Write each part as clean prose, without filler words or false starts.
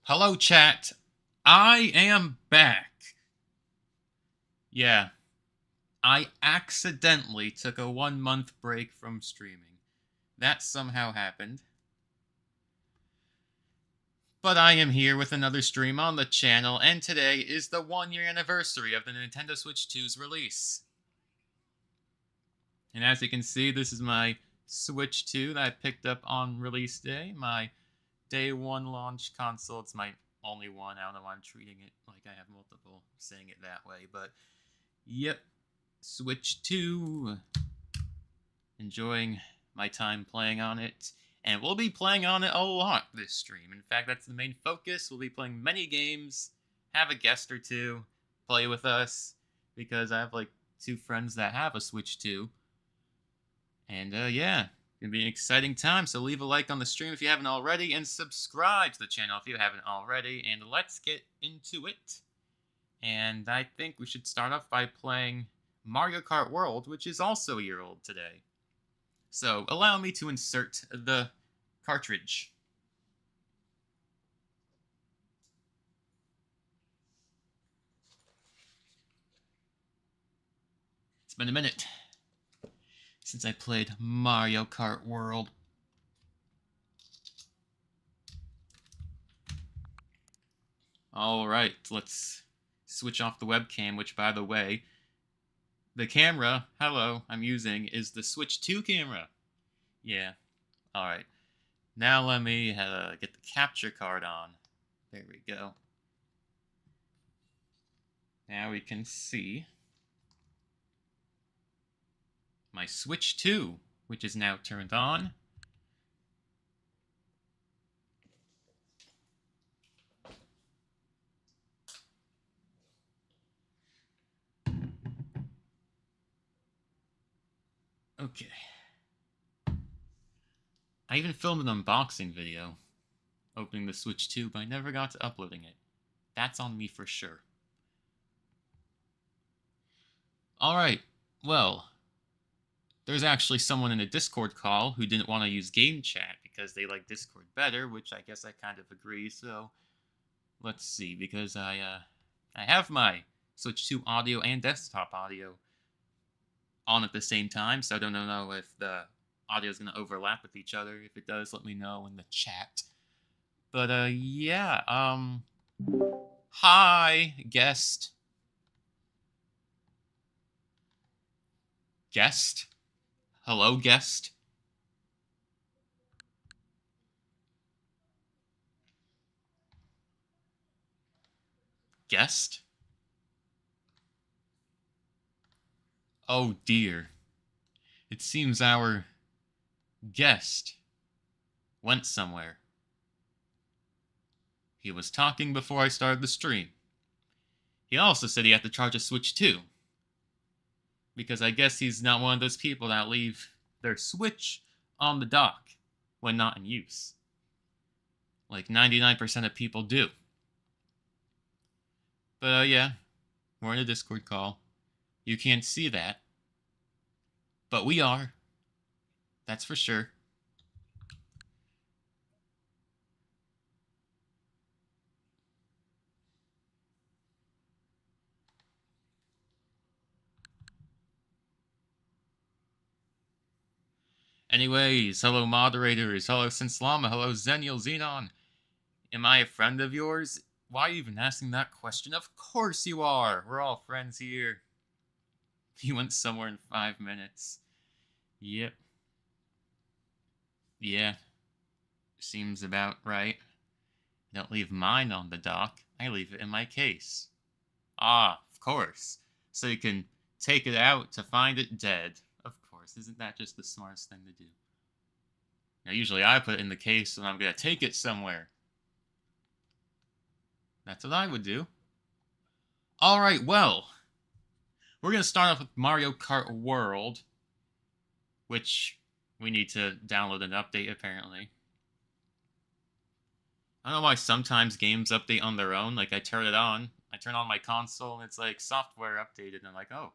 Hello, chat. I am back. Yeah, I accidentally took a 1 month break from streaming. That somehow happened. But I am here with another stream on the channel, and today is the 1 year anniversary of the Nintendo Switch 2's release. And as you can see, this is my Switch 2 that I picked up on release day. My day one launch console. It's my only one. I don't know why I'm treating it like I have multiple, saying it that way, but yep. Switch 2. Enjoying my time playing on it. And we'll be playing on it a lot this stream. In fact, that's the main focus. We'll be playing many games, have a guest or two play with us, because I have like 2 friends that have a Switch 2. And yeah, gonna be an exciting time. So leave a like on the stream if you haven't already, and subscribe to the channel if you haven't already. And let's get into it. And I think we should start off by playing Mario Kart World, which is also a year old today. So allow me to insert the cartridge. It's been a minute since I played Mario Kart World. Alright, let's switch off the webcam, which, by the way, the camera, hello, I'm using is the Switch 2 camera. Yeah, alright. Now let me get the capture card on. There we go. Now we can see my Switch 2, which is now turned on. Okay. I even filmed an unboxing video opening the Switch 2, but I never got to uploading it. That's on me for sure. Alright, well, there's actually someone in a Discord call who didn't want to use game chat because they like Discord better, which I guess I kind of agree, so let's see, because I have my Switch 2 audio and desktop audio on at the same time, so I don't know if the audio is going to overlap with each other. If it does, let me know in the chat. But yeah, hi, guest. Guest? Hello, guest? Guest? Oh dear. It seems our guest went somewhere. He was talking before I started the stream. He also said he had to charge a Switch 2. Because I guess he's not one of those people that leave their Switch on the dock when not in use. Like 99% of people do. But yeah, we're in a Discord call. You can't see that. But we are. That's for sure. Anyways, hello moderators, hello Sinslama, hello Zenial Xenon. Am I a friend of yours? Why are you even asking that question? Of course you are! We're all friends here. He went somewhere in 5 minutes. Yep. Yeah. Seems about right. I don't leave mine on the dock. I leave it in my case. Ah, of course. So you can take it out to find it dead. Of course. Isn't that just the smartest thing to do? Now, usually I put it in the case when I'm going to take it somewhere. That's what I would do. Alright, well, we're going to start off with Mario Kart World, which we need to download an update, apparently. I don't know why sometimes games update on their own. Like, I turn it on, I turn on my console, and it's like, software updated, and I'm like, oh,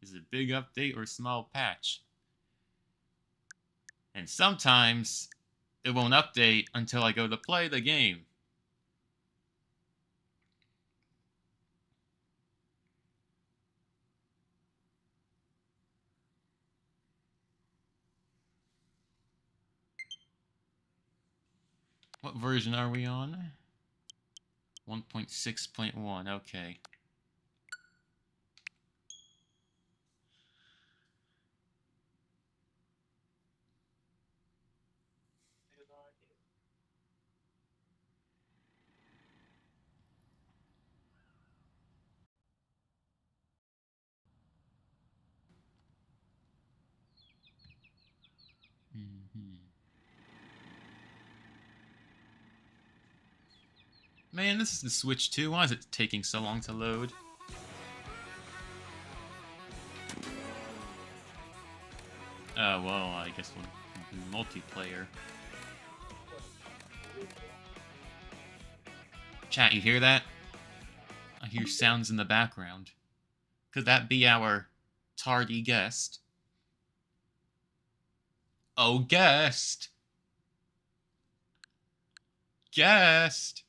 is it a big update or a small patch? And sometimes it won't update until I go to play the game. What version are we on? 1.6.1, okay. Man, this is the Switch 2. Why is it taking so long to load? Well, I guess we'll do multiplayer. Chat, you hear that? I hear sounds in the background. Could that be our tardy guest? Oh, guest! Guest!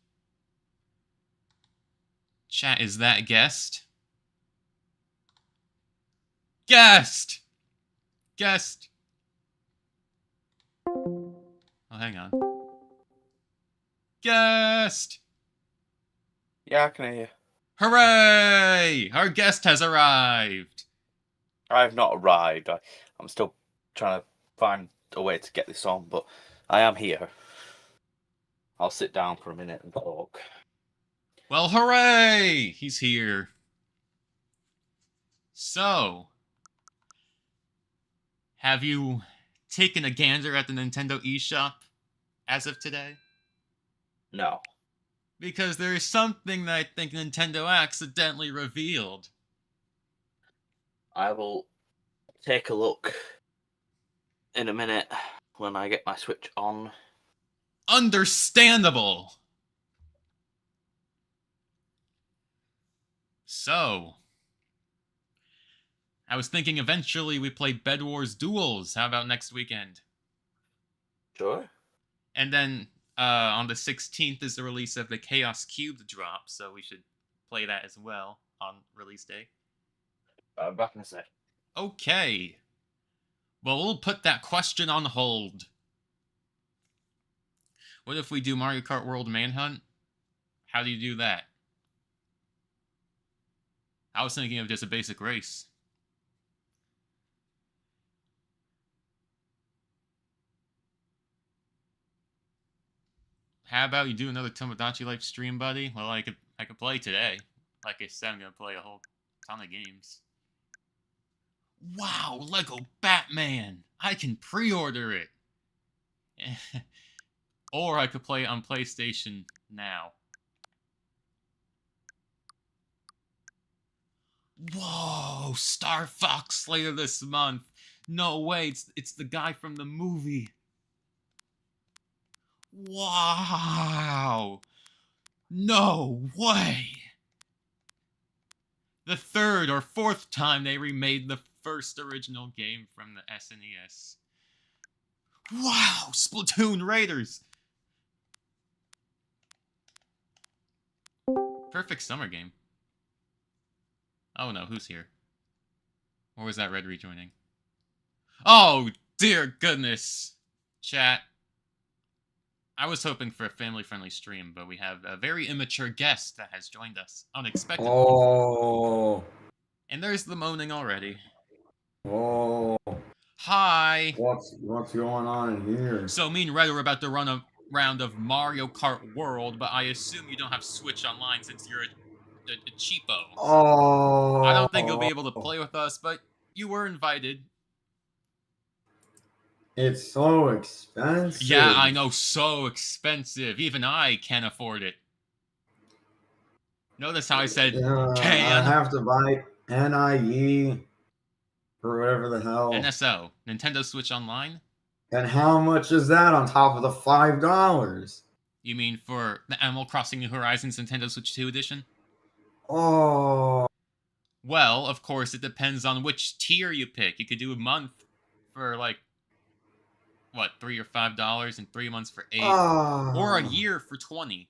Chat, is that guest? Guest! Guest! Oh, hang on. Guest! Yeah, I can hear you. Hooray! Our guest has arrived! I have not arrived. I'm still trying to find a way to get this on, but I am here. I'll sit down for a minute and talk. Well, hooray! He's here. So, have you taken a gander at the Nintendo eShop as of today? No. Because there is something that I think Nintendo accidentally revealed. I will take a look in a minute when I get my Switch on. Understandable! So, I was thinking eventually we play Bed Wars Duels. How about next weekend? Sure. And then on the 16th is the release of the Chaos Cube drop, so we should play that as well on release day. I'm back in a sec. Okay. Well, we'll put that question on hold. What if we do Mario Kart World Manhunt? How do you do that? I was thinking of just a basic race. How about you do another Tomodachi Life stream, buddy? Well, I could play today. Like I said, I'm gonna play a whole ton of games. Wow, Lego Batman! I can pre-order it! Or I could play it on PlayStation now. Whoa! Star Fox later this month! No way, it's the guy from the movie. Wow! No way! The third or fourth time they remade the first original game from the SNES. Wow! Splatoon Raiders! Perfect summer game. Oh no, who's here? Or was that Red rejoining? Oh, dear goodness! Chat. I was hoping for a family-friendly stream, but we have a very immature guest that has joined us unexpectedly. Oh. And there's the moaning already. Oh. Hi! What's going on in here? So me and Red are about to run a round of Mario Kart World, but I assume you don't have Switch Online since you're a cheapo. Oh. I don't think you'll be able to play with us, but you were invited. It's so expensive. Yeah, I know, so expensive. Even I can't afford it. Notice how I said can. I have to buy NIE or whatever the hell. NSO, Nintendo Switch Online? And how much is that on top of the $5? You mean for the Animal Crossing New Horizons Nintendo Switch 2 edition? Oh. Well, of course, it depends on which tier you pick. You could do a month for like, what, $3 or $5, and 3 months for $8, or a year for $20.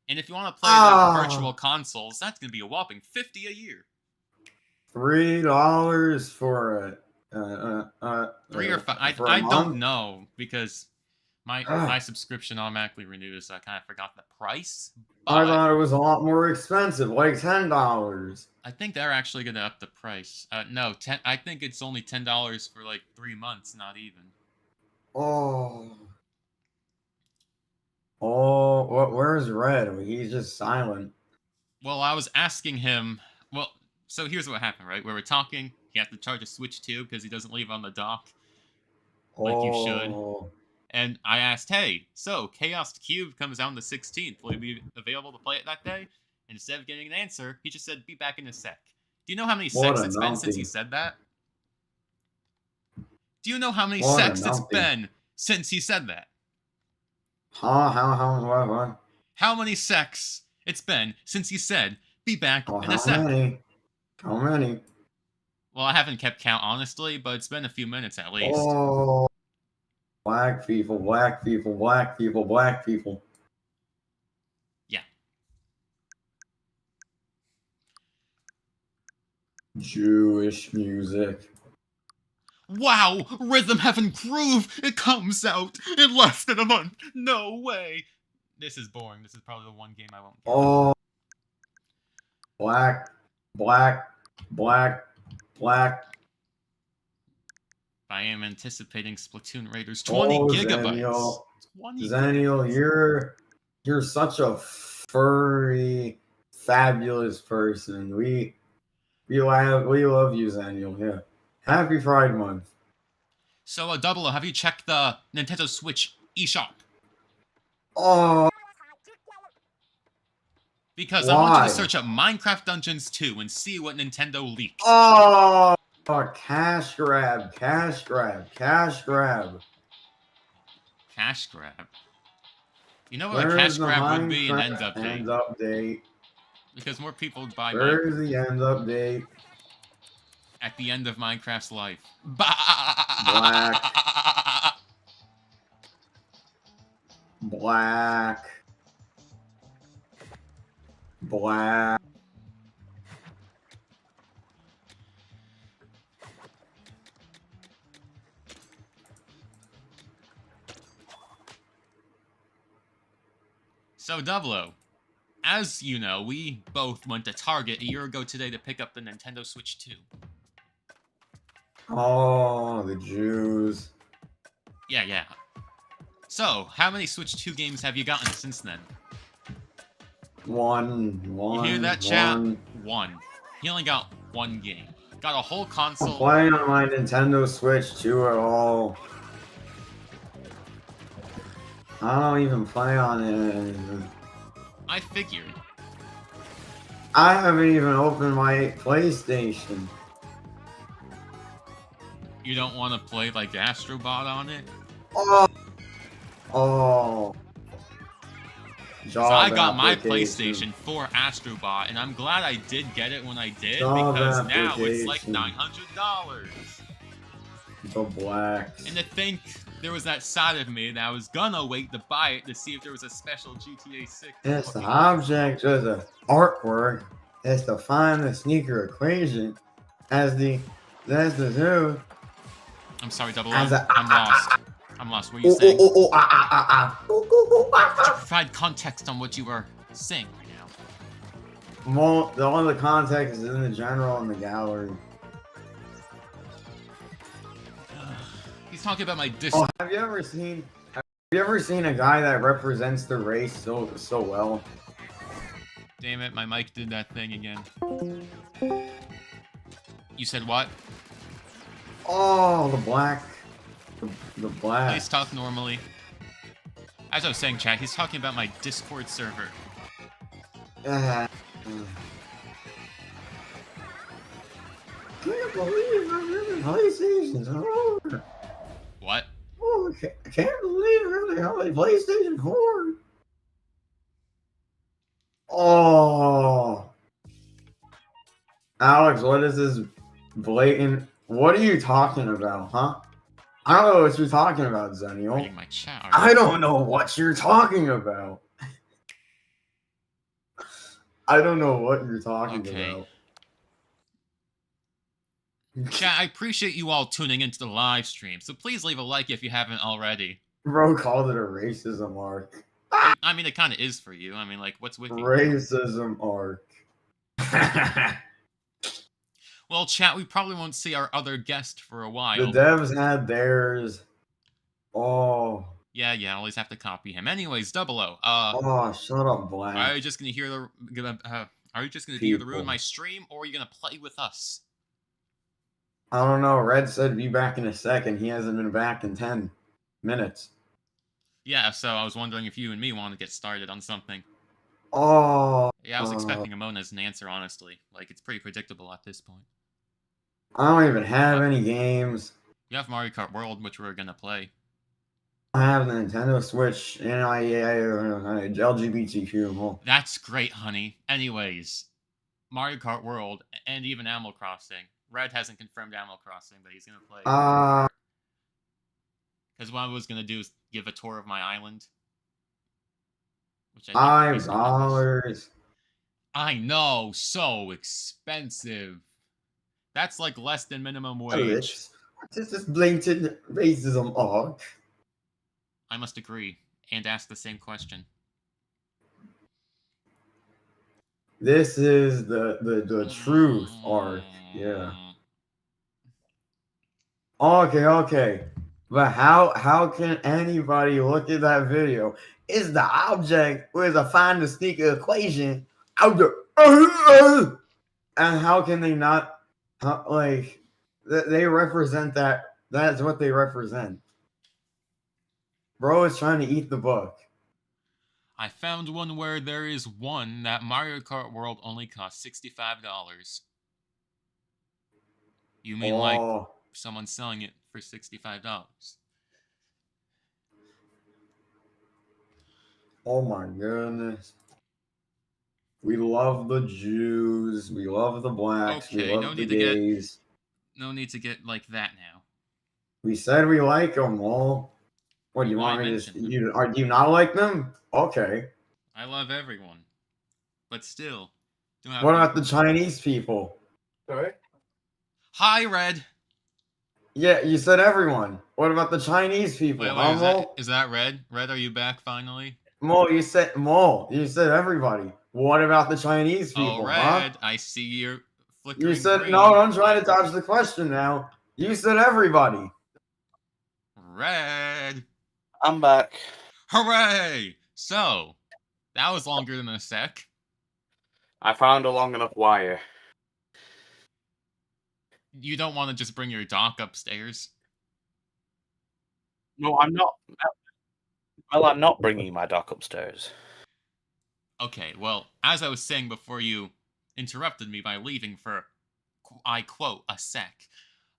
And if you want to play the virtual consoles, that's going to be a whopping $50 a year. $3 for 3 or 5. I don't know, because My subscription automatically renewed, so I kind of forgot the price. I But thought it was a lot more expensive, like $10. I think they're actually gonna up the price. No, 10. I think it's only $10 for like 3 months, not even. Oh. Oh, where's Red? He's just silent. Well, I was asking him. Well, so here's what happened, right? We were talking. He has to charge a Switch 2 because he doesn't leave on the dock like you should. Oh. And I asked, hey, so Chaos Cube comes out on the 16th. Will you be available to play it that day? And instead of getting an answer, he just said, be back in a sec. Do you know how many What secs a it's been since he numpty. said that? Do you know how many What a secs it's numpty. been since he said that? Huh? What? How many secs it's been since he said, be back Oh, in a how sec? many? How many? Well, I haven't kept count, honestly, but it's been a few minutes at least. Oh. Black people, black people, black people, black people. Yeah. Jewish music. Wow! Rhythm Heaven Groove! It comes out in less than a month! No way! This is boring. This is probably the one game I won't get. Oh. Black, black, black, black. I am anticipating Splatoon Raiders 20 gigabytes. Zenial. 20 Zenial, gigabytes. you're such a furry, fabulous person. We love you, Zenial. Yeah. Happy Pride Month. So, Double O, have you checked the Nintendo Switch eShop? Oh. Because I want you Why? to search up Minecraft Dungeons 2 and see what Nintendo leaked. Oh, cash grab, cash grab, cash grab. Cash grab. You know what a cash grab would be? An end update. End update. Because more people would buy Where's Minecraft the end update? at the end of Minecraft's life. Black. Black. Black. So, Double O, as you know, we both went to Target a year ago today to pick up the Nintendo Switch 2. Oh, the Jews. Yeah. So, how many Switch 2 games have you gotten since then? One. You hear that, chat? One. He only got one game. Got a whole I'm console. playing on my Nintendo Switch 2 at all. I don't even play on it. I figured. I haven't even opened my PlayStation. You don't want to play like Astrobot on it? Oh. So I got my PlayStation for Astrobot, and I'm glad I did get it when I did, because now it's like $900. The blacks. And to think there was that side of me that was gonna wait to buy it to see if there was a special GTA 6. It's the object of the artwork. It's to find the sneaker equation as the zoo. I'm sorry, Double O. As a- I'm lost. I'm lost. What are you saying? Could you Ah. provide context on what you were saying right now? Well, all the context is in the general and the gallery. He's talking about my dis. Oh, have you ever seen a guy that represents the race so well? Damn it, my mic did that thing again. You said what? Oh, the black. The black. Please talk normally. As I was saying, chat, he's talking about my Discord server. Can't believe I'm really PlayStation's over. What? Oh, I can't believe I'm really having PlayStation 4. Oh. Alex, what is this blatant? What are you talking about, huh? I don't know what you're talking about, Zenial. Reading my chat. I don't know what you're talking about. I don't know what you're talking about. Chat, I appreciate you all tuning into the live stream, so please leave a like if you haven't already. Bro called it a racism arc. I mean, it kind of is for you. I mean, like, what's with you? Racism arc. Well, chat, we probably won't see our other guest for a The while. devs had theirs. Oh, Yeah, always have to copy him. Anyways, Double O. oh, shut up, Black. Are you just gonna hear the are you just gonna be here to ruin People. my stream, or are you gonna play with us? I don't know. Red said be back in a second. He hasn't been back in 10 minutes. Yeah, so I was wondering if you and me want to get started on something. Oh. Yeah, I was expecting a Mona as an answer, honestly. Like, it's pretty predictable at this point. I don't even have any games. You have Mario Kart World, which we're gonna play. I have the Nintendo Switch and LGBTQ. Well, That's great, honey. Anyways, Mario Kart World and even Animal Crossing. Red hasn't confirmed Animal Crossing, but he's gonna play. Because what I was gonna do is give a tour of my island. Which I think $5. I know, so expensive. That's like less than minimum wage. This is blatant racism arc. I must agree and ask the same question. This is the truth arc. Yeah. Okay. But how can anybody look at that video? Is the object with a find the sneaker equation out there? And how can they not like they represent that? That's what they represent. Bro is trying to eat the book. I found one where there is one that Mario Kart World only costs $65. You mean like someone selling it for $65? Oh my goodness. We love the Jews. We love the blacks. Okay, we love the gays. No need to get like that now. We said we like them all. What do you want me to? Do you not like them? Okay. I love everyone, but still. What about the Chinese people? Sorry. Hi, Red. Yeah, you said everyone. What about the Chinese people? Wait, is that Red? Red, are you back finally? Mo, you said everybody. What about the Chinese people? Oh, Red, I see you're flickering. You said green. no. Don't try to dodge the question now. You said everybody. Red. I'm back. Hooray! So, that was longer than a sec. I found a long enough wire. You don't want to just bring your dock upstairs? No, I'm not. Well, I'm not bringing my dock upstairs. Okay, well, as I was saying before you interrupted me by leaving for, I quote, a sec.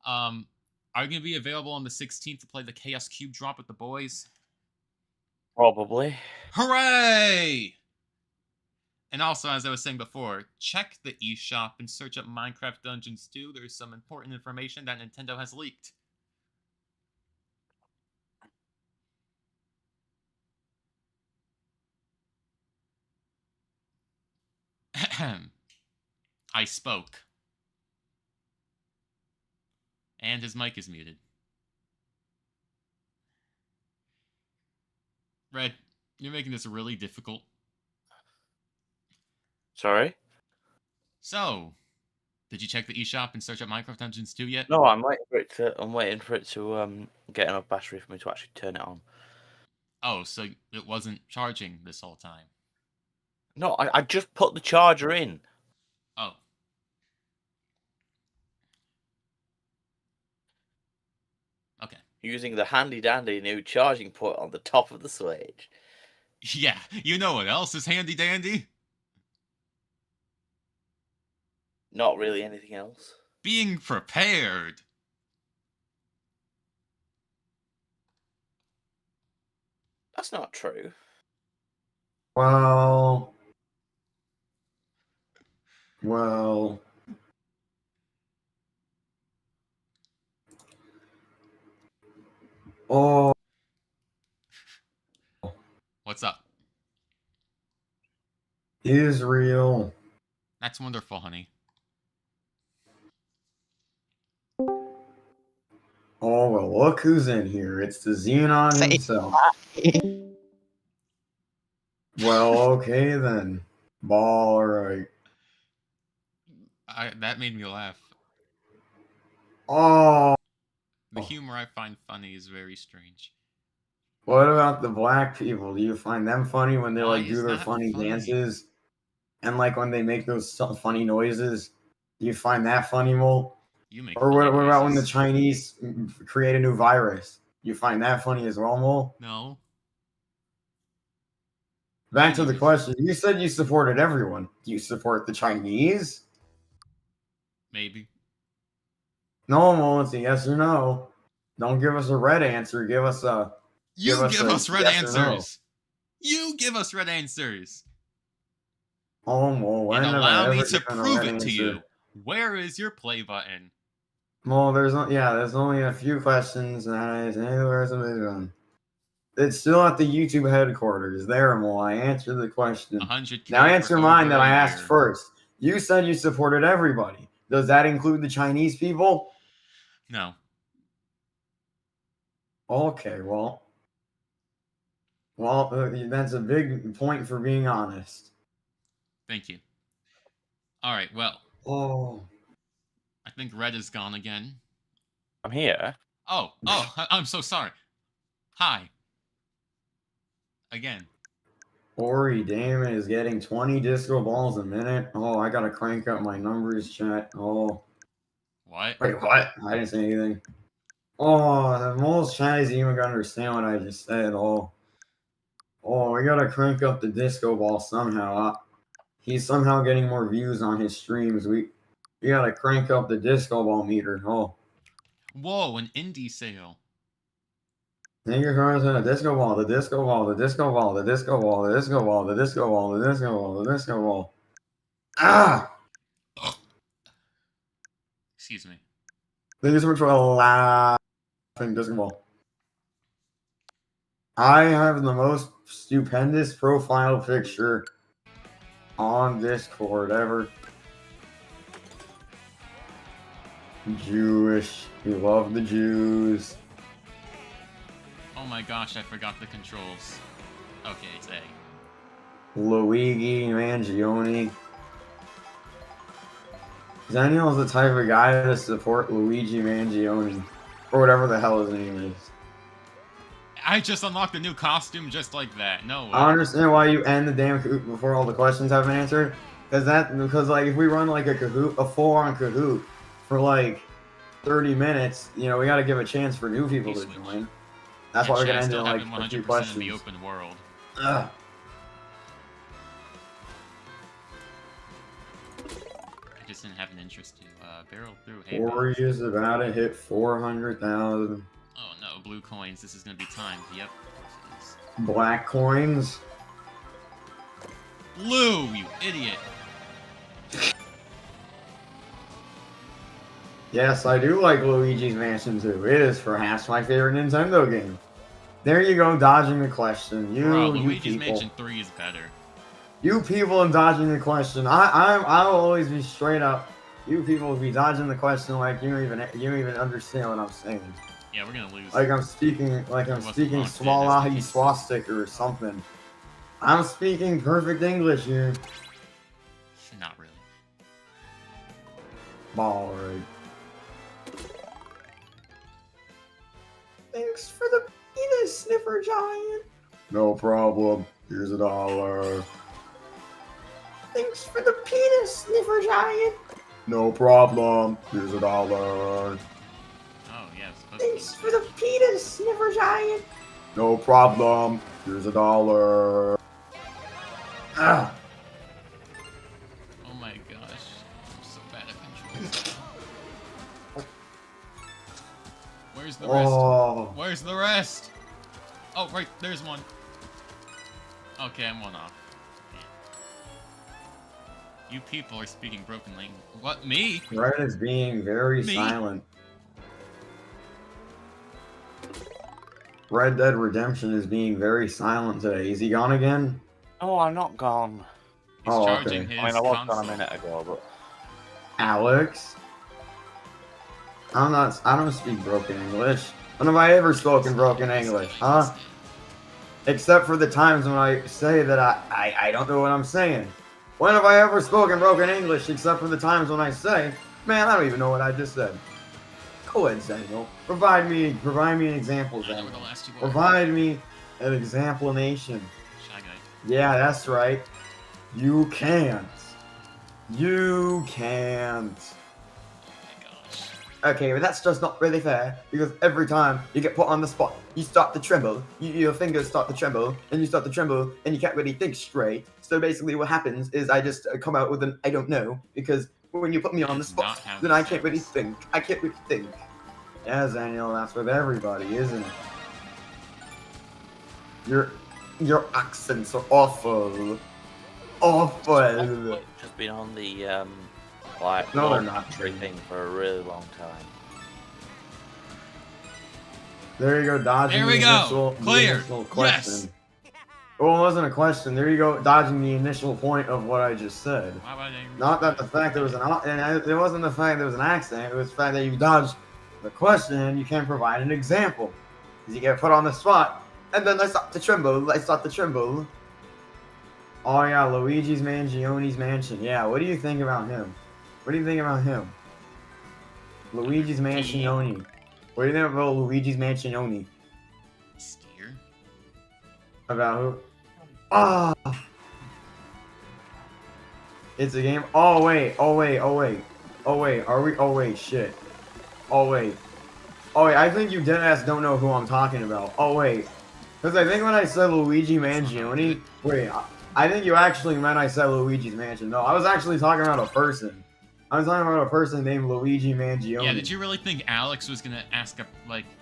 Are you going to be available on the 16th to play the Chaos Cube drop with the boys? Probably. Hooray! And also, as I was saying before, check the eShop and search up Minecraft Dungeons 2. There's some important information that Nintendo has leaked. I spoke. And his mic is muted. Red, you're making this really difficult. Sorry? So, did you check the eShop and search up Minecraft Dungeons 2 yet? No, I'm waiting for it to get enough battery for me to actually turn it on. Oh, so it wasn't charging this whole time? No, I just put the charger in. Oh. Okay. Using the handy-dandy new charging port on the top of the Switch. Yeah, you know what else is handy-dandy? Not really anything else. Being prepared. That's not true. Well. Oh. What's up? Israel. That's wonderful, honey. Oh, well, look who's in here. It's the Xenon Say himself. Well, okay then. All right. That made me laugh. Oh, The humor I find funny is very strange. what about the black people? Do you find them funny when they Why like do is their that funny funny? dances? And like when they make those funny noises? Do you find that funny, Mole? You make Or funny what about when the noises. Chinese create a new virus? You find that funny as well, Mole? No. Back to the Anyways, question. You said you supported everyone. Do you support the Chinese? maybe. No, Mole, it's a yes or no. Don't give us a red answer. Give us a You us give a us red yes or no. answers. You give us red answers. Oh, Mole, when And have I allow me ever to given a prove red it to answer? you. Where is your play button? Well, there's only a few questions, and I say where's the big one? It's still at the YouTube headquarters. There, Mole. I answered the question. 100K Now answer for mine over that a I asked year. first. You said you supported everybody. Does that include the Chinese people? No. Okay, well, that's a big point for being honest. Thank you. Alright, well, Oh, I think red is gone again. I'm here. Oh, I'm so sorry. Hi. Again. Ori Damon is getting 20 disco balls a minute. Oh, I gotta crank up my numbers, chat. Oh, What? wait, what? I didn't say anything. Oh, the most chat isn't even gonna understand what I just said. Oh, we gotta crank up the disco ball somehow. He's somehow getting more views on his streams. We gotta crank up the disco ball meter. Oh, Whoa, an indie sale. thank you for the disco ball, the disco ball, the disco ball, the disco ball, the disco ball, the disco ball, the disco ball, the disco ball. Ah! Excuse me. Thank you so much for laughing disco ball. I have the most stupendous profile picture on Discord ever. Jewish. We love the Jews. Oh my gosh, I forgot the controls. Okay, it's A. Luigi Mangione. Daniel's the type of guy to support Luigi Mangione. Or whatever the hell his name is. I just unlocked a new costume just like that. No way. I don't understand why you end the damn Kahoot before all the questions have been answered. Because like if we run like a full-on Kahoot for like 30 minutes, we gotta give a chance for new people to join. That's why we're gonna end in like a few 100% questions. in the open world. Ugh. I just didn't have an interest to barrel through. Ori is about to hit 400,000. Oh no, blue coins. This is gonna be timed. Yep. This is. Black coins. Blue, you idiot. Yes, I do like Luigi's Mansion 2. It is perhaps my favorite Nintendo game. There you go, dodging the question. Bro, You Luigi's people. Mansion 3 is better. You people in dodging the question. I'll always be straight up. You people will be dodging the question like you don't even understand what I'm saying. Yeah, we're gonna lose. Like I'm speaking Swalahi swastika or something. I'm speaking perfect English here. Not really. Ball right. Thanks for the penis sniffer, giant. No problem. Here's $1. Thanks for the penis sniffer, giant. No problem. Here's $1. Oh yeah. Thanks for the penis sniffer, giant. No problem. Here's $1. Ah. Oh my gosh, I'm so bad at controls. Where's the rest? Oh. Where's the rest? Oh, right, there's one. Okay, I'm one off. Yeah. You people are speaking broken language. What, me? Red is being very Me? silent. Red Dead Redemption is being very silent today. Is he gone again? Oh, I'm not gone. He's Oh, charging okay. his I mean, I was console. gone a minute ago, but Alex? I don't speak broken English. When have I ever spoken broken English, huh? Except for the times when I say that I don't know what I'm saying. When have I ever spoken broken English except for the times when I say, man, I don't even know what I just said. Go ahead, Samuel. Provide me an example, I know Samuel. what the last two are. Provide me an example nation. Shy Guy. Yeah, that's right. You can't. You can't. Oh my gosh. Okay, but that's just not really fair, because every time you get put on the spot, you start to tremble, your fingers start to tremble, and you start to tremble, and you can't really think straight. So basically what happens is I just come out with an I don't know, because when you put me on the That's spot, not how then this I can't really sounds. think. I can't really think. Yeah, Daniel, that's with everybody, isn't it? Your accents are awful. Awful. Just been on the like No, they're law not. factory thing for a really long time. There you go, dodging There we the go. initial, Clear. the initial question. Yes. Well, it wasn't a question. There you go, dodging the initial point of what I just said. Why would I Not that the fact there was it wasn't the fact there was an accident. It was the fact that you dodged the question and you can't provide an example. Because you get put on the spot, and then I start to tremble. Oh yeah, Luigi's Mangione's mansion. Yeah, what do you think about him? What do you think about him? Luigi's Mansione. What do you think about Luigi's Mansione? Steer. About who? Ah! It's a game. Oh wait. Are we? Oh wait. Shit. Oh wait. I think you deadass don't know who I'm talking about. Oh wait. Because I think when I said Luigi Mangione, wait. I think you actually meant I said Luigi's Mansion. No, I was actually talking about a person. I was talking about a person named Luigi Mangione. Yeah, did you really think Alex was gonna ask a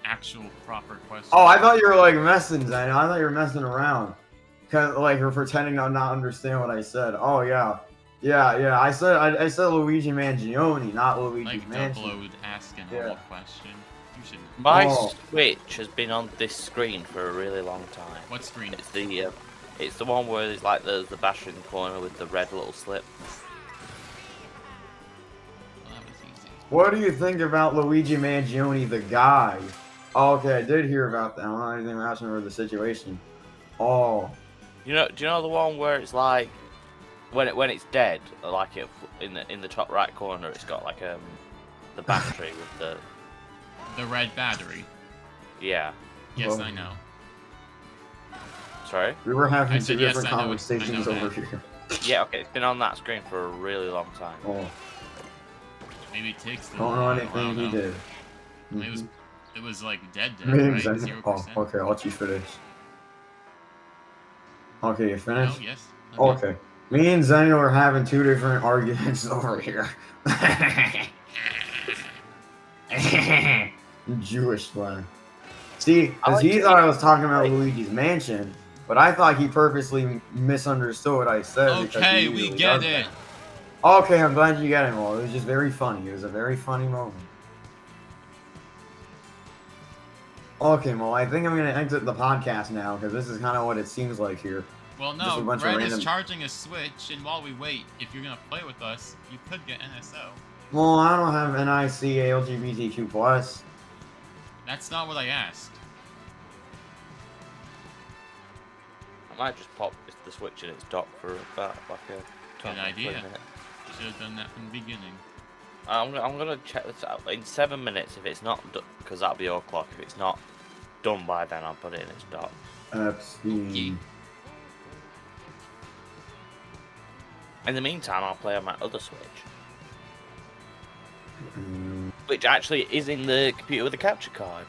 actual proper question? Oh, I thought you were like messing, Zane. I thought you were messing around. Cause like you're pretending to not understand what I said. Oh yeah. Yeah. I said Luigi Mangione, not Luigi's Like Mansion. Double ask a normal question. You should. My Oh. Switch has been on this screen for a really long time. What screen? It's the one where there's like the bash in the corner with the red little slip. Well, that was easy. What do you think about Luigi Mangione, the guy? Oh, okay, I did hear about that. I don't know anything else about the situation. Oh, Do you know the one where it's like when it's dead, like it in the top right corner, it's got like the battery with The red battery. yeah. Yes, Oh. I know. Sorry. we were having I two said yes, different I know it. conversations I know over that. here. Yeah. Okay. It's been on that screen for a really long time. Oh, Maybe it takes the. don't know I anything don't he know. did. I mean, it was like dead, Me right? and 0%. Oh, okay, I'll let you finish. Okay, you No, finished? yes. Okay. Me and Zenial are having two different arguments over here. Jewish slang. See, because he thought I was talking about Luigi's Mansion, but I thought he purposely misunderstood what I said. because Okay, he we usually get does it. that. Okay, I'm glad you get it, Mo. It was just very funny. It was a very funny moment. Okay, Mo, I think I'm going to exit the podcast now, because this is kind of what it seems like here. Well, Just a no, bunch of Red random- is charging a Switch, and while we wait, if you're gonna play with us, you could get NSO. Well, I don't have NIC LGBTQ+. That's not what I asked. I might just pop the Switch in its dock for about like a 20 idea. minutes. Should have done that from the beginning. I'm gonna check this out in 7 minutes. If it's not because that'll be your clock. If it's not done by then, I'll put it in its dock. Epstein. In the meantime, I'll play on my other Switch, Mm, which actually is in the computer with a capture card.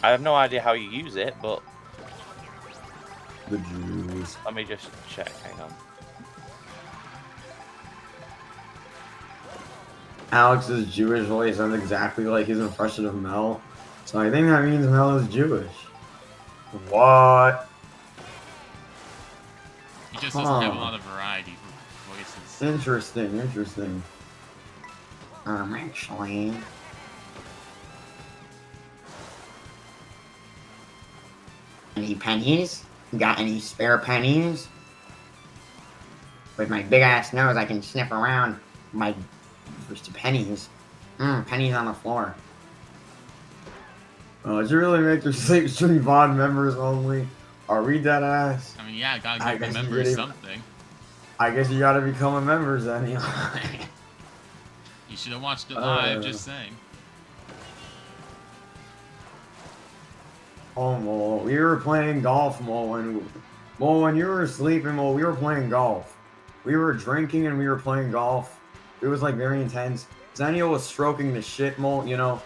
I have no idea how you use it, but the Jews. let me just check. Hang on. Alex's Jewish voice sounds exactly like his impression of Mel. So I think that means Mel is Jewish. What? He just doesn't have a Huh. lot of variety for voices. Interesting. Actually. Any pennies? You got any spare pennies? With my big ass nose, I can sniff around my first pennies. Pennies on the floor. Did you really make your sleep stream VOD members only? Are we dead ass? I mean, yeah, I gotta I give the guess you members did it. something. I guess you gotta become a member, Zenny. You should have watched it live, just saying. Oh, Mo, we were playing golf, Mo, when you were sleeping, Mo, we were playing golf. We were drinking and we were playing golf. It was like very intense. Zenio was stroking the shit, Mo, you know.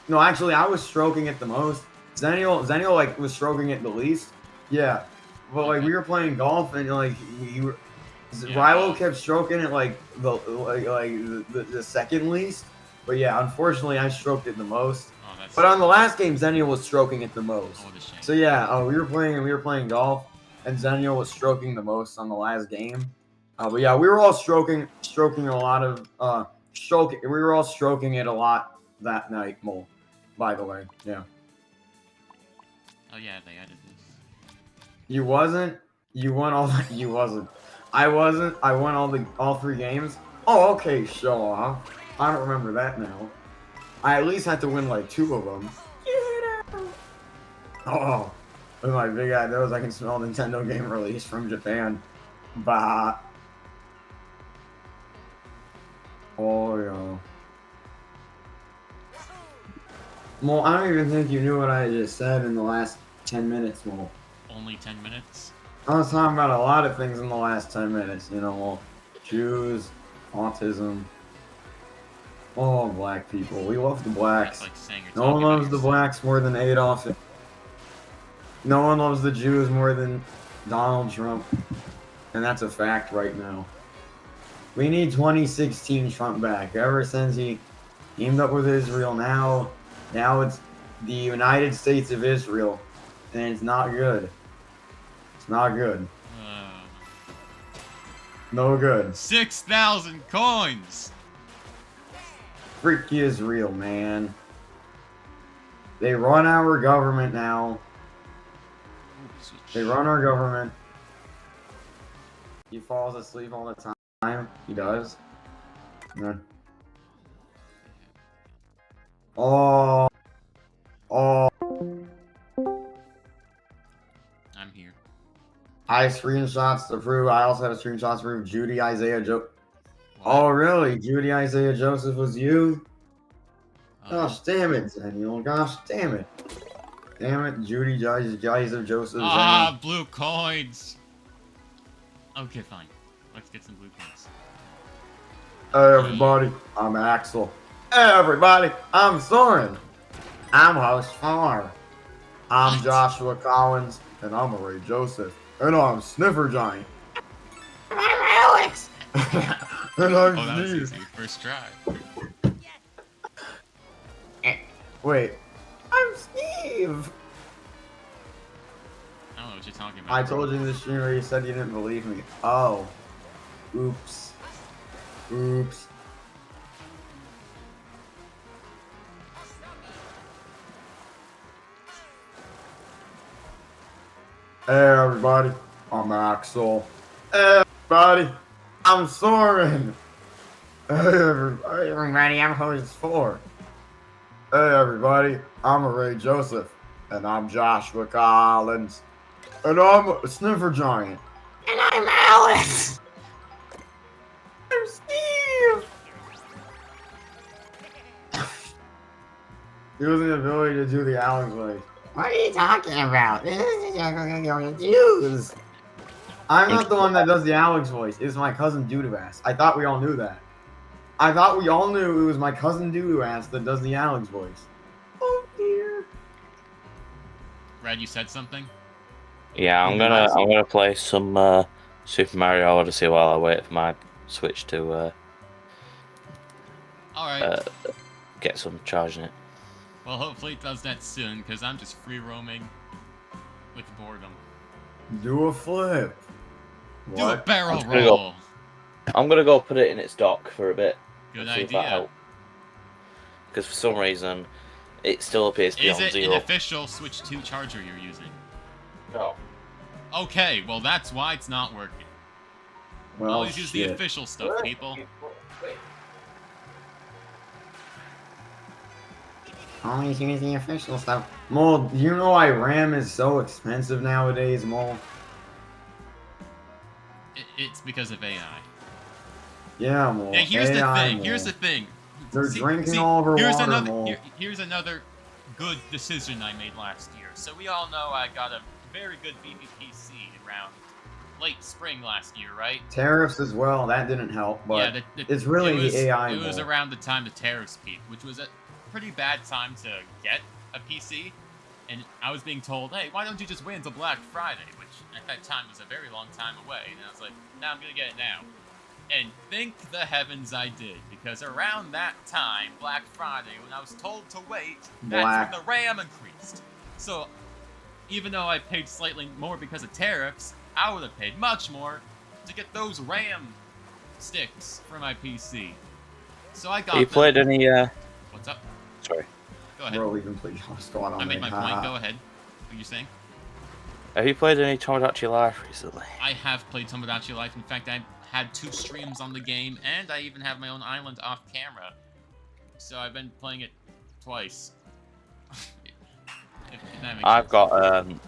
No, actually, I was stroking it the most. Zenio like was stroking it the least. Yeah, but like we were playing golf and like we were. Yeah. Rilo kept stroking it like the second least. But yeah, unfortunately, I stroked it the most. Oh, that's But on the last game, Zenio was stroking it the most. what a shame. So yeah, we were playing golf, and Zenio was stroking the most on the last game. But yeah, we were all stroking a lot of stroking. We were all stroking it a lot that night, Mole. By the way, yeah. Oh yeah, they added this. You wasn't. You won all. You wasn't. I wasn't. I won all 3 games. Oh, okay, show off. I don't remember that now. I at least had to win like 2 of them. Oh, with my big eye nose, I can smell Nintendo game release from Japan. Bah. Oh, yeah. Mo, I don't even think you knew what I just said in the last 10 minutes, Mo. Only 10 minutes? I was talking about a lot of things in the last 10 minutes, you know, Mo. Jews, autism. Oh, black people. We love the blacks. That's like saying you're No one talking about loves the yourself. blacks more than Adolf. No one loves the Jews more than Donald Trump. And that's a fact right now. We need 2016 Trump back. Ever since he teamed up with Israel, now it's the United States of Israel. And it's not good. It's not good. No good. 6,000 coins! Freak Israel, man. They run our government now. They run our government. He falls asleep all the time. He does. Yeah. Oh. Oh. I'm here. I have screenshots to prove. I also have screenshots to prove Judy Isaiah Joseph. What? Oh, really? Judy Isaiah Joseph was you? Oh. Gosh damn it, Daniel. Gosh damn it. Damn it, Judy Isaiah Joseph. Ah, blue coins! Okay, fine. Let's get some blue coins. Hey, everybody. I'm Axel. Hey, everybody. I'm Soren. I'm host 4. I'm What? Joshua Collins, and I'm Ray Joseph. And I'm Sniffer Giant. And I'm Alex. and I'm Oh, that was Steve. easy. First try. Wait. I'm Steve. I don't know what you're talking about. I told you in the stream where you said you didn't believe me. Oh. Oops. Oops. Hey, everybody. I'm Axel. Hey, everybody. I'm Soren. Hey, everybody. I'm host 4. Hey, everybody. I'm Ray Joseph. And I'm Joshua Collins. And I'm a Sniffer Giant. And I'm Alex. I'm Steve. He was the ability to do the Alex voice. What are you talking about? This is Jews. I'm not the one that does the Alex voice. It's my cousin Dudeass. I thought we all knew that. I thought we all knew it was my cousin Dudeass that does the Alex voice. Oh dear. Brad, you said something? Yeah, I'm gonna play some Super Mario Odyssey while I wait for my Switch to Alright. get some charge in it. Well, hopefully it does that soon, because I'm just free roaming with boredom. Do a flip. Do a What? barrel I'm gonna go- roll! I'm gonna go put it in its dock for a bit. Good See if that idea. helps. Because for some reason, it still appears to be Is on it 0. an official Switch 2 charger you're using? No. Okay, well that's why it's not working. Well, Always use the shit. official stuff, people. Always use the official stuff. Mole, do you know why RAM is so expensive nowadays, Mole? It's because of AI. Yeah, Mole. Yeah, here's the AI, thing. Mole. Here's the thing. They're drinking all of our here's water, another, Mole. here's another good decision I made last year. So we all know I got a very good BBPC around late spring last year, right? Tariffs as well. That didn't help, but yeah, it's really was, the AI. It was Mole. around the time the tariffs peaked, which was a pretty bad time to get a PC. And I was being told, hey, why don't you just wait until Black Friday? Which at that time was a very long time away. And I was like, nah, I'm going to get it now. And thank the heavens I did, because around that time, Black Friday, when I was told to wait, that's when the RAM increased. So, even though I paid slightly more because of tariffs, I would have paid much more to get those RAM sticks for my PC. So I got Have you played any, What's up? Sorry. Go ahead. Bro, we completely lost going on. I made my point. Go ahead. What are you saying? Have you played any Tomodachi Life recently? I have played Tomodachi Life. In fact, I had 2 streams on the game, and I even have my own island off camera. So I've been playing it twice. if that makes I've sense. got,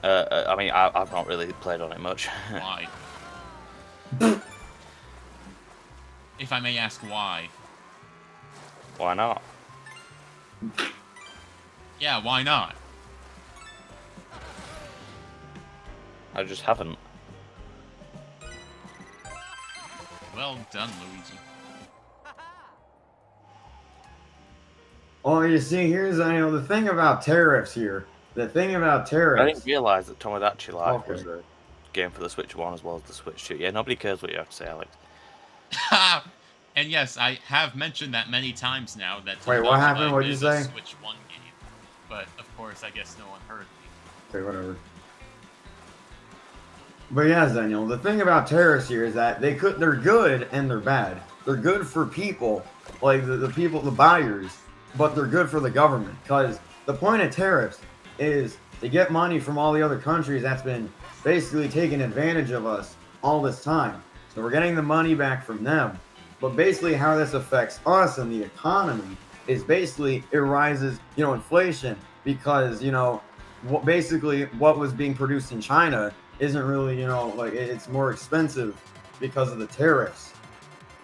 I mean, I've not really played on it much. Why? If I may ask why. Why not? Yeah, why not? I just haven't. Well done, Luigi. Well, you see, here's the thing about tariffs here. The thing about tariffs. I didn't realise that Tomodachi Life Okay. was a game for the Switch 1 as well as the Switch 2. Yeah, nobody cares what you have to say, Alex. And yes, I have mentioned that many times now. That Wait, what Tomodachi happened? Life What'd you is a say? Switch 1 game. But of course, I guess no one heard me. Okay, whatever. But yes, Daniel, the thing about tariffs here is that they're good and they're bad. They're good for people, like the people, the buyers, but they're good for the government. Because the point of tariffs is to get money from all the other countries that's been basically taking advantage of us all this time. So we're getting the money back from them. But basically how this affects us and the economy is basically it rises, inflation, because, basically what was being produced in China isn't really, it's more expensive because of the tariffs.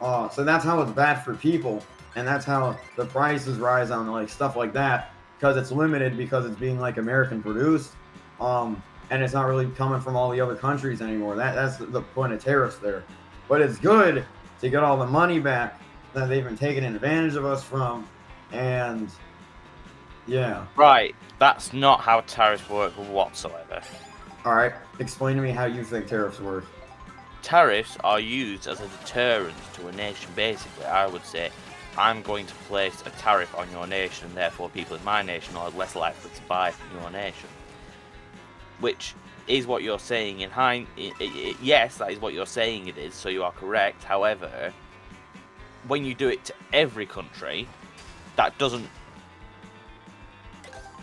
So that's how it's bad for people, and that's how the prices rise on stuff like that, because it's limited, because it's being American produced, and it's not really coming from all the other countries anymore. That's the point of tariffs there. But it's good to get all the money back that they've been taking advantage of us from, and yeah. Right, that's not how tariffs work whatsoever. All right, explain to me how you think tariffs work. Tariffs are used as a deterrent to a nation. Basically, I would say, I'm going to place a tariff on your nation, and therefore people in my nation are less likely to buy from your nation. Which is what you're saying in yes, that is what you're saying it is, so you are correct. However, when you do it to every country, that doesn't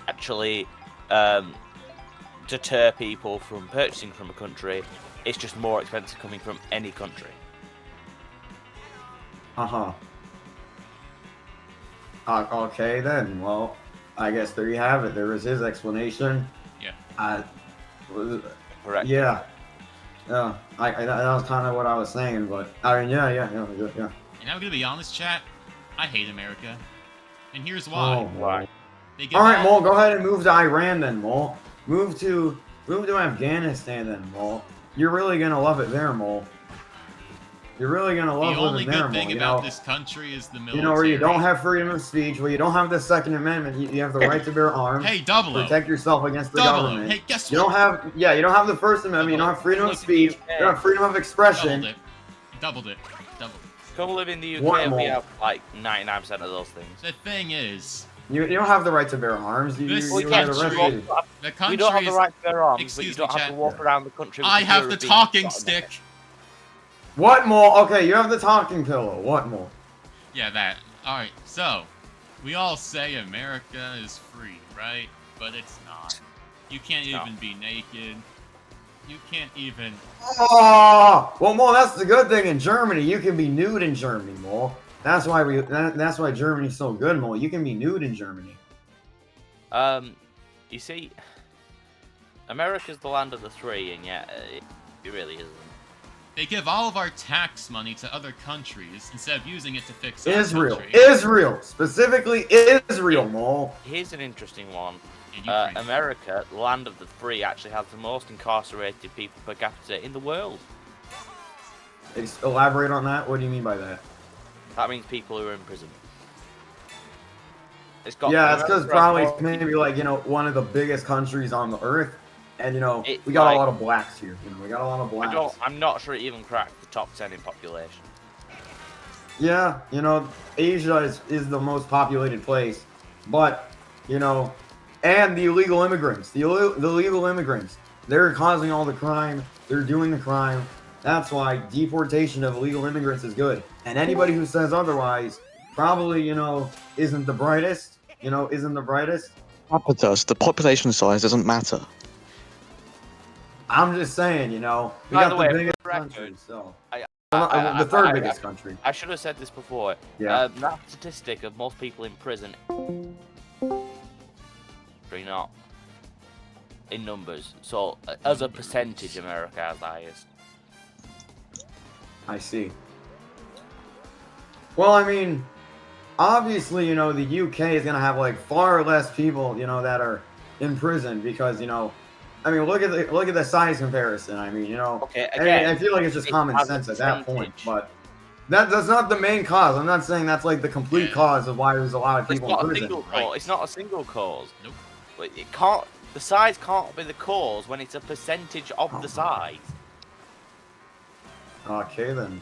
actually deter people from purchasing from a country. It's just more expensive coming from any country. Okay then. Well, I guess there you have it. There was his explanation. Yeah. Correct. Yeah. Yeah. That was kind of what I was saying, but I mean, yeah. And I'm gonna be honest, chat. I hate America, and here's why. Oh, Why? They give all right, Mole. Go ahead and move to Iran then, Mole. Move to Afghanistan then, Mole. You're really gonna love it there, Mole. You're really gonna love The only living there, good thing Mole. about this country is the military. Where you don't have freedom of speech, where you don't have the Second Amendment, you have the right to bear arms. Hey, Double O. Protect yourself against the Double O. government. Hey, guess You what? you don't have the First Amendment. You don't have freedom of speech. You don't have freedom of expression. Doubled it. Come live in the UK What and we more? have like 99% of those things. The thing is, You don't have the right to bear arms. This You country- get arrested. the country We don't have the is... right to bear arms, but Excuse you me, don't have chat. to walk around the country with I the have fear the of being talking shot in the stick. head. What more? Okay, you have the talking pillow. What more? Yeah, that. Alright, so, we all say America is free, right? But it's not. You can't It's not. even be naked. You can't even... Oh, well, Mo, that's the good thing in Germany. You can be nude in Germany, Mo. That's why Germany's so good, Mo. You can be nude in Germany. You see, America's the land of the free, and yet it really isn't. They give all of our tax money to other countries instead of using it to fix our Israel. country. Israel. Specifically Israel, Mole. Here's an interesting one. And Ukraine. America, the land of the free, actually has the most incarcerated people per capita in the world. Elaborate on that. What do you mean by that? That means people who are in prison. It's got Yeah, it's because America probably has it's more maybe like, one of the biggest countries on the earth. And, It's we got like- a lot of blacks here. We got a lot of blacks. I'm not sure it even cracked the top 10 in population. Yeah, Asia is the most populated place. But, and the illegal immigrants. The illegal immigrants. They're causing all the crime. They're doing the crime. That's why deportation of illegal immigrants is good. And anybody who says otherwise probably, isn't the brightest. Isn't the brightest. Does the population size doesn't matter. I'm just saying, we By got the the way, biggest for the record, country, so. I- The third I- biggest country. I should have said this before. Yeah. That statistic of most people in prison, probably not in numbers. So, as a percentage, America has the highest. I see. Well, I mean, obviously, the UK is gonna have like far less people, that are in prison because, I mean, look at the size comparison. I mean, Okay, I again, feel like it's just it common has a sense at that point, percentage. but that's not the main cause. I'm not saying that's like the complete cause of why there's a lot of It's people in not a prison. single cause. Right. It's not a single cause. Nope. But it can't. The size can't be the cause when it's a percentage of the size. Okay then.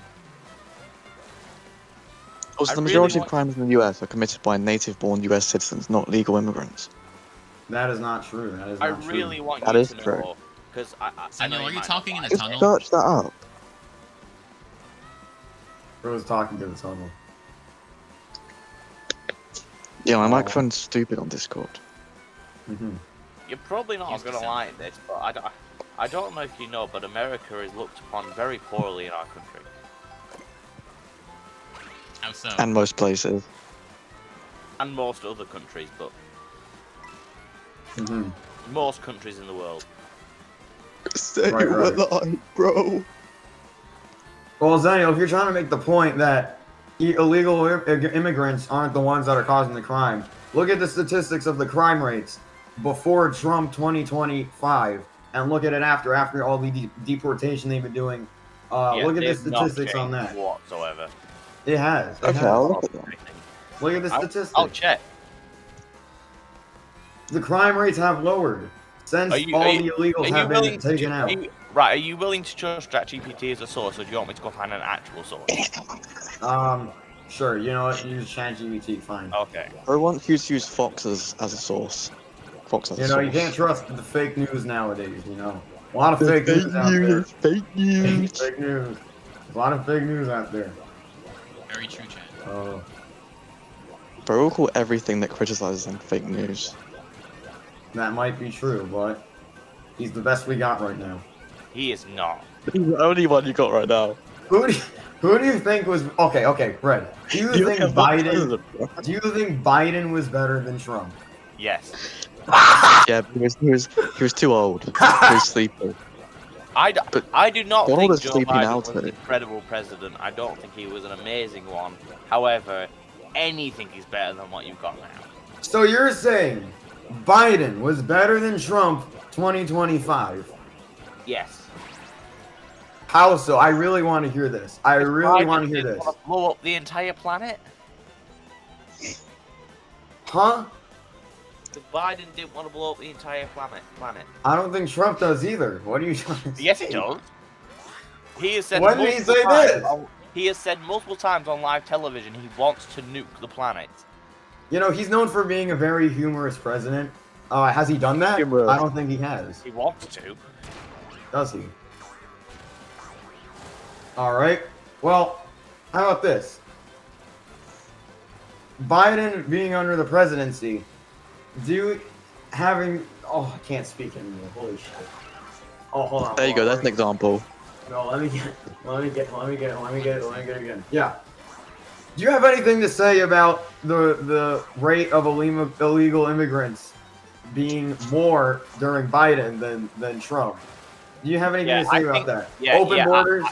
Also, I the really majority want- of crimes in the US are committed by native-born US citizens, not legal immigrants. That is not true. That is I not true. really want That you is to true. know because I Daniel, know are you might talking not in a Just like it. tunnel? search that up. Who's talking to the tunnel? Yeah, my Oh. microphone's stupid on Discord. Mm-hmm. You're probably not Use the going to sound. like this, but I don't know if you know, but America is looked upon very poorly in our country. How so? And most places. And most other countries, but Mm-hmm. most countries in the world. Stay Right, right. alive, bro. Well, Zaniel, if you're trying to make the point that illegal immigrants aren't the ones that are causing the crime, look at the statistics of the crime rates before Trump 2025, and look at it after all the deportation they've been doing. Yeah, Look at the they've not statistics on changed that. whatsoever. It has. It Okay, has. I'll look at them. Look at the statistics. I'll check. The crime rates have lowered since Are you- all are the you- illegals have been taken out. Are you willing to trust ChatGPT as a source, or do you want me to go find an actual source? Sure. You know what? Use ChatGPT. Fine. Okay. I want you to use Fox as a source. Fox as a You source. know, you can't trust the fake news nowadays. A lot of fake news out there. Fake news. Fake news. A lot of fake news out there. Very true, Chad. Oh. Bro, we'll call everything that criticizes them fake news. That might be true, but he's the best we got right now. He is not. He's the only one you got right now. Who do you think was okay, Fred? Do you think Biden? Do you think Biden was better than Trump? Yes. Yeah, but he was too old. He was sleepy. I do not Donald think is Joe sleeping Biden out was an today. incredible president. I don't think he was an amazing one. However, anything is better than what you've got now. So you're saying Biden was better than Trump 2025? Yes. How so? I really want to hear this. I really want to hear didn't this. wanna blow up the entire planet. Huh? Because Biden didn't want to blow up the entire planet. I don't think Trump does either. What are you trying to say? Yes, he does. He has said. When did he multiple say times this? He has said multiple times on live television he wants to nuke the planet. He's known for being a very humorous president. Has he done that? Humorous. I don't think he has. He wants to. Does he? Alright. Well, how about this? Biden being under the presidency, Oh, I can't speak anymore. Holy shit. Oh, hold on. There you go. That's an example. No, let me get it again. Yeah. Do you have anything to say about the rate of illegal immigrants being more during Biden than Trump. Do you have anything to say about that? yeah, Open yeah, borders?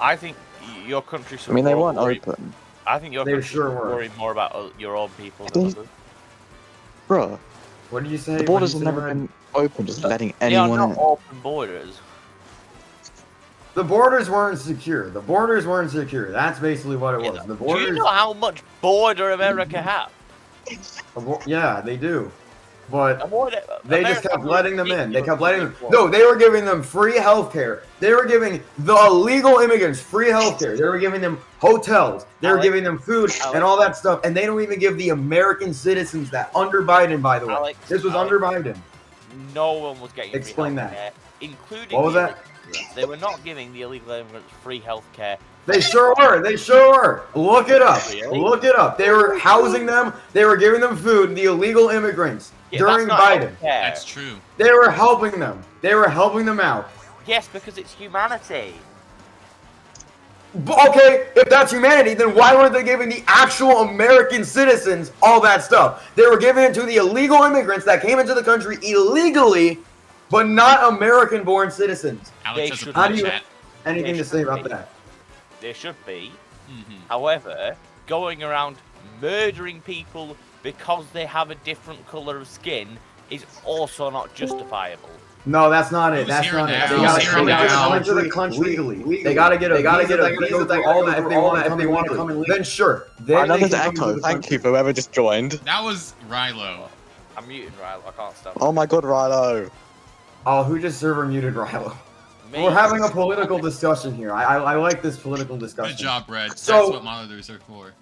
I think your country should I mean, they weren't worry. open. I think your They country sure should were. worry more about your own people than others. Bruh, What did you say? the What borders did have you say, never Ryan? been open, just letting They are anyone not in. open borders. The borders weren't secure. The borders weren't secure. That's basically what it was. The Do you borders. know how much border America has? Yeah, they do. But they just America kept letting them in. They kept letting them. before. No, they were giving them free health care. They were giving the illegal immigrants free health care. They were giving them hotels. They were Alex, giving them food Alex. and all that stuff. And they don't even give the American citizens that under Biden, by the way. Alex, This was Alex. under Biden. No one was getting Explain free that. healthcare, including What was the that? illegal immigrants. They were not giving the illegal immigrants free health care. They sure were. They sure were. Look it up. Really? Look it up. They were housing them. They were giving them food. The illegal immigrants during Biden. That's true. They were helping them. They were helping them out. Yes, because it's humanity. Okay, if that's humanity, then why weren't they giving the actual American citizens all that stuff? They were giving it to the illegal immigrants that came into the country illegally, but not American-born citizens. Alex has a should- How blue do you- chat. Anything They to say should about be. that? There should be. Mhm. However, going around murdering people because they have a different color of skin is also not justifiable. No, that's not it. Who's That's here not it. now? They Who's gotta here come now? into the country legally. They gotta get a visa. They gotta go through all that if they want to come illegally. Then sure. Then Right, now they there's can come Echo. into the Thank country. you for whoever just joined. That was Rilo. I'm muting Ryle, I can't stop. Oh my god, Rilo. Oh, who just server muted Rilo? Me. We're having a political discussion here. I like this political discussion. Good job, Red. So- That's what monitors are for.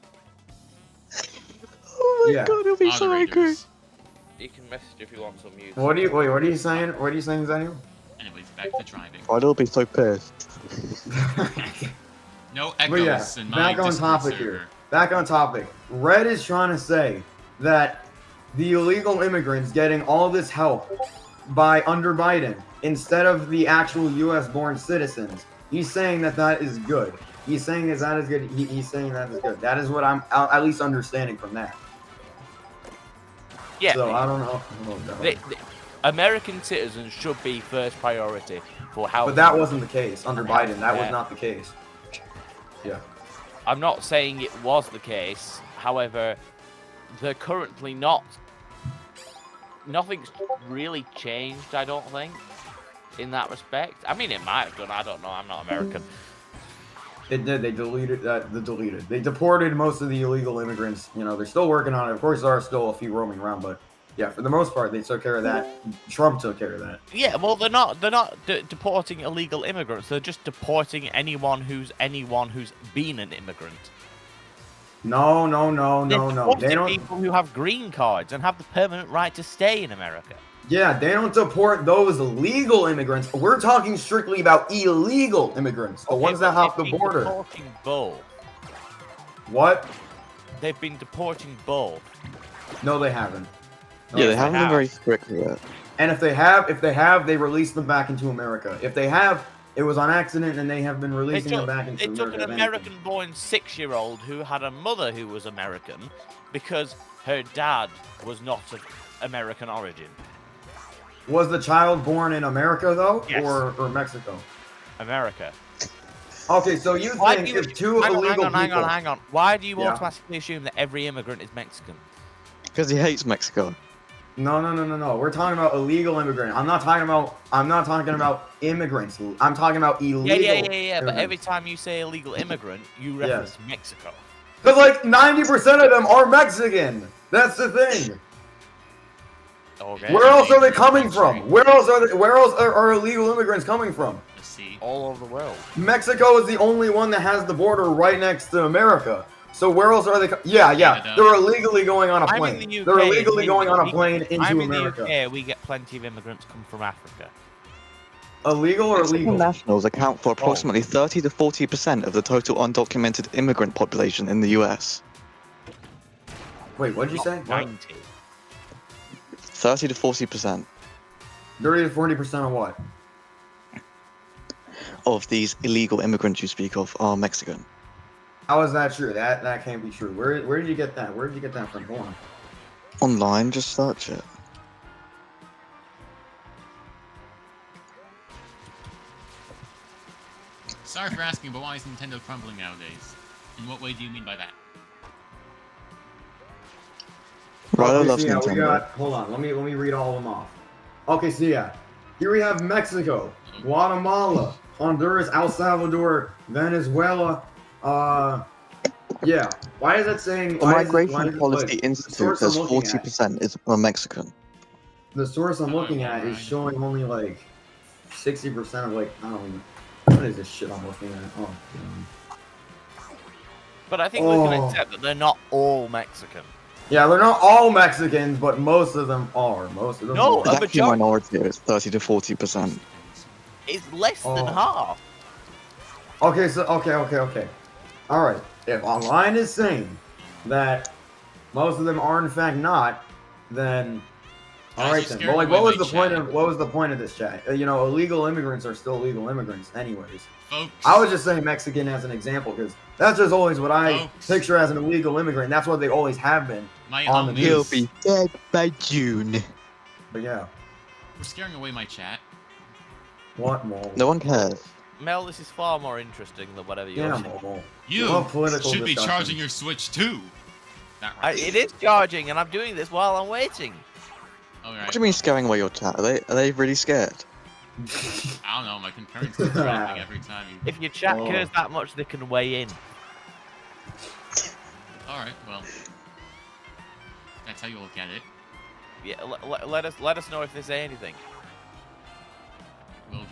Oh my Yeah. god, he'll be so angry. Moderators. You can message if you want some music. What are you saying? What are you saying, Daniel? Anyways, back to driving. Rilo'll be so pissed. No But yeah, echoes in my back on Discord topic server. here. Back on topic. Red is trying to say that the illegal immigrants getting all this help under Biden instead of the actual U.S.-born citizens. He's saying that is good. He's saying that is good. He's saying that is good. That is what I'm at least understanding from that. Yeah, So I don't know. Oh, no. American citizens should be first priority for how. But that wasn't the case under Yeah. Biden. That was Yeah. not the case. Yeah. I'm not saying it was the case. However, they're currently not. Nothing's really changed, I don't think, in that respect. I mean, it might have done. I don't know. I'm not American. It did. They deleted deleted. They deported most of the illegal immigrants. You know, they're still working on it. Of course, there are still a few roaming around, but yeah, for the most part, they took care of that. Trump took care of that. Yeah, well, they're not deporting illegal immigrants. They're just deporting anyone who's been an immigrant. No. They're They deporting don't. people who have green cards and have the permanent right to stay in America. Yeah, they don't deport those legal immigrants. We're talking strictly about illegal immigrants, the ones that hop the they've been border. Deporting both. What? They've been deporting both. No, they haven't. No, Yeah, they they haven't been have. very strict with it. And if they have, they release them back into America. If they have, it was on accident, and they have been releasing them back into They America. took an if anything. American-born 6-year-old who had a mother who was American because her dad was not of American origin. Was the child born in America though, Yes. or Mexico? America. Okay, so you Why think do you, if two hang illegal on, people? hang on. Why do you Yeah. automatically assume that every immigrant is Mexican? Because he hates Mexico. No. We're talking about illegal immigrant. I'm not talking about immigrants. I'm talking about illegal. Yeah. But every time you say illegal immigrant, you reference Mexico. Because like 90% of them are Mexican. That's the thing. Okay. Where else are they coming from? Where else are illegal immigrants coming from? Let's see. All over the world. Mexico is the only one that has the border right next to America. So where else are they? Yeah. Canada. They're illegally going on a I'm in plane. the UK, They're illegally and going on a we- plane into I'm in America. the UK. We get plenty of immigrants come from Africa. Illegal or Mexican legal? nationals account for approximately 30 to 40% of the total undocumented immigrant population in the US. Wait, what did you say? What? 90. 30 to 40% 30 to 40% of what? of these illegal immigrants you speak of are Mexican. How is that true? That can't be true. Where did you get that? Where did you get that from? Hold on. Online, just search it. Sorry for asking, but why is Nintendo crumbling nowadays? In what way do you mean by that? Rylo Okay, loves so yeah, we Nintendo. got. Hold on, let me read all of them off. Okay, so yeah, here we have Mexico, Guatemala, Honduras, El Salvador, Venezuela. Yeah. Why is it saying? The Why is it, Migration Policy like, Institute source I'm says looking at- 40% is Mexican. The source I'm Oh, looking at is alright. showing only like 60% of like I don't know. What is this shit I'm looking at? Oh, God. But I think we can Oh. accept that they're not all Mexican. Yeah, they're not all Mexicans, but most of them are. Most of them. No, are. It's a actually a majority- minority here. It's 30 to 40%. It's less than Oh. half. Okay, so okay. All right. If online is saying that most of them are in fact not, then all Guys, right you're then. scaring Well, like, away what was my the point chat. of this chat? You know, illegal immigrants are still illegal immigrants, anyways. Folks. I was just saying Mexican as an example because that's just always what I Folks. picture as an illegal immigrant. That's what they always have been. My on the homies. news. He'll be dead by June. But yeah, We're scaring away my chat. what more? No one cares. Mel, this is far more interesting than whatever you're Yeah, saying. more. You Love political should be discussion. charging your Switch too. Not right. It is charging, and I'm doing this while I'm waiting. Alright. What do you mean scaring away your chat? Are they really scared? I don't know. My concurrence is dropping every time you. If your chat Oh. cares that much, they can weigh in. Alright. Well. That's how you look at it. Yeah, let us know if they say anything. Will do.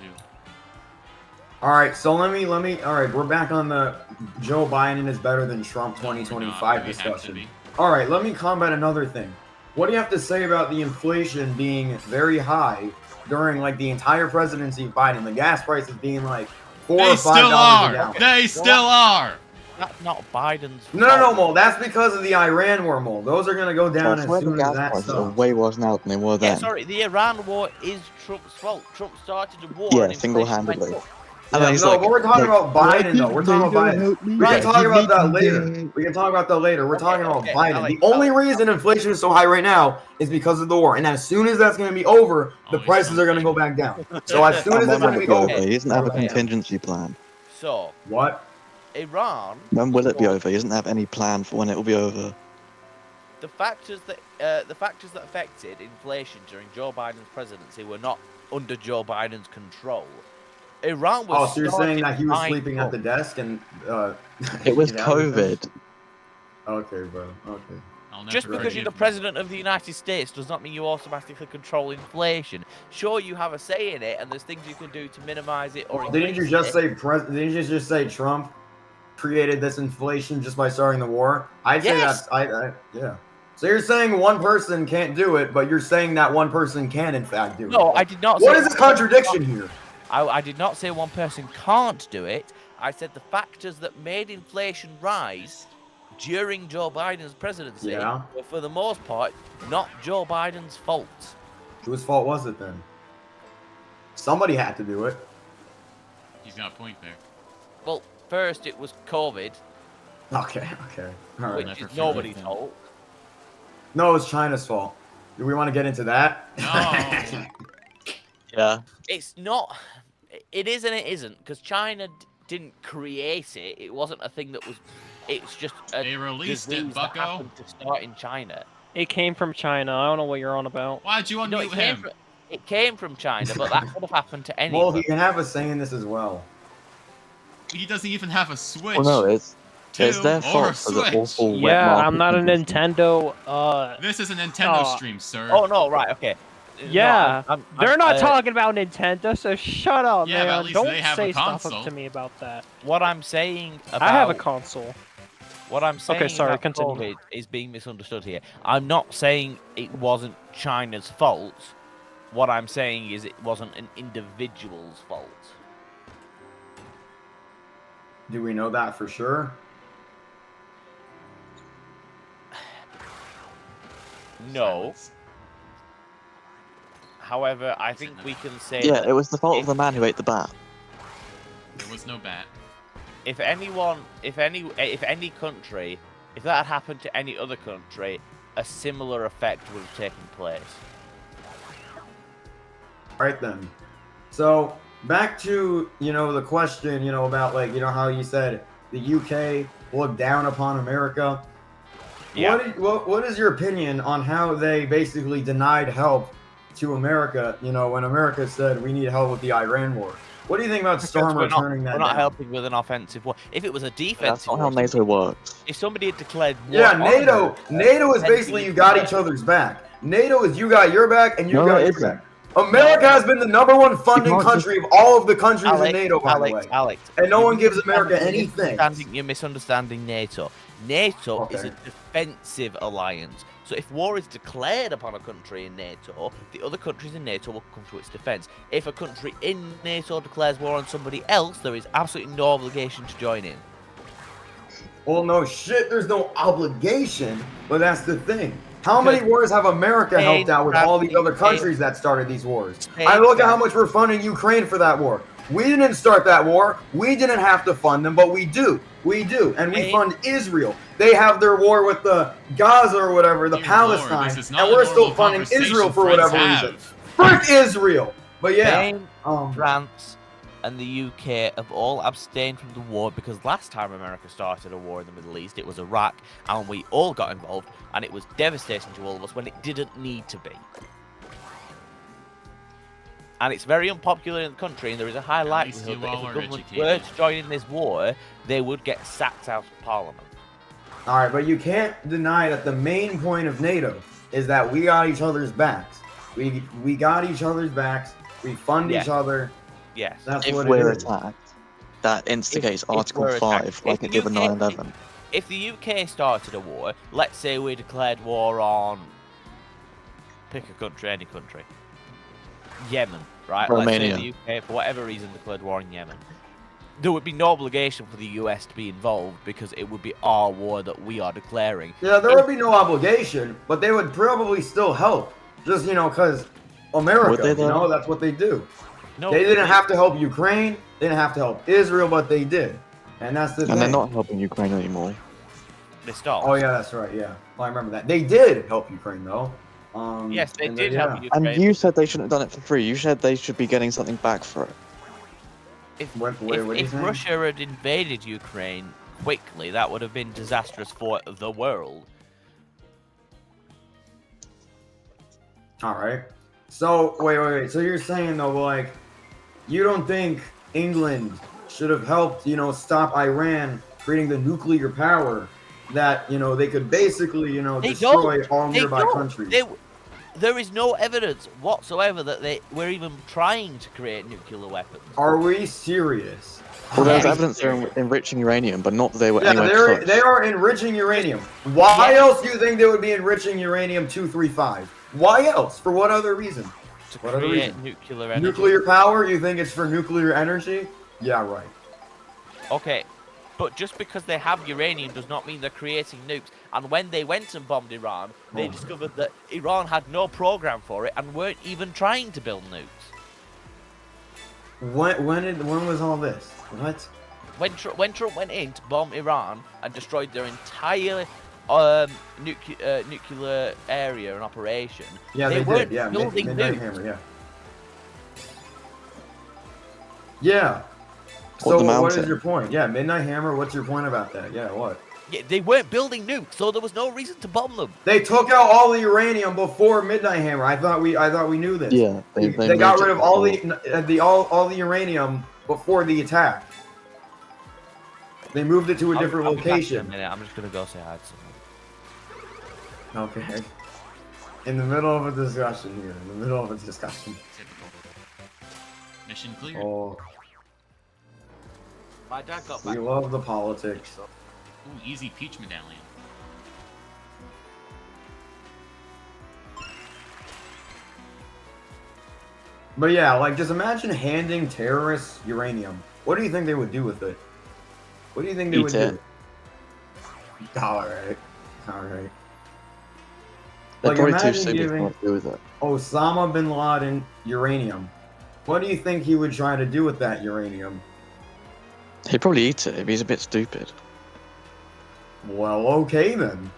All right, so let me. All right, we're back on the Joe Biden is better than Trump No, we're not. 2025 We have to discussion. be. All right, let me combat another thing. What do you have to say about the inflation being very high during like the entire presidency of Biden? The gas prices being like $4 They or still $5 a are. gallon. They still are. That's not Biden's No, fault. Mo. That's because of the Iran war, Mo. Those are gonna go down I as swear the soon as gas that prices are stops. way worse now than they were Yeah, then. sorry, the Iran war is Trump's fault. Trump started the war. Yeah, and inflation single-handedly. went up. And Yeah, then he's no, like, but we're talking about Biden, though. We're talking about Biden. We can talk about that later. We can talk about that later. We're Okay, talking about okay, Biden. Alex, The only Alex, reason inflation is so high right now is because of the war. And as soon as that's going to be over, the Always prices are going to go something. back down. So as soon as when it's will going to it be be over? over. He doesn't have a Okay. contingency plan. So, What? Iran. When will it be was- over? He doesn't have any plan for when it will be over. The factors that affected inflation during Joe Biden's presidency were not under Joe Biden's control. Iran was. Oh, so you're saying that he was started sleeping by at the desk and It was yeah, okay. COVID. Okay, bro. Okay. I'll never Just because forgive you're the you. president of the United States does not mean you automatically control inflation. Sure, you have a say in it, and there's things you can do to minimize it or Didn't you increase just it. say didn't you just say Trump created this inflation just by starting the war? I'd say Yes. that's yeah. So you're saying one person can't do it, but you're saying that one person can in fact do it. No, I did not. What say is the contradiction here? I did not say one person can't do it. I said the factors that made inflation rise during Joe Biden's presidency Yeah. were, for the most part, not Joe Biden's fault. Whose fault was it then? Somebody had to do it. He's got a point there. Well, first it was COVID, Okay. All right. which Never is forget nobody's that. fault. No, it's China's fault. Do we want to get into that? No. Yeah. It's not. It is and it isn't, because China didn't create it. It wasn't a thing that was. It's just a They released it, disease that bucko. happened to start in China. It came from China. I don't know what you're on about. Why'd you No, unmute him? it came from China, but that could have happened to Well, anyone. he can have a say in this as well. He doesn't even have a Switch. Well, no, it's their or a fault for the Switch. awful wet Yeah, market I'm not a conditions. Nintendo. This is a Nintendo Oh. stream, sir. Oh no, right, okay. Yeah, I'm- They're not uh, talking about Nintendo, so shut up, Yeah, but man. at least Don't they have a say stuff console. up to me about that. What I'm saying about I have a console. what I'm saying sorry, about continue. COVID is being misunderstood here. I'm not saying it wasn't China's fault. What I'm saying is it wasn't an individual's fault. Do we know that for sure? No. However, I think we can say Yeah, that it was the fault of the man who ate the bat. There was no bat. if any country, if that had happened to any other country, a similar effect would have taken place. Right then. So back to the question about like how you said the UK looked down upon America. Yeah. What is your opinion on how they basically denied help to America? When America said we need help with the Iran war. What do you think about Starmer turning that We're not down? helping with an offensive war. If it was a That's defensive not how war, NATO works. if somebody had declared war Yeah, on NATO. America, NATO is then basically we you would got say- each other's back. NATO is you got your back and you No, got it your isn't. back. America has been the number one funding can't just- country of all of the countries in Alex, NATO, by the way. Alex, And no you're one gives America misunderstanding- anything. You're misunderstanding NATO. NATO is a Okay. defensive alliance. So if war is declared upon a country in NATO, the other countries in NATO will come to its defense. If a country in NATO declares war on somebody else, there is absolutely no obligation to join in. Well, no shit, there's no obligation, but that's the thing. How many wars have America helped out with all these other countries that started these wars? I look at how much we're funding Ukraine for that war. We didn't start that war. We didn't have to fund them, but we do. We do. And we fund Israel. They have their war with the Gaza or whatever, the Dear Palestine. Lord, this is not And a we're still normal funding conversation Israel for friends whatever have. reason. Frick Israel! But yeah. Spain, France, and the UK have all abstained from the war because last time America started a war in the Middle East, it was Iraq, and we all got involved, and it was devastating to all of us when it didn't need to be. And it's very unpopular in the country, and there is a high least likelihood you that if all the are government educated. were to join in this war, they would get sacked out of Parliament. All right, but you can't deny that the main point of NATO is that we got each other's backs. We got each other's backs. We fund Yeah. each other. Yes. That's If what we're it is. attacked, that instigates If Article we're 5, attacked. like If it the did with UK 9/11. If the UK started a war, let's say we declared war on, pick a country, any country, Yemen, right? Romania. Let's say the UK, for whatever reason, declared war on Yemen. There would be no obligation for the US to be involved because it would be our war that we are declaring. Yeah, there would be no obligation, but they would probably still help. Just, because America, Would they, though? that's what they do. No, They didn't have to help Ukraine. They didn't have to help Israel, but they did. And that's the thing. And they're not helping Ukraine anymore. They stopped. Oh, yeah, that's right, yeah. Well, I remember that. They did help Ukraine, though. Yes, they and did yeah. help Ukraine. And you said they shouldn't have done it for free. You said they should be getting something back for it. What are you If saying? Russia had invaded Ukraine quickly, that would have been disastrous for the world. All right. So, wait. So you're saying, though, like, you don't think England should have helped, stop Iran creating the nuclear power that, they could basically, They destroy don't. all They nearby don't. countries? There is no evidence whatsoever that they were even trying to create nuclear weapons. Are we serious? Well, there's Yeah. evidence they're enriching uranium, but not that they were Yeah, anywhere close. they are enriching uranium. Why Yeah. else do you think they would be enriching uranium-235? Why else? For what other reason? To What other create reason? nuclear energy. Nuclear power? You think it's for nuclear energy? Yeah, right. Okay, but just because they have uranium does not mean they're creating nukes. And when they went and bombed Iran, they Oh. discovered that Iran had no program for it and weren't even trying to build nukes. When was all this? What? When Trump went in to bomb Iran and destroyed their entire nuclear area and operation, Yeah, they they weren't did. Yeah, building Midnight nukes. Hammer. Yeah. Yeah. Or the So what mountain. is your point? Yeah, Midnight Hammer. What's your point about that? Yeah, what? Yeah, they weren't building nukes, so there was no reason to bomb them. They took out all the uranium before Midnight Hammer. I thought we knew this. Yeah, They got rid of all the uranium before the attack. They moved it to a different I'll be back in a location. minute. I'm just gonna go say hi to someone. Okay. In the middle of a discussion here. In the middle of a discussion. Typical. Mission clear. Oh, My dad got we back. love the politics. Ooh, easy peach medallion. But yeah, like just imagine handing terrorists uranium. What do you think they would do with it? What do you think they Eat would it. do? Alright. They're Like, probably too imagine stupid to giving- know what to do with it. Osama bin Laden uranium. What do you think he would try to do with that uranium? He'd probably eat it if he's a bit stupid. Well, okay then.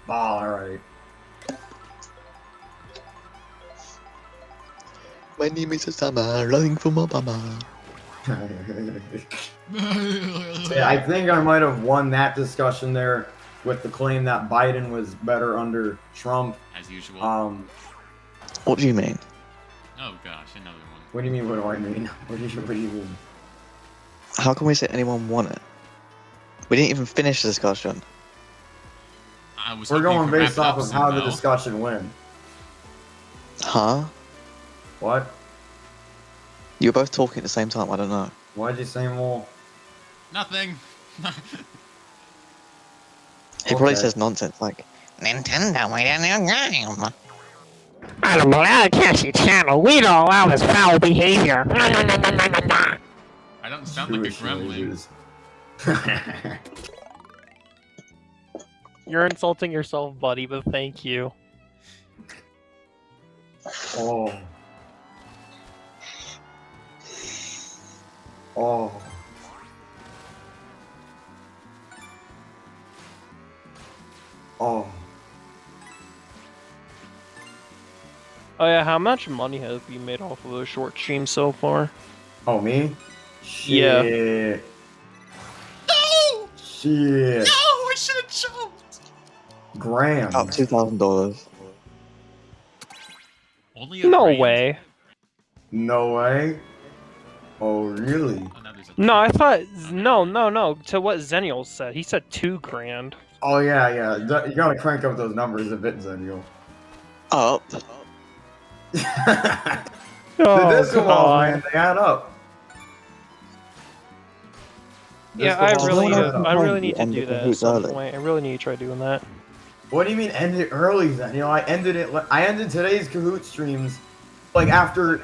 Alright. My name is Osama, running for Obama. Yeah, I think I might have won that discussion there with the claim that Biden was better under Trump. As usual. What do you mean? Oh gosh, another one. What do you mean? What do I mean? What do you mean? How can we say anyone won it? We didn't even finish the discussion. I was We're hoping you going could wrap based it up, off of how the Sumo. discussion went. Huh? What? You were both talking at the same time, I don't know. Why'd you say more? Nothing. He probably Okay. says nonsense like, Nintendo made a new game. On the Malacassi channel, we don't allow this foul behavior. I don't sound like a Jewish gremlin. noises. You're insulting yourself, buddy, but thank you. Oh. Oh. Oh. Oh yeah, how much money have you made off of those short streams so far? Oh, me? Yeah. Shit. No! Shit. No! I should have choked! Graham. About $2,000. Only a No grand? way. No way. Oh, really? Oh, now there's a No, I thought no. To what Zenial said, he said $2,000. Oh, yeah. You gotta crank up those numbers a bit, Zenial. Up. The Oh disco balls, god. man, they add up. Yeah, Disco I balls really, add up. I really You need to end do the that at cahoots some early. point. I really need to try doing that. What do you mean end it early then? You know, I ended today's Kahoot streams like after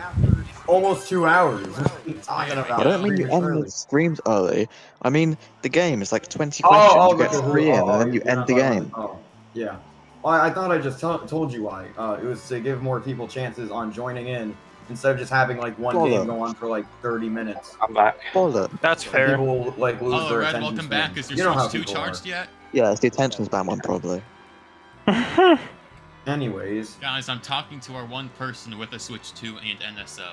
almost 2 hours. What are you talking about? I don't mean you Streams end early. the streams early. I mean, the game is like 20 Oh, questions, you the get Kahoot. 3 in, and then you you're end not the talking game. about- Oh, yeah. Well, I thought I just told you why. It was to give more people chances on joining in instead of just having like one Hold game up. go on for like 30 minutes. I'm back. Bollocks. That's fair. People like lose Oh, their Red, attention welcome back. span. Is your You know how Switch 2 people are. charged yet? Yeah, it's the attention span one, probably. Anyways, Guys, I'm talking to our one person with a Switch 2 and NSO.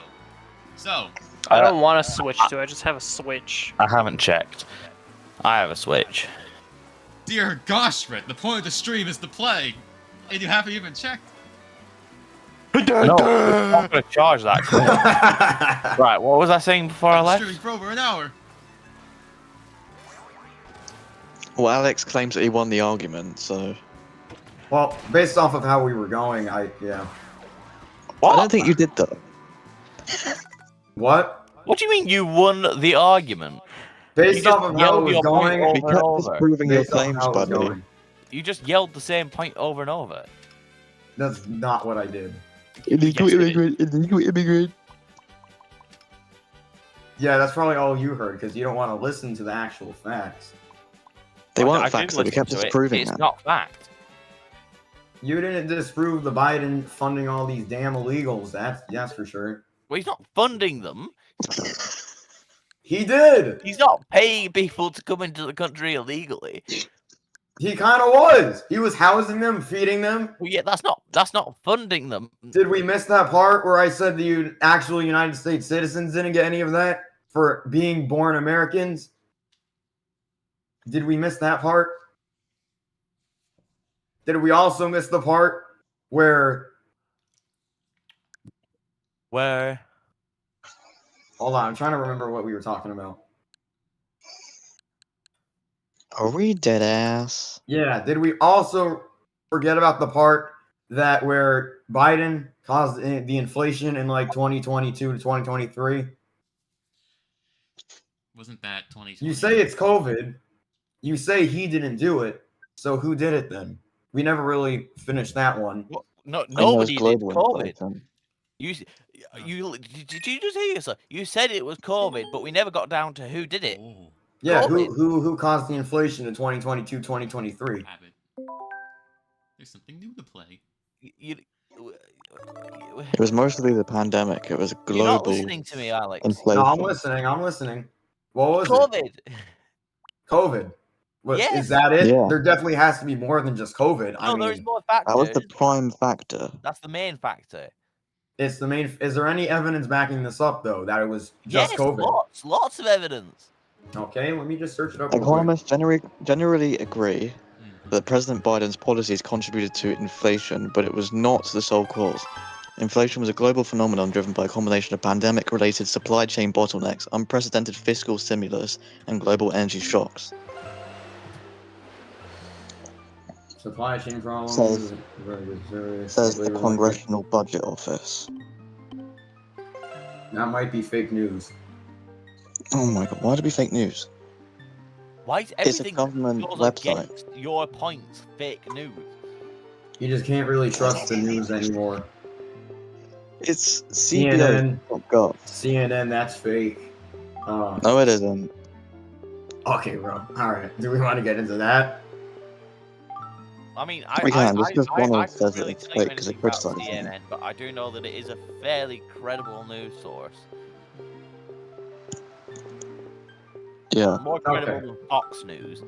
So, I don't want to switch to. I just have a Switch. I haven't checked. I have a Switch. dear gosh, Red, the point of the stream is to play, and you haven't even checked. No, I'm not going to charge that quick. Right, what was I saying before I I'm left? streaming for over an hour. Well, Alex claims that he won the argument, so... well, based off of how we were going, yeah. I don't think you did, though. What? What do you mean you won the argument? Based You off just of how it yelled was your point going, over We and kept over. disproving your based off claims, how it was buddy. going, You just yelled the same point over and over. that's not what I did. Illegal Yes, it is. immigrant, illegal immigrant. Yeah, that's probably all you heard because you don't want to listen to the actual facts. They I weren't did facts, though. We listen kept to it. disproving It's that. not fact. You didn't disprove the Biden funding all these damn illegals. That's for sure. Well, he's not funding them. He did. He's not paying people to come into the country illegally. He kind of was. He was housing them, feeding them. Well, yeah, that's not funding them. Did we miss that part where I said the actual United States citizens didn't get any of that for being born Americans? Did we miss that part? Did we also miss the part where... Where? Hold on, I'm trying to remember what we were talking about. Are we dead ass? Yeah, did we also forget about the part that where Biden caused the inflation in like 2022 to 2023? Wasn't that 2020? You say it's COVID. You say he didn't do it. So who did it then? We never really finished that one. What? No, I know it's nobody did global COVID. inflation. Did you just hear yourself? You said it was COVID, but we never got down to who did it. Oh, Yeah, COVID. who caused the inflation in 2022, 2023? Abbott. There's something new to play. You, It was mostly the pandemic. It was you're not global listening to me, Alex. inflation. No, I'm listening. What was it? COVID. COVID. What, Yes. Is that it? Yeah. There definitely has to be more than just COVID. No, there is more factors. That was the prime factor. That's the main factor. It's the main. Is there any evidence backing this up though that it was just Yes, COVID? lots of evidence. Okay, let me just search it up. Real quick. Economists generally agree Mhm. that President Biden's policies contributed to inflation, but it was not the sole cause. Inflation was a global phenomenon driven by a combination of pandemic-related supply chain bottlenecks, unprecedented fiscal stimulus, and global energy shocks. Supply chain problems. Says says the labor market. Congressional Budget Office. That might be fake news. Oh my god, why would it be fake news? Why is It's a everything government goes website. against your points fake news? You just can't really trust the news anymore. It's CNN. CBO.gov. CNN, that's fake. No, it isn't. Okay, bro. All right. Do we want to get into that? I mean, We can, just because one of I them says couldn't really it's tell you fake because it anything about criticizes it. CNN, but I do know that it is a fairly credible news source. Yeah. More credible than Fox News.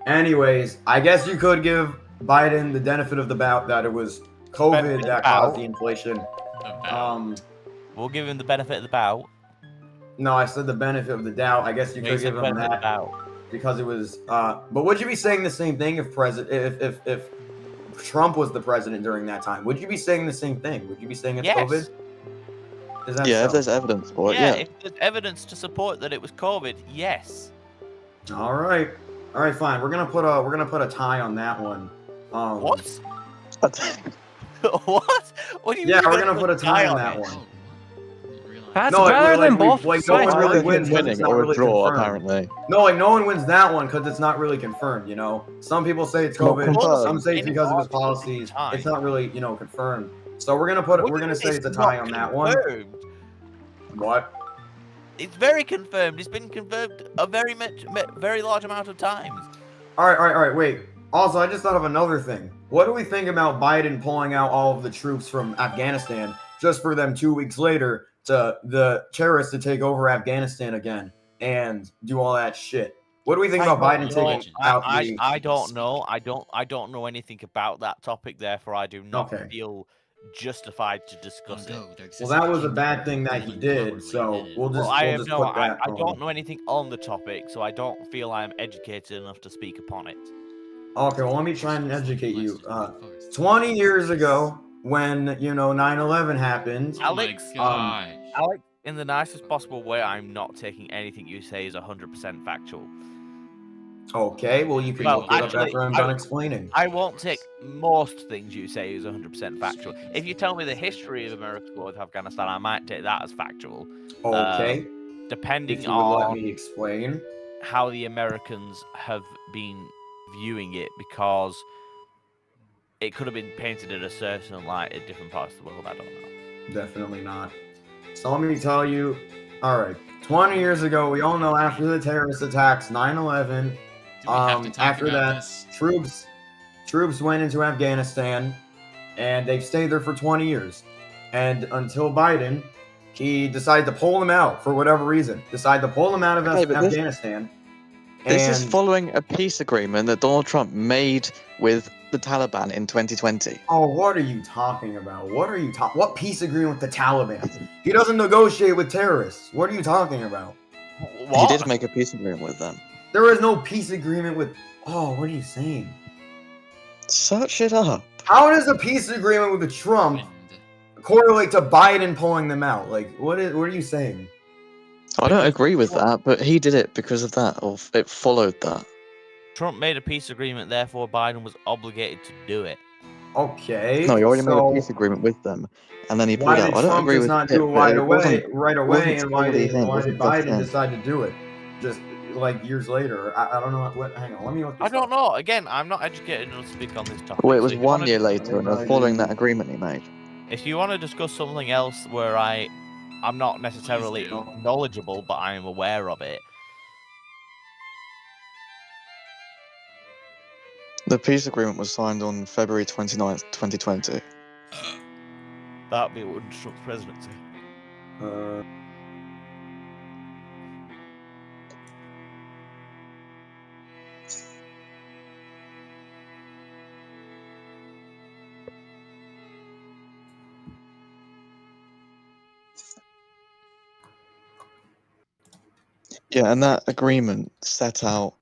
Anyways, I guess you could give Biden the benefit of the doubt that it was COVID that caused the inflation. About. We'll give him the benefit of the doubt. No, I said the benefit of the doubt. I guess you No, could said give him benefit of the that doubt. because it was. But would you be saying the same thing if if Trump was the president during that time? Would you be saying the same thing? Would you be saying it's Yes. COVID? Is that Yeah, so? if there's evidence for it, Yeah, yeah. if there's evidence to support that it was COVID, yes. All right, fine. We're gonna put a tie on that one. What? What? What do you Yeah, mean? we're gonna put a tie on that it? one. Oh, what? Didn't realize. That's No, better like, than both like no sides. one really Either him wins because it's winning not or a really draw, confirmed. apparently. No, like no one wins that one because it's not really confirmed. You know, some people say it's Not COVID, confirmed. some say it's because of his Any policies. time. It's not really confirmed. So we're What gonna do you mean say it's a not tie on that one. confirmed? What? It's very confirmed. It's been confirmed a very large amount of times. All right. Wait. Also, I just thought of another thing. What do we think about Biden pulling out all of the troops from Afghanistan just for them 2 weeks later to the terrorists to take over Afghanistan again and do all that shit? What do we think about Biden taking out the? I don't know. I don't know anything about that topic. Therefore, I do not Okay. feel justified to discuss it. Well, that was a bad thing that he did, so we'll just I put that. don't know anything on the topic, so I don't feel I am educated enough to speak upon it. Okay, well, let me try and educate you. 20 years ago, when 9/11 happened. Oh my gosh. Alex, in the nicest possible way, I'm not taking anything you say as 100% factual. Okay, well, you can Well, look it up actually, after I'm done explaining. I won't take most things you say as 100% factual. If you tell me the history of America's war with Afghanistan, I might take that as factual. Okay, Depending if you would let on me explain. how the Americans have been viewing it, because it could have been painted in a certain light in different parts of the world. I don't know. Definitely not. So let me tell you. All right, 20 years ago, we all know after the terrorist attacks, 9/11. Do we have to talk After about that, this? troops went into Afghanistan, and they've stayed there for 20 years. And until Biden, he decided to pull them out for whatever reason. Decided to pull them out of Afghanistan. This is following a peace agreement that Donald Trump made with the Taliban in 2020. Oh, what are you talking about? What peace agreement with the Taliban? He doesn't negotiate with terrorists. What are you talking about? What? He did make a peace agreement with them. There is no peace agreement with. Oh, what are you saying? Search it up. How does a peace agreement with Trump correlate to Biden pulling them out? Like, what are you saying? I don't agree with that, but he did it because of that, or it followed that. Trump made a peace agreement, therefore Biden was obligated to do it. Okay. No, he already made a peace agreement with them, and then he pulled Why out. did I don't Trump agree just with not it, do it but right it away? wasn't- And why totally him, did wasn't just Biden him. decide to do it? Just like years later. I don't know. Hang on. Let me look. I don't know. Again, I'm not educated enough to speak on this topic. Well, it was so if you 1 wanna- year later, and it was following that agreement he made. If you want to discuss something else where I'm not necessarily Please do. knowledgeable, but I am aware of it. The peace agreement was signed on February 29th, 2020. That'd be under Trump's presidency. Yeah, and that agreement set out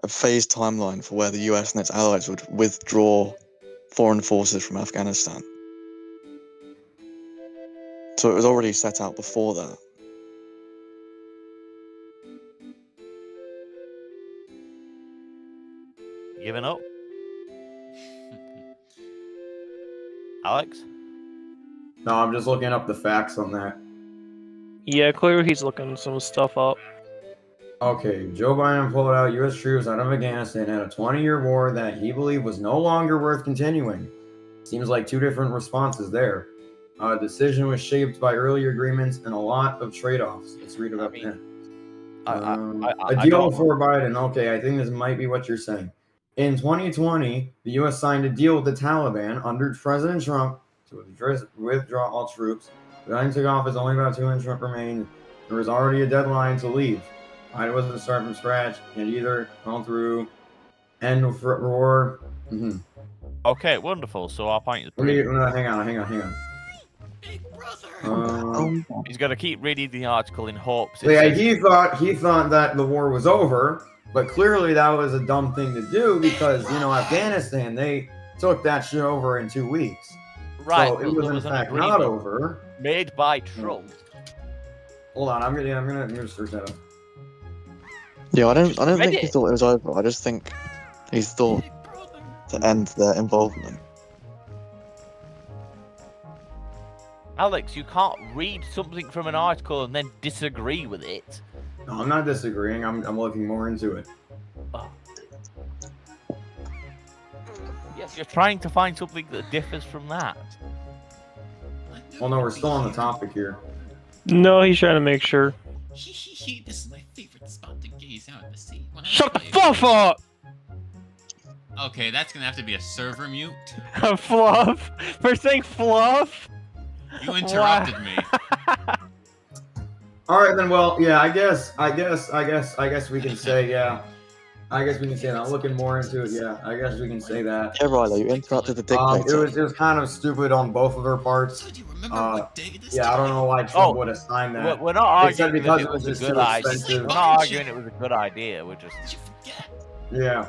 a phased timeline for where the US and its allies would withdraw foreign forces from Afghanistan. So it was already set out before that. Giving up? Alex? No, I'm just looking up the facts on that. Yeah, clearly he's looking some stuff up. Okay, Joe Biden pulled out U.S. troops out of Afghanistan in a 20-year war that he believed was no longer worth continuing. Seems like two different responses there. Decision was shaped by earlier agreements and a lot of trade-offs. Let's read about that. A deal for Biden. Okay, I think this might be what you're saying. In 2020, the U.S. signed a deal with the Taliban under President Trump to withdraw all troops. Biden took office, only about 200 Trump remained. There was already a deadline to leave. Biden wasn't starting from scratch, and either gone through end of war. Mm-hmm. Okay, wonderful. So our point is Hang on. Big brother. He's got to keep reading the article in hopes. Yeah, he thought that the war was over, but clearly that was a dumb thing to do because Afghanistan, they took that shit over in 2 weeks. Right, So it was in fact not over. Made by Trump. Hold on, I'm gonna search that up. Yeah, I don't think he thought it was over. I just think he thought to end their involvement. Alex, you can't read something from an article and then disagree with it. No, I'm not disagreeing. I'm looking more into it. Oh. Yes, you're trying to find something that differs from that. Well, no, we're still on the topic here. No, he's trying to make sure. This is my favorite spot to gaze out at the sea. Shut the fuck up! Okay, that's gonna have to be a server mute. Fluff? For saying fluff? You interrupted me. All right, then. Well, yeah. I guess we can say, yeah. I guess we can say that. I'm looking more into it. Yeah, I guess we can say that. Yeah, Rylo, you interrupted the dictator. It was kind of stupid on both of their parts. So do you remember what day this Yeah, I don't know why Trump would assign that. We're not arguing because it was just a good too idea. expensive. We're not arguing it was a good idea. We're just. Did you forget? Yeah.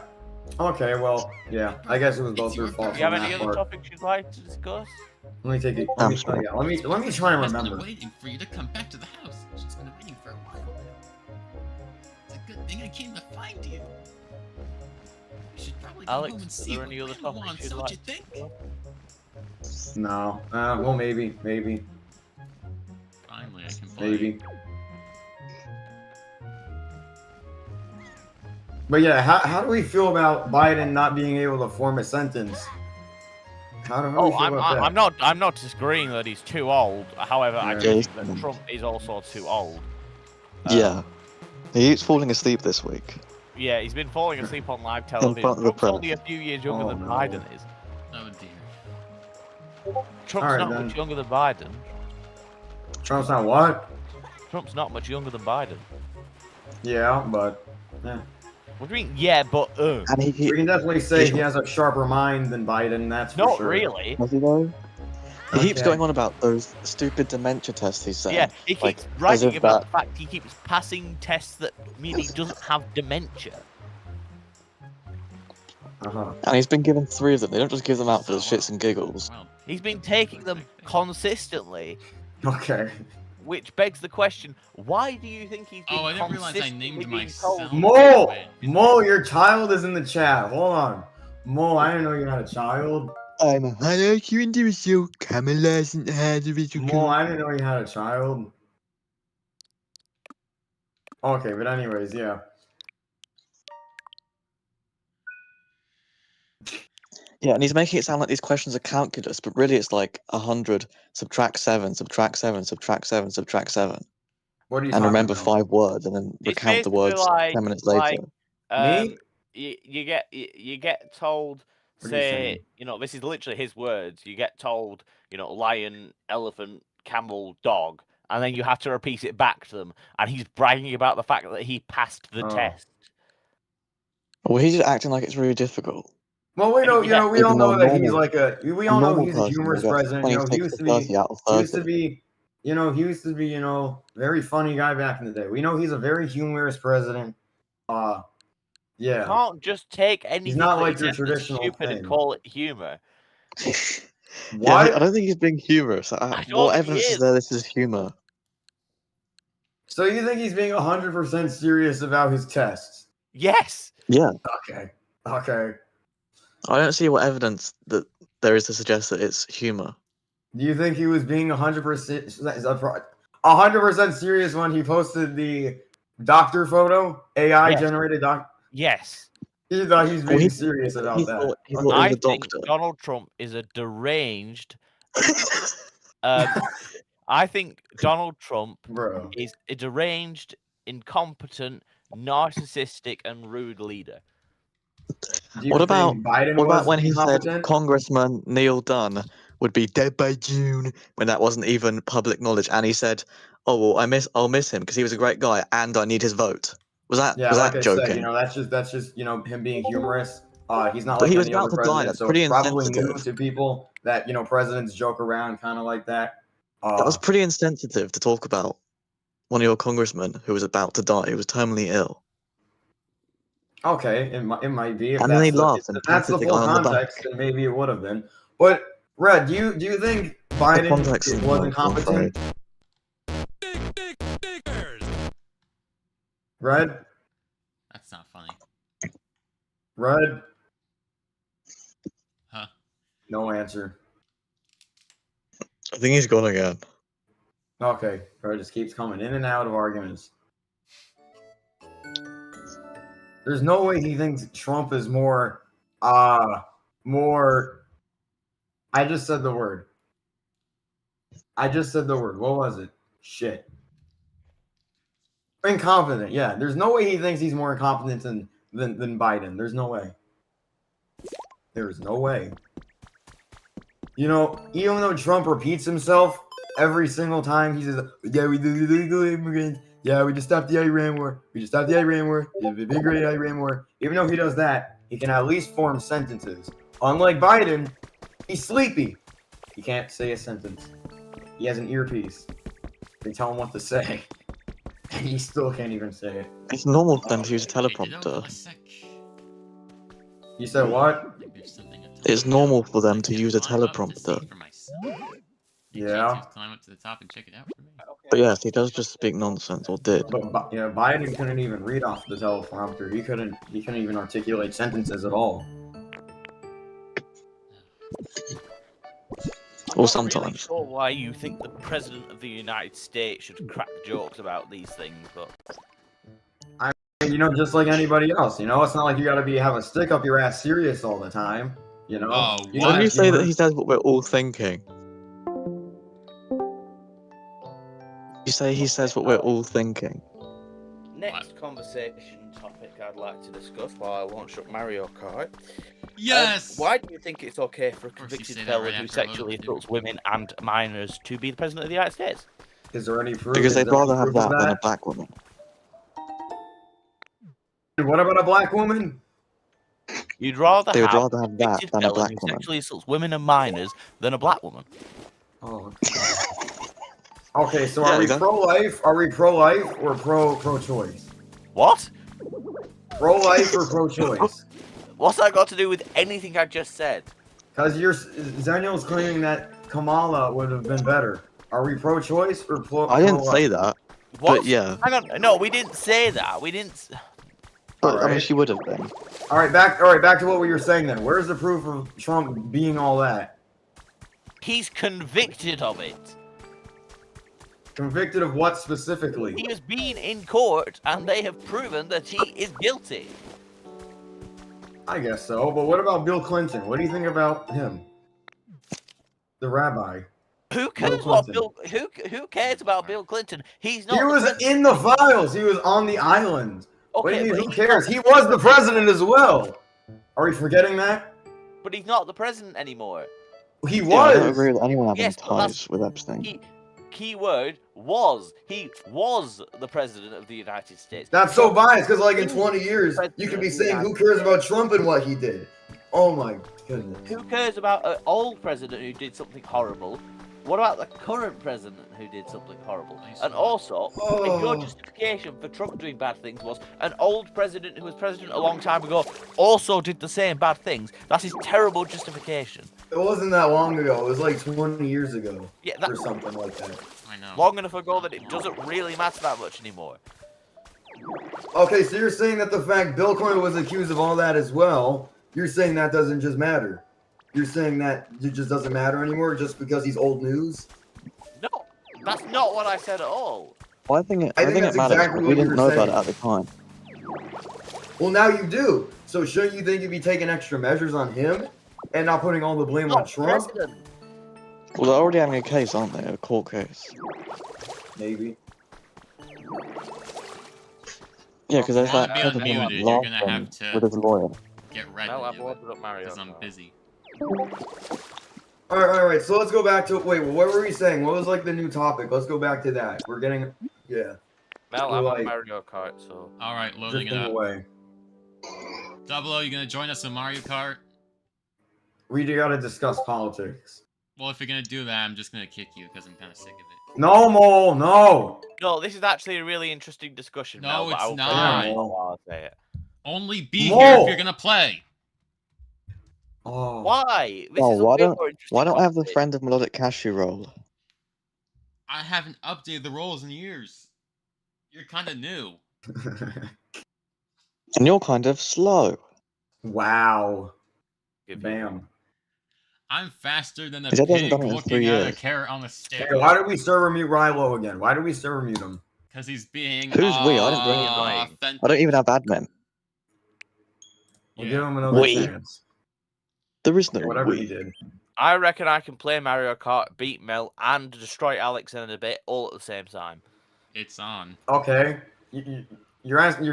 Okay. Well. Yeah. I guess it was both their fault. Do you have on any that other part. topics you'd like to discuss? Let me take it. Let me try and I've been remember. waiting for you to come back to the house. She's been waiting for a while now. It's a good thing I came to find you. You should probably go Alex, home and are see there what any other Grandma topics wants, you'd don't like you think? No. Well, maybe. Finally, I can play. Maybe. But yeah, how do we feel about Biden not being able to form a sentence? How do we feel about that? I'm not disagreeing that he's too old. However, I Yeah. think that Trump is also too old. Yeah. He keeps falling asleep this week. Yeah, he's been falling asleep on live front television. of the Trump's only a few years younger than no. Biden is. Oh dear. Trump's Alright, not then. much younger than Biden. Trump's not what? Trump's not much younger than Biden. Yeah, but yeah. What do you mean? Yeah, but And We can definitely say he has a sharper mind than Biden. That's for not sure. really. Does he though? He keeps Okay. going on about those stupid dementia tests he's saying. Yeah, he like, keeps as writing if about that- the fact he keeps passing tests that mean he doesn't have dementia. And he's been given 3 of them. They don't just give them out for the shits and giggles. Well, He's been taking them consistently, Okay. which begs the question: why do you think he's been oh, I didn't realize I named consistently being myself. told- Mo, your child is in the chat. Hold on. Mo, I didn't know you had a child. I'm a hello, you individual. Camilla isn't had a Mo, I didn't know you had a child. Okay, but anyways, yeah. Yeah, and he's making it sound like these questions are calculus, but really it's like 100, subtract 7, subtract 7, subtract 7, subtract 7. What are you And talking remember about? 5 words and then It's recount the basically words like- 10 minutes like- later. Me? You get told, What are you say, saying? this is literally his words. You get told, lion, elephant, camel, dog, and then you have to repeat it back to them. And he's bragging about the fact that he passed the Oh. test. Well, he's just acting like it's really difficult. Well, we know, we all Even know though that he's normal- like we a all know normal he's a person humorous will get president. 26 He used to to be 30 out of 30. he used to be, very funny guy back in the day. We know he's a very humorous president. You Yeah. can't just take anything not that like he your says that's traditional stupid thing. and call it humor. Yeah, What? I don't think he's being humorous. I don't What think he evidence is is. there this is humor? So you think he's being 100% serious about his tests? Yes. Yeah. Okay. Okay. I don't see what evidence that there is to suggest that it's humor. Do you think he was being 100% serious when he posted the doctor photo? AI Yes. generated doc. Yes. He thought he was Well, being serious about he that. thought it was I a think doctor. Donald Trump is a deranged. I think Donald Trump Bro. is a deranged, incompetent, narcissistic, and rude leader. Do you What about think Biden what was about when he said incompetent? Congressman Neil Dunn would be dead by June when that wasn't even public knowledge, and he said, "Oh well, I'll miss him because he was a great guy, and I need his vote." Was that Like I joking? said, that's just him being humorous. He's not But like he was any about other to die. president, That's so pretty it's probably new insensitive. to people that presidents joke around kind of like that. That was pretty insensitive to talk about one of your congressmen who was about to die, who was terminally ill. Okay, it might be. If And then he that's laughed and if that's the patted the full guy on the back. context, then maybe it would have been. But Red, do you think Biden context is was not, incompetent? Red, That's not funny. Red, Huh? no answer. I think he's gone again. Okay, Red just keeps coming in and out of arguments. There's no way he thinks Trump is more. I just said the word. What was it? Shit. Incompetent. Yeah, there's no way he thinks he's more incompetent than Biden. There's no way. There's no way. Even though Trump repeats himself every single time, he says, "Yeah, we did illegal immigrants. Yeah, we just stopped the Iran war. We just stopped the Iran war. The big great Iran war." Even though he does that, he can at least form sentences. Unlike Biden, he's sleepy. He can't say a sentence. He has an earpiece. They tell him what to say, and he still can't even say it. It's normal for them to use a Wait, did I teleprompter. feel sick? You said what? Maybe there's something to It's talk normal about. for them I to can use a climb up to teleprompter. see for myself. You Yeah. can't just climb up to the top and check it out for me. But yes, he does just speak nonsense, or did. But Biden couldn't even read off the teleprompter. He couldn't even articulate sentences at all. I'm Or not really sometimes. sure why you think the president of the United States should crack jokes about these things, but Just like anybody else. It's not like you gotta have a stick up your ass serious all the time. Oh, You what? gotta When you have say that humor. he says what we're all thinking, you say he says what we're all thinking. next conversation topic I'd like to discuss while I launch up Mario Kart. Yes! Why do you think it's okay for a course you convicted say that felon right who after I sexually voted, dude. assaults women and minors to be the president of the United States? Is there any proof? Because Is they'd there any rather have proof of that than a black woman. What about a black woman? You'd rather They would have rather a have that convicted than a felon black who woman. sexually assaults women and minors than a black woman. Oh. Okay, so Yeah, are we exactly. pro-life? Are we pro-life or pro-choice? What? Pro-life or pro-choice? What's that got to do with anything I just said? Because Zenial's claiming that Kamala would have been better. Are we pro-choice or pro-life? I didn't say that, What? but yeah. Hang on. No, we didn't say that. We didn't. But I mean, Alright. she would have been. All right, back to what we were saying then. Where's the proof of Trump being all that? He's convicted of it. Convicted of what specifically? He has been in court and they have proven that he is guilty. I guess so, but what about Bill Clinton? What do you think about him? The rabbi. Who Bill cares what Clinton. Bill? Who cares about Bill Clinton? He's not. He the was president. in the files. He was on the island. What do Okay, you but mean, who he's cares? not- He was the president as well. Are we forgetting that? But he's not the president anymore. He Yeah, I don't was. agree with anyone having Yes, but that's- ties with Epstein. He, keyword was. He was the president of the United States. That's so biased because, like, in He 20 was years, president you could be of the saying, United who cares about Trump and what he did? Oh my goodness. Who cares about an old president who did something horrible? What about the current president who did something horrible? Nice And one. also, if your Oh. justification for Trump doing bad things was an old president who was president a long time ago also did the same bad things, that's his terrible justification. It wasn't that long ago. It was like 20 years ago Yeah, or that's something like that. I know. long enough ago that it doesn't really matter that much anymore. Okay, so you're saying that the fact Bill Clinton was accused of all that as well, you're saying that doesn't just matter. You're saying that it just doesn't matter anymore just because he's old news? No, that's not what I said at all. Well, I think it that's matters. exactly We what you didn't were know about saying. it at the time. Well, now you do. So shouldn't you think you'd be taking extra measures on him and not putting all the blame on Not Trump? president. Well, they're already having a case, aren't they? A court case. Maybe. Yeah, because there's Well, that I'll be type of thing unmuted. You're last gonna one have to with his lawyer. get ready Well, to I've do it ordered up Mario because I'm Kart. busy. All right. So let's go back to wait. What were we saying? What was like the new topic? Let's go back to that. We're getting Mel, We're I'm like- on Mario Kart, so All right, loading it drifting up. away. Double O, you gonna join us in Mario Kart? We gotta discuss politics. Well, if you're gonna do that, I'm just gonna kick you because I'm kind of sick of it. No, Mole. No. no, this is actually a really interesting discussion. No, Mel, but it's I will not. play it while I say it. Only be Mo! here if you're gonna play. Oh. Why? This Oh, is a why way don't- more interesting Why don't I have the conversation. friend of melodic cashew roll? I haven't updated the roles in years. You're kind of new. And you're kind of slow. Wow. Give you- Bam. I'm faster than a He said he hasn't pig done it in looking 3 at a years. carrot on a stick. Hey, why did we server mute Rilo again? Why did we server mute him? Because he's being Who's we? I didn't bring it. authentic. I don't even have admin. We'll Yeah. give him another We. chance. There is no Whatever we. he did. I reckon I can play Mario Kart, beat Mel, and destroy Alex in a bit all at the same time. It's on. Okay. You're asking.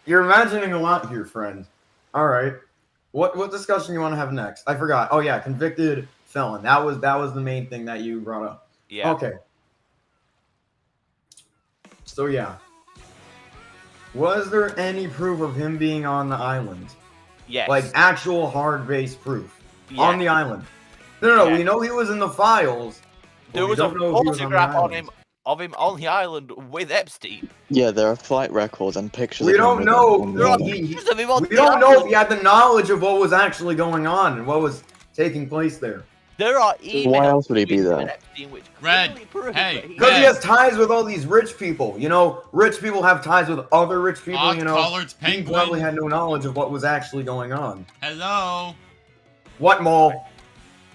You're imagining a lot here, friend. All right. What discussion you want to have next? I forgot. Oh yeah, convicted felon. That was the main thing that you brought up. Yeah. Okay. So yeah. Was there any proof of him being on the island? Yes. Like actual hard-based proof yeah. on the island? No. Yeah. We know he was in the files. but There we was a don't know if he was on the photograph on island. him of him on the island with Epstein. Yeah, there are flight records and pictures. We of him don't with know. him on the There are island. pictures of him on We the don't know if island. he had the knowledge of what was actually going on and what was taking place there. There are emails. Why else would he be with there? Epstein which Red, clearly prove hey, that he- Because he Hey. has ties with all these rich people. You know, rich people have ties with other rich people. You know, Odd-colored he probably penguin. had no knowledge of what was actually going on. Hello. What, Mole?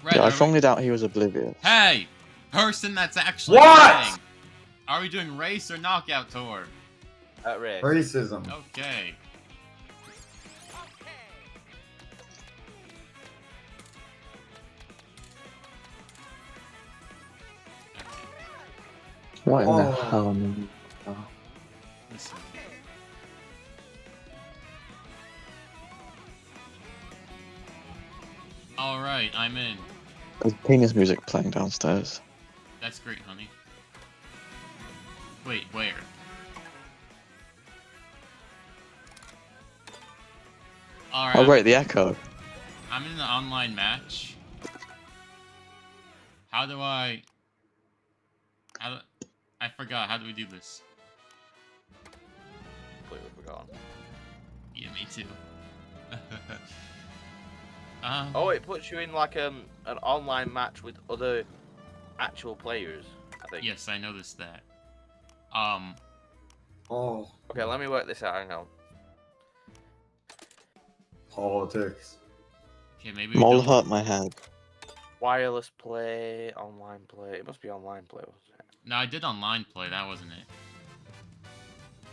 Red, Yeah, are I we- strongly doubt he was oblivious. Hey, person that's actually What? playing. Are we doing race or knockout tour? race. Racism. Okay. What in the Oh. hell? Man? Listen. All right, I'm in. There's penis music playing downstairs. That's great, honey. Wait, where? All right. Oh, great, the echo. I'm in the online match. How do I? I forgot. How do we do this? Completely forgotten. Yeah, me too. Oh, it puts you in like an online match with other actual players, I think. Yes, I noticed that. Oh, Okay, let me work this out. Hang on. politics. Okay, maybe we Mole don't. hurt my head. Wireless play, online play. It must be online play, wasn't it? No, I did online play. That wasn't it.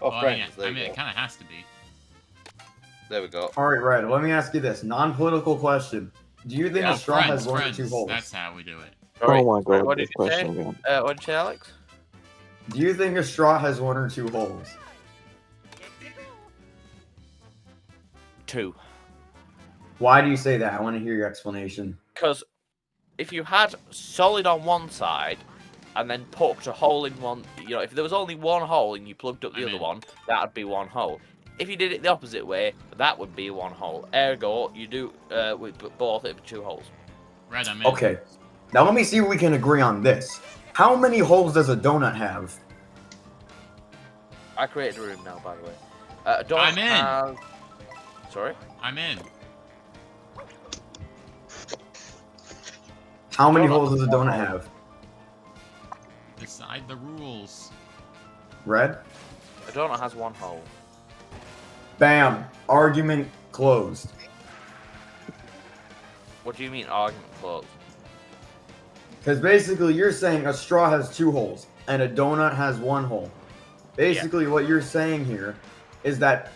Oh, Well, friends. I mean, it kind of has to be. There we go. All right, Red. Let me ask you this non-political question. Do you think Yeah, a straw has one or two holes? That's how we do it. Sorry, Oh my sorry, god, what this did you say? question again. What did you say, Alex? Do you think a straw has one or two holes? 2. Why do you say that? I want to hear your explanation. Because if you had solid on one side and then poked a hole in one, you know, if there was only one hole and you plugged up the I'm other in. one, that would be one hole. If you did it the opposite way, that would be one hole. Ergo, you do with both, it'd be 2 holes. Red, I'm in. Okay. Now let me see if we can agree on this. How many holes does a donut have? I created a room now, by the way. A donut I'm in. has... Sorry? I'm in. How many Donut holes does a has one donut hole. have? Decide the rules. Red? A donut has one hole. Bam. Argument closed. What do you mean argument closed? Because basically you're saying a straw has 2 holes and a donut has 1 hole. Basically what you're saying here is that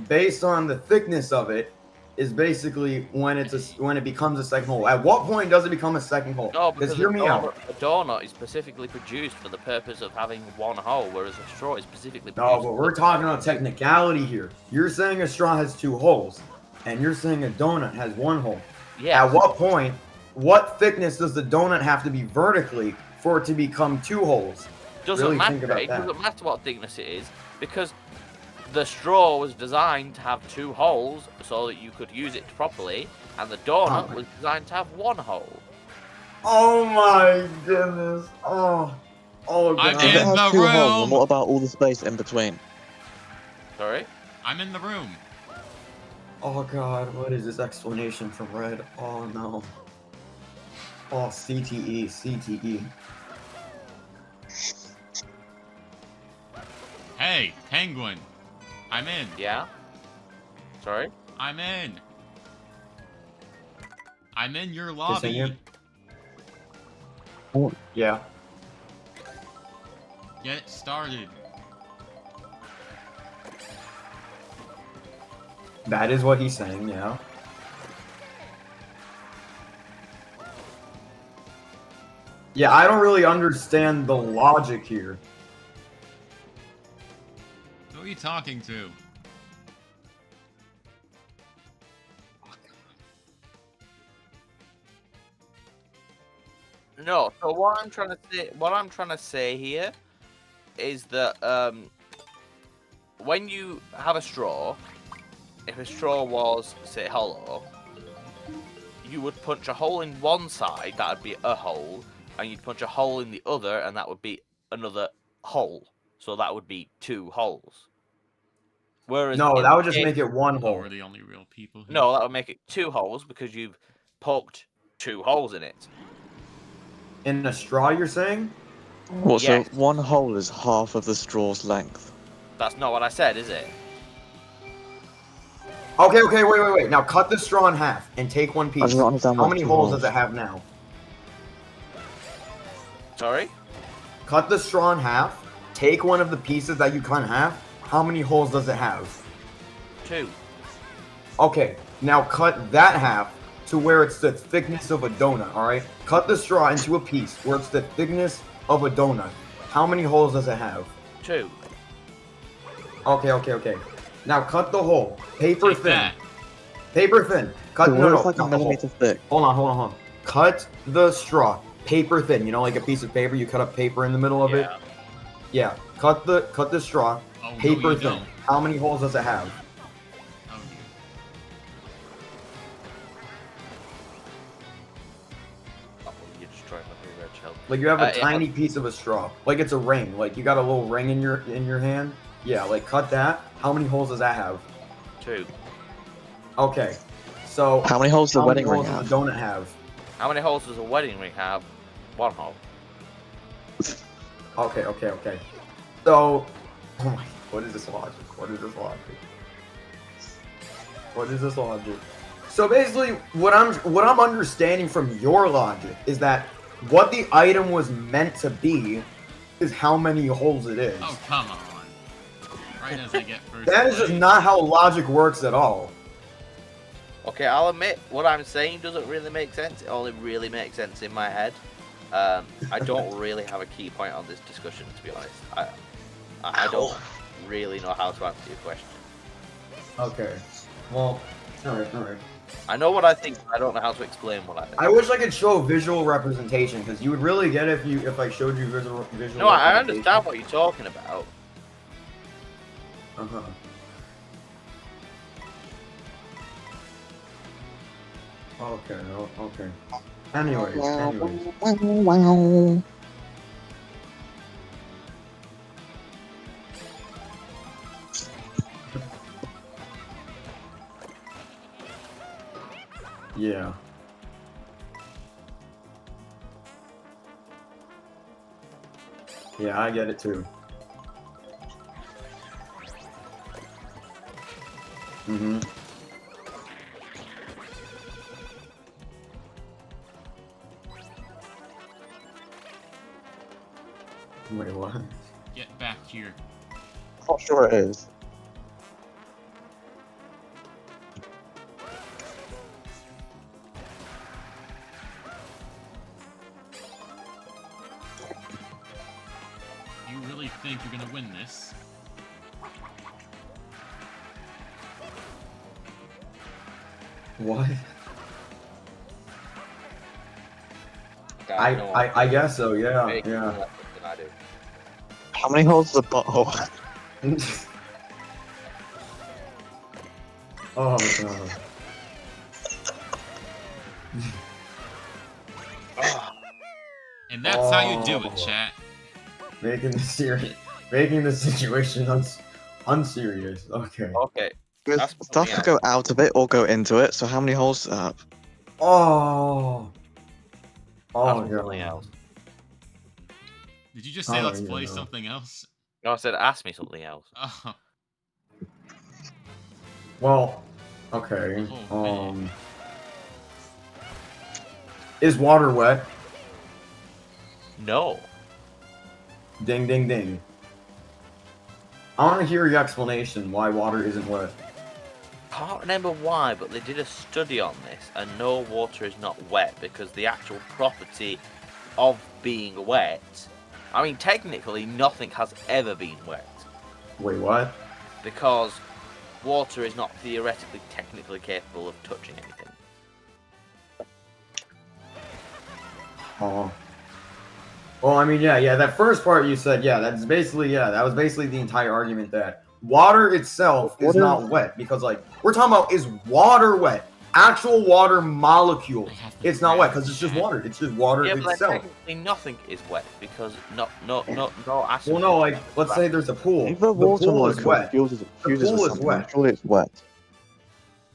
based on the thickness of it is basically when it becomes a second hole. At what point does it become a second hole? No, because hear me out. a donut is specifically produced for the purpose of having one hole, whereas a straw is specifically No, produced but for we're the- talking about technicality here. You're saying a straw has 2 holes, and you're saying a donut has 1 hole. Yeah. At what point, what thickness does the donut have to be vertically for it to become 2 holes? Doesn't Really matter. think about It that. doesn't matter what thickness it is, because the straw was designed to have 2 holes so that you could use it properly, and the donut Oh. was designed to have 1 hole. Oh my goodness. Oh I'm god. If it in has the 2 holes, then room. what about all the space in between? Sorry? I'm in the room. Oh god, what is this explanation from Red? Oh no. Oh, CTE, CTE. Hey, penguin. I'm in. Yeah? Sorry? I'm in. I'm in your Continue. lobby. Yeah. Get started. That is what he's saying, yeah. Yeah, I don't really understand the logic here. Who are you talking to? No, so what I'm trying to say here is that when you have a straw, if a straw was, say, hollow, you would punch a hole in one side, that would be a hole, and you'd punch a hole in the other, and that would be another hole. So that would be 2 holes. Whereas No, in that would the just case- make it 1 Oh, hole. we're the only real people here. No, that would make it 2 holes because you've poked 2 holes in it. In a straw, you're saying? What, Yes. so 1 hole is half of the straw's length? That's not what I said, is it? Okay, wait. Now cut the straw in half and take 1 I piece. just don't understand How why many 2 holes does it have now? Sorry? Cut the straw in half, take 1 of the pieces that you cut in half. How many holes does it have? 2. Okay, now cut that half to where it's the thickness of a donut, alright? Cut the straw into a piece where it's the thickness of a donut. How many holes does it have? 2. Okay. Now cut the hole. Paper Take thin. that. Paper thin. Cut So no, it's like a not the hole. millimeter thick. Hold on. Cut the straw. Paper thin. You know, like a piece of paper. You cut up paper in the middle of it. Yeah. Cut the straw. Oh, Paper no, you thin. don't. How many holes does it have? Oh, dear. Oh, you're just trying to be red shell. Like you have a it tiny piece of a straw. Like it's a ring. Like you got a little ring in your hand. Yeah. Like cut that. How many holes does that have? 2. Okay. So How many holes does the how many wedding ring holes have? does a donut have? How many holes does a wedding ring have? 1 hole. Okay. So, oh my, what is this logic? So basically, what I'm understanding from your logic is that what the item was meant to be is how many holes it is. Oh, come on. Right as I get first. That is just place. not how logic works at all. Okay, I'll admit, what I'm saying doesn't really make sense. It only really makes sense in my head. I don't really have a key point on this discussion, to be honest. I don't really know how to answer your question. Okay. Well, alright. I know what I think, but I don't know how to explain what I think. I wish I could show visual representation because you would really get it if I showed you visual. No, I representation. understand what you're talking about. Okay, okay. Anyways. Yeah. Yeah, I get it too. Mm-hmm. Wait, what? Get back here. Not sure it is. You really think you're gonna win this? What? Guys, no, I guess so, yeah, make yeah. more effort than I do. How many holes is a butthole? Oh god. And that's how you do it, Oh. chat. Making the situation unserious. Okay. Okay, Because That's stuff something could go out of it or go into it, so how many holes does it have? Oh. Oh ask me something god. else. Did you just say Oh, let's yeah, play no. something else? No, I said ask me something else. Oh, Well, okay. Oh, man. Is water wet? No. Ding ding ding. I want to hear your explanation why water isn't wet. Can't remember why, but they did a study on this, and no, water is not wet because the actual property of being wet. I mean, technically, nothing has ever been wet Wait, what? because water is not theoretically, technically capable of touching anything. Oh. Well, I mean, yeah, that first part you said, yeah, that was basically the entire argument that water itself is not wet because, like, we're talking about is water wet? Actual water molecule. I have the It's not wet graph, because it's just chat. water. It's just water Yeah, but then itself. technically nothing is wet because no acid. Well, no, like, let's say there's a pool. If The the water pool is molecule wet. fuses pool with is something, wet. surely it's wet.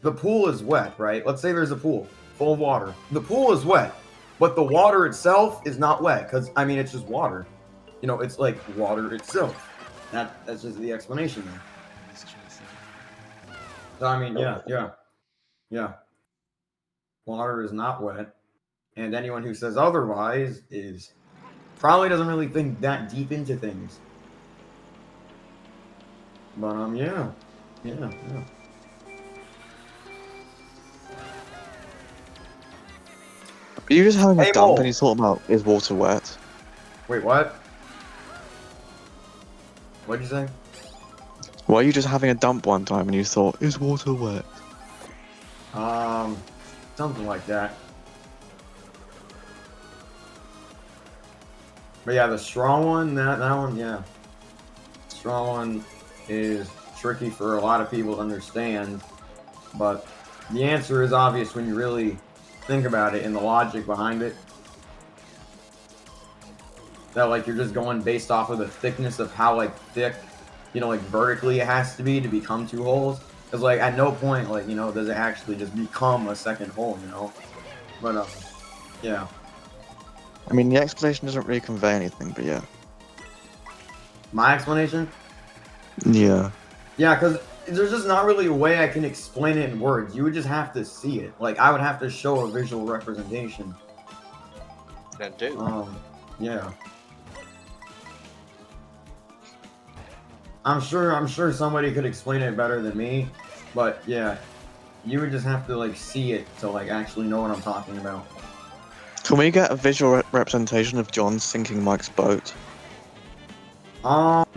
The pool is wet, right? Let's say there's a pool full of water. The pool is wet, but the water itself is not wet because, I mean, it's just water. You know, it's like water itself. That's just the explanation there. This choice. So, I mean, yeah. Water is not wet, and anyone who says otherwise is probably doesn't really think that deep into things. But yeah. Are you just having a Hey, dump Mo. and you thought about, is water wet? Wait, what? What'd you say? Why are you just having a dump one time and you thought, is water wet? Something like that. But yeah, the strong one, that one, yeah. Strong one is tricky for a lot of people to understand, but the answer is obvious when you really think about it and the logic behind it. That, like, you're just going based off of the thickness of how, like, thick, you know, like, vertically it has to be become two holes. Because, like, at no point, like, you know, does it actually just become a second hole, you know? But, yeah. I mean, the explanation doesn't really convey anything, but yeah. My explanation? Yeah. Yeah, because there's just not really a way I can explain it in words. You would just have to see it. Like, I would have to show a visual representation. Then do. Yeah. I'm sure somebody could explain it better than me, but yeah, you would just have to, like, see it to, like, actually know what I'm talking about. Can we get a visual representation of John sinking Mike's boat? What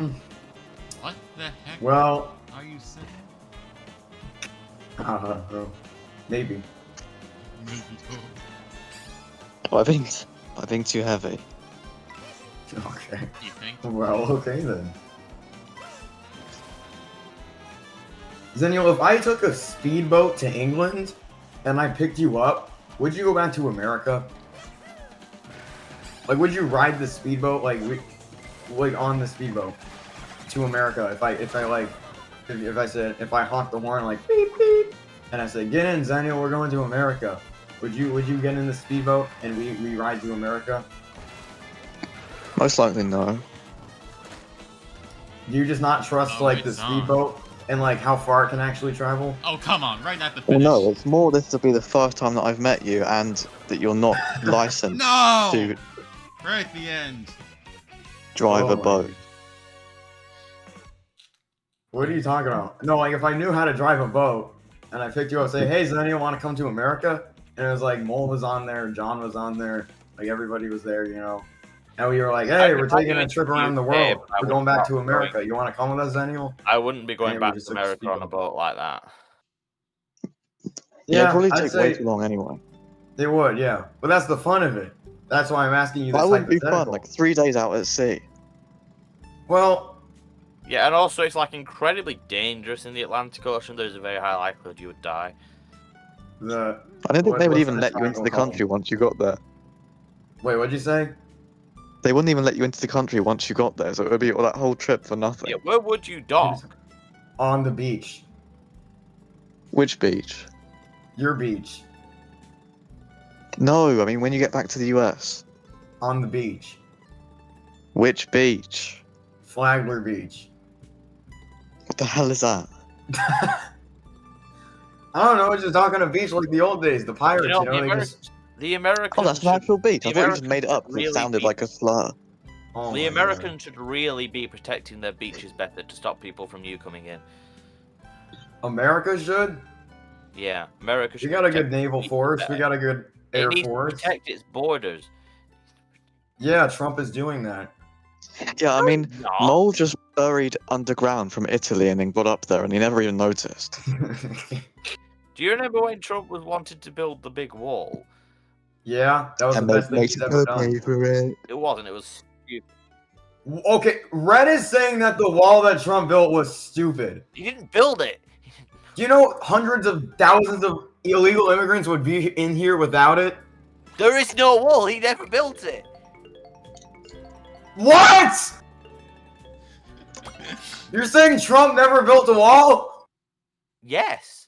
the heck Well, are you saying? maybe. I think too heavy. Okay. You think? Well, okay then. Zenial, if I took a speedboat to England and I picked you up, would you go back to America? Like, would you ride the speedboat, like on the speedboat to America? If I said, if I honked the horn like beep beep, and I said, get in, Zennial, we're going to America. Would you get in the speedboat and we ride to America? Most likely no. Do you just not trust Oh, like wait, the son. speedboat and like how far it can actually travel? Oh, come on, right at the Well, finish. no, it's more this will be the first time that I've met you and that you're not licensed No! to Right at the end. drive Oh a my boat. What are you talking about? No, like if I knew how to drive a boat and I picked you up and say, hey, Zennial, want to come to America? And it was like Mole was on there, John was on there, like everybody was there, you know. And we were like, hey, we're taking a trip around the world. We're going back to America. You want to come with us, Zennial? I wouldn't be going Yeah, we back just to took a America on a speedboat. boat like that. Yeah, it'd probably I'd take way say too long anyway. they would, yeah. But that's the fun of it. That's why I'm asking you this That wouldn't be fun, hypothetical. like 3 days out at sea. Well, Yeah, and also it's like incredibly dangerous in the Atlantic Ocean. There's a very high likelihood you would die. I don't think What- they would what's even that let you into the triangle called? country once you got there. wait, what'd you say? They wouldn't even let you into the country once you got there, so it would be all that whole trip for nothing. Yeah, where would you dock? On the beach. Which beach? Your beach. No, I mean when you get back to the US. On the beach. Which beach? Flagler Beach. What the hell is that? I don't know, it's just talking a beach like the old days, the pirates, You know, you know, the they just... The Americans. Oh, that's an should- actual beach. the I thought you just Americans made it up should because it really sounded be- like a slur. Oh The my Americans should really be protecting their beaches better to stop people from you coming in. God. America should? Yeah, America We should. got a protect good naval its force, better. we got a good It air needs to force. protect its borders. Yeah, Trump is doing that. Yeah, I mean, No. Mole just buried underground from Italy and then got up there and he never even noticed. Do you remember when Trump was wanted to build the big wall? Yeah, that was the And best thing he's ever done. for it. It wasn't. It was stupid. Okay, Red is saying that the wall that Trump built was stupid. He didn't build it. Do you know hundreds of thousands of illegal immigrants would be in here without it? There is no wall. He never built it. What? You're saying Trump never built a wall? Yes.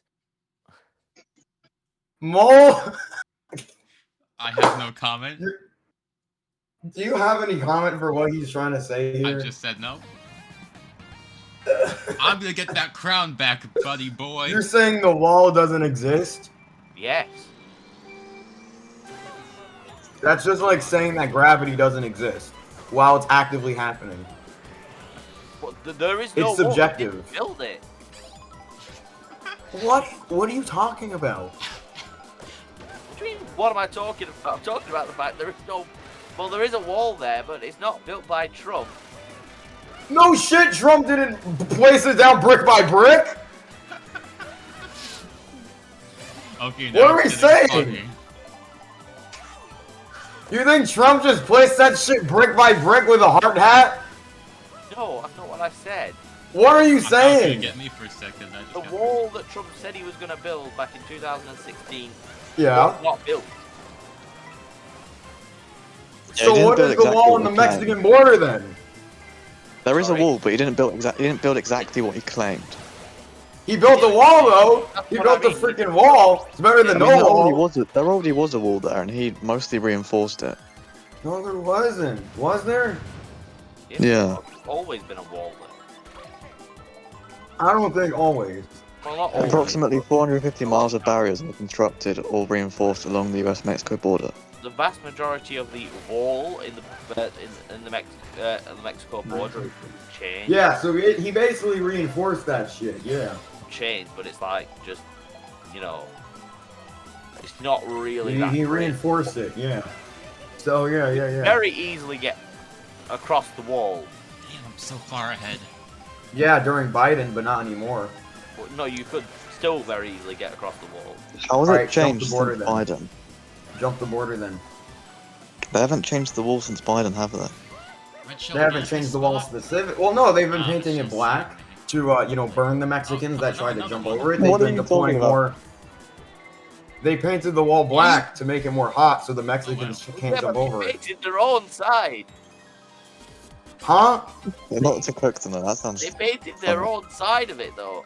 Mole? I have no comment. Do you have any comment for what he's trying to say I here? just said no. I'm gonna get that crown back, buddy boy. You're saying the wall doesn't exist? Yes. That's just like saying that gravity doesn't exist while it's actively happening. But there is no It's wall. He subjective. didn't build it. What? What are you talking about? What do you mean? What am I talking about? I'm talking about the fact there is no. Well, there is a wall there, but it's not built by Trump. No shit, Trump didn't place it down brick by brick. Okay, What now are it's we getting saying? funny. You think Trump just placed that shit brick by brick with a hard hat? No, that's not what I said. What are you I thought you were saying? gonna get me for a second. I just The got- wall that Trump said he was going to build back in 2016 Yeah. was not built. Yeah, So he didn't what build is the exactly wall what on the he claimed. Mexican border then? There is a Sorry? wall, but he didn't build exactly what he claimed. He built a wall though. That's He what built I the mean. freaking wall. It's better I than mean, no there already wall. was a wall there, and he mostly reinforced it. No, there wasn't. Was there? Yes, Yeah. There's always been a wall there. I don't think always. Well, not always. Approximately 450 miles of barriers were constructed or reinforced along the US-Mexico border. The vast majority of the wall in the Mexico border is changed. Yeah, so he basically reinforced that shit. Yeah. Changed, but it's like just, you know, it's not really He, that he great. reinforced it. Yeah. So yeah. Very easily get across the wall. Damn, I'm so far ahead. Yeah, during Biden, but not anymore. But no, you could still very easily get across the wall. How has Alright, it jump the changed border since then. Biden? Jump the border then. They haven't changed the wall since Biden, have they? Red They haven't changed the wall specific. Well, no, they've been Ah, painting it's it just- black to, you know, burn the Mexicans that tried to jump over it. They've What are been you deploying talking about? more. They painted the wall black to make it more hot, so the Mexicans can't Yeah, jump but over they it. painted their own side. Huh? Not to cook them, though. That sounds. They painted their funny. own side of it, though.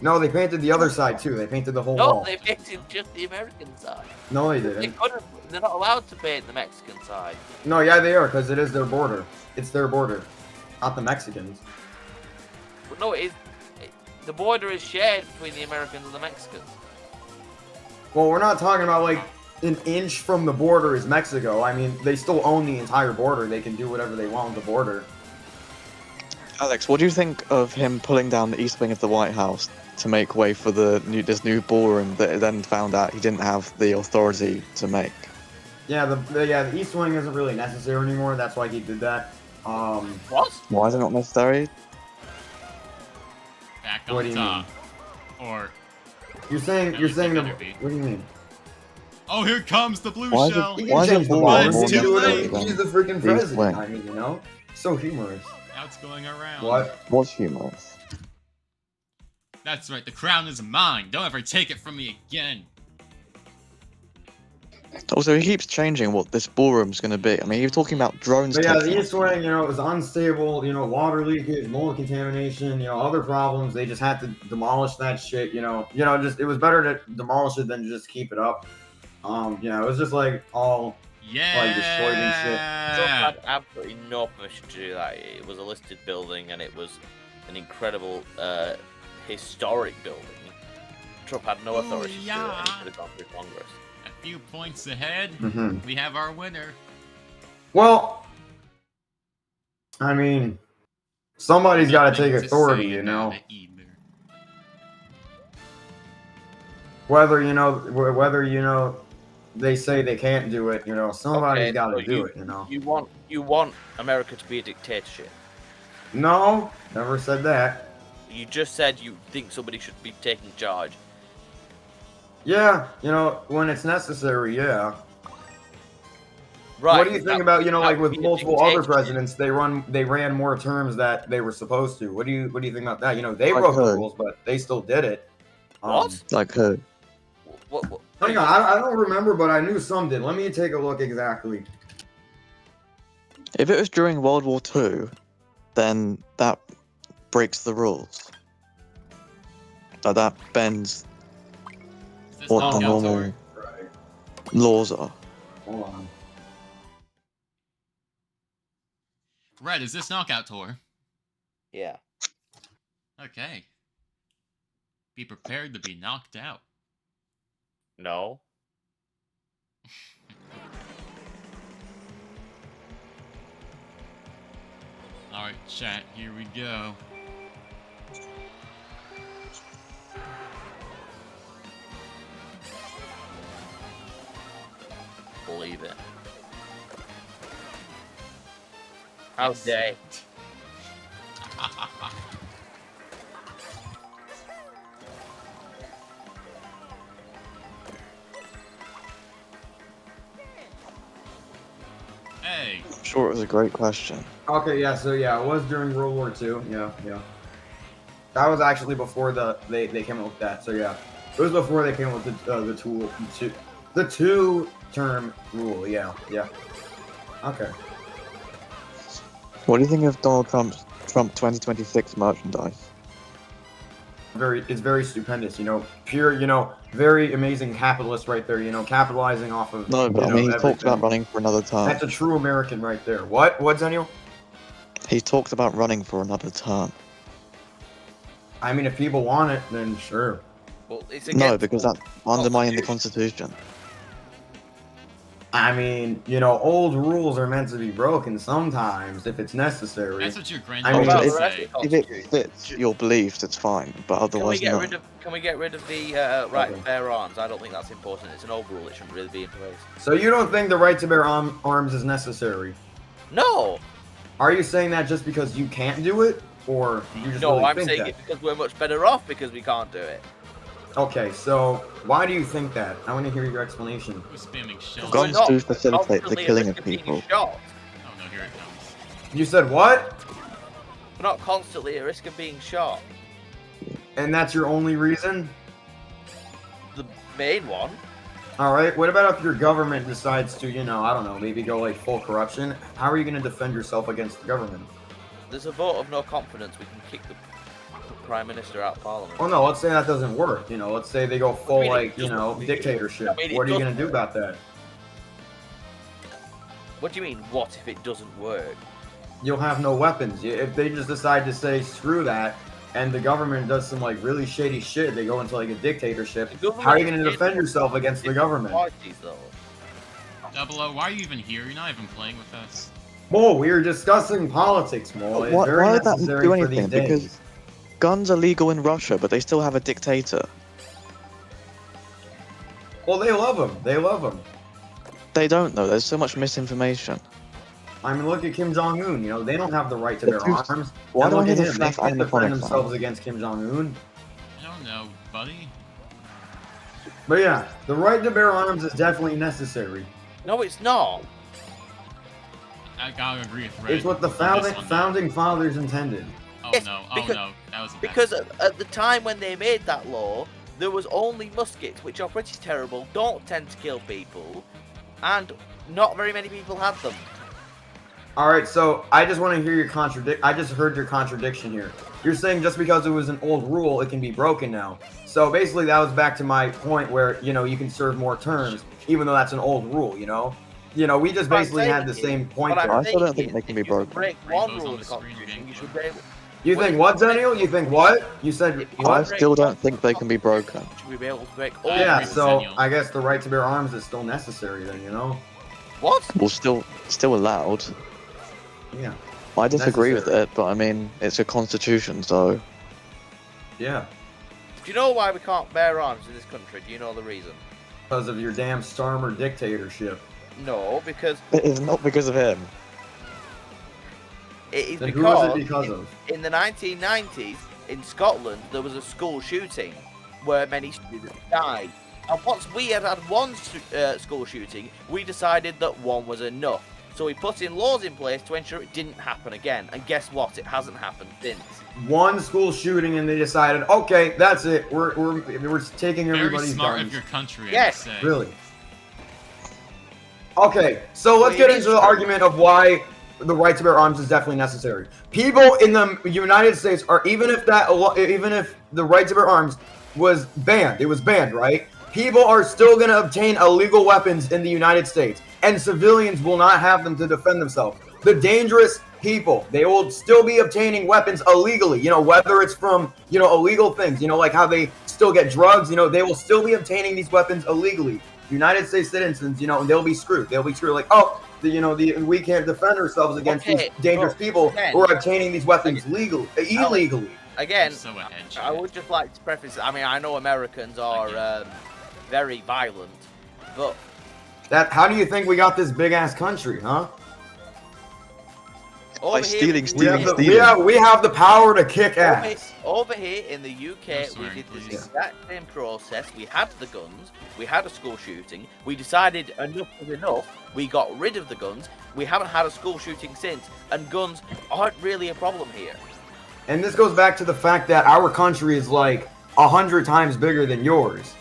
No, they painted the other side too. They painted the whole No, wall. they painted just the American side. No, they They didn't. couldn't. They're not allowed to paint the Mexican side. No, yeah, they are, because it is their border. It's their border, not the Mexicans. But no, the border is shared between the Americans and the Mexicans. Well, we're not talking about like an inch from the border is Mexico. I mean, they still own the entire border. They can do whatever they want with the border. Alex, what do you think of him pulling down the east wing of the White House to make way for this new ballroom that he then found out he didn't have the authority to make? Yeah, the East Wing isn't really necessary anymore. That's why he did that. What? Why is it not necessary? Back What on do you top. Or you're saying At you're least saying it the. better be. What do you mean? oh, here comes the blue Why is it- shell. He Why can is change the it ball. But it's He can too do whatever. late. He's the freaking East president. Wing. I mean, you know, so humorous. Now it's going around. What? What's humorous? That's right. The crown is mine. Don't ever take it from me again. Also, he keeps changing what this ballroom's going to be. I mean, you're talking about drones. But yeah, taking the off. East Wing, you know, it was unstable. You know, water leakage, mold contamination. You know, other problems. They just had to demolish that shit. You know, just it was better to demolish it than just keep it up. Yeah, it was just like all Yeah. destroyed and shit. Trump had absolutely no permission to do that. It was a listed building and it was an incredible, historic building. Trump had no Ooh, authority to do it, and yeah. he could have gone through Congress. A few points ahead. Mm-hmm. We have our winner. Well, I mean, somebody's got to Nothing take say authority, you about know. it either. Whether you know, they say they can't do it. You know, somebody's Okay, got to so do it. You know. You want America to be a dictatorship. No, never said that. You just said you think somebody should be taking charge. Yeah, you know, when it's necessary, yeah. Right. What do you think that- about, you know, that like would with be a multiple other dictatorship. presidents, they ran more terms that they were supposed to. What do you think about that? You know, they Like wrote the who? rules, but they still did it. What? Like who? What? Hang on, I don't remember, but I knew some did. Let me take a look exactly. If it was during World War II, then that breaks the rules. That bends Is this what the knockout normal tour? Right. laws are. Hold on. Red, is this knockout tour? Yeah. Okay. Be prepared to be knocked out. No. Alright, chat, here we go. Believe it. How dare. Hey, I'm sure it was a great question. Okay, yeah, so yeah, it was during World War II. Yeah. That was actually before they came up with that. So yeah, it was before they came up with the two-term rule. Yeah. Okay. What do you think of Donald Trump's Trump 2026 merchandise? It's very stupendous. You know, pure. You know, very amazing capitalist right there. You know, capitalizing off of. No, but you I know, mean, he talked everything. about running for another term. That's a true American right there. What, Daniel? He talked about running for another term. I mean, if people want it, then sure. Well, it's No, against because that's undermining the Constitution. I mean, you know, old rules are meant to be broken sometimes if it's necessary. that's what your I grandfather mean, would Well, if- the rest say. of If the it Constitution- fits your beliefs, it's fine, but Can we otherwise get no. rid of? Can we get rid of the right to Okay. bear arms? I don't think that's important. It's an old rule. It shouldn't really be in place. So you don't think the right to bear arms is necessary? No, Are you saying that just because you can't do it, or you just no, really I'm think saying that? it because we're much better off because we can't do it. Okay, so why do you think that? I want to hear your explanation. Who's spamming shells? We're Guns not do facilitate the constantly at killing risk of being people. shot. Oh no, here it comes. You said what? We're not constantly at risk of being shot. And that's your only reason? The main one. All right. What about if your government decides to, I don't know, maybe go like full corruption? How are you going to defend yourself against the government? There's a vote of no confidence. We can kick the prime minister out of parliament. Well, no. Let's say that doesn't work. Let's say they go full it doesn't. dictatorship. I mean, it What are you going doesn't to do about that? What do you mean? What if it doesn't work? You'll have no weapons. If they just decide to say screw that, and the government does some like really shady shit, they go into like a dictatorship. How are you going to defend yourself against the government? Parties, though. Double O, why are you even here? You're not even playing with us. Mo, we were discussing politics, Mo. It's Why very would that necessary do for anything? these days. Because guns are legal in Russia, but they still have a dictator. Well, they love him. They love him. They don't, though. There's so much misinformation. I mean, look at Kim Jong Un. They don't have the right to bear arms. Why And do I look need at a him. They FNAF can't defend animatronic themselves fan? against Kim Jong Un. I don't know, buddy. But yeah, the right to bear arms is definitely necessary. No, it's not. I gotta agree with Red. It's what the on this one, though. founding fathers intended. Oh Yes, no, because- no, that was a bad Because at the time when they made that law, there was only muskets, which are pretty terrible, don't tend to kill people, and not very many people had them. All right, so I just want to hear your I just heard your contradiction here. You're saying just because it was an old rule, it can be broken now. So basically, that was back to my point where you can serve more terms, even though that's an old rule. We just What I'm basically had the saying same point What there. I'm I still don't saying think they is, can be if you broken. break one Rainbows rule on of the the screen Constitution, again. you should be able, You think what, Daniel? You think what? You said I what? still don't think they can be broken. you should be able to break all. I Yeah, agree with so Daniel. I guess the right to bear arms is still necessary then, What? Well, still allowed. Yeah. I disagree with Necessary. it, but I mean, it's a constitution, so Yeah. Do you know why we can't bear arms in this country? Do you know the reason? Because of your damn Starmer dictatorship. No, because it is not because of him. it is Then who was it because because of? in the 1990s in Scotland there was a school shooting where many students died. And once we had one school shooting, we decided that one was enough. So we put in laws in place to ensure it didn't happen again. And guess what? It hasn't happened since. One school shooting and they decided, okay, that's it. We're taking Very everybody's smart guns. of your country, Yes, I would say. Really? Okay, so let's get into the argument of why the right to bear arms is definitely necessary. People in the United States are even if the right to bear arms was banned, it was banned, right? People are still going to obtain illegal weapons in the United States, and civilians will not have them to defend themselves. The dangerous people, they will still be obtaining weapons illegally, whether it's from, illegal things, like how they still get drugs, they will still be obtaining these weapons illegally. United States citizens, and they'll be screwed. They'll be screwed like, we can't defend ourselves against these dangerous people who are obtaining these weapons illegally. Again, So ahead, I would just like to preface, I mean, I know Americans are very violent, but How do you think we got this big ass country, huh? over By here, stealing. We have the power to kick ass. over here in the UK, I'm sorry, we did this please. exact same process. We had the guns, we had a school shooting, we decided enough was enough, we got rid of the guns, we haven't had a school shooting since, and guns aren't really a problem here. And this goes back to the fact that our country is like 100 times bigger than yours.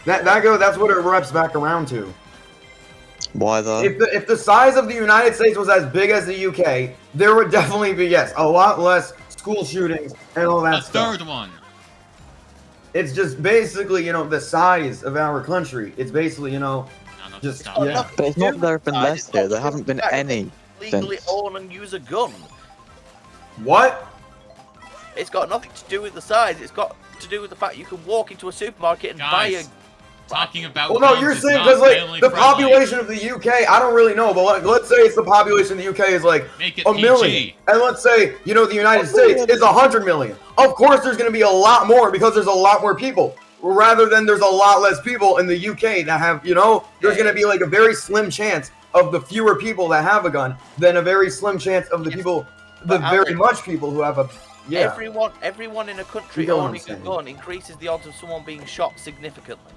That's what it wraps back around to. Why though? If the size of the United States was as big as the UK, there would definitely be a lot less school shootings and all that A stuff. third one. It's just basically, the size of our country. It's basically, No, just stop. yeah. But it's not there have been less It's not here. There haven't been fact. any Legally since. own and use a gun. What? It's got nothing to do with the size. It's got to do with the fact you can walk into a supermarket and buy a. Guys, talking about Well, no, guns you're is saying not because family the friendly. population of the UK, I don't really know, but let's say it's the population of the UK is like Make it a million, PG. and let's say the United States is 100 million. Of course, there's going to be a lot more because there's a lot more people. Rather than there's a lot less people in the UK that have, there's going to be like a very slim chance of the fewer people that have a gun than a very slim chance of the people, the But very Alex, much people who have a. Yeah. Everyone in a country You know what owning I'm a saying. gun increases the odds of someone being shot significantly.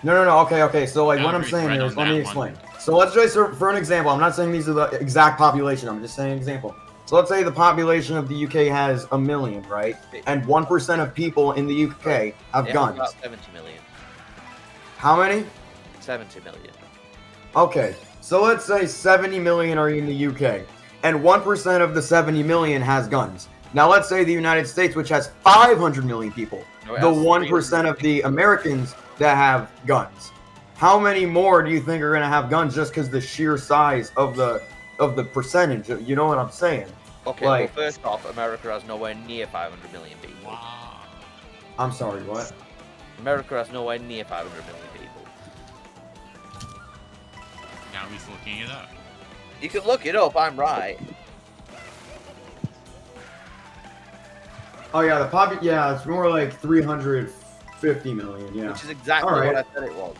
No. Okay. So like I what I'm agree saying with Red is, on let me that explain. So let's just for an example. I'm not saying these are the exact population. I'm just saying an example. So let's say the population of the UK has 1 million, right? And 1% of people in the UK have It has guns. about 70 million. How many? 70 million. Okay, so let's say 70 million are in the UK, and 1% of the 70 million has guns. Now let's say the United States, which has 500 million people, No, it the has 1% of the Americans that have guns. How many more do you think are going to have guns just because the sheer size of the percentage? You know what I'm saying? Okay, Like- well, first off, America has nowhere near 500 million people. Wow. I'm sorry, what? America has nowhere near 500 million people. Now he's looking it up. You can look it up, I'm right. Oh yeah, yeah, it's more like 350 million. Yeah. Which is exactly All right. what I said it was.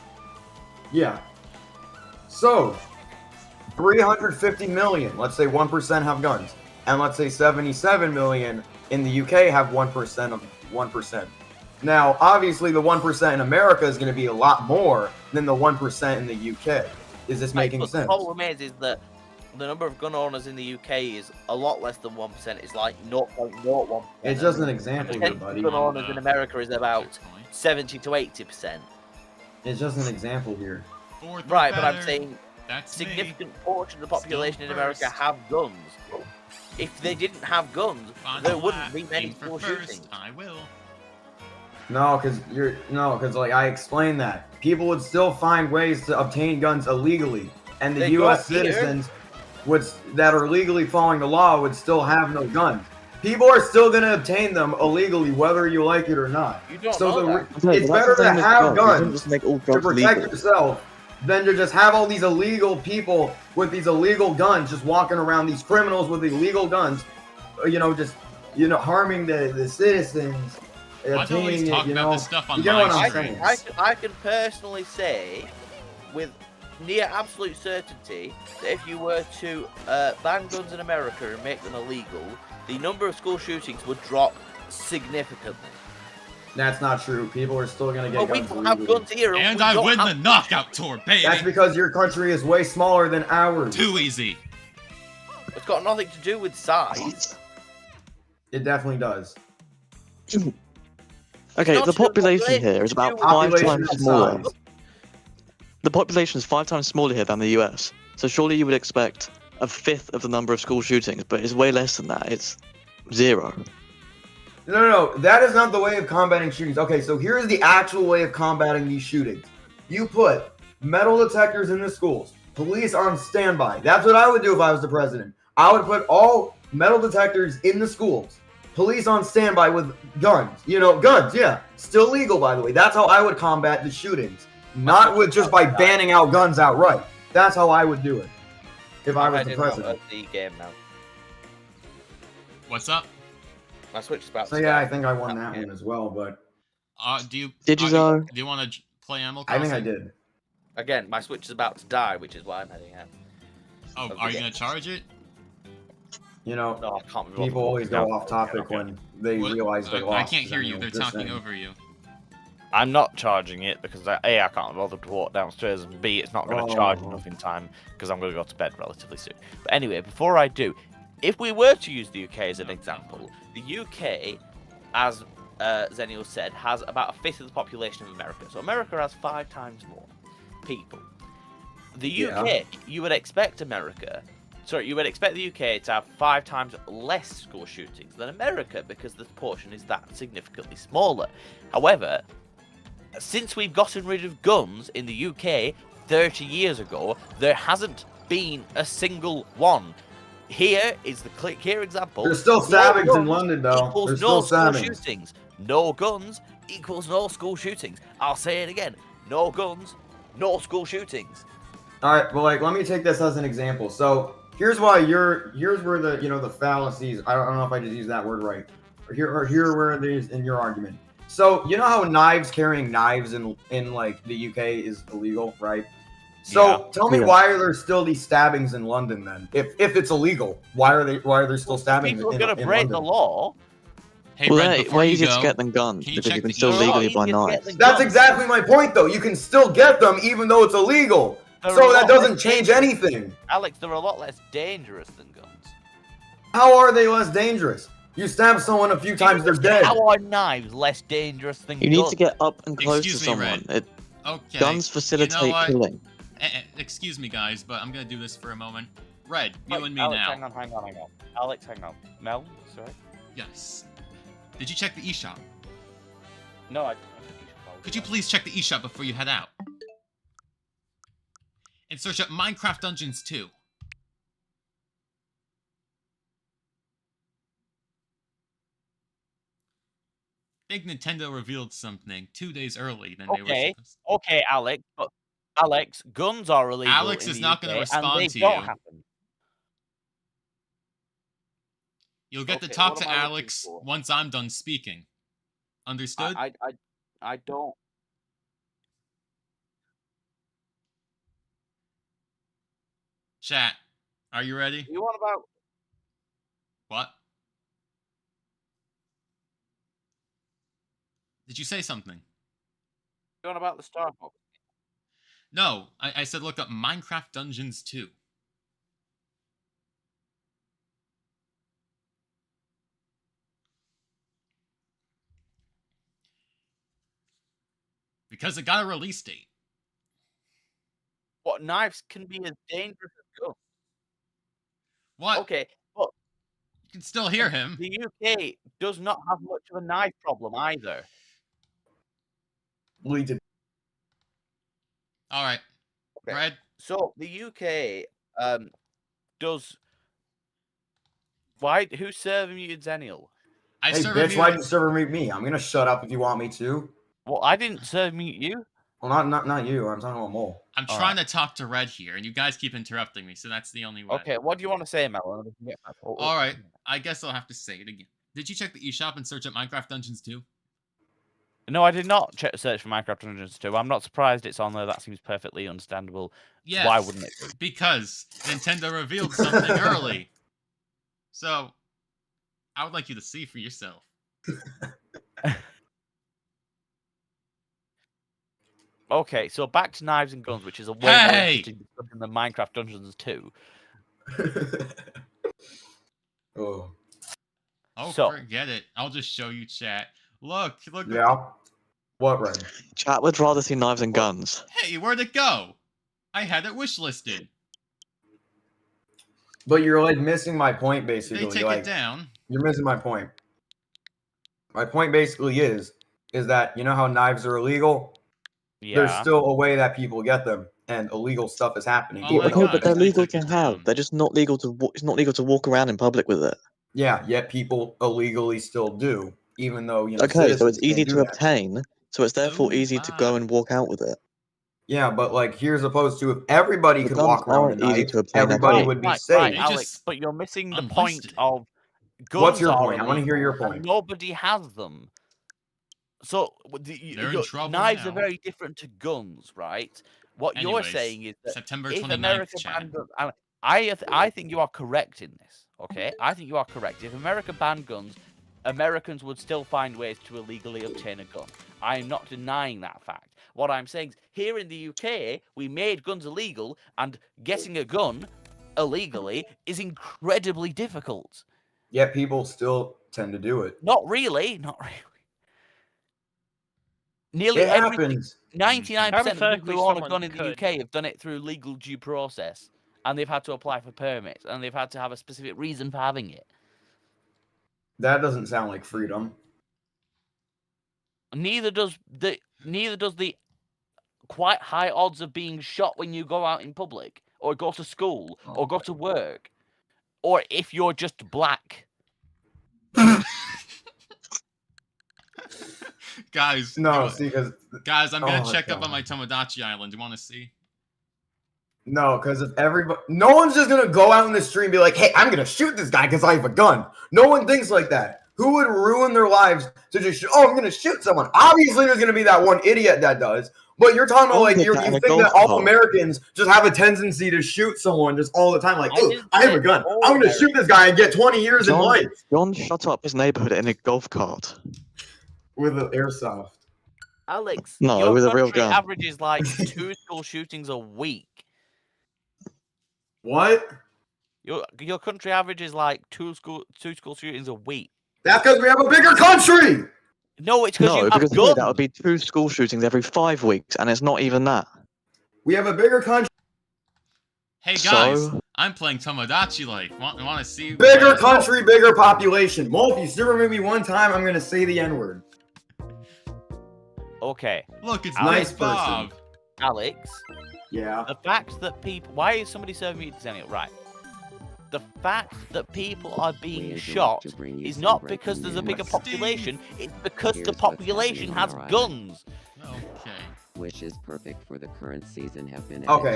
Yeah. So, 350 million, let's say 1% have guns. And let's say 77 million in the UK have 1% of 1%. Now, obviously, the 1% in America is going to be a lot more than the 1% in the UK. Is this making But sense? The problem is that the number of gun owners in the UK is a lot less than 1%. It's like 0.01%. It's just an example here, buddy. Gun owners in America is about 70 to 80%. It's just an example here. Fourth or Right, but I'm better. saying That's me. significant portion of the population Still in America first. have guns. If they didn't have guns, On there the wouldn't left, be many aim for school first. shootings. I will. No, because like I explained that people would still find ways to obtain guns illegally, and the They U.S. don't here. citizens that are legally following the law would still have no guns. People are still going to obtain them illegally, whether you like it or not. You don't So know the that. it's better to have guns Just make all to drugs protect legal. yourself than to just have all these illegal people with these illegal guns just walking around, these criminals with illegal guns, harming the citizens. Why do always obtaining talk it, about this stuff on you get my what I'm streams? saying. I can personally say, with near absolute certainty, that if you were to ban guns in America and make them illegal, the number of school shootings would drop significantly. That's not true. People are still going to get But we guns don't have illegally. guns here. And we I don't win have the guns. knockout tour, baby. That's because your country is way smaller than ours. Too easy. It's got nothing to do with size. It definitely does. Okay, Not the to population here is about 5 Population times and smaller. size. The population is 5 times smaller here than the US. So surely you would expect a fifth of the number of school shootings, but it's way less than that. It's 0. No, that is not the way of combating shootings. Okay, so here's the actual way of combating these shootings. You put metal detectors in the schools. Police are on standby. That's what I would do if I was the president. I would put all metal detectors in the schools. Police on standby with guns. Guns, yeah. Still legal, by the way. That's how I would combat the shootings. Not with just by banning out guns outright. That's how I would do it if I was the president. The game now. What's up? My Switch is about So to yeah, I start. think I won that one as well, but Do you? Did you uh, though? Do you want to play Animal I Crossing? think I did. Again, my Switch is about to die, which is why I'm heading out. Oh, are you gonna charge it? No, I can't remember. People always go off topic when they What? realize they lost. I can't hear you. Anyway, They're just talking saying. over you. I'm not charging it because A, I can't bother to walk downstairs, and B, it's not going to charge enough in time because I'm going to go to bed relatively soon. But anyway, before I do, if we were to use the UK as an example, the UK, as Zenial said, has about a fifth of the population of America. So America has 5 times more people. The UK, you would expect you would expect the UK to have 5 times less school shootings than America because the proportion is that significantly smaller. However, since we've gotten rid of guns in the UK 30 years ago, there hasn't been a single one. Here is the click here example. There's still No stabbings in guns London, though. equals There's no still school stabbings. shootings. No guns equals no school shootings. I'll say it again. No guns, no school shootings. All right, well, let me take this as an example. So here's where the the fallacies. I don't know if I just used that word right. Here where it is in your argument. So you know how carrying knives in like the UK is illegal, right? So tell me why are there still these stabbings in London then? If it's illegal, why are there still stabbings People are in going to in break London? the law. Hey, Well, Red, they're before way you easier go, to get than guns can you because check you can the still email? legally It's buy a lot easier to knives. get That's guns. exactly my point, though. You can still get them even though it's illegal. They're a So that lot doesn't less change dangerous. anything. Alex, they're a lot less dangerous than guns. How are they less dangerous? You stab someone a few times, they're dead. How are knives less dangerous than You need guns? to get up and close Excuse to me, someone. Red. Okay. Guns facilitate what? killing. Excuse me, guys, but I'm gonna do this for a moment. Red, you Wait, and me Alex, now. hang on. Alex, hang on. Mel, sorry. Yes. Did you check the eShop? No, I. Could you please check the eShop before you head out? And search up Minecraft Dungeons 2. I think Nintendo revealed something 2 days early than they were Okay, supposed okay, Alex, but Alex, guns are illegal. Alex in is the not UK, gonna and respond they to don't you. happen. You'll get to Okay, talk what to am I looking Alex for? once I'm done speaking. Understood? I don't. Chat, are you ready? You want about? What? Did you say something? You want about the Starbucks? No, I said look up Minecraft Dungeons 2. Because it got a release date. What knives can be as dangerous as guns? What? Okay, but You can still hear him. the UK does not have much of a knife problem either. Lead to Alright. Okay. Red, So the UK does. Why? Who's serving you, Zenial? I hey, serve bitch, why'd you. you serve mute me? I'm gonna shut up if you want me to. Well, I didn't serve mute you. Well, not you. I'm talking about Mole. I'm trying to talk to Red here, and you guys keep interrupting me, so that's the only way. Okay, what do you want to say, Mel? Alright, I guess I'll have to say it again. Did you check the eShop and search up Minecraft Dungeons 2? No, I did not search for Minecraft Dungeons 2. I'm not surprised it's on there. That seems perfectly understandable. Yes. Why wouldn't it be? Because Nintendo revealed something early. So, I would like you to see for yourself. Okay, so back to knives and guns, which is a way more interesting discussion than Minecraft Dungeons 2. Oh. Oh, So- forget it. I'll just show you chat. Look. Yeah. What, Red? Chat would rather see knives and guns. Hey, where'd it go? I had it wishlisted. But you're like missing my point, basically. They take like, it down. You're missing my point. My point basically is that you know how knives are illegal? Yeah. There's still a way that people get them, and illegal stuff is happening. Oh my Okay, God, but they're they legal took to it have. down. They're just not legal to. It's not legal to walk around in public with it. Yeah, yet people illegally still do, even though you know. Okay, so citizens it's easy can't do to that. obtain. So it's therefore Oh easy to go my. and walk out with it. Yeah, but like here's opposed to if everybody The could guns walk around aren't with a easy knife, to obtain at everybody all. would be Right, safe. They Alex, just but you're missing the unlisted point it. of guns. What's your are point? I wanna hear your illegal, and point. nobody has them. So They're in trouble knives are now. very different to guns, right? What you're Anyways, saying is that September if 29th, America chat. banned guns, and I think you are correct in this. Okay, I think you are correct. If America banned guns, Americans would still find ways to illegally obtain a gun. I am not denying that fact. What I'm saying is, here in the UK, we made guns illegal, and getting a gun illegally is incredibly difficult. Yet people still tend to do it. Not really. Nearly It everything. happens. 99% of the people Hypothetically, who own a someone gun in the could. UK have done it through legal due process, and they've had to apply for permits, and they've had to have a specific reason for having it. That doesn't sound like freedom. Neither does the quite high odds of being shot when you go out in public, or go to school, or go to work, or if you're just black. Guys, No, see, because guys, I'm gonna Oh, check up God. on my Tomodachi Island. You want to see? no, because if everybody, no one's just gonna go out in the street and be like, "Hey, I'm gonna shoot this guy because I have a gun." No one thinks like that. Who would ruin their lives to just? Oh, I'm gonna shoot someone. Obviously, there's gonna be that one idiot that does. But you're talking about Don't like put you that in a think that golf all cart. Americans just have a tendency to shoot someone just all the time. Like, I oh, didn't I have say a gun. all I'm gonna shoot this guy and get 20 years in life John shut up his neighborhood in a golf cart. with an airsoft. Alex, No, your with a real country gun. averages like 2 school shootings a week. What? Your country average is like two school shootings a week. That's because we have a bigger country. No, it's because No, you have because guns. that would be 2 school shootings every 5 weeks, and it's not even that. We have a bigger country. Hey guys, So? I'm playing Tomodachi Life. Want to see? Bigger my- country, bigger population. Mo, if you super move me one time, I'm gonna say the N-word. Okay, Look, it's Nice Nice Bob. Alex. Yeah. The fact that people... Why is somebody serving me Zenio? Right. The fact that people are being shot is not because there's a bigger population, it's because the population has guns. Okay. Which is perfect for the current season have been Okay.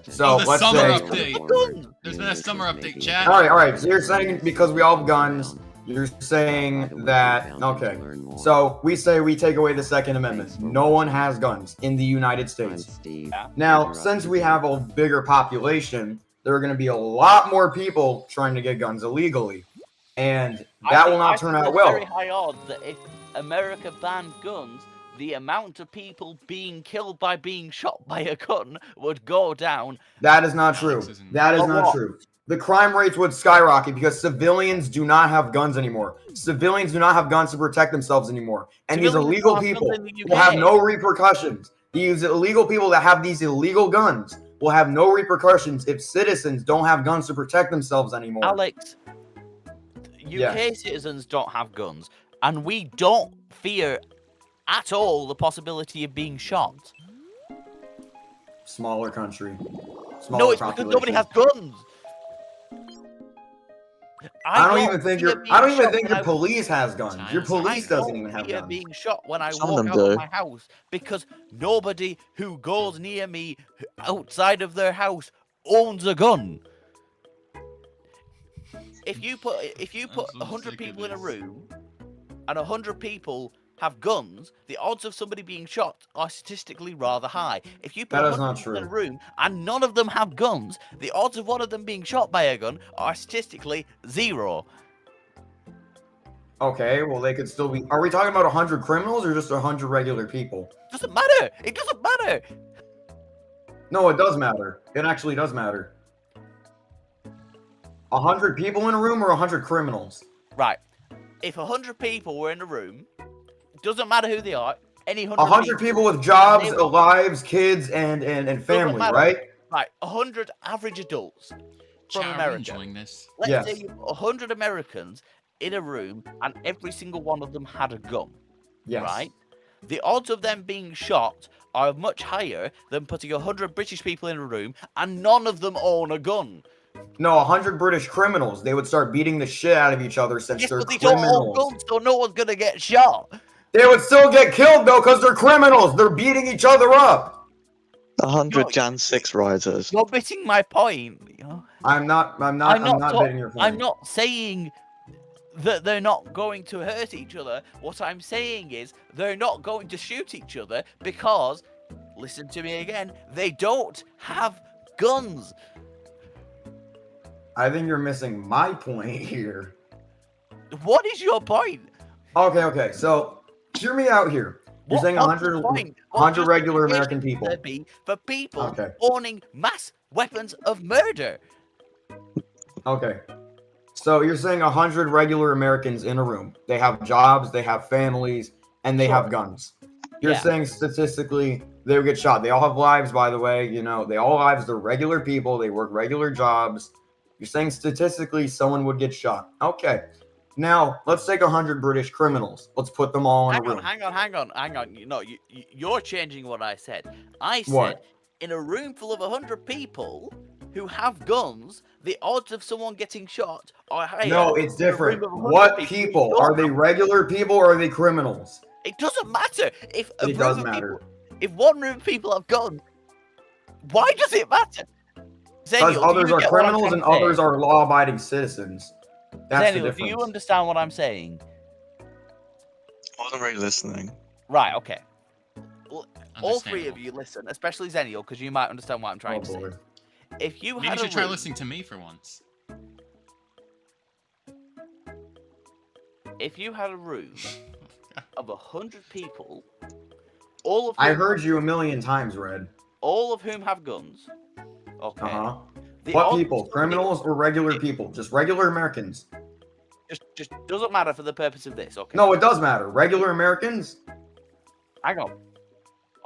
So the let's summer say. update. There's been a summer update, chat. All right. So you're saying because we all have guns, you're saying that okay. So we say we take away the Second Amendment. No one has guns in the United States. Now, since we have a bigger population, there are going to be a lot more people trying to get guns illegally, and that will not turn out well. Very high odds that if America banned guns, the amount of people being killed by being shot by a gun would go down. That is not true. That is not true. The crime rates would skyrocket because civilians do not have guns anymore. Civilians do not have guns to protect themselves anymore. And these illegal people will have no repercussions. These illegal people that have these illegal guns will have no repercussions if citizens don't have guns to protect themselves anymore. Alex, UK citizens don't have guns, and we don't fear at all the possibility of being shot. Smaller country. No, it's because nobody has guns. I don't even think your police has guns. Your police doesn't even have guns. Being shot when I Some walk of them out of do. my house because nobody who goes near me outside of their house owns a gun. If you put so 100 people in a this. room and 100 people have guns, the odds of somebody being shot are statistically rather high. If you put That is 100 not people in a true. room and none of them have guns, the odds of one of them being shot by a gun are statistically 0. Okay, well they could still be. Are we talking about 100 criminals or just 100 regular people? Doesn't matter. It doesn't matter. No, it does matter. It actually does matter. 100 people in a room or 100 criminals? Right. If 100 people were in a room, doesn't matter who they are, any 100 people with jobs, lives, kids, and family, matter. right? Right, 100 average adults from Chat, are we America. enjoying this? Let's Yes. say you put 100 Americans in a room and every single one of them had a gun, Yes. right? The odds of them being shot are much higher than putting 100 British people in a room and none of them own a gun. No, 100 British criminals. They would start beating the shit out of each other since Yes, they're but they don't own criminals. guns, so no one's gonna get shot. They would still get killed though, because they're criminals. They're beating each other up. 100 No, Jan 6 rioters. You're missing my point. You know? I'm not betting your point. I'm not saying that they're not going to hurt each other. What I'm saying is they're not going to shoot each other because, listen to me again, they don't have guns. I think you're missing my point here. What is your point? Okay. So, hear me out here. You're saying 100 regular American people. Be for people Okay. owning mass weapons of murder. Okay. So you're saying 100 regular Americans in a room. They have jobs, they have families, and they have guns. You're Yeah. saying statistically they would get shot. They all have lives, by the way. You know, they all have lives. They're regular people. They work regular jobs. You're saying statistically someone would get shot. Okay. Now, let's take 100 British criminals. Let's put them all in a room. Hang on. No, you're changing what I said. I said What? in a room full of 100 people who have guns, the odds of someone getting shot are higher. No, it's than a room different. of 100 What who people? don't Are they have- regular people or are they criminals? It doesn't matter. If a It room does of matter. people, if one room of people have guns, why does it matter? Because Zenial, do others you are get what I'm criminals trying and to say? others are law-abiding citizens. That's the Zenial, do difference. you understand what I'm saying? I wasn't really listening. Right, okay. All three of Understandable. you listen, especially Zenial, because you might understand what I'm trying to say. boy. If you Maybe had you should a try room, listening to me for once. if you had a room of 100 people, all of I whom, heard you a million times, Red. all of whom have guns, okay, Uh-huh. The What odds of people? somebody- Criminals or regular people? Just regular Americans. Just doesn't matter for the purpose of this, okay? No, it does matter. Regular Americans? Hang on.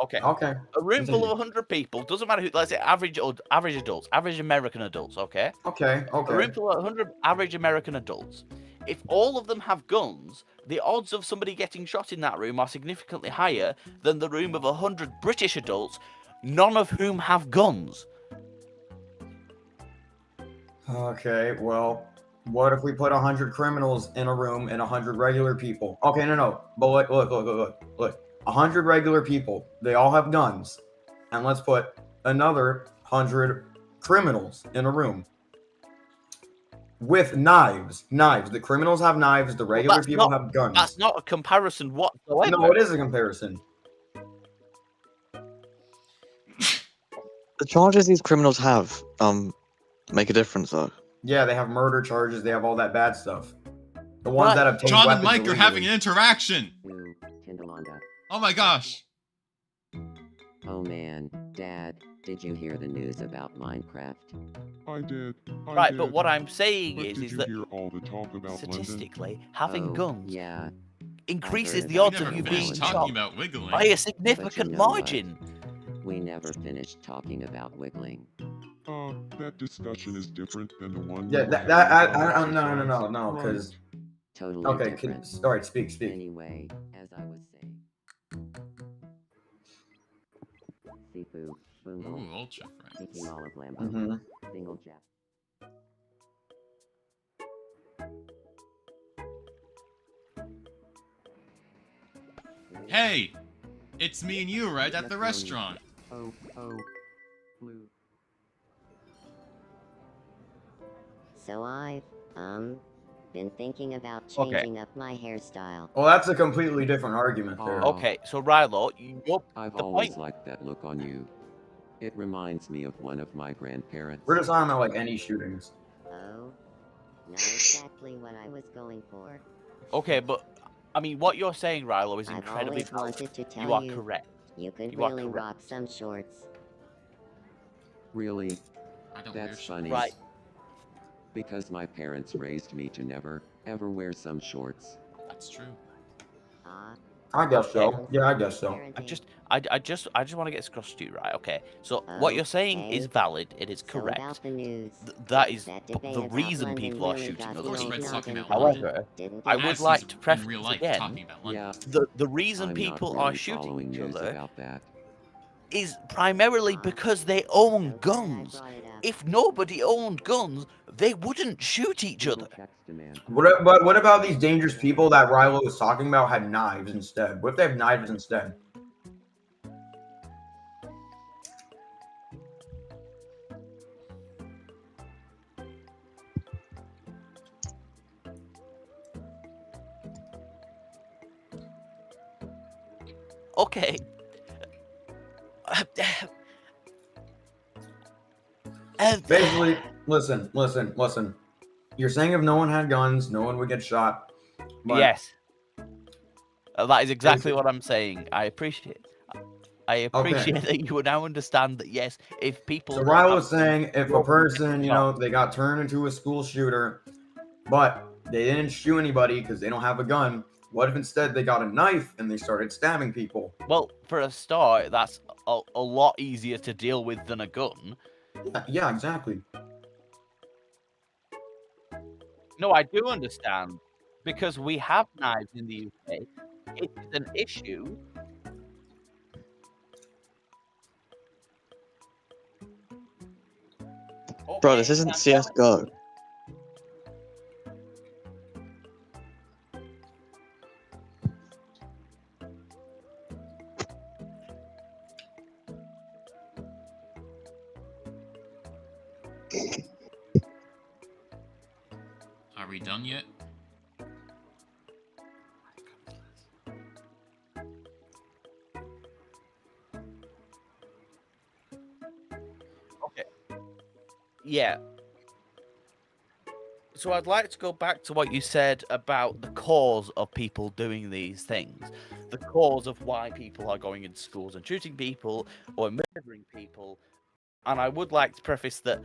Okay. Okay. A room full Continue. of 100 people, doesn't matter who, let's say average adults, average American adults, okay? Okay. A room Okay. full of 100 average American adults. If all of them have guns, the odds of somebody getting shot in that room are significantly higher than the room of 100 British adults, none of whom have guns. Okay. Well, what if we put 100 criminals in a room and 100 regular people? Okay, no. But look. 100 regular people. They all have guns. And let's put another 100 criminals in a room. With knives. The criminals have knives. The regular that's people not- have guns. That's not a comparison whatsoever. No, it is a comparison. The charges these criminals have make a difference though. Yeah, they have murder charges. They have all that bad stuff. The ones Right. that obtain John and weapons Mike are having illegally. an interaction. Ooh, Tindalonga. Oh my gosh. Oh man, Dad, did you hear the news about Minecraft? I did. Right, but what I'm saying But is did you that hear all the talk about statistically, having Oh, guns Yeah. increases heard the about odds We of never you finished being finished shot talking shot about wiggling. by a significant know what? margin. We never finished talking about wiggling. That discussion is different than the one. Yeah, we that had I about no, exercise, because right? Totally okay, different. all right, speak. Anyway, as I was saying. Sifu, Bungle, Ooh, ultra Tiki friends. Olive Lambo, Mm-hmm. Single Jap. Hey, it's me and you, right, at the Macaroni. restaurant. Oh, blue. So I've, been thinking about Okay. changing up my hairstyle. Well, that's a completely different argument there. Oh. Okay, so Rilo, I've The always point- liked that look on you. It reminds me of one of my grandparents. We're just talking about like any shootings. Oh, not exactly what I was going for. okay, but I mean, what you're saying, Rilo, is I've incredibly always valid. wanted to tell You are you, correct. you could You are really correct. rock some shorts. Really? I don't wear That's shorts. funny. Right. Because my parents raised me to never, ever wear some shorts. That's true. Ah, I guess so. Yeah, I guess so. parenting. I just want to get this across to you, right? Okay. So what you're saying is Okay. valid. It is So correct. about the news. That is That the debate about reason London people are really shooting got Of other course, me people. Red's talking noggin about London. However, Didn't I get would As like he's to in preface real this life again. talking about London. Yeah, The reason I'm people not are really shooting following each news other about that. is primarily Ah, because they so own glad I guns. brought it up. If nobody owned guns, they wouldn't shoot each Google other. text demand. But what about these dangerous people that Rilo was talking about had knives instead? What if they have knives instead? Okay. Basically, listen. You're saying if no one had guns, no one would get shot. But Yes. That is exactly what I'm saying. I appreciate that you would now understand that yes, if people So don't Rilo have was saying if a nobody gets person, shot. they got turned into a school shooter, but they didn't shoot anybody because they don't have a gun. What if instead they got a knife and they started stabbing people? Well, for a start, that's a lot easier to deal with than a gun. Yeah, exactly. No, I do understand. Because we have knives in the UK. It is an issue. Bro, this isn't CS:GO. Are we done yet? Okay. Yeah. So I'd like to go back to what you said about the cause of people doing these things. The cause of why people are going into schools and shooting people or murdering people And I would like to preface that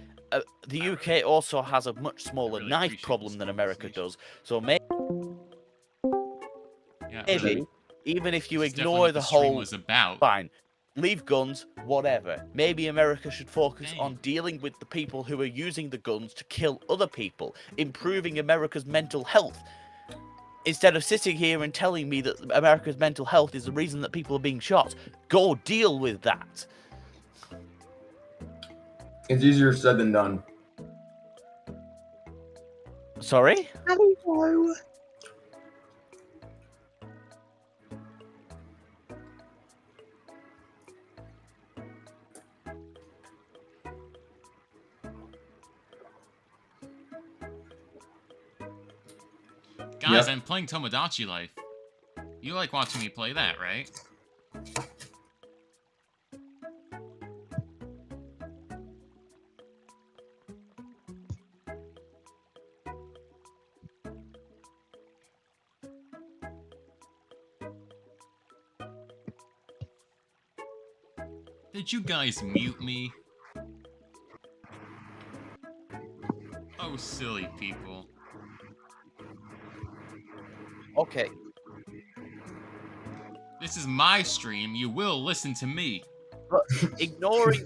the UK also has a much smaller really knife appreciate problem this than America conversation. does. So Yeah, maybe, even if you It's definitely ignore what the stream whole, was about. fine, leave guns, whatever. Maybe America should focus Dang. on dealing with the people who are using the guns to kill other people, improving America's mental health. Instead of sitting here and telling me that America's mental health is the reason that people are being shot, go deal with that. It's easier said than done. Sorry? Hello. Guys, Yep. I'm playing Tomodachi Life. You like watching me play that, right? Did you guys mute me? Oh, silly people. Okay. This is my stream. You will listen to me. But ignoring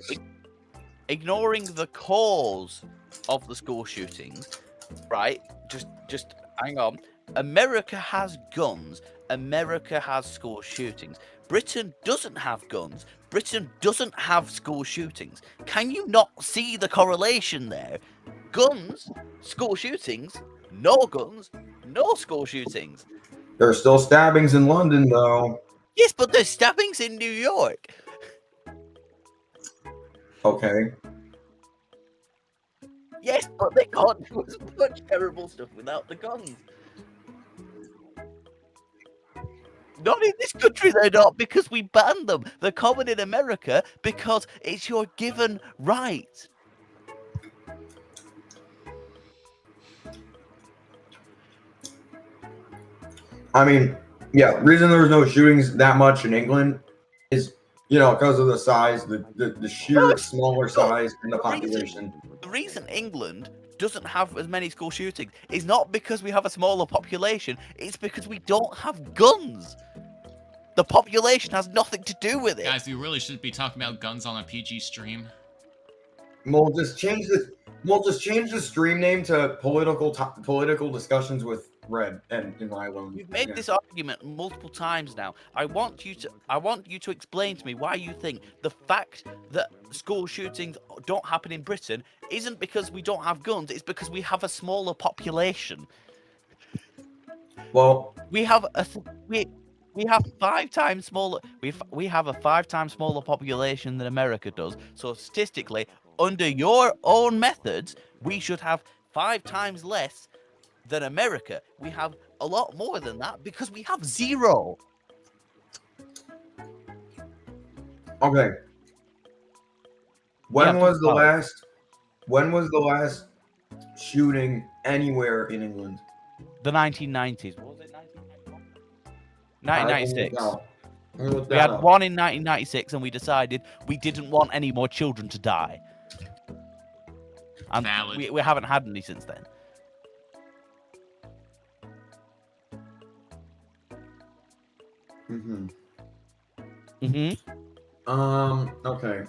the cause of the school shootings, right? Just hang on. America has guns. America has school shootings. Britain doesn't have guns. Britain doesn't have school shootings. Can you not see the correlation there? Guns, school shootings, no guns, no school shootings. There are still stabbings in London, though. Yes, but there's stabbings in New York. Okay. Yes, but they can't do as much terrible stuff without the guns. Not in this country, they're not, because we banned them. They're common in America because it's your given right. I mean, yeah, reason there was no shootings that much in England is, because of the size, the sheer smaller size and the population. The reason England doesn't have as many school shootings is not because we have a smaller population, it's because we don't have guns. The population has nothing to do with it. Guys, we really shouldn't be talking about guns on a PG stream. We'll just change the stream name to political discussions with Red and Lilo. You've made this argument multiple times now. I want you to explain to me why you think the fact that school shootings don't happen in Britain isn't because we don't have guns, it's because we have a smaller population. Well, we have 5 times smaller. We have a 5 times smaller population than America does. So statistically, under your own methods, we should have 5 times less than America. We have a lot more than that because we have 0. okay. When was the last shooting anywhere in England? The 1990s. What was it? 1996. We had one in 1996, and we decided we didn't want any more children to die. And we haven't had any since then. Okay.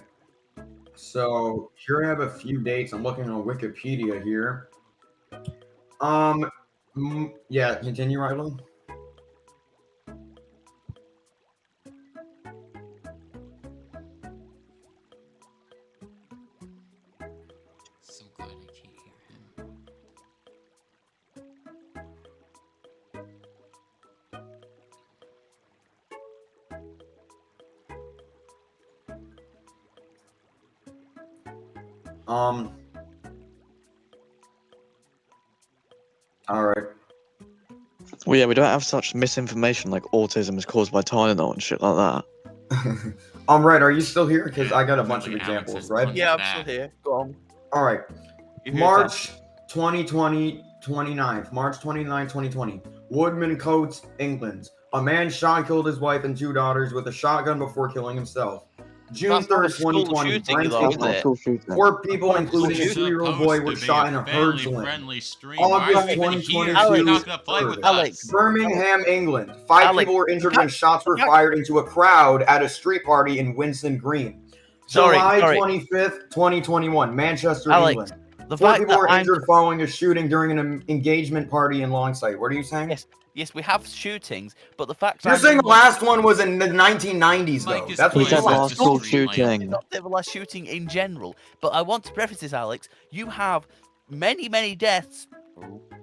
So here I have a few dates. I'm looking on Wikipedia here. Yeah, continue, Rylan. So glad I can't hear him. All right. Well, yeah, we don't have such misinformation like autism is caused by Tylenol and shit like that. Red, are you still here? Because I got a bunch of examples, right? Yeah, I'm still here. Go on. All right. March 2020, 29th. March 29, 2020. Woodman Coates, England. A man shot and killed his wife and 2 daughters with a shotgun before killing himself. June That's not a 3rd, school 2020. shooting, Brent, though, That's is not a it? school shooting. 4 people, That's including a bullshit. 2-year-old boy, were Supposed to shot be in a a Herdsland. family-friendly stream. Why are August you even here? 2022. You're not gonna play with Alex. us. Birmingham, England. 5 Alex, people were injured the when fact- shots were fired into a crowd at a street party in Winston Green. Sorry, July sorry. 25th, 2021, Manchester, Alex, England. the 4 fact people that were I'm injured following a shooting during an engagement party in Longsight. What are you saying? yes, we have shootings, but the fact You're I'm saying the last one was in the 1990s, Mike though. is That's He what said you playing said. with last the school street lamp. shooting. not the last shooting in general, but I want to preface this, Alex. You have many deaths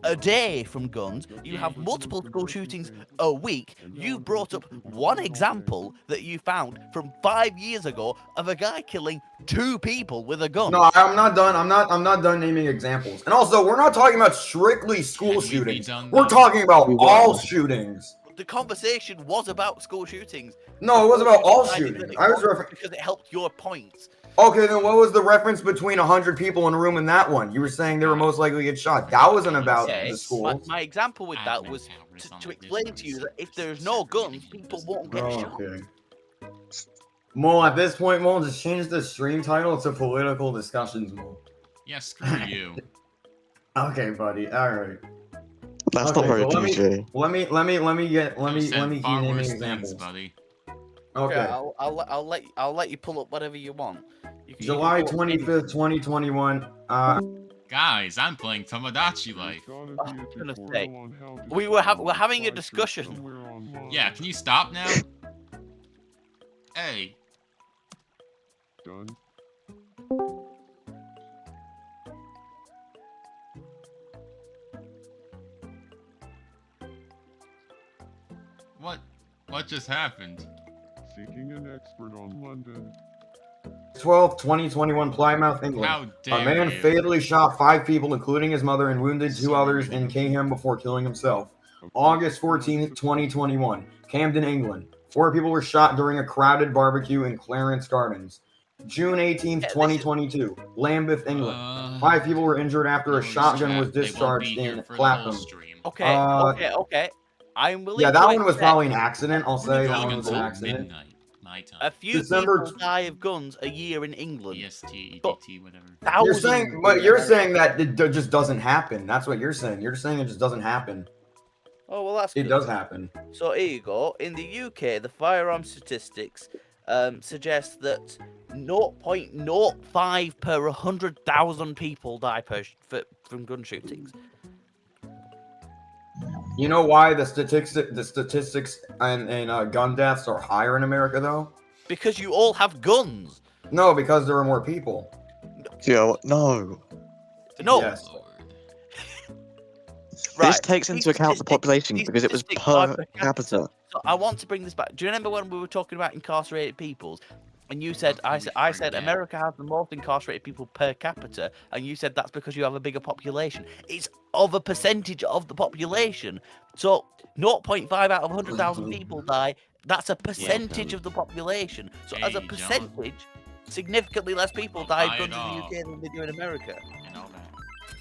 a day from guns. You have multiple school shootings a week. You brought up one example that you found from 5 years ago of a guy killing 2 people with a gun. No, I'm not done. I'm not done naming examples. And also, we're not talking about strictly school Can we be shootings. done, We're though? talking about We all were. shootings. The conversation was about school shootings. No, it wasn't about all Decided that shootings. it I was wasn't referring. because it helped your points. Okay, then what was the reference between 100 people in a room and that one? You were saying they were most likely to get shot. That wasn't about Okay, the schools. my example with that Admin was towers on to the explain to you that if there's no guns, people won't get shot. Okay. Mole, at this point, Mole, just change the stream title to political discussions, Mole. Yeah, screw you. Okay, buddy. All right. That's Okay, not very well, let me- PG. Let me You said keep far naming worse examples. things, buddy. Okay. I'll let you pull up whatever you want. You can July pull up anything. 25th, 2021. Guys, I'm playing Tomodachi Life. gonna say, we're having a discussion. Yeah, can you stop now? Hey, Done. what just happened? Seeking an expert on London. 12th, 2021, Plymouth, England. How A dare man you? fatally shot 5 people, including his mother, and wounded 2 others in Cayham before killing himself. August 14th, 2021, Camden, England. 4 people were shot during a crowded barbecue in Clarence Gardens. June 18th, 2022, Lambeth, England. 5 people were injured after a Notice shotgun chat, was they won't be discharged here in for the whole Clapham. stream. Okay, Uh, okay. I'm willing. Yeah, to that one was accept probably an accident. I'll We're say that going one was an until accident. midnight, my time. A few December people die of guns a year in England. EST, But- EDT, whatever. You're Thousands saying, but in you're America. saying that it just doesn't happen. That's what you're saying. You're saying it just doesn't happen. Oh well, that's It good. does happen. So here you go. In the UK, the firearm statistics suggest that 0.05 per 100,000 people die from gun shootings. You know why the statistics and gun deaths are higher in America though? Because you all have guns. No, because there are more people. Yeah, no. No. Yes. Lord. Right. This takes into These account the statistics- population these because it was statistics are per capita. So I want to bring this back. Do you remember when we were talking about incarcerated peoples? And you said, How I can said, we I said, forget? America has the most incarcerated people per capita, and you said that's because you have a bigger population. It's of a percentage of the population. So 0.5 out of 100,000 people die. That's a percentage of the population. So as a Hey, John. percentage, significantly less people Don't die buy of it guns in the all. UK than they do in America. And all that.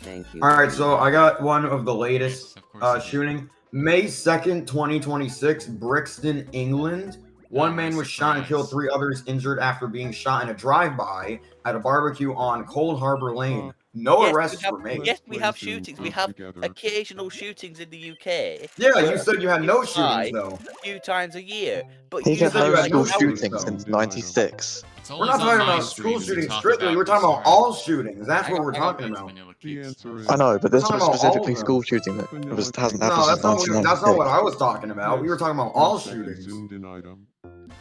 Thank you. All right, so I got one of the latest Yes, of course you do. shooting. May 2nd, 2026, Brixton, England. One Oh, man was shot and killed, surprise. 3 others injured after being shot in a drive-by at a barbecue on Cold Harbor Lane. No Yes, we arrests have- were made. Yes, we have Place and shootings. We group have together. occasional shootings in the UK. Yeah, where you said you had no die shootings though. a few times a year. But He you said said no you had school no shootings, shootings though. since '96. It's We're always not on talking my about stream school to shootings talk strictly. We're talking about this all shootings. That's Hang what on, we're hang on. talking about. Vanilla The cakes. answer is I know, but this Talking was about all specifically of them. school shooting. It hasn't happened No, since that's not what 1996. I was talking about. We were talking about all shootings. zoomed in item.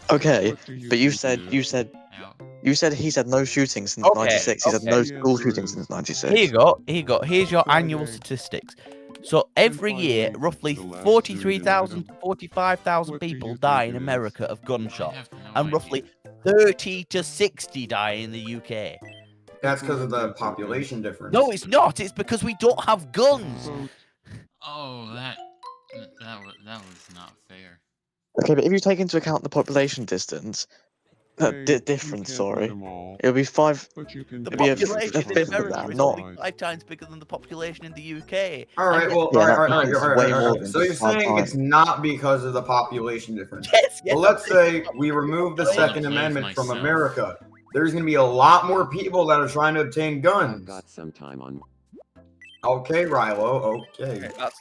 Okay, What do you but you think said it is? Out. he said no shootings since Okay, '96. He said no okay. school shootings since Here you '96. go. Here you go. Here's your Friday. annual statistics. So every year, finally, roughly the last 43,000 to item. 45,000 What do people you die think in it is? America of I gunshot, have no and idea. roughly 30 to 60 die in the UK. That's because of the population difference. No, it's not. It's because we don't have guns. Vote. Oh, that was not fair. Okay, but if you take into account the population distance, Different, sorry. It'll be 5. But you can The It'd be a population in fifth of America that, is not- only 5 times bigger than the population in the UK. All right, well, Yeah, all right, that is way more than So you're just 5 saying it's times. not because of the population difference? Yes, Well, I'm let's saying say we remove the I wanna Second play with Amendment from myself. America. There's going to be a lot more people that are trying to obtain I've guns. got some time on. Okay, Rilo. Okay. Okay, that's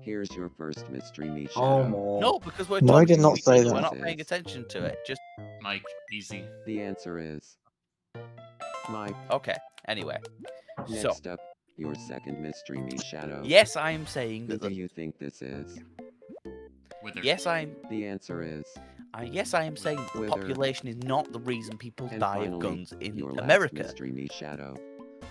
Here's your first mystery me Oh, shadow. Mo. no, because we're No, I talking did not to each say other, that. we're not paying attention to it. Just Mike, easy. The answer is Mike. okay. Anyway, so Next up, your second mystery me shadow. yes, I am saying Who that. do you think this is? Wither. Yes, I'm. The answer is. Yes, I am saying the Wither. population is not the reason people And die of finally, guns in your last America. mystery me shadow.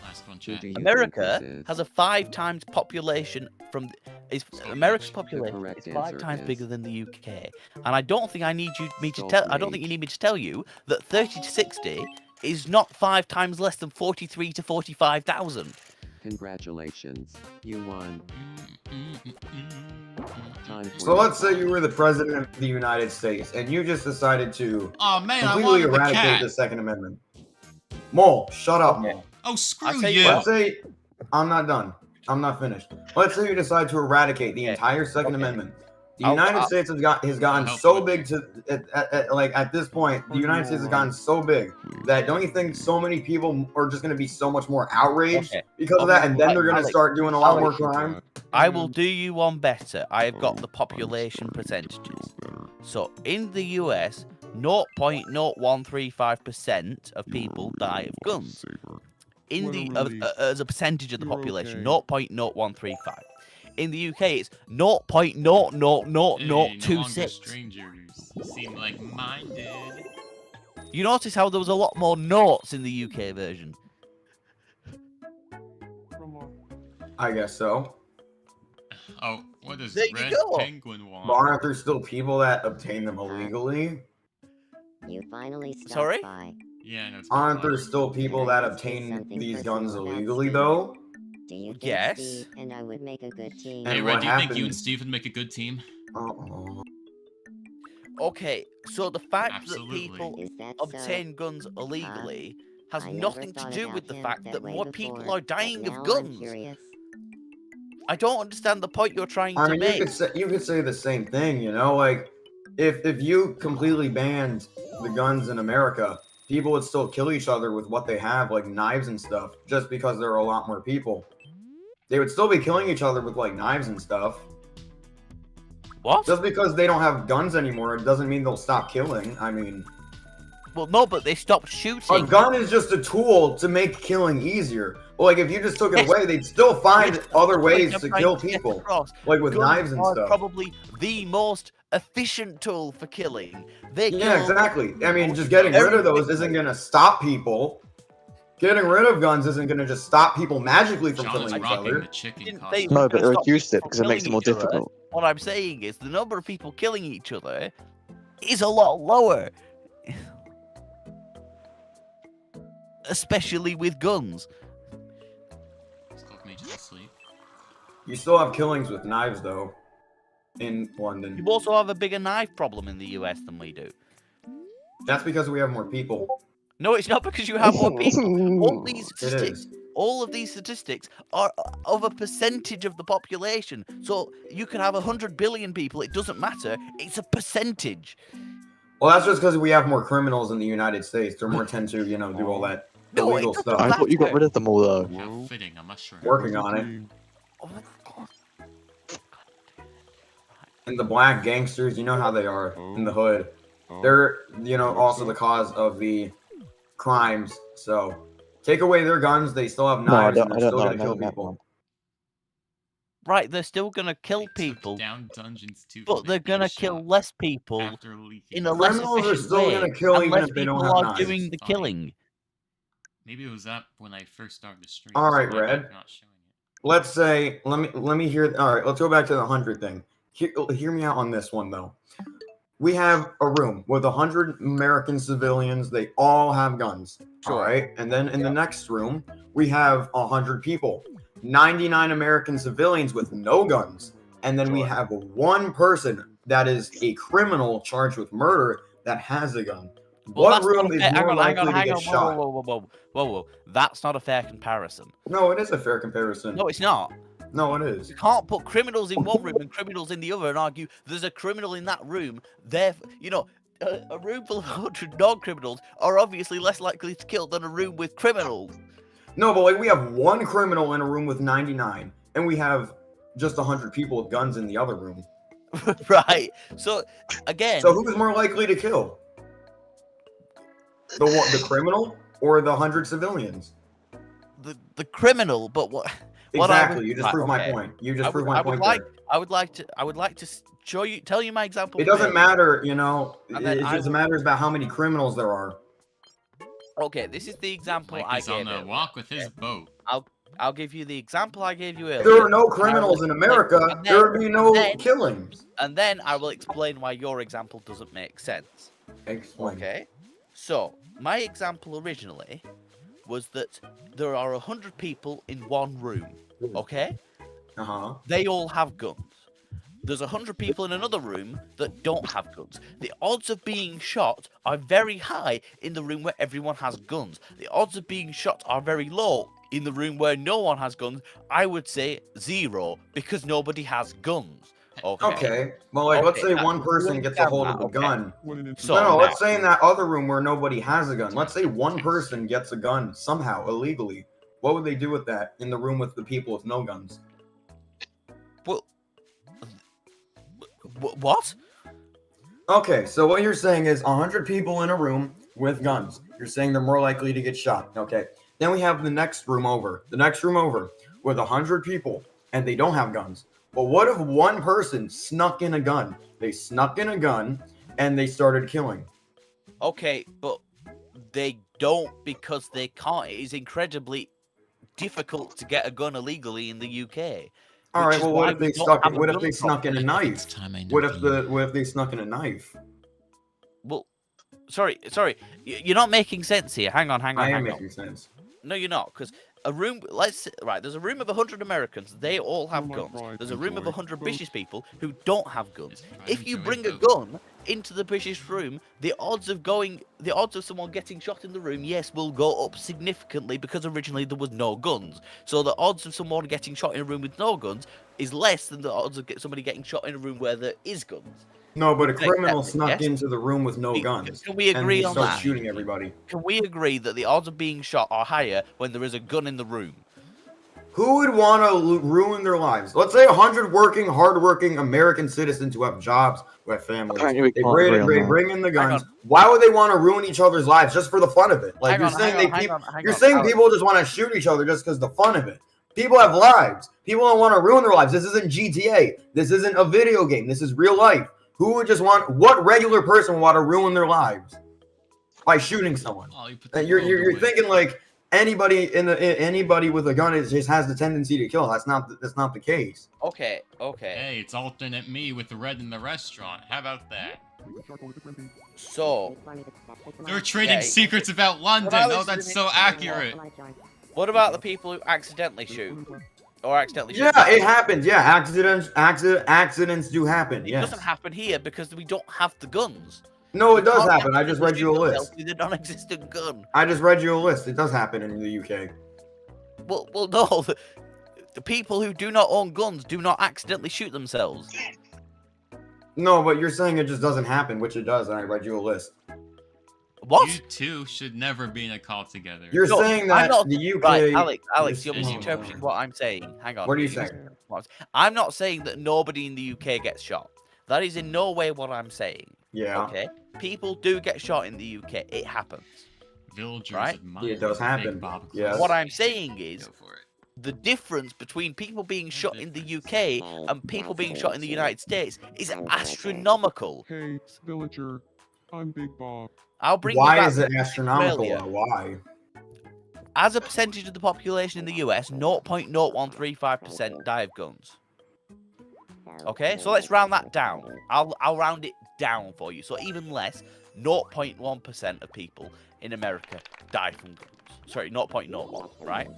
Last one, Who chat. do you America think this is? has a 5 times population from is America's population correct is 5 answer times is- bigger than the UK, and I don't think I need me to Stop tell. I don't think rage. you need me to tell you that 30 to 60 is not 5 times less than 43 to 45,000. Congratulations, you won. Time for So let's say you were the president of the United States and you just decided to Oh man, I completely wanted the eradicate cat. the Second Amendment. Mole, shut up, Okay. Mole. Oh, I'll screw tell you you. what. Let's say I'm not done. I'm not finished. Let's say you decide to eradicate the Okay. entire Second Okay. Amendment. The I'll- United I'll- States has gotten help so with big to at this point. The United States has gotten so big that don't you think so many people are just going to be so much more outraged Okay. because of that, and then they're going to Alex, start doing a lot more Alex, crime? I will do you one better. I have got the population percentages. So in the US, 0.0135% of people die of guns. In the as a percentage of the population, 0.0135. In the UK, it's Hey, no longer 0.00026. strangers. You seem like mine did. You notice how there was a lot more noughts in the UK version. I guess so. Oh, what does There you Red go. Penguin want? But aren't there still people that obtain them illegally? You finally stopped Sorry? by. Yeah, no, it's Aren't there fine. still people that obtain these guns illegally, though? Do you think Yes. Steve and I would make a good team? Hey, And Red, what do you think you and happens- Steve would make a good team? Uh-oh. Okay, so the fact Absolutely. that people Is that so? obtain guns illegally has I never nothing to thought do about with the him fact that way more before, people are but dying now of I'm guns. curious. I don't understand the point you're trying I to mean, make. you could say the same thing, you know, like if you completely banned the guns in America, people would still kill each other with what they have, like knives and stuff, just because there are a lot more people. They would still be killing each other with like knives and stuff. What? Just because they don't have guns anymore, it doesn't mean they'll stop killing. I mean, Well, no, but they stopped a shooting. gun is just a tool to make killing easier. Like if you just took it Yes. away, they'd still find Yes, other that's ways what to I'm trying kill get people, across. like with Guns knives and are stuff. probably the most efficient tool for killing. They Yeah, kill exactly. I mean, just getting rid of those isn't going to stop people. Getting rid of guns isn't going to just stop people magically from John is killing each rocking other. the chicken Didn't costume. say- No, but it Stop reduced it people because it makes it killing more each other. difficult. What I'm saying is the number of people killing each other is a lot lower. Especially with guns. It's called Mages Asleep. You still have killings with knives, though, in You London. also have a bigger knife problem in the US than we do. That's because we have more people. No, it's not because you have more people. All these It statistics, is. all of these statistics are of a percentage of the population. So you can have 100 billion people. It doesn't matter. It's a percentage. Well, that's just because we have more criminals in the United States. They're more tend to, you know, do all that No, it illegal doesn't stuff. I thought you got matter. rid of them all though. How fitting, a mushroom. Working on it. Oh my God. And the black gangsters, you know how they are in the hood. They're, you know, also the cause of the crimes. So take away their guns, they still have No, I knives, don't, and I they're don't still know. going to I kill never met people. one. Right, they're still gonna kill They took people, down Dungeons 2 but they're gonna kill less people after leaking. in a less Criminals are efficient still way, gonna kill and even less if they don't people have are knives. doing the Fine. killing. Maybe it was up when I first started the stream. All so right, my bad Red. for not showing it. Let's say, let me hear. All right, let's go back to the 100 thing. Hear me out on this one though. We have a room with 100 American civilians. They all have guns. All Sure. right, and then in the next room we have 100 people, 99 American civilians with no guns, and then we Sure. have one person that is a criminal charged with murder that has a gun. Well, What that's not room a is fair, more hang on, likely to hang get on, shot? whoa. That's not a fair comparison. No, it is a fair comparison. No, it's not. No, it is. You can't put criminals in one room and criminals in the other and argue there's a criminal in that room. Therefore, you know, a room full of 100 non-criminals are obviously less likely to kill than a room with criminals. No, but like we have one criminal in a room with 99, and we have just 100 people with guns in the other room. Right. So again. So who's more likely to kill? The criminal or the 100 civilians? The criminal, but what? Exactly. You just proved my point. You just proved my point. I would like to show you, tell you my example. It doesn't matter, you know. It just matters about how many criminals there are. Okay, this is the example Like I he's gave on a him. walk with his boat. I'll give you the example I gave you earlier. If there were no criminals in America, there would be no killings. And then I will explain why your example doesn't make sense. Explain. Okay. So my example originally was that there are 100 people in one room. Okay. They all have guns. There's 100 people in another room that don't have guns. The odds of being shot are very high in the room where everyone has guns. The odds of being shot are very low in the room where no one has guns. I would say 0 because nobody has guns. Okay. Well, like, let's say one person gets a hold of a gun. So, no, let's say in that other room where nobody has a gun. Let's say one person gets a gun somehow, illegally. What would they do with that in the room with the people with no guns? Well, what? Okay, so what you're saying is 100 people in a room with guns. You're saying they're more likely to get shot. Okay. Then we have the next room over. The next room over with 100 people, and they don't have guns. But what if one person snuck in a gun? They snuck in a gun, and they started killing. Okay, but they don't because they can't. It is incredibly difficult to get a gun illegally in the UK. All right. Well, what if they snuck in a knife? What if they snuck in a knife? Well, sorry. You're not making sense here. Hang on. I am making sense. No, you're not, because a room. There's a room of 100 Americans. They all have guns. There's a room of 100 British people who don't have guns. If you bring a gun into the British room, the odds of someone getting shot in the room, yes, will go up significantly because originally there was no guns. So the odds of someone getting shot in a room with no guns is less than the odds of somebody getting shot in a room where there is guns. No, but a criminal snuck into the room with no guns. Can we agree on that? And starts shooting everybody. Can we agree that the odds of being shot are higher when there is a gun in the room? Who would want to ruin their lives? Let's say 100 hardworking American citizens who have jobs, who have families. They bring in the guns. Why would they want to ruin each other's lives just for the fun of it? Like you're saying people just want to shoot each other just because the fun of it. People have lives. People don't want to ruin their lives. This isn't GTA. This isn't a video game. This is real life. Who would just want? What regular person would want to ruin their lives by shooting someone? You're thinking like anybody with a gun just has the tendency to kill. That's not the case. Okay. Hey, it's alternate me with the red in the restaurant. How about that? So they're trading secrets about London. Oh, that's so accurate. What about the people who accidentally shoot? Or accidentally shoot? Yeah, it happens. Yeah, accidents do happen. Yes. It doesn't happen here because we don't have the guns. No, it does happen. I just read you a list. The non-existent gun. I just read you a list. It does happen in the UK. Well, no. The people who do not own guns do not accidentally shoot themselves. No, but you're saying it just doesn't happen, which it does, and I read you a list. What? You two should never be in a call together. You're saying that the UK... Right, Alex, you're misinterpreting what I'm saying. Hang on. What are you saying? I'm not saying that nobody in the UK gets shot. That is in no way what I'm saying. Yeah. Okay? People do get shot in the UK. It happens. Villagers right? It does happen. Yes. What I'm saying is... the difference between people being shot in the UK and people being shot in the United States is astronomical. Hey, villager, I'm Big Bob. I'll bring Why you back is it to astronomical? Australia. Why? As a percentage of the population in the US, 0.0135% die of guns. Okay, so let's round that down. I'll round it down for you. So even less, 0.1% of people in America die from guns. sorry, 0.01, right?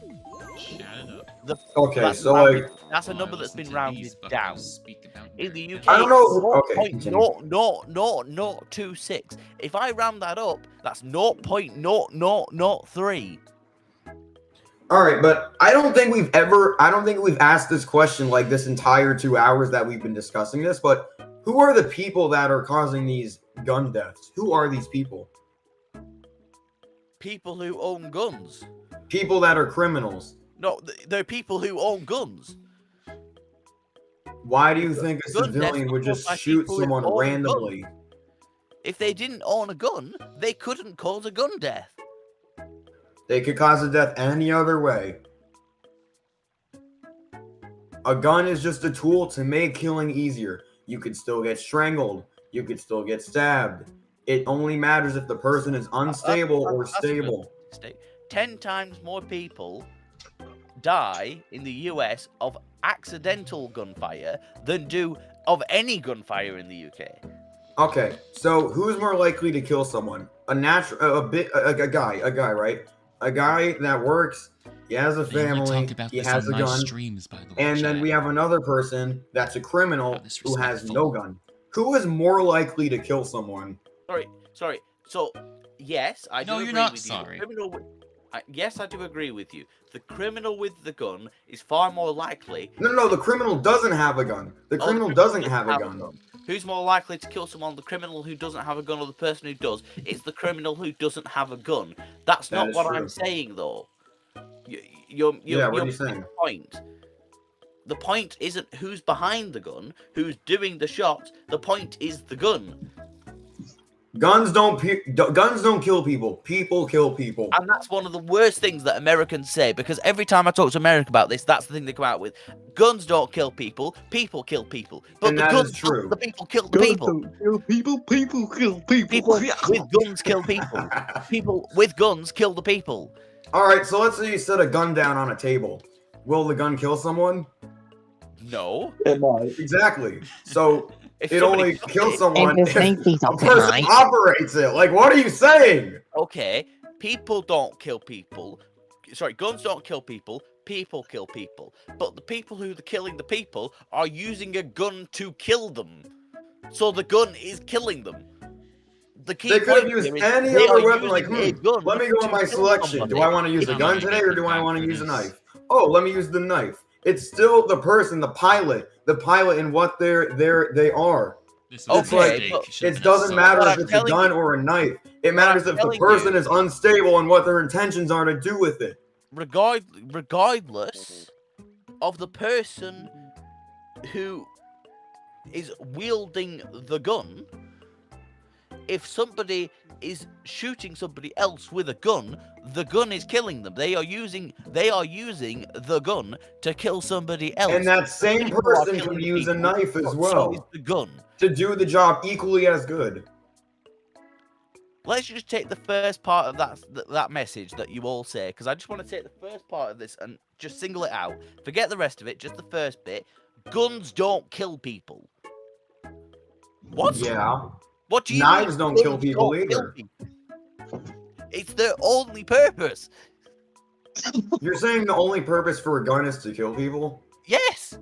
Shut it up. Okay, so like, That's a While I number that's listen been to rounded these buckos down. speak about In the their UK, I don't know. it's Okay, continue. 0.00026. If I round that up, that's 0.0003. All right, but I don't think we've asked this question like this entire 2 hours that we've been discussing this. But who are the people that are causing these gun deaths? Who are these people? People who own guns. People that are criminals. No, they're people who own guns. Why do you think a Gun deaths civilian were would caused just by shoot people who someone own a gun. randomly? If they didn't own a gun, they couldn't cause a gun death. They could cause a death any other way. A gun is just a tool to make killing easier. You could still get strangled. You could still get stabbed. It only matters if the person is unstable or stable. 10 times more people die in the US of accidental gunfire than do of any gunfire in the UK. Okay, so who's more likely to kill someone? A guy, right? A guy that works, he has a They only family, talk about he this has on a my gun, streams, by the way. and then chat. we have another person that's a criminal How who has disrespectful. no gun. Who is more likely to kill someone? Sorry. So, yes, I do No, agree you're not with sorry. you. Yes, I do agree with you. The criminal with the gun is far more likely. No, the criminal doesn't have a gun. The criminal doesn't have a gun. Who's more likely to kill someone? The criminal who doesn't have a gun or the person who does? It's the criminal who doesn't have a gun. That's That not is what true. I'm saying, though. What are you saying? Point. The point isn't who's behind the gun, who's doing the shot. The point is the gun. Guns don't kill people. People kill people. And that's one of the worst things that Americans say, because every time I talk to Americans about this, that's the thing they come out with. Guns don't kill people. People kill people. But And the that guns is true. The people kill the people. Kill people. People kill people. People with guns kill people. People with guns kill the people. All right, so let's say you set a gun down on a table. Will the gun kill someone? No. It might. Exactly. So If it somebody only kills kills it- someone If if you think he's a okay, person mate. operates it. Like, what are you saying? Okay, people don't kill people. Sorry, guns don't kill people. People kill people. But the people who are killing the people are using a gun to kill them. So the gun is killing them. The key They could have point used here is any they other are weapon. Like, using a gun let me go on to my kill selection. somebody. Do I want to use a I'm gun gonna today, get or do I back want to for use a this. knife? Oh, let me use the knife. It's still the person, the pilot, and what they are. This It's mistake like, should have it been a doesn't sword. matter What if I'm it's a telling gun you- or a knife. It matters I'm if the telling person you- is unstable and what their intentions are to do with it. Regardless of the person who is wielding the gun, if somebody is shooting somebody else with a gun, the gun is killing them. They are using the gun to kill somebody else. And that same People are person killing can use a people, knife as but well So is the gun. to do the job equally as good. Let's just take the first part of that message that you all say, because I just want to take the first part of this and just single it out. Forget the rest of it, just the first bit. Guns don't kill people. What? Yeah. What do you Knives mean don't guns kill people don't kill either. people? It's their only purpose. You're saying the only purpose for a gun is to kill people? Yes.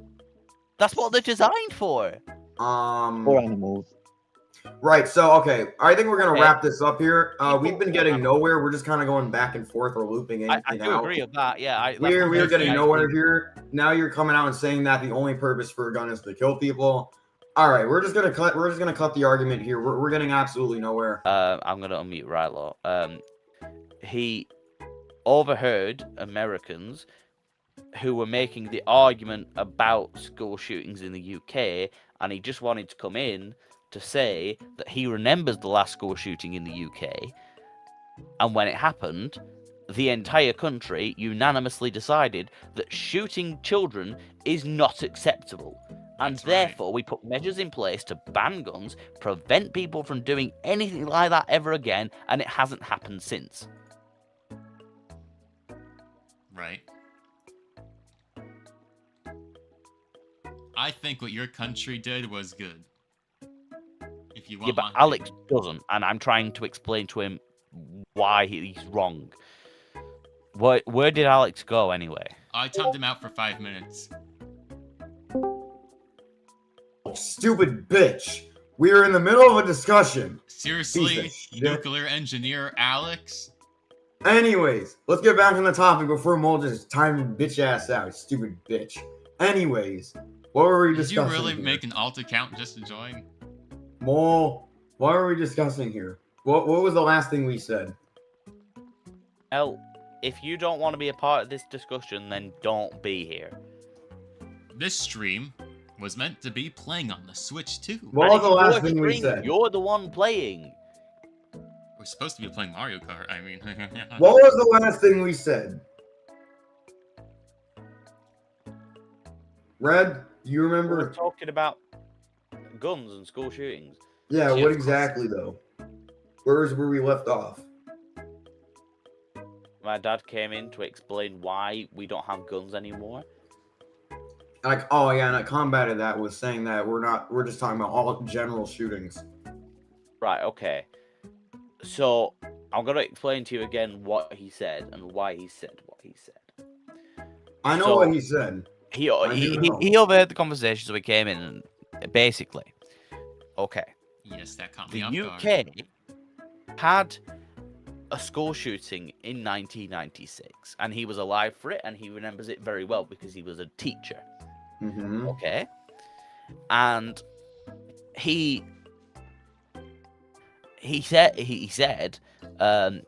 That's what they're designed for. Or animals. Right, so okay, I think we're gonna Okay. wrap this up here. People- We've been getting nowhere. We're just kind of going back and forth or looping in I and do out. agree with that. Yeah, We're getting nowhere here. Now you're coming out and saying that the only purpose for a gun is to kill people. All right, we're just gonna cut the argument here. We're getting absolutely nowhere. I'm gonna unmute Rylaw. He overheard Americans who were making the argument about school shootings in the UK, and he just wanted to come in to say that he remembers the last school shooting in the UK, and when it happened, the entire country unanimously decided that shooting children is not acceptable. And That's right. therefore, we put measures in place to ban guns, prevent people from doing anything like that ever again, and it hasn't happened since. Right. I think what your country did was good. If you want Yeah, but my Alex doesn't, and I'm trying to explain to him why he's wrong. Where did Alex go anyway? I timed him out for 5 minutes. Stupid bitch. We are in the middle of a discussion. Seriously, Piece of shit. nuclear engineer Alex? Anyways, let's get back on the topic before Mole just timed bitch ass out. Stupid bitch. Anyways, what were we Did you discussing really here? make an alt account just to join? Mole, what were we discussing here? What was the last thing we said? If you don't want to be a part of this discussion, then don't be here. This stream was meant to be playing on the Switch too. What was the last thing we said? You're the one playing. We're supposed to be playing Mario Kart, I mean. What was the last thing we said? Red, do you remember? We're talking about guns and school shootings. Yeah, Yeah, what of exactly though? Where's where we left off? My dad came in to explain why we don't have guns anymore. Like, oh yeah, and I combated that with saying that we're just talking about all general shootings. Right, okay. So, I'm going to explain to you again what he said and why he said what he said. I know So- what he said. He do know. overheard the conversation, so he came in and basically, okay, Yes, that caught the me off guard. UK had a school shooting in 1996, and he was alive for it, and he remembers it very well because he was a teacher. Mm-hmm. Okay, and he said, and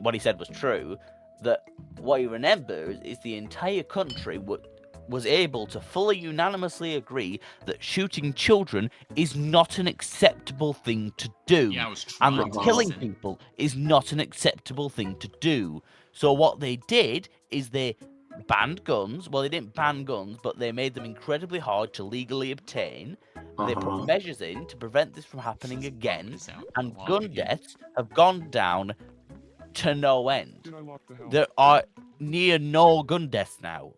what he said was true, that what he remembers is the entire country was able to fully unanimously agree that shooting children is not an acceptable thing to do. Yeah, I was And trying that to killing listen. people is not an acceptable thing to do. So what they did is they banned guns. Well, they didn't ban guns, but they made them incredibly hard to legally obtain. They put measures in to prevent this from happening again. This out. And Well, gun again. deaths have gone down to no end. Did I lock the house? There are near no gun deaths now.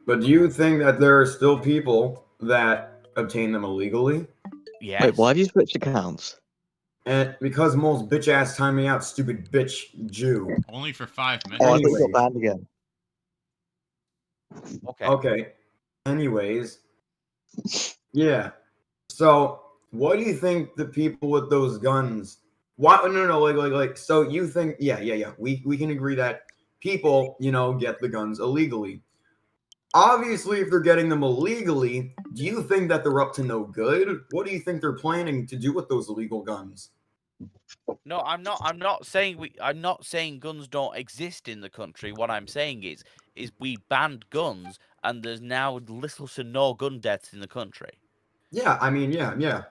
But do you think that there are still people that obtain them illegally? Yes. Wait, why have you switched accounts? And because Mole's bitch ass timed me out, stupid bitch Jew. Only for 5 minutes. Oh, I thought you Anyway. got banned again. Okay. Okay. Anyways. Yeah. So what do you think the people with those guns no, like so you think yeah. We can agree that people, get the guns illegally. Obviously, if they're getting them illegally, do you think that they're up to no good? What do you think they're planning to do with those illegal guns? No, I'm not saying guns don't exist in the country. What I'm saying is we banned guns and there's now little to no gun deaths in the country. Yeah, I mean, yeah.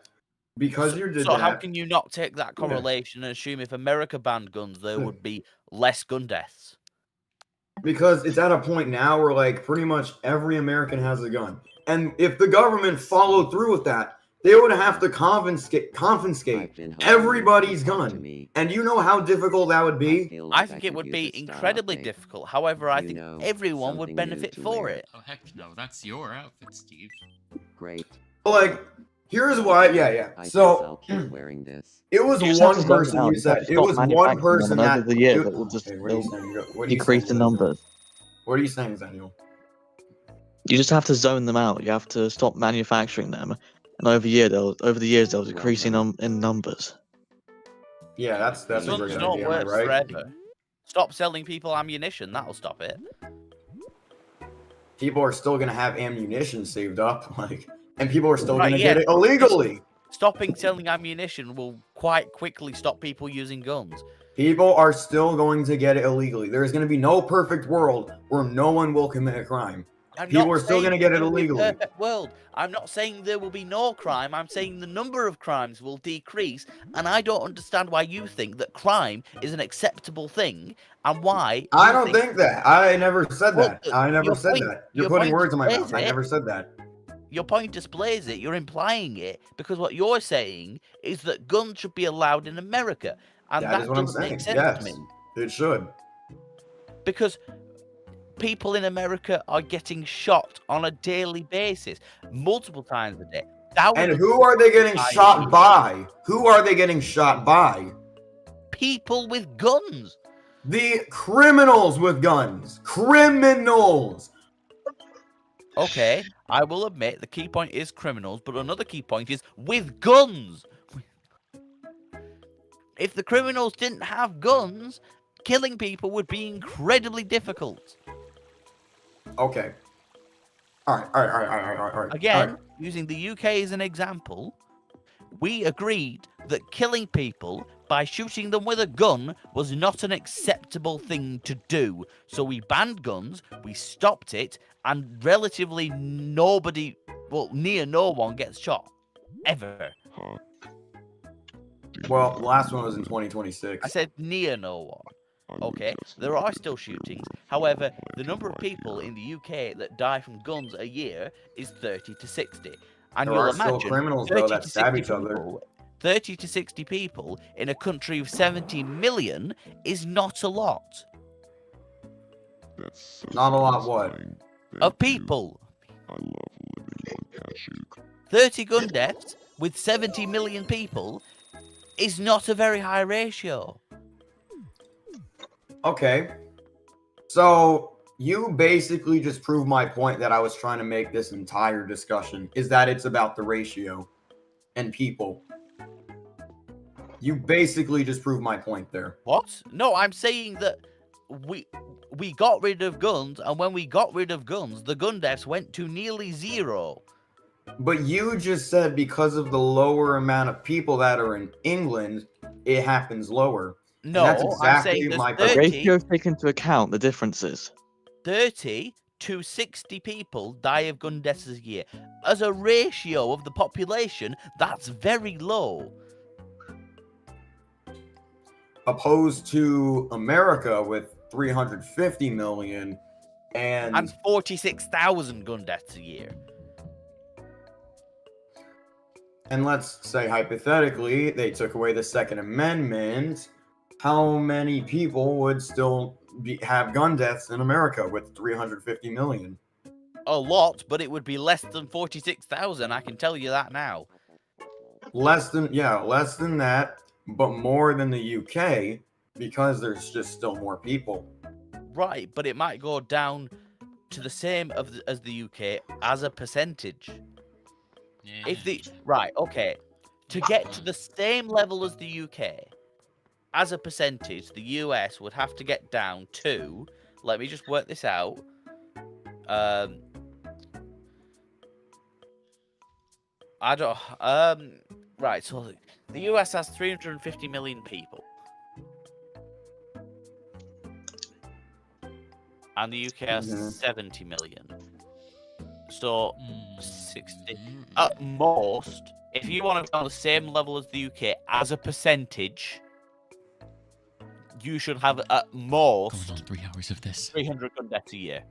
Because you did So that. how can you not take that correlation and assume if America banned guns there would be less gun deaths? Because it's at a point now where like pretty much every American has a gun. And if the government followed through with that, they would have to confiscate I've been hoping everybody's you would talk to gun. me. And you know how difficult that would be? feel I like think it could would use be a style incredibly update. difficult. However, I You think know, everyone would something new benefit to for wear. it. Oh, heck no. That's your outfit, Steve. Great. Like, here's why, yeah. I guess So I'll keep wearing this. it was You just have one to slow person down. you You have said. to It stop was one manufacturing person them, and over that. the years, it- it will just Hey, what are you it'll saying? What are you decrease the saying, numbers. What are you saying, Daniel? You just have to zone them out. You have to stop manufacturing them, and over the years they'll decrease in numbers. Yeah, that's a Guns great don't idea, am I work right? forever. Stop selling people ammunition. That'll stop it. People are still gonna have ammunition saved up, and people are still Right, gonna yeah. get it illegally. Stopping selling ammunition will quite quickly stop people using guns. People are still going to get it illegally. There is going to be no perfect world where no one will commit a crime. People not are still saying gonna get it there will be a illegally. perfect world. I'm not saying there will be no crime. I'm saying the number of crimes will decrease, and I don't understand why you think that crime is an acceptable thing, and why. I you don't think that. I never said Well, that. I never your said point- that. You're your putting point words in my displays mouth. I it. never said that. Your point displays it. You're implying it because what you're saying is that guns should be allowed in America, and That that is what I'm doesn't make saying. sense to Yes. me. It should. Because people in America are getting shot on a daily basis, multiple times a day. And who are they getting shot by? Who are they getting shot by? people with guns. The criminals with guns. Criminals. Okay, I will admit the key point is criminals, but another key point is with guns. If the criminals didn't have guns, killing people would be incredibly difficult. Okay. All right. Again, using the UK as an example, we agreed that killing people by shooting them with a gun was not an acceptable thing to do. So we banned guns, we stopped it, and relatively nobody, well, near no one gets shot. Ever. Huh? Well, the last one was in 2026. I said near no one. I would Okay, just there like are to still know shootings. what However, point the number of right people here. in the UK that die from guns a year is 30 to 60. And There you'll are still imagine criminals, 30 though, that to stab 60 each other. people, 30 to 60 people in a country of 70 million is not a lot That's so Not a lot what? satisfying. of Thank you. people. I love living on cashew. 30 gun deaths with 70 million people is not a very high ratio. Okay. So you basically just proved my point that I was trying to make this entire discussion, is that it's about the ratio and people. You basically just proved my point there. What? No, I'm saying that we got rid of guns, and when we got rid of guns, the gun deaths went to nearly zero. But you just said because of the lower amount of people that are in England, it happens lower. No, that's I'm exactly saying there's my The 30, ratio take into account the differences. 30 to 60 people die of gun deaths a year. As a ratio of the population, that's very low. Opposed to America with 350 million And 46,000 gun deaths a year. And let's say hypothetically they took away the Second Amendment, how many people would still have gun deaths in America with 350 million? A lot, but it would be less than 46,000, I can tell you that now. Less than that, but more than the UK because there's just still more people. Right, but it might go down to the same as the UK as a percentage. Yeah. If the right, okay, to get to the same level as the UK as a percentage, the US would have to get down to. Let me just work this out. I don't. Right. So the US has 350 million people, and the UK has 70 million. So 60 at most. If you want to be on the same level as the UK as a percentage, you should have at Going most on 3 hours of this. 300 gun deaths a year.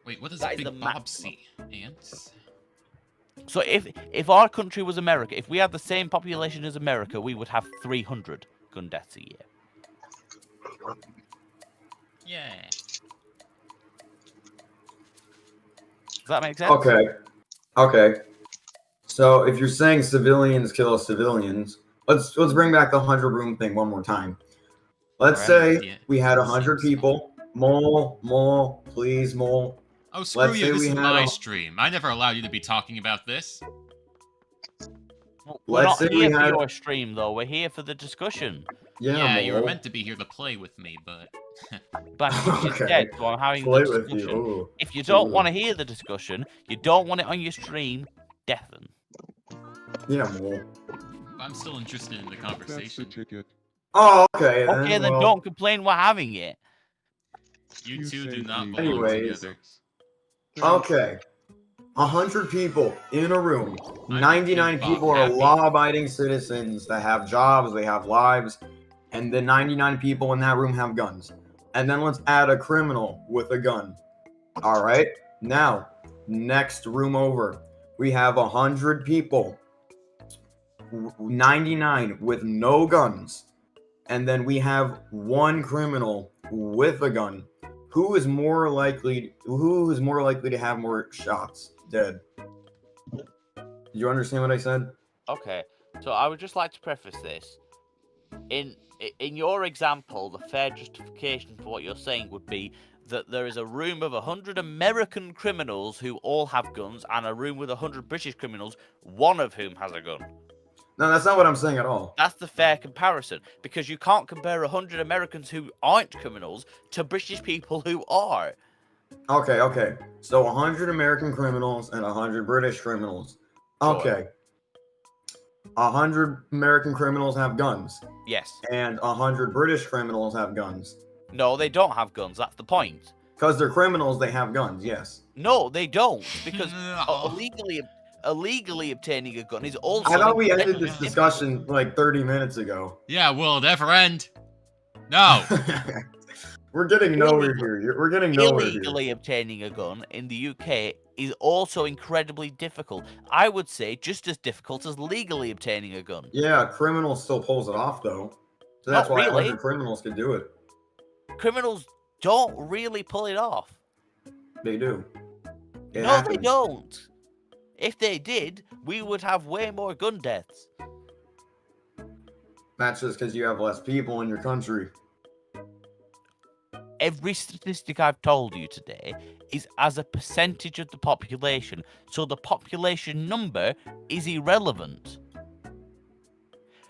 Wait, what does That is Big the Bob maximum. see? Ants? So if our country was America, if we had the same population as America, we would have 300 gun deaths a year. Yeah. Does that make sense? Okay. So if you're saying civilians kill civilians, let's bring back the 100 room thing one more time. Let's Alright, say yeah. we had 100 Seems people. Mole, please, Mole. Oh, screw Let's say you. This we is had my a- stream. I never allowed you to be talking about this. We're Let's not say we here for had- your stream, though. We're here for the discussion. Yeah, you were Mole. meant to be here to play with me, but... But she's Okay. dead, so I'm having Play the with you. discussion. Ooh. If you don't Ooh. want to hear the discussion, you don't want it on your stream, deafen. Yeah, Mole. I'm still interested in the That's the conversation. ticket. Oh, okay. Okay, then well, don't complain we're having it. You two do not belong Anyways. together. Okay. 100 people in a room. I'm 99 Big Bob people are Happy. law-abiding citizens that have jobs, they have lives, and the 99 people in that room have guns. And then let's add a criminal with a gun. All right. Now, next room over, we have 100 people. 99 with no guns. And then we have one criminal with a gun. Who is more likely to have more shots dead? Did you understand what I said? Okay, so I would just like to preface this. in your example, the fair justification for what you're saying would be that there is a room of 100 American criminals who all have guns, and a room with 100 British criminals, one of whom has a gun. No, that's not what I'm saying at all. That's the fair comparison, because you can't compare 100 Americans who aren't criminals to British people who are. Okay. So 100 American criminals and 100 British criminals. Sure. Okay. 100 American criminals have guns, Yes. and 100 British criminals have guns. No, they don't have guns. That's the point. Because they're criminals, they have guns, yes. No, they don't, because No. illegally obtaining a gun is also. I thought we ended incredibly this discussion like 30 minutes ago. Yeah, will it ever end? No. We're getting nowhere here. We're getting nowhere here. Illegally obtaining a gun in the UK is also incredibly difficult. I would say just as difficult as legally obtaining a gun. Yeah, criminals still pulls it off though. So that's Not why really. 100 criminals can do it. Criminals don't really pull it off. They do. It No, happens. they don't. If they did, we would have way more gun deaths. That's just because you have less people in your country. Every statistic I've told you today is as a percentage of the population, so the population number is irrelevant.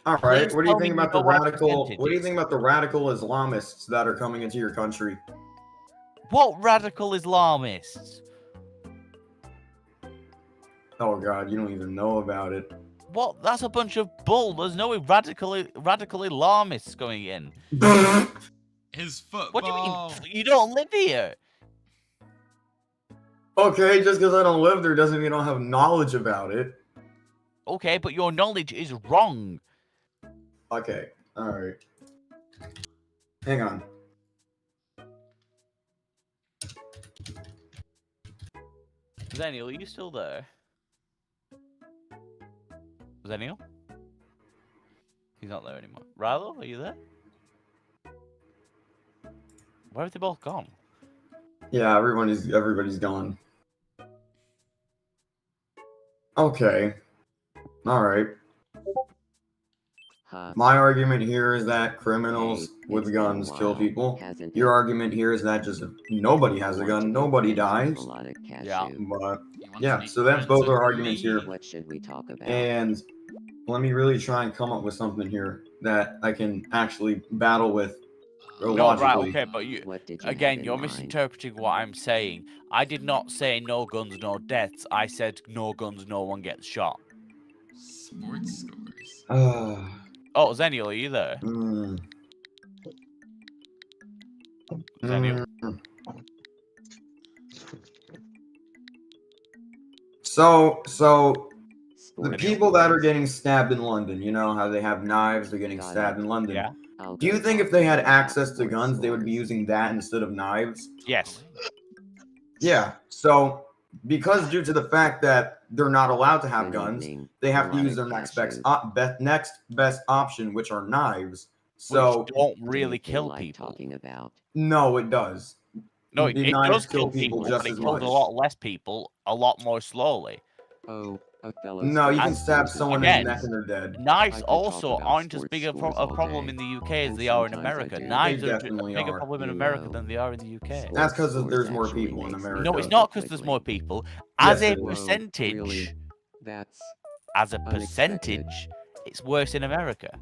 All right. Please What do you tell me think you about the know what radical? percentage What do you is. think about the radical Islamists that are coming into your country? What radical Islamists? Oh God, you don't even know about it. What? That's a bunch of bull. There's no radical Islamists going in. His football. What do you mean? You don't live here. Okay, just because I don't live there doesn't mean I don't have knowledge about it. Okay, but your knowledge is wrong. Okay, all right. Hang on. Zenial, are you still there? Zenial? He's not there anymore. Rilo, are you there? Where have they both gone? Yeah, everybody's gone. Okay. All right. My argument here is that criminals with guns kill people. Your argument here is that just if nobody has a gun, nobody dies. Yeah. But yeah, so that's both our arguments here. What should we talk about? And let me really try and come up with something here that I can actually battle with No, right, logically. okay, but you What did you again, have in you're mind? misinterpreting what I'm saying. I did not say no guns, no deaths. I said no guns, no one gets shot. Sports scores. Oh, Zenial, are you there? Zenial? So the Sports people that are scores. getting stabbed in London, you know how they have knives, they're getting Got stabbed it. in London. Yeah. I'll Do you go think talk if they had about access to sports guns, they would be scores. using that instead of knives? Yes. Yeah. So because due to the fact that they're not allowed to have Good guns, evening. they have to Melodic use their next cashew. next best option, which are knives. So Which don't Do you really feel kill like people. talking about? no, it does. No, The it knives does kill kill people people, just but it as kills much. a lot less people, a lot more slowly. Oh, a fellow. No, you sports can stab fan. someone in Again, the neck and they're dead. Knives I could also talk about aren't as sports big a scores all problem day, in the UK as and they are in sometimes I America. do. Knives They are a definitely bigger are. problem in You America know, than they are in the UK. That's sports because there's scores more actually people in makes me America. No, it's think not because there's quickly. more people. Yes, As a it is. Whoa, percentage, really? That's as a unexpected. percentage, it's worse in America.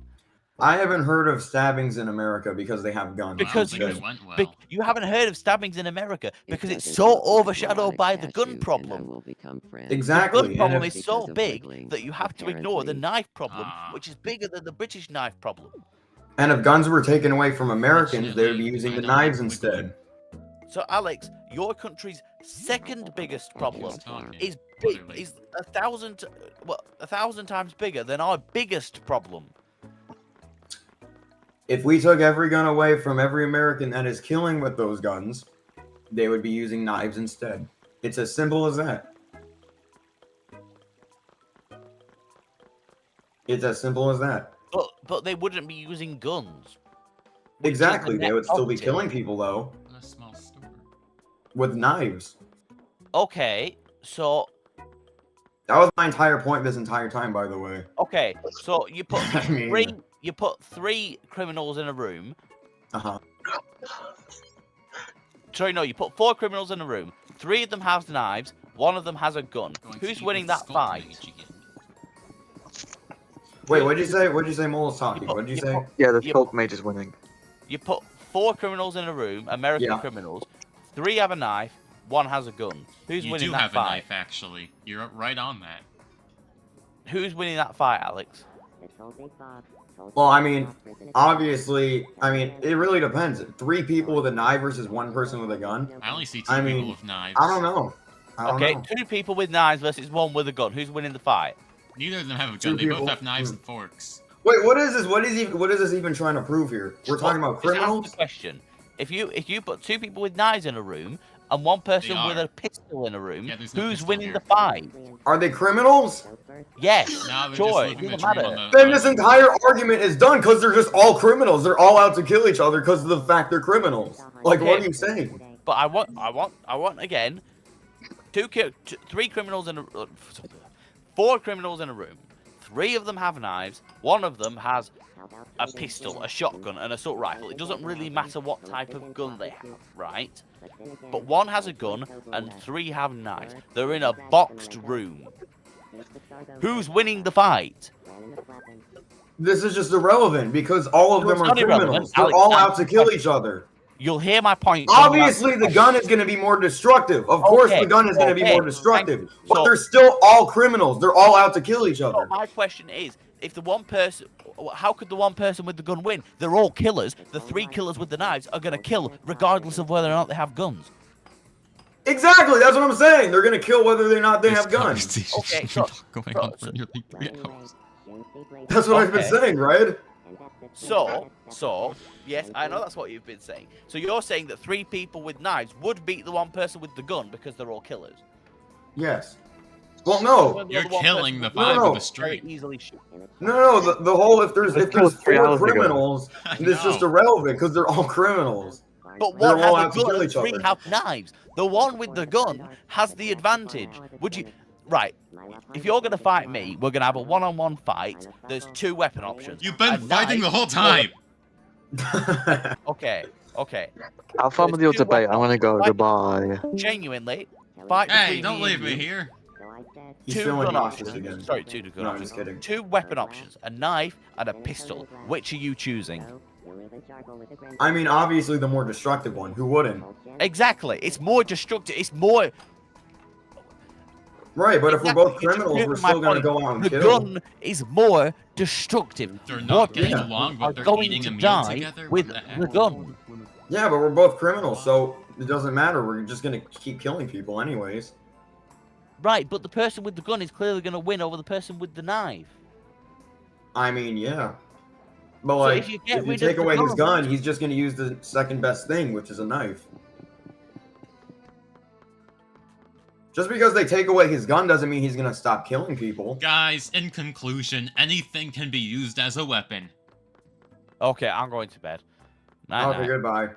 I haven't heard of stabbings in America because they have guns. I don't Because think you, it went well. you haven't heard of stabbings in America because it's doesn't so look like overshadowed melodic by the gun cashew, and I problem. will become friends. The Exactly. gun And problem if, is so Because of big wiggling, that you have to ignore the apparently. knife problem, Ah. which is bigger than the British knife problem. and if guns were taken away from Americans, they would be Unfortunately, using I the don't like knives wiggling. instead. So, Alex, your country's second biggest problem Who's talking? is big, Literally. is 1,000 times bigger than our biggest problem. If we took every gun away from every American that is killing with those guns, they would be using knives instead. It's as simple as that. It's as simple as that. But they wouldn't be using guns. which is Exactly. the They net would still be positive. killing people though What a small store. with knives. Okay, so That was my entire point this entire time, by the way. okay, so you put I mean- you put 3 criminals in a room. Uh-huh. Sorry, no, you put 4 criminals in a room. 3 of them have knives. 1 of them has a gun. Going to Who's eat winning with that skull fight? mage again. Wait, what'd you say? What'd you say, Molotov? What'd you say? Yeah, the You- Skulk Mage is winning. You put 4 criminals in a room, American Yeah. criminals. 3 have a knife. 1 has a gun. Who's You winning do that have a fight? knife, actually. You're right on that. Who's winning that fight, Alex? Well, I mean, obviously, it really depends. 3 people with a knife versus 1 person with a gun. I only see 2 I people mean, with knives. I don't know. I don't Okay, know. 2 people with knives versus 1 with a gun. Who's winning the fight? Neither of them have a 2 gun. They both people. have knives and forks. Wait, what is this? What is this even trying to prove here? We're talking about Just ask criminals? the question. If you put 2 people with knives in a room and 1 person with are. a pistol in a room, Yeah, there's no who's pistol winning here. the fight? Are they criminals? Yes, No, they're sure, just it living the doesn't dream matter. on the... Then this entire argument is done because they're just all criminals. They're all out to kill each other because of the fact they're criminals. Like, what are you saying? But I want again, 3 criminals in a 4 criminals in a room. 3 of them have knives. 1 of them has a pistol, a shotgun, and an assault rifle. It doesn't really matter what type of gun they have, right? But 1 has a gun and 3 have knives. They're in a boxed room. Who's winning the fight? This is just irrelevant because all of No, them it's are not irrelevant. criminals. They're Alex, all Alex, out to kill each other. You'll hear my point. Obviously, the gun is going to be more destructive. Of course, Okay, the gun is going to be okay, more destructive. thank you. But So- they're still all criminals. They're all out to kill each So other. my question is, if the 1 person, how could the 1 person with the gun win? They're all killers. The 3 killers with the knives are going to kill regardless of whether or not they have guns. Exactly. That's what I'm saying. They're going to kill whether or not they This have guns. conversation's Okay, been so- going so- on for nearly 3 hours. That's what I've been Okay. saying, right? So, yes, I know that's what you've been saying. So you're saying that 3 people with knives would beat the 1 person with the gun because they're all killers. Yes. Well, no. You're The 1 killing person the with 5 No. with a very straight. easily shoot. No. The whole if there's This was 3 4 hours ago. criminals, I it's just know. irrelevant because they're all criminals. But They're 1 all has out a to gun kill and each 3 other. have knives. The 1 with the gun has the advantage. Would you... Right, if you're going to fight me, we're going to have a 1-on-1 fight. There's 2 weapon options. You've been A fighting the knife whole time! Okay. Have fun with your There's 2 debate. I'm gonna go. weapon Goodbye. Genuinely, fight Hey, between don't me leave and me you. here. He's 2 feeling gun nauseous options. again. Sorry, 2 gun No, I'm options. just kidding. 2 weapon options: a knife and a pistol. Which are you choosing? I mean, obviously, the more destructive one. Who wouldn't? Exactly. It's more destructive. It's more. Right, but if we're both Exactly, you just criminals, we're proved my still going to point. go out and The kill. gun is more destructive. They're More not getting people along, are but they're going eating to a meal die together? with What the heck? the gun. Yeah, but we're both criminals, so it doesn't matter. We're just going to keep killing people anyways. Right, but the person with the gun is clearly going to win over the person with the knife. I mean, yeah. But, So like, if you get if you rid take of the away his gun- gun, he's just going to use the second best thing, which is a knife. Just because they take away his gun doesn't mean he's going to stop killing people. Guys, in conclusion, anything can be used as a weapon. Okay, I'm going to bed. Night, Okay, night. goodbye.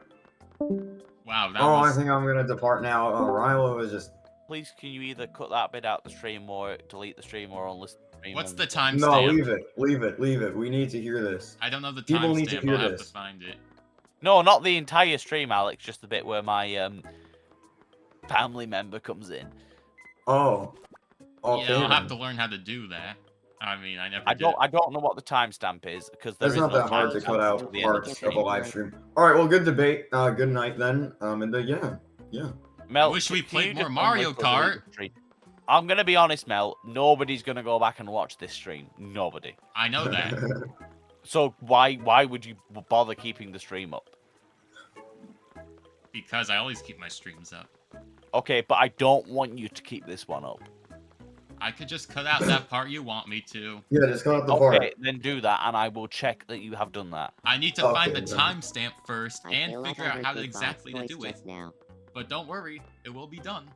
Wow, that Oh, I was... think I'm going to depart now. Rilo is just... Please, can you either cut that bit out the stream or delete the stream or unlist the stream? What's and- the timestamp? No, leave it. We need to hear this. I don't know the People need to timestamp. hear I'll have to this. find it. No, not the entire stream, Alex. Just the bit where my family member comes in. Oh. Okay. Yeah, I'll have then. to learn how to do that. I mean, I never I did. don't know what the timestamp is because there It's is not no that hard to timestamp cut until out the end of the parts of stream. a live stream. All right, well, good debate. Good night then. Yeah. Mel, I wish we can played you more just Mario unlist or delete Kart. the stream? I'm gonna be honest, Mel. Nobody's gonna go back and watch this stream. Nobody. I know that. So why would you bother keeping the stream up? Because I always keep my streams up. Okay, but I don't want you to keep this one up. I could just cut out that part you want me to. Yeah, just cut out the Okay, part. then do that, and I will check that you have done that. I need to find the Okay, then. timestamp first I and feel like figure I out how heard exactly to Bob's do voice it. just now. But don't worry, it will be done.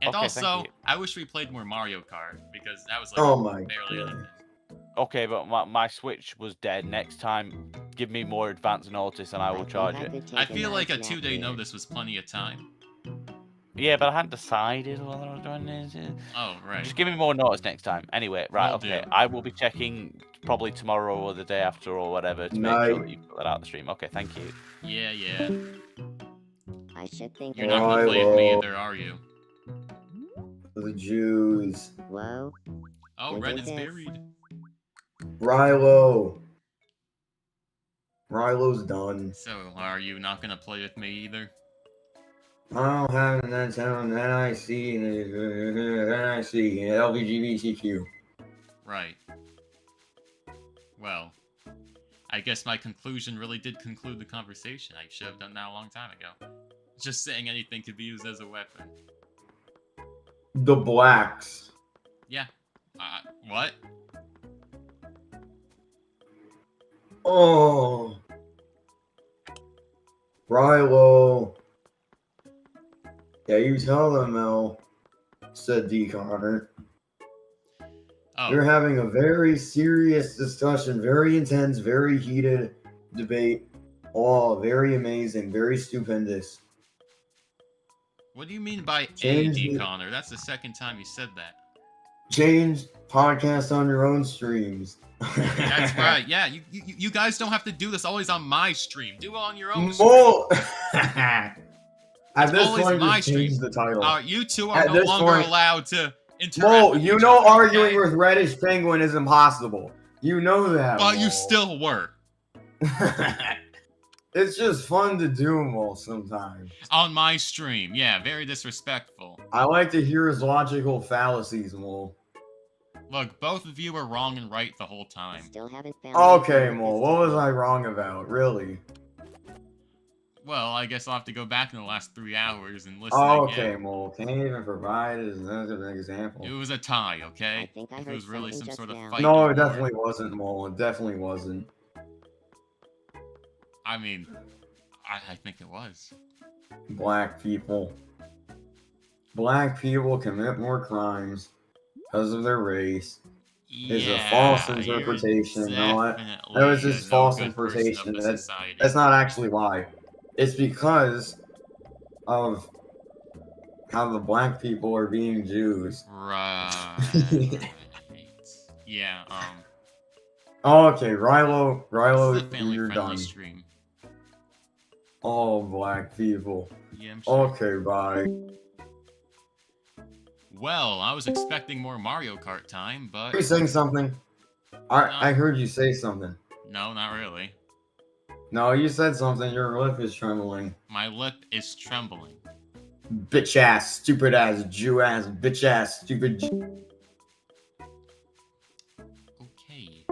And Okay, thank also, you. I wish we played more Mario Kart because that was like Oh my barely god. anything. Okay, but my Switch was dead. Next time, give me more advance notice, and I will charge it. I feel like a 2-day notice was plenty of time. Yeah, but I hadn't decided whether I was doing this. Oh, right. Just give me more notice next time. Anyway, right, Will okay. do. I will be checking probably tomorrow or the day after or whatever to make sure that you put that out the stream. Okay, thank you. Yeah, yeah. I should think You're not gonna play with me either, are you? The Jews. Whoa. Oh, Who Red did is this? buried. Rilo. Rilo's done. So, are you not gonna play with me either? I don't have an sound NIC LGBTQ. Right. Well, I guess my conclusion really did conclude the conversation. I should have done that a long time ago. Just saying anything could be used as a weapon. The blacks. Yeah. What? Oh. Rilo. Yeah, you tell them, Mel, said D. Connor. Oh. You're having a very serious discussion, very intense, very heated debate. Oh, very amazing, very stupendous. What do you mean by Change A, D. the- Connor? That's the second time you said that. Change podcasts on your own streams. That's right. Yeah, you guys don't have to do this always on my stream. Do it on your own stream. Well, at this always point, my just change stream. the title. You two are At no this longer point- allowed to interact Mo, with you each know other, arguing okay? with Reddish Penguin is impossible. You know that. But you Mo. still were. It's just fun to do, Mo, sometimes. On my stream. Yeah, very disrespectful. I like to hear his logical fallacies, Mo. Look, both of you are wrong and right the whole time. Still haven't found Okay, anything Mo, this what was time. I wrong about? Really? Well, I guess I'll have to go back in the last 3 hours and listen Okay, again. Mo, can't even provide as an example. It was a tie, I okay? think I If it heard was really some something sort of just now. fight. No, you it were. definitely wasn't, Mo. It definitely wasn't. I mean, I think it was. Black people. Black people commit more crimes because of their race. It's a false you're interpretation. No, that definitely was just a false no-good person of interpretation. the That's society. not actually why. It's because of how the black people are being Jews. Right. Yeah, Okay, Rilo, this is a you're family-friendly done. stream. All black people. Yeah, I'm sure. Okay, bye. Well, I was expecting more Mario Kart time, but Are you saying something? I heard you say something. no, not really. No, you said something. Your lip is trembling. My lip is trembling. Bitch ass, stupid ass, Jew ass, bitch ass, stupid. Okay.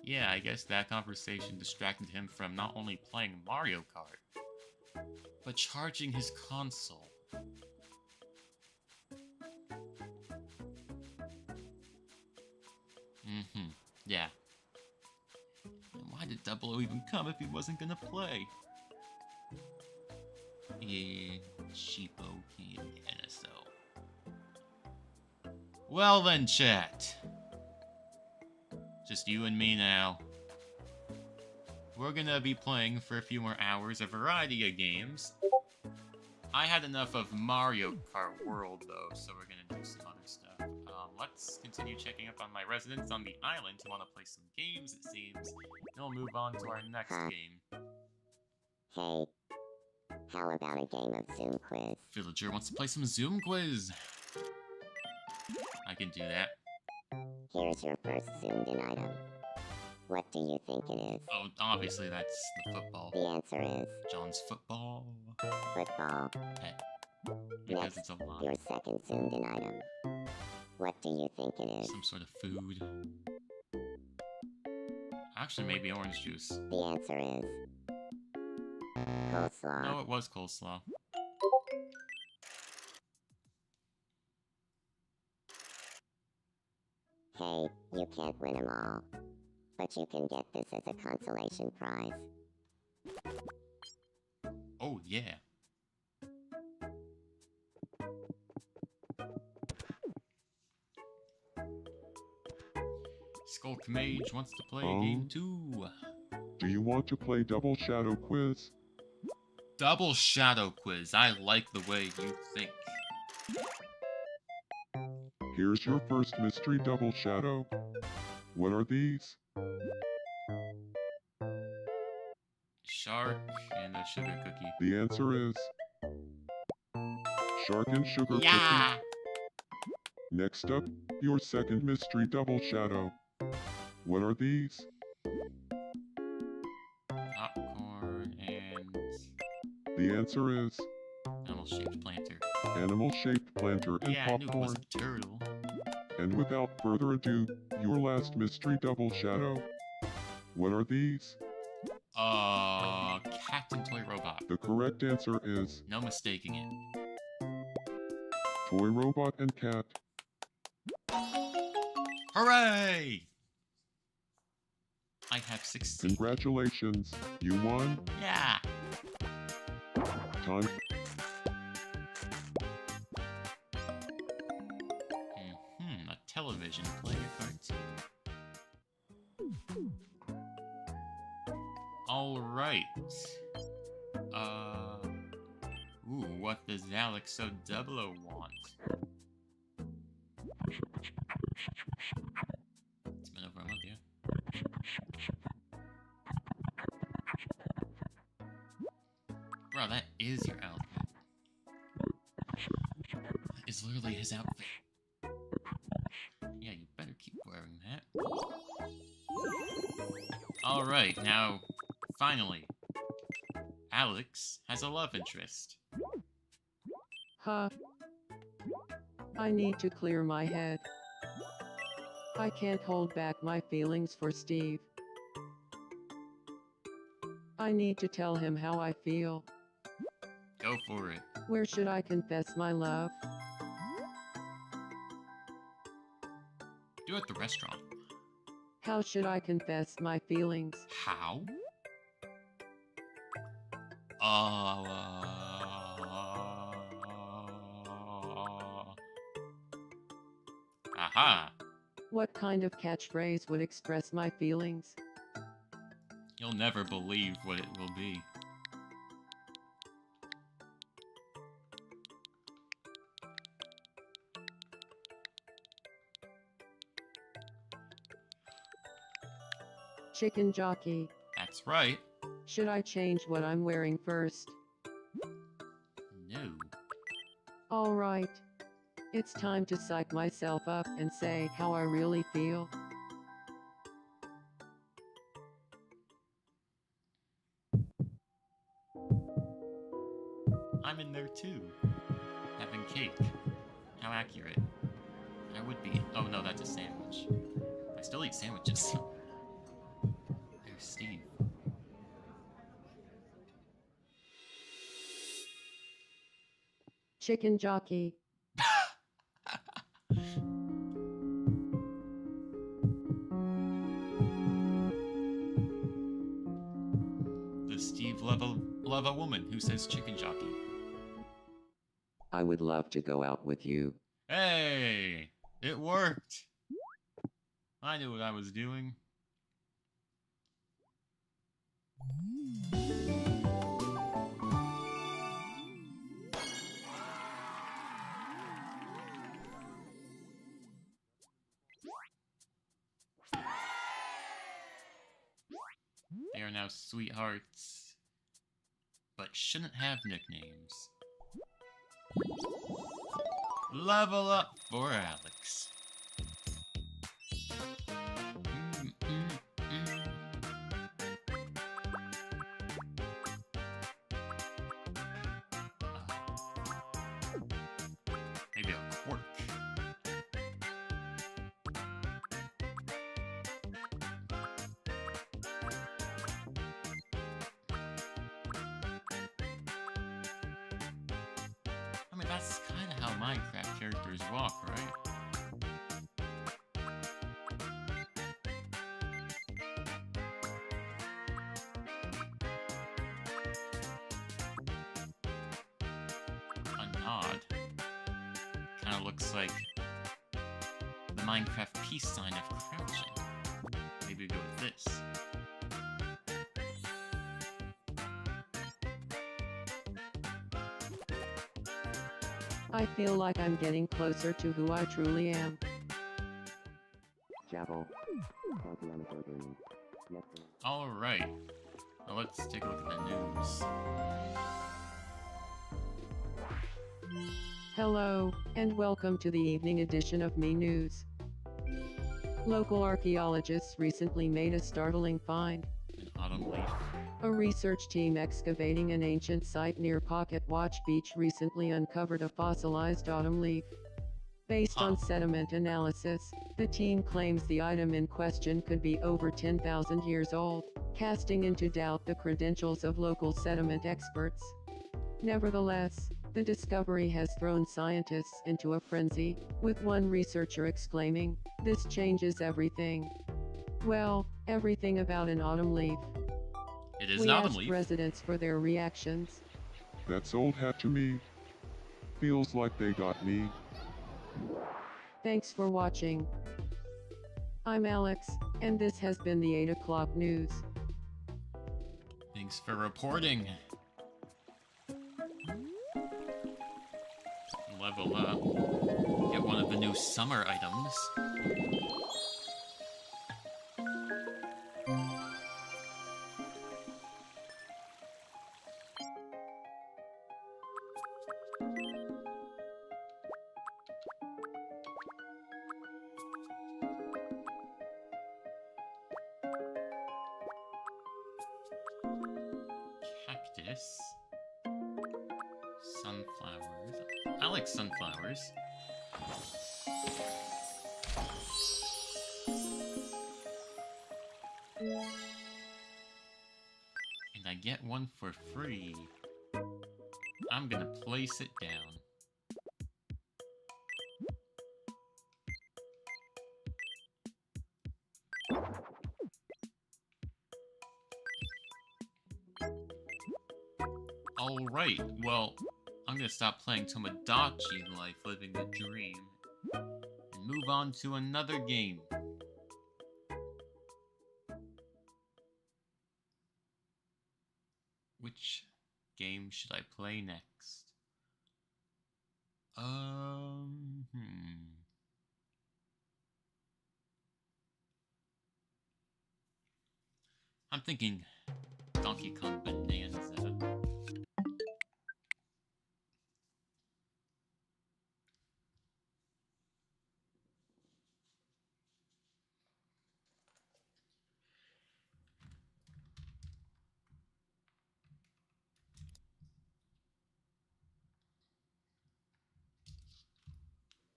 Yeah, I guess that conversation distracted him from not only playing Mario Kart, but charging his console. Yeah. And why did Double O even come if he wasn't gonna play? Yeah, cheapo kid NSO. Well then, chat. Just you and me now. We're gonna be playing for a few more hours a variety of games. I had enough of Mario Kart World though, so we're gonna do some other stuff. Let's continue checking up on my residents on the island who want to play some games, it seems. Then we'll move on to our next game. Hey, how about a game of Zoom quiz? Villager wants to play some Zoom quiz. I can do that. Here's your first zoomed-in item. What do you think it is? Oh, obviously that's the football. The answer is John's football. football. Pet. Because it's a lot. Your second zoomed-in item. What do you think it is? Some sort of food. Actually, maybe orange juice. The answer is coleslaw. No, it was coleslaw. Hey, you can't win them all, but you can get this as a consolation prize. Oh, yeah. Skulk Mage wants to play game 2. Do you want to play Double Shadow Quiz? Double shadow quiz. I like the way you think. Here's your first mystery double shadow. What are these? Shark and a sugar cookie. The answer is shark and sugar Yeah! cookie. Next up, your second mystery double shadow. What are these? Popcorn and The answer is animal-shaped planter. animal-shaped planter and Yeah, I knew it was popcorn. a turtle. And without further ado, your last mystery double shadow. What are these? Cat and toy robot. The correct answer is No mistaking it. toy robot and cat. Hooray! I have succeeded. Congratulations, you won. Yeah! Time. A television player cartoon. Alright. Ooh, what does Alex so 00 want? It's been over a month, yeah. Bro, that is your outfit. That is literally his outfit. Yeah, you better keep wearing that. Alright, now, finally, Alex has a love interest. Huh. I need to clear my head. I can't hold back my feelings for Steve. I need to tell him how I feel. Go for it. Where should I confess my love? Do it at the restaurant. How should I confess my feelings? How? Aha! What kind of catchphrase would express my feelings? You'll never believe what it will be. Chicken jockey. That's right. Should I change what I'm wearing first? No. Alright. It's time to psych myself up and say how I really feel. I'm in there too. Having cake. How accurate. I would be. Oh no, that's a sandwich. I still eat sandwiches. There's Steve. Chicken jockey. Does Steve love a woman who says chicken jockey? I would love to go out with you. Hey! It worked! I knew what I was doing. They are now sweethearts, but shouldn't have nicknames. Level up for Alex. Maybe a quirk. I mean, that's kind of how Minecraft characters walk, right? A nod. Kind of looks like the Minecraft peace sign of crouching. Maybe we go with this. I feel like I'm getting closer to who I truly am. Alright. Well, let's take a look at the news. Hello, and welcome to the evening edition of Me News. Local archaeologists recently made a startling find. An autumn leaf. A research team excavating an ancient site near Pocket Watch Beach recently uncovered a fossilized autumn leaf. Based on sediment analysis, the team claims the item in question could be over 10,000 years old, casting into doubt the credentials of local sediment experts. Nevertheless, the discovery has thrown scientists into a frenzy, with one researcher exclaiming, "This changes everything." Well, everything about an autumn leaf. It is We an autumn asked leaf. residents for their reactions. That's old hat to me. Feels like they got me. Thanks for watching. I'm Alex, and this has been the 8 o'clock news. Thanks for reporting. Level up. Get one of the new summer items. Cactus. Sunflowers. I like sunflowers. And I get one for free. I'm gonna place it down. Alright, well, I'm gonna stop playing Tomodachi Life Living the Dream and move on to another game. Which game should I play next? I'm thinking Donkey Kong Bonanza.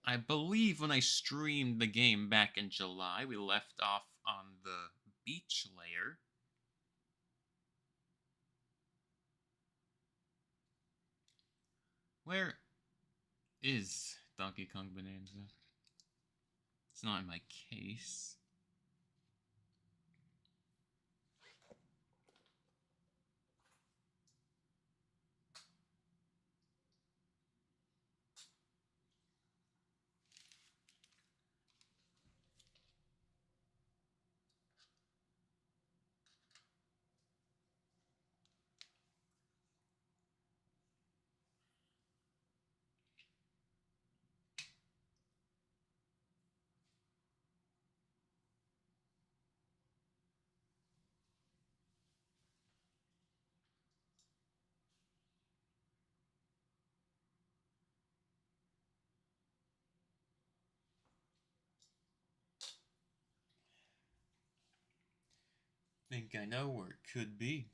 I believe when I streamed the game back in July, we left off on the beach layer. Where is Donkey Kong Bonanza? It's not in my case. Think I know where it could be.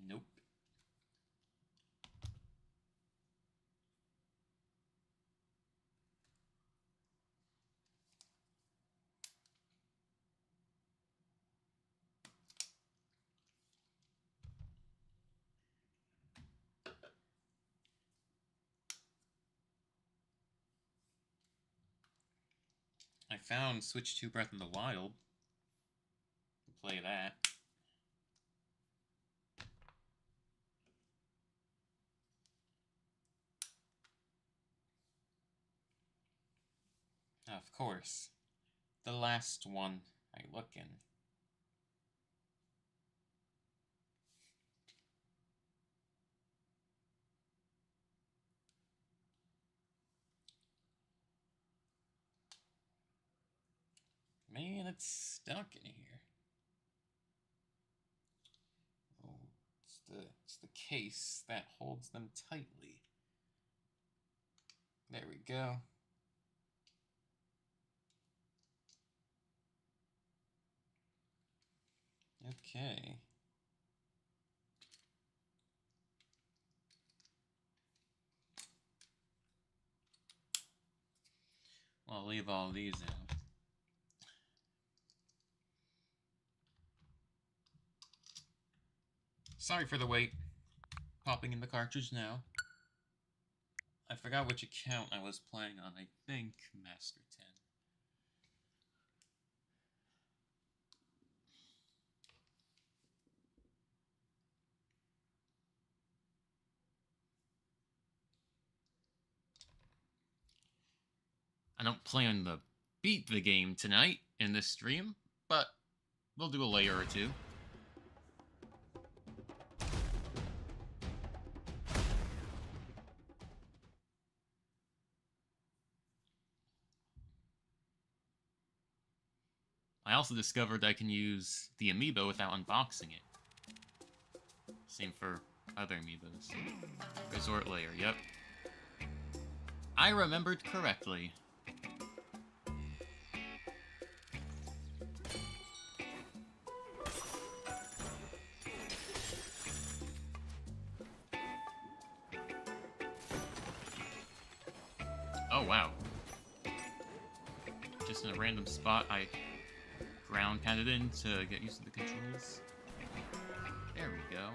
Nope. I found Switch 2 Breath of the Wild. Play that. Of course. The last one I look in. Man, it's stuck in here. Oh, it's the case that holds them tightly. There we go. Okay. Well, I'll leave all these out. Sorry for the wait. Popping in the cartridge now. I forgot which account I was playing on. I think Master 10. I don't plan to beat the game tonight in this stream, but we'll do a layer or two. I also discovered I can use the amiibo without unboxing it. Same for other amiibos. Resort layer, yep. I remembered correctly. Oh, wow. Just in a random spot, I ground pounded in to get used to the controls. There we go.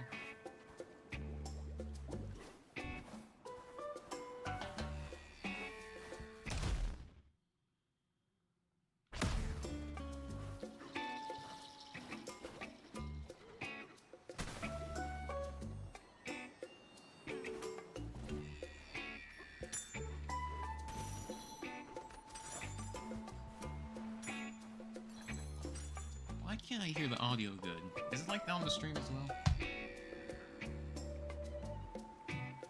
Why can't I hear the audio good? Is it like that on the stream as well?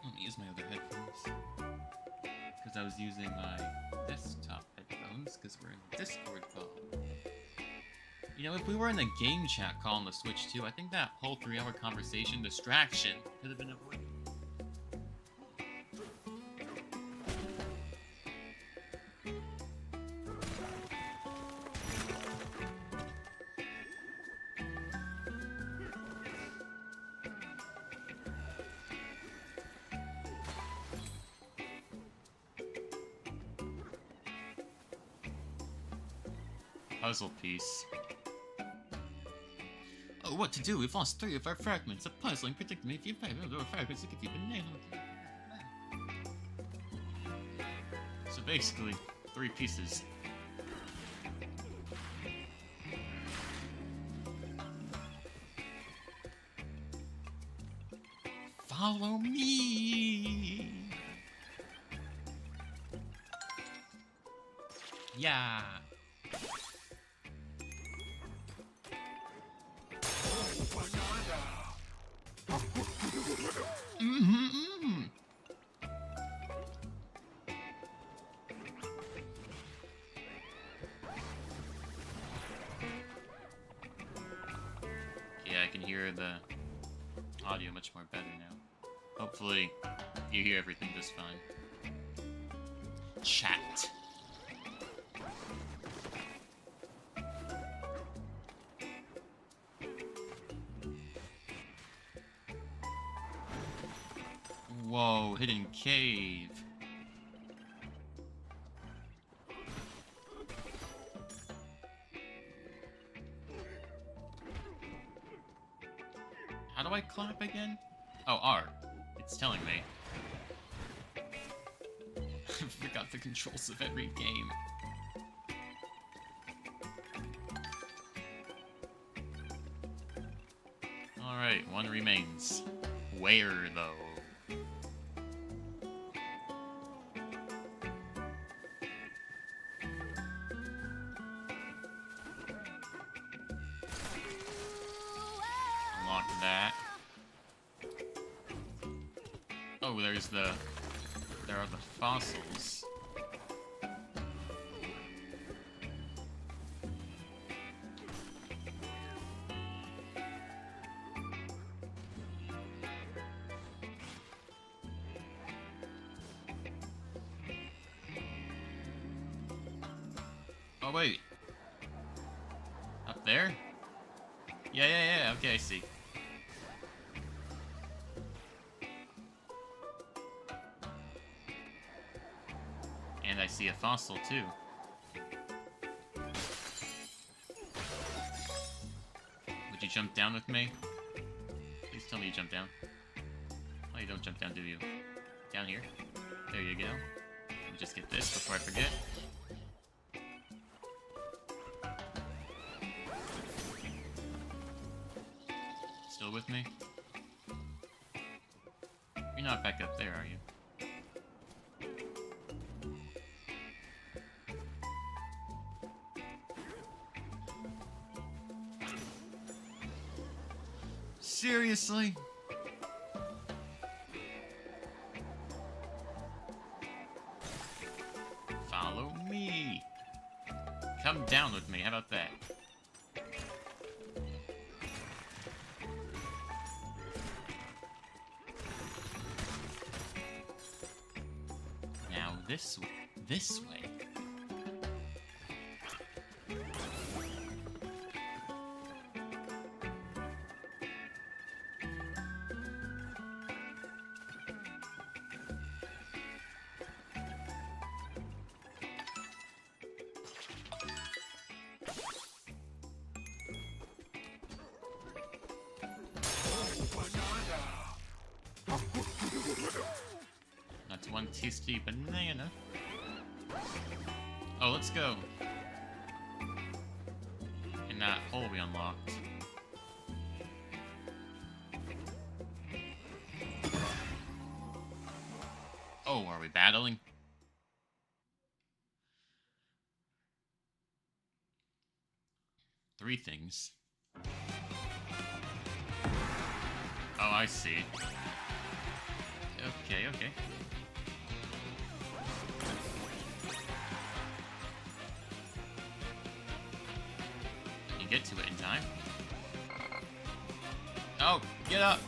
Let me use my other headphones. Because I was using my desktop headphones, because we're in a Discord call. You know, if we were in a game chat call on the Switch too, I think that whole 3-hour conversation distraction could have been avoided. Puzzle piece. Oh, what to do? We've lost 3 of our fragments. A puzzling predicament. If you find our fragments, it could be banana. So basically, 3 pieces. Follow me. Yeah. Yeah, I can hear the audio much more better now. Hopefully, you hear everything just fine. Chat. Whoa, hidden cave. How do I clap again? Oh, R. It's telling me. I forgot the controls of every game. Alright, 1 remains. Where, though? unlock that. Oh, there are the fossils. Oh wait. Up there? Yeah, okay, I see. And I see a fossil, too. Would you jump down with me? Please tell me you jump down. Oh, you don't jump down, do you? Down here. There you go. Let me just get this before I forget. Still with me? You're not back up there, are you? Seriously? Follow me. Come down with me, how about that? Now this way. This way. That's one tasty banana. Oh, let's go. In that hole we unlocked. Oh, are we battling? Three things. Oh, I see. Okay, okay. Can you get to it in time? Oh, get up!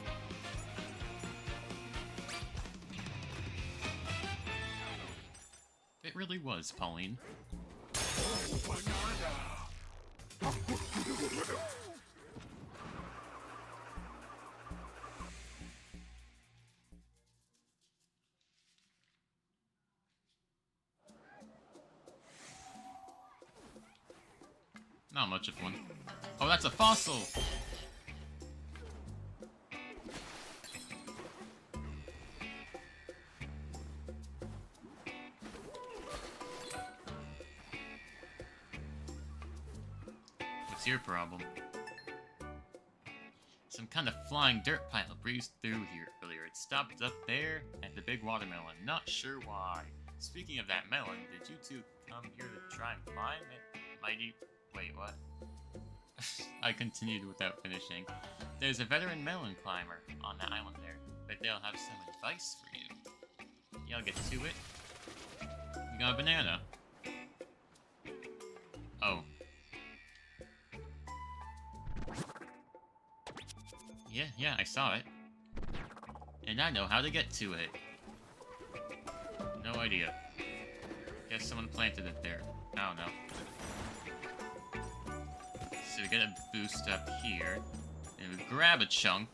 It really was, Pauline. Not much of one. Oh, that's a fossil! What's your problem? Some kind of flying dirt pile breezed through here earlier. It stopped up there at the big watermelon. Not sure why. Speaking of that melon, did you two come here to try and climb it? Mighty... Wait, what? I continued without finishing. There's a veteran melon climber on the island there. Bet they'll have some advice for you. Yeah, I'll get to it. You got a banana? Oh. Yeah, I saw it. And I know how to get to it. No idea. Guess someone planted it there. I don't know. So we get a boost up here, and we grab a chunk.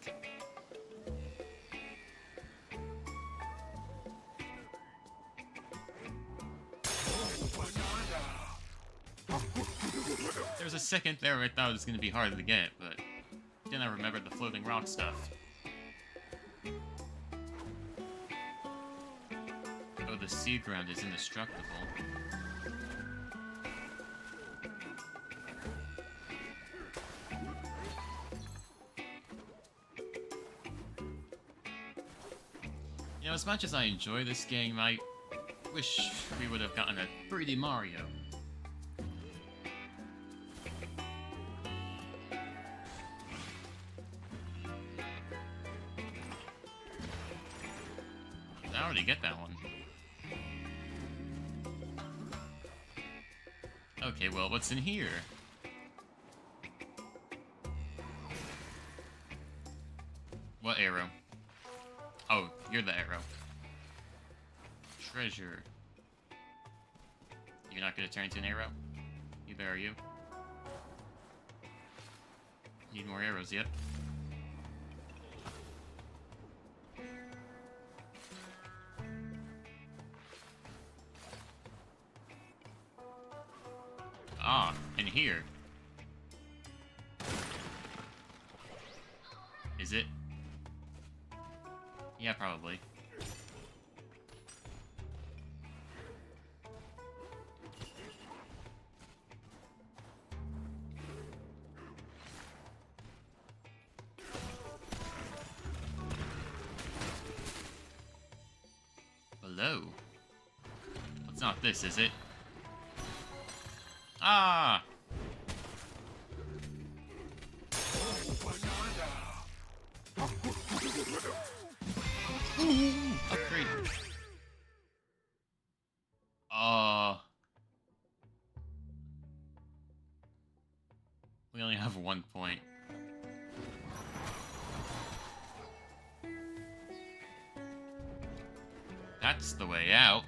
There was a second there where I thought it was going to be harder to get, but then I remembered the floating rock stuff. Oh, the sea ground is indestructible. You know, as much as I enjoy this game, I wish we would have gotten a 3D Mario. already get that one. Okay, well, what's in here? What arrow? Oh, you're the arrow. Treasure. You're not gonna turn into an arrow? Neither are you. Need more arrows, yep. Ah, in here. Is it? Yeah, probably. Hello. It's not this, is it? Ah! Ooh, upgrade. We only have 1 point. That's the way out.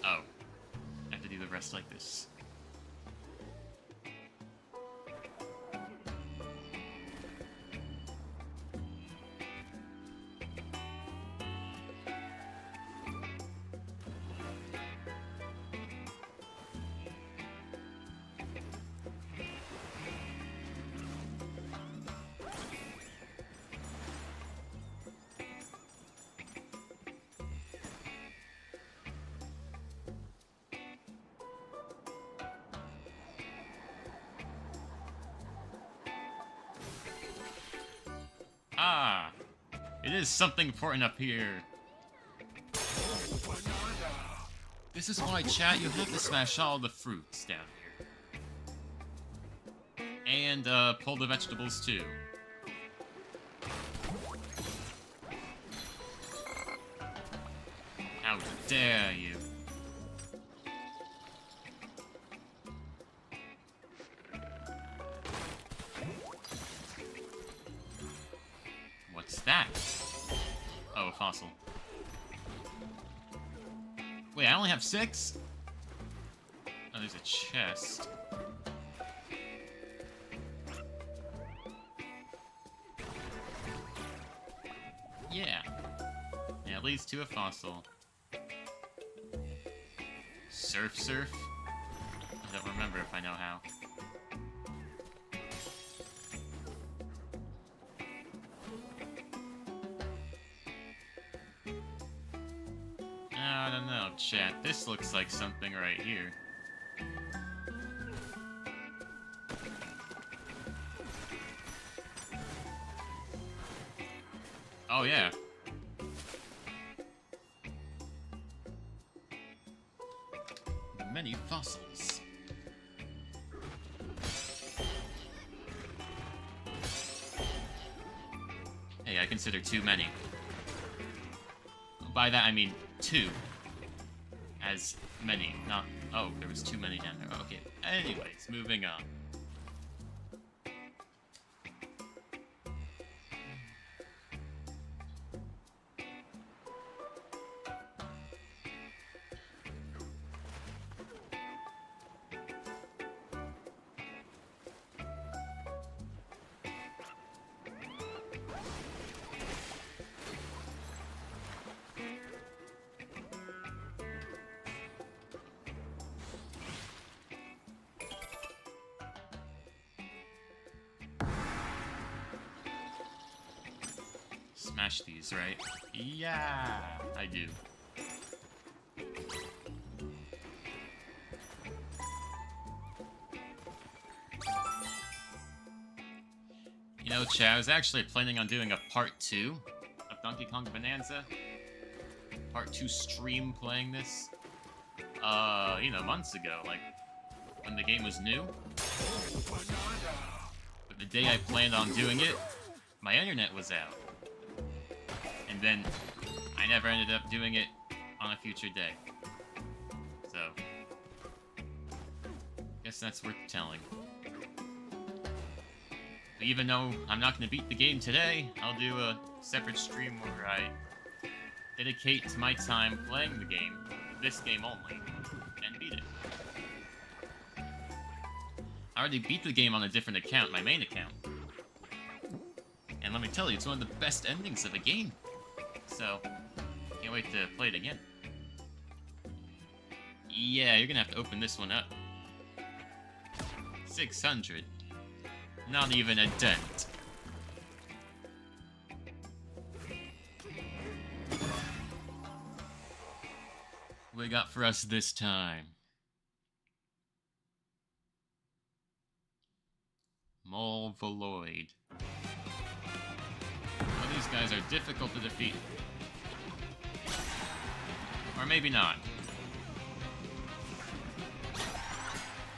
Oh. I have to do the rest like this. Ah! It is something important up here. This is why, chat, you have to smash all the fruits down here. And, pull the vegetables, too. How dare you! What's that? Oh, a fossil. Wait, I only have 6? Oh, there's a chest. Yeah. Yeah, it leads to a fossil. Surf? I don't remember if I know how. I don't know, chat. This looks like something right here. Oh, yeah. The many fossils. Hey, I consider too many. By that, I mean 2. As many, not... Oh, there was too many down there. Okay, anyways, moving on. Smash these, right? Yeah, I do. You know, chat, I was actually planning on doing a part 2 of Donkey Kong Bonanza. Part 2 stream playing this. You know, months ago, like when the game was new. But the day I planned on doing it, my internet was out. And then I never ended up doing it on a future day. So, guess that's worth telling. But even though I'm not going to beat the game today, I'll do a separate stream where I dedicate to my time playing the game, this game only, and beat it. I already beat the game on a different account, my main account. And let me tell you, it's one of the best endings of a game. So, can't wait to play it again. Yeah, you're gonna have to open this one up. 600. Not even a dent. What we got for us this time? Molvoloid. Well, these guys are difficult to defeat. Or maybe not.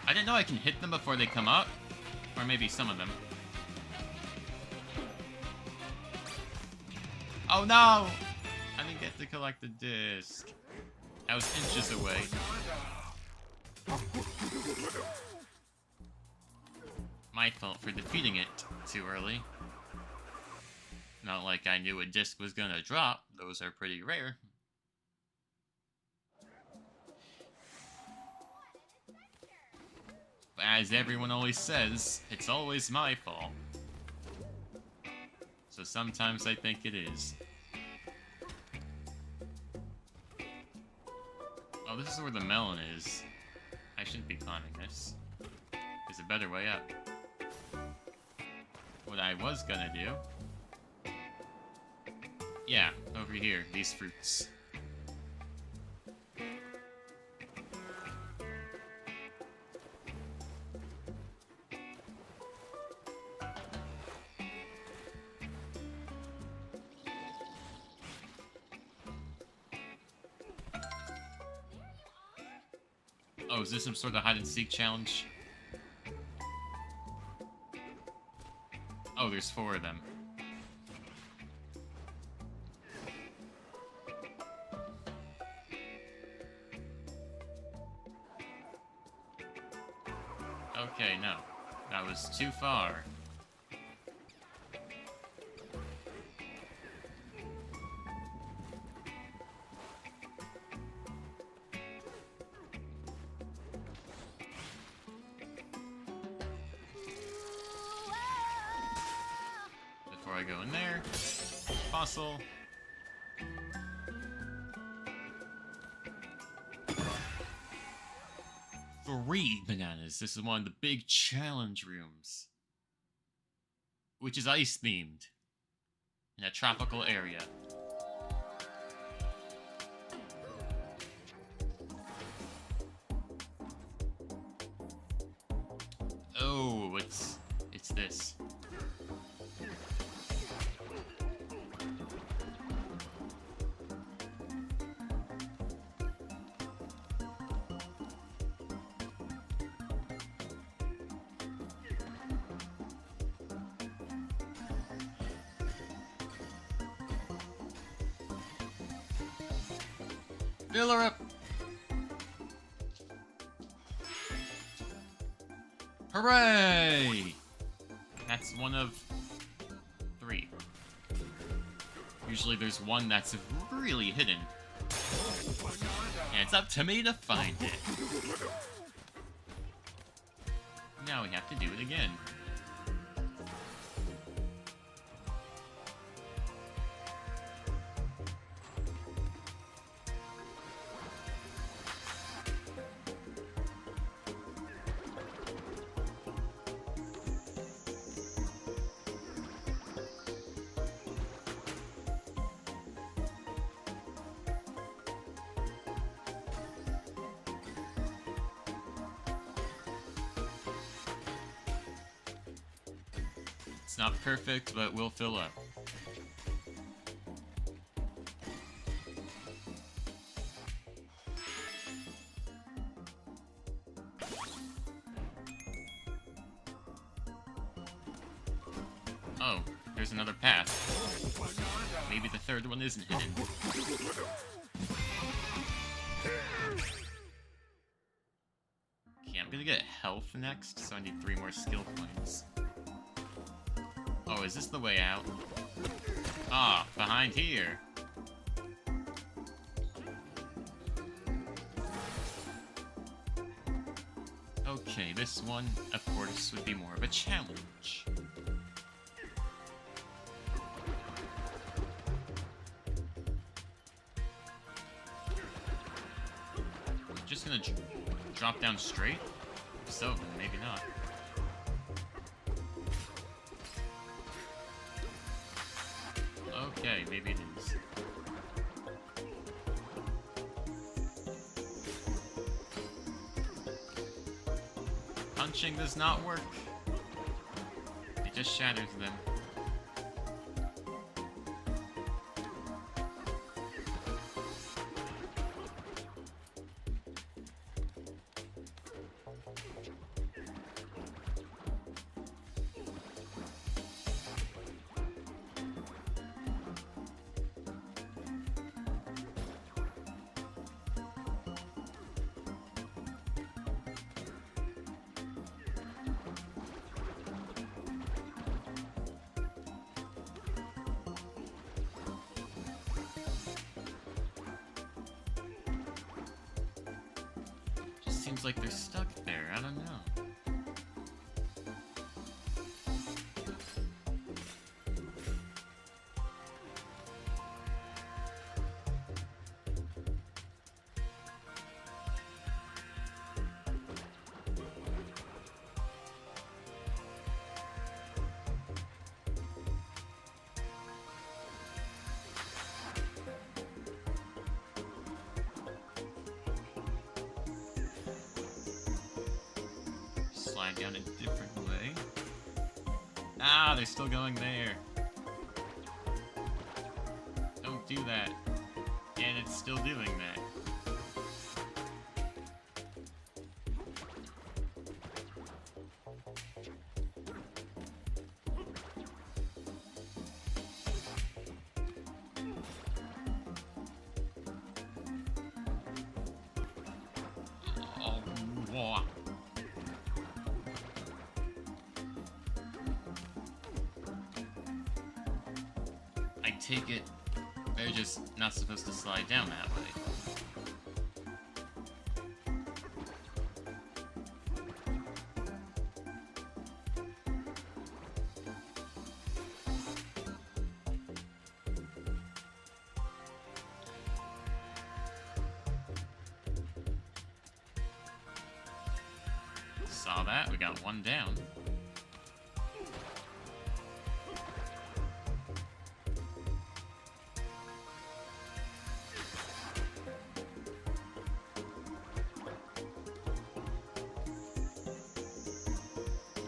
I didn't know I can hit them before they come up. Or maybe some of them. Oh no! I didn't get to collect the disc. I was inches away. My fault for defeating it too early. Not like I knew a disc was gonna drop. Those are pretty rare. But as everyone always says, it's always my fault. So sometimes I think it is. Oh, this is where the melon is. I shouldn't be climbing this. There's a better way up. What I was gonna do... Yeah, over here, these fruits. Oh, is this some sort of hide-and-seek challenge? Oh, there's 4 of them. Okay, no. That was too far. Before I go in there, fossil. Three bananas. This is one of the big challenge rooms, which is ice themed in a tropical area. Oh, it's this. Fill her up! Hooray! That's one of 3. Usually there's one that's really hidden. And it's up to me to find it. Now we have to do it again. It's not perfect, but we'll fill up. Oh, there's another path. Maybe the third one isn't hidden. Okay, I'm gonna get health next, so I need 3 more skill points. Oh, is this the way out? Ah, behind here. Okay, this one, of course, would be more of a challenge. Just gonna drop down straight? If so, then maybe not. Okay, maybe it is. Punching does not work. It just shatters them. Seems like they're stuck there, I don't know. Slide down a different way. Ah, they're still going there. Don't do that. And it's still doing that. Oh, whoa. I take it they're just not supposed to slide down that way. Saw that, we got one down.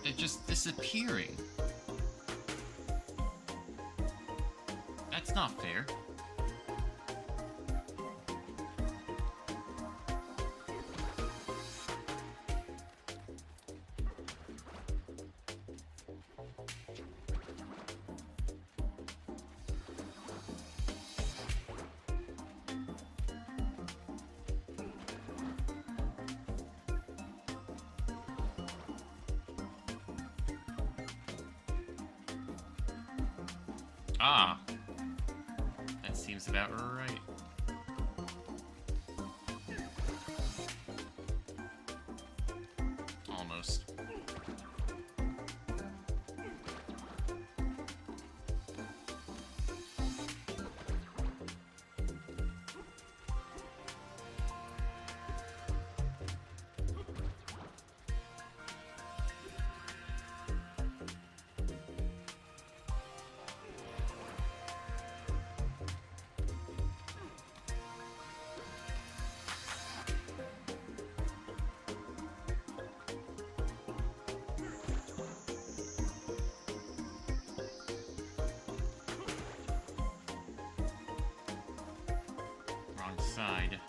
They're just disappearing. That's not fair. Ah, that seems about right. Almost. Wrong side.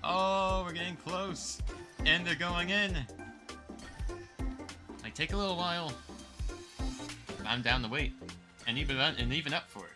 Oh, we're getting close. And they're going in. Might take a little while. But I'm down to wait. And even up for it.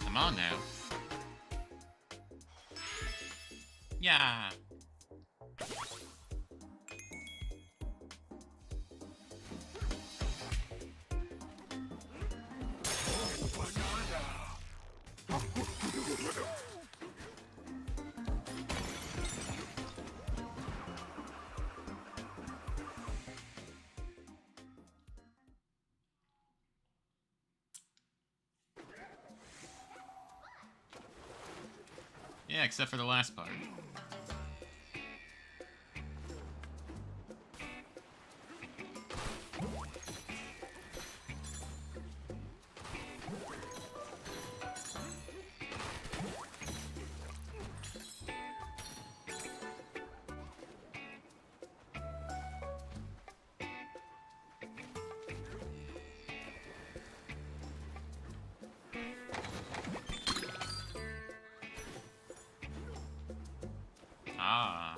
Come on now. Yeah. Yeah, except for the last part. Ah.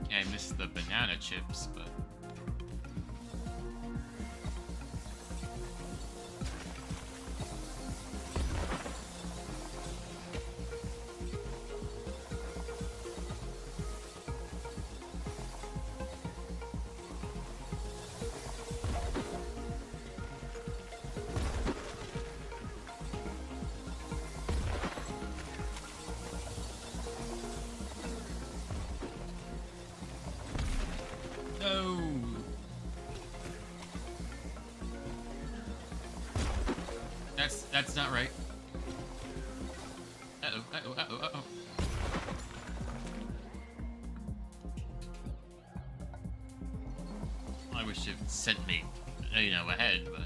Yeah, I missed the banana chips, but... No! That's not right. Uh-oh, uh-oh, uh-oh, uh-oh. I wish it sent me, you know, ahead, but...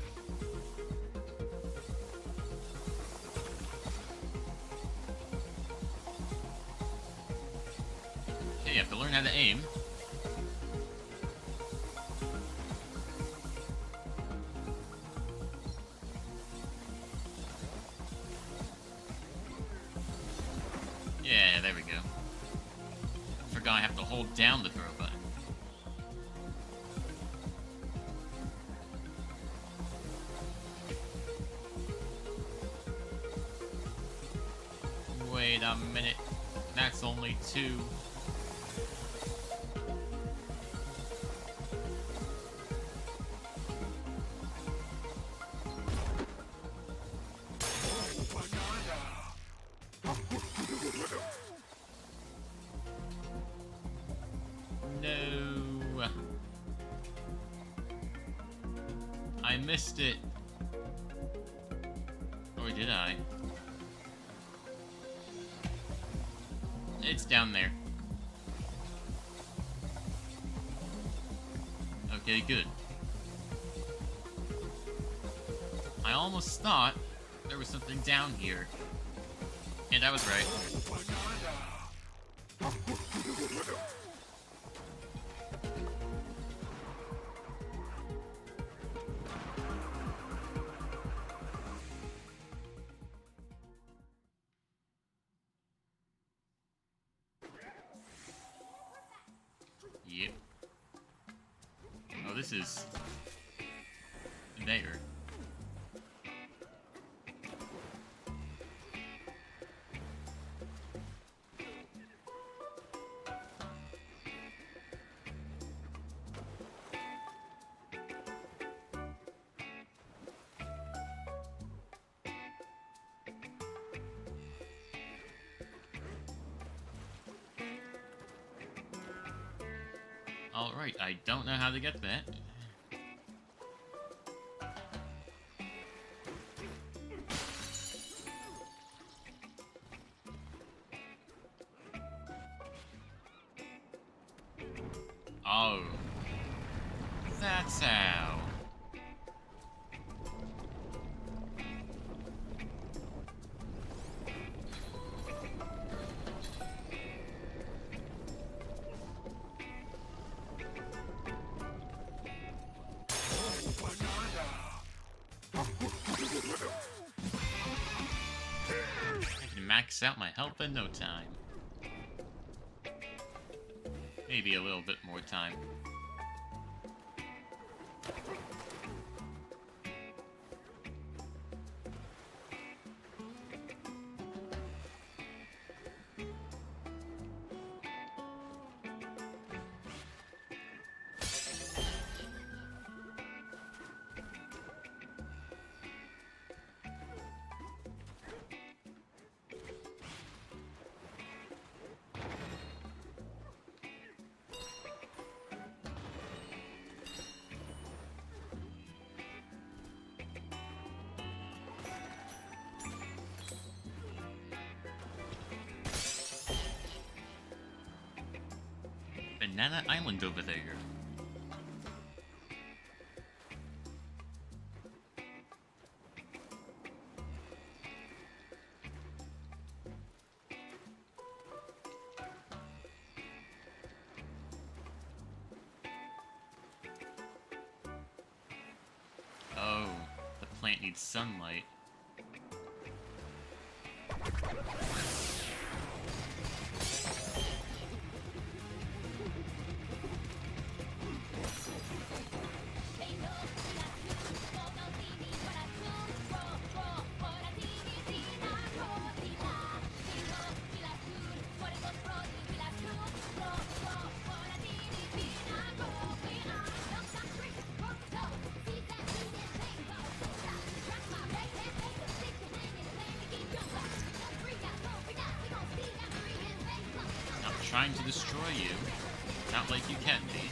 Okay, you have to learn how to aim. Yeah, there we go. Forgot I have to hold down the throw button. Wait a minute. That's only 2. No. I missed it. Or did I? It's down there. Okay, good. I almost thought there was something down here. And I was right. this is there. Alright, I don't know how to get that. Oh. That's how. I can max out my health in no time. Maybe a little bit more time. Banana Island over there. Oh, the plant needs sunlight. Trying to destroy you. Not like you can be.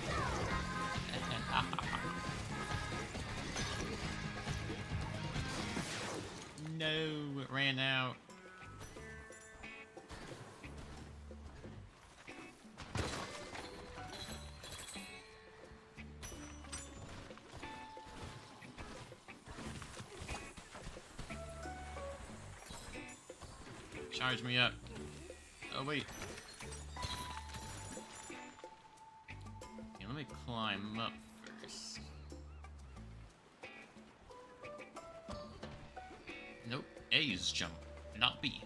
No, it ran out. Charge me up. Oh, wait. Let me climb up first. Nope, A is jump, not B.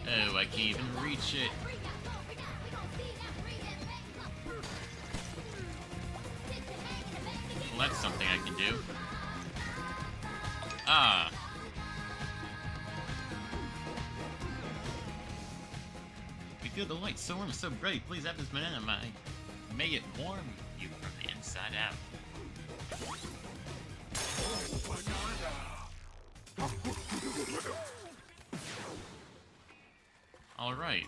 Oh, I can't even reach it. Well, that's something I can do. Ah. We feel the light so warm and so bright. Please have this banana mine. May it warm you from the inside out. All right.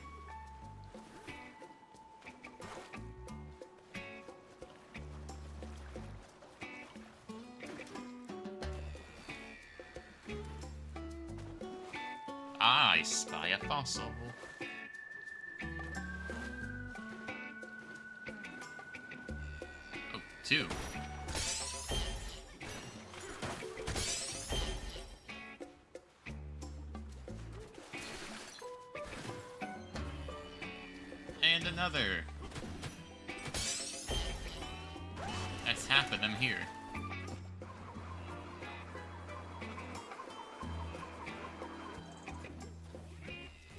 I spy a fossil. 2. And another. That's half of them here.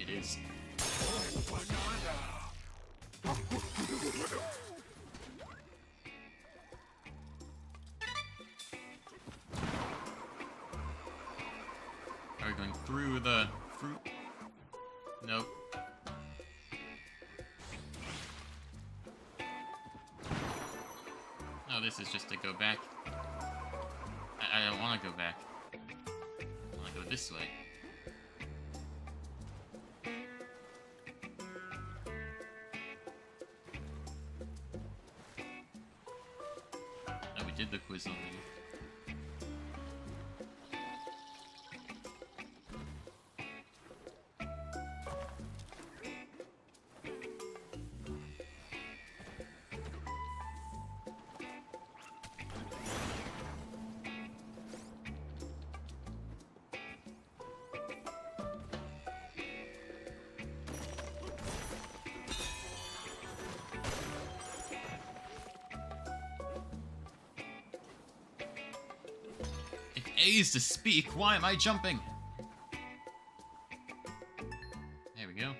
It is. Are we going through the fruit? Nope. Oh, this is just to go back. I don't want to go back. I want to go this way. Oh, we did the quiz already. A is to speak, why am I jumping? There we go.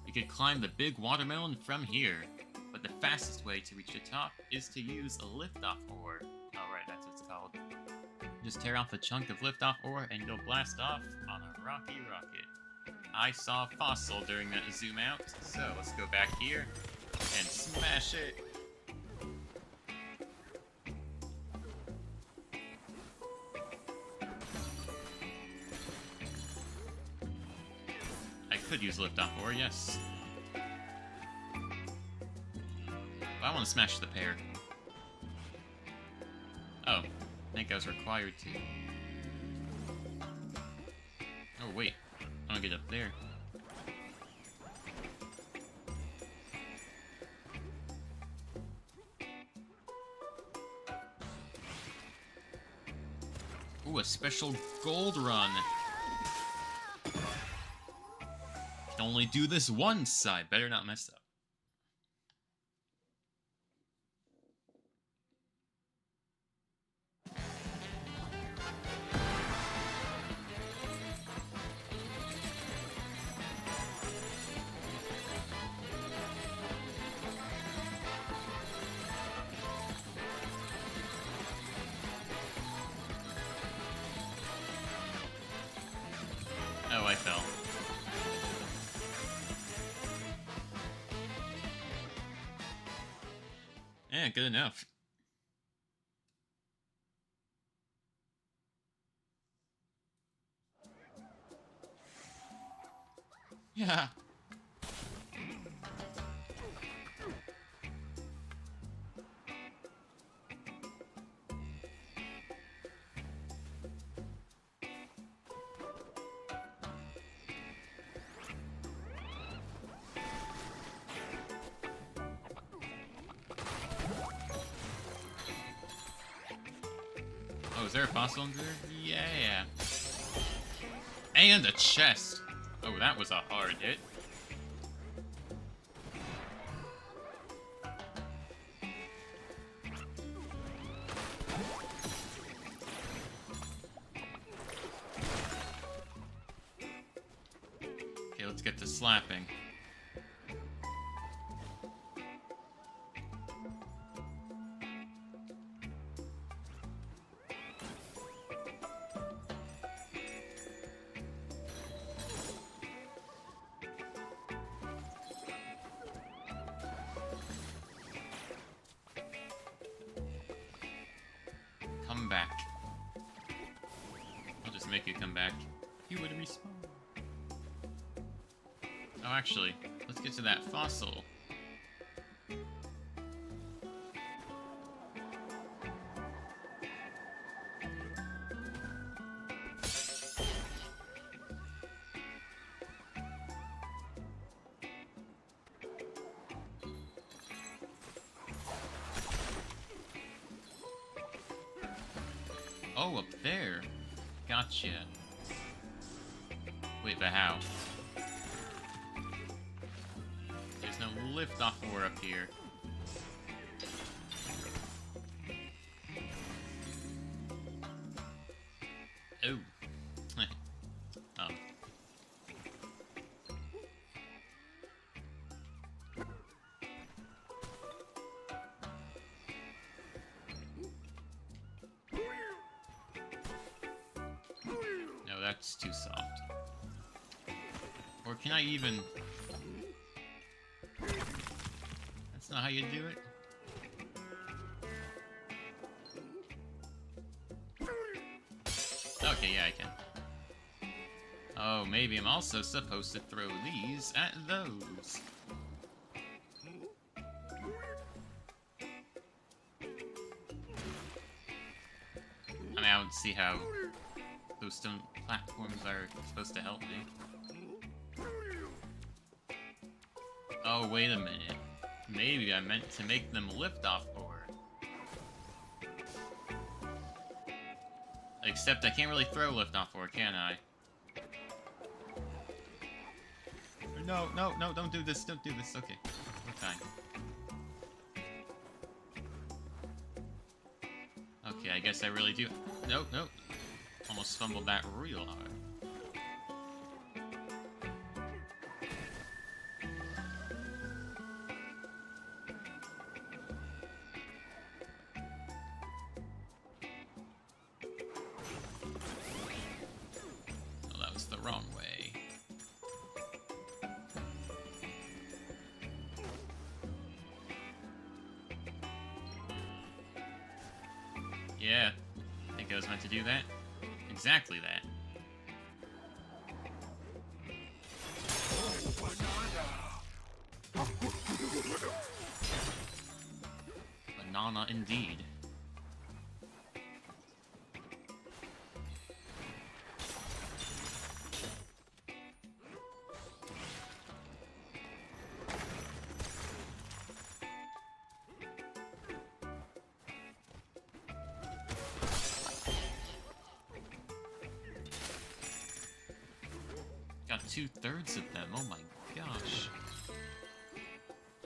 You could climb the big watermelon from here, but the fastest way to reach the top is to use a liftoff ore. Oh right, that's what it's called. Just tear off a chunk of liftoff ore and you'll blast off on a rocky rocket. I saw a fossil during that zoom out, so let's go back here and smash it. Could use liftoff ore, yes. But I want to smash the pair. Oh, I think I was required to. Oh wait, I want to get up there. Ooh, a special gold run. Only do this once. I better not mess up. Oh, I fell. Yeah, good enough. Yeah. Oh, is there a fossil under there? Yeah. And a chest. Oh, that was a hard hit. Okay, let's get to slapping. Come back. I'll just make you come back. You would respawn. Oh, actually, let's get to that fossil. Oh, up there. Gotcha. Wait, but how? There's no lift-off ore up here. Oh. Oh. No, that's too soft. Or can I even... That's not how you do it? Okay, yeah, I can. Oh, maybe I'm also supposed to throw these at those. I mean, I don't see how those stone platforms are supposed to help me. Oh, wait a minute. Maybe I meant to make them lift off ore. Except I can't really throw lift off ore, can I? No, no, no, don't do this, don't do this. Okay, we're fine. Okay, I guess I really do. Nope, nope. Almost fumbled that real hard. Oh, that was the wrong way. Yeah, I think I was meant to do that. Exactly that. Banana indeed. Got 2/3 of them, oh my gosh.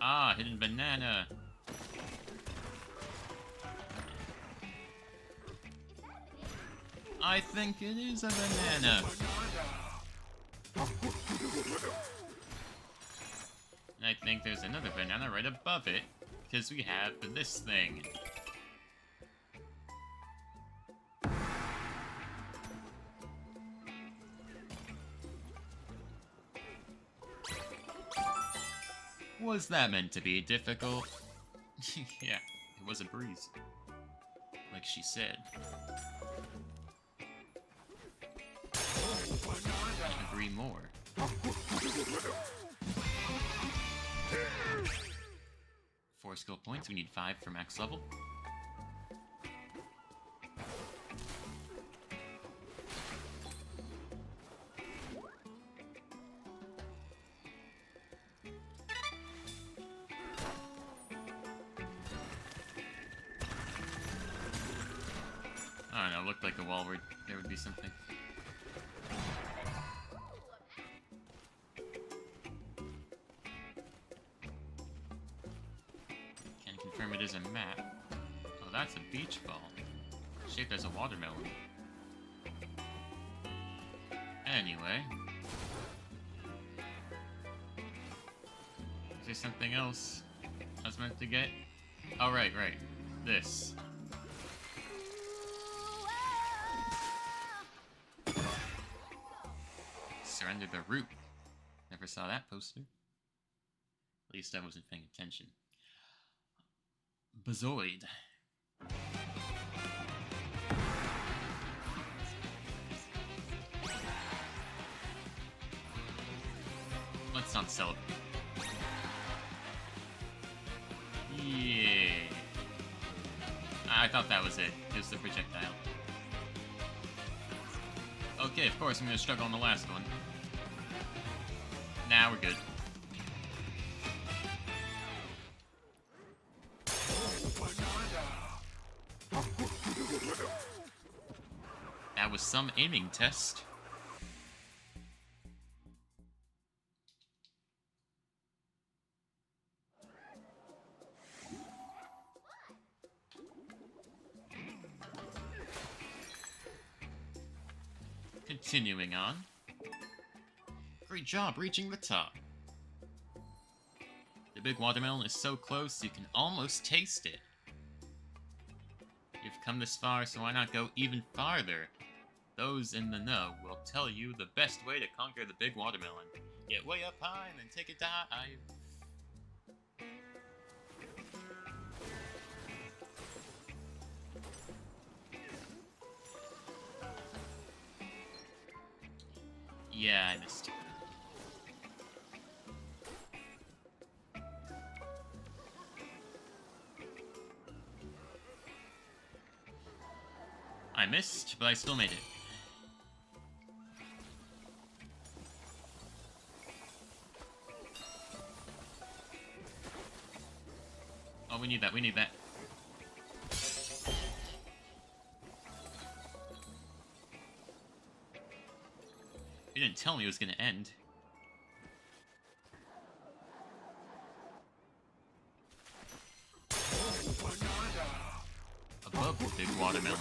Ah, hidden banana. I think it is a banana. And I think there's another banana right above it, because we have this thing. Was that meant to be difficult? Yeah, it was a breeze. Like she said. Couldn't agree more. 4 skill points, we need 5 for max level. I don't know, looked like a wall where there would be something. Can confirm it is a map. Oh, that's a beach ball. Shaped as a watermelon. Anyway. Is there something else I was meant to get? Oh, right. This. Surrender the root. Never saw that poster. At least I wasn't paying attention. Bazoid. Let's not celebrate. Yeah. I thought that was it. It was the projectile. Okay, of course I'm gonna struggle on the last one. Nah, we're good. That was some aiming test. Continuing on. Great job reaching the top. The big watermelon is so close you can almost taste it. You've come this far, so why not go even farther? Those in the know will tell you the best way to conquer the big watermelon. Get way up high and then take a dive. Yeah, I missed. I missed, but I still made it. Oh, we need that, we need that. You didn't tell me it was gonna end. Above the big watermelon.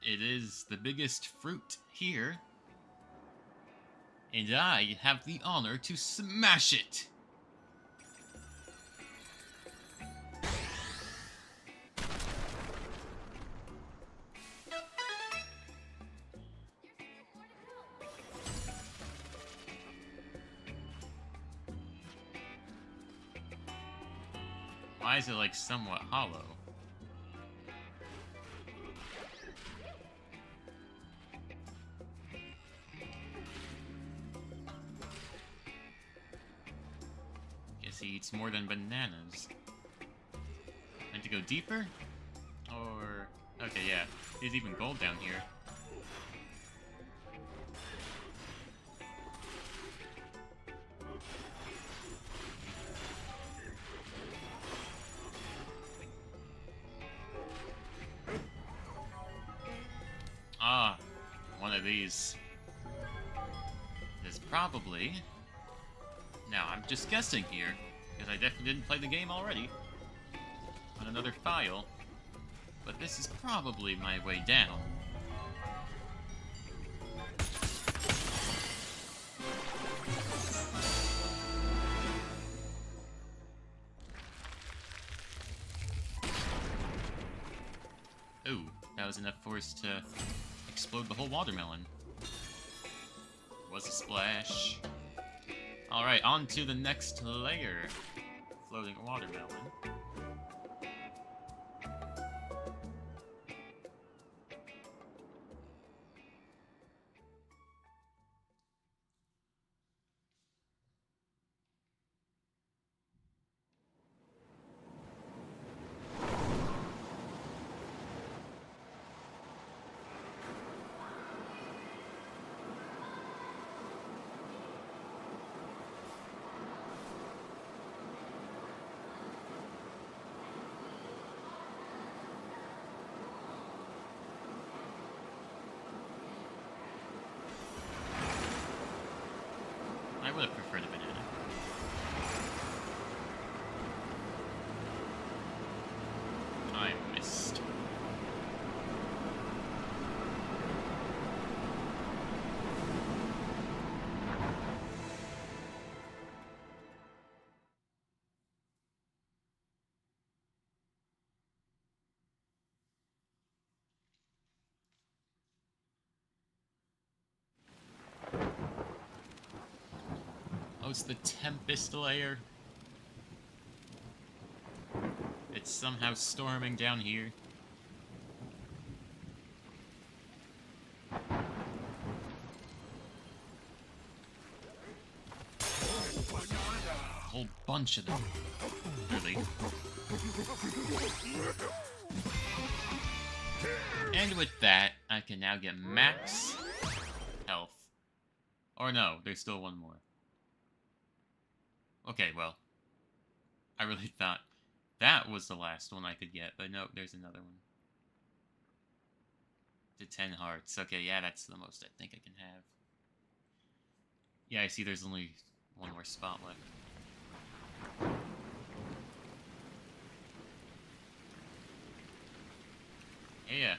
It is the biggest fruit here. And I have the honor to smash it! Why is it like somewhat hollow? Guess he eats more than bananas. Need to go deeper? Or... okay, yeah. There's even gold down here. Ah, one of these. Is probably... Now, I'm just guessing here, because I definitely didn't play the game already. On another file. But this is probably my way down. Ooh, that was enough force to explode the whole watermelon. Was a splash. Alright, on to the next layer. Floating watermelon. I would have preferred a banana. I missed. Oh, it's the Tempest layer. It's somehow storming down here. A whole bunch of them. Really. And with that, I can now get max health. Or no, there's still one more. Okay, well, I really thought That was the last one I could get, but no, there's another one. To 10 hearts. Okay, yeah, that's the most I think I can have. Yeah, I see there's only one more spot left. Yeah.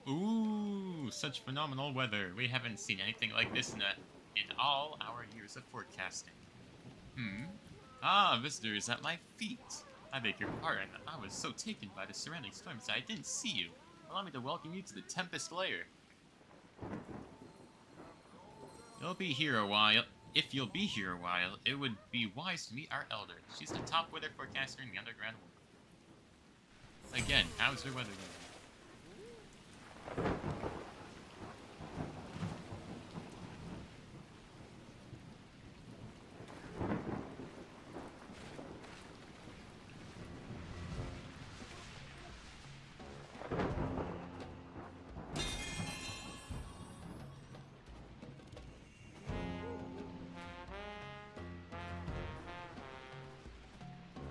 Ooh, such phenomenal weather. We haven't seen anything like this in all our years of forecasting. Ah, visitors at my feet. I beg your pardon. I was so taken by the surrounding storms that I didn't see you. Allow me to welcome you to the Tempest Lair. You'll be here a while. If you'll be here a while, it would be wise to meet our elder. She's the top weather forecaster in the underground world. Again, how's her weather going?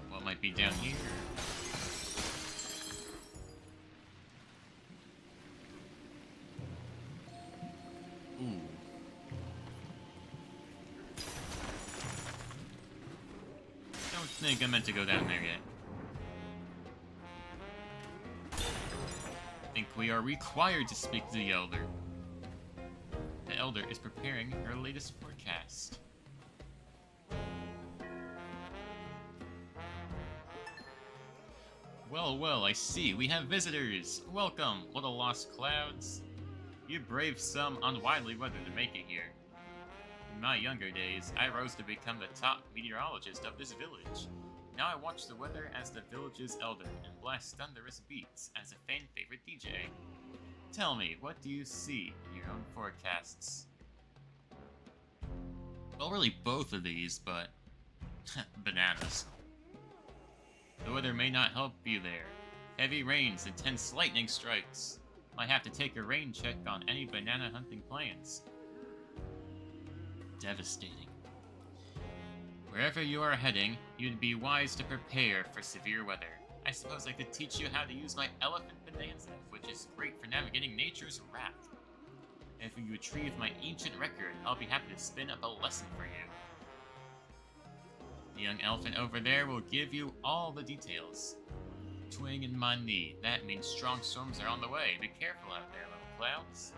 What might be down here? Ooh. Don't think I meant to go down there yet. Think we are required to speak to the Elder. The Elder is preparing her latest forecast. Well, well, I see. We have visitors. Welcome, little lost clouds. You braved some unwindly weather to make it here. In my younger days, I rose to become the top meteorologist of this village. Now I watch the weather as the village's elder and blast thunderous beats as a fan-favorite DJ. Tell me, what do you see in your own forecasts? Well, really both of these, but... bananas. The weather may not help you there. Heavy rains, intense lightning strikes. Might have to take a rain check on any banana hunting plans. Devastating. Wherever you are heading, you'd be wise to prepare for severe weather. I suppose I could teach you how to use my elephant bonanza, which is great for navigating nature's wrath. If you retrieve my ancient record, I'll be happy to spin up a lesson for you. The young elephant over there will give you all the details. Twing in my knee. That means strong storms are on the way. Be careful out there, little clouds.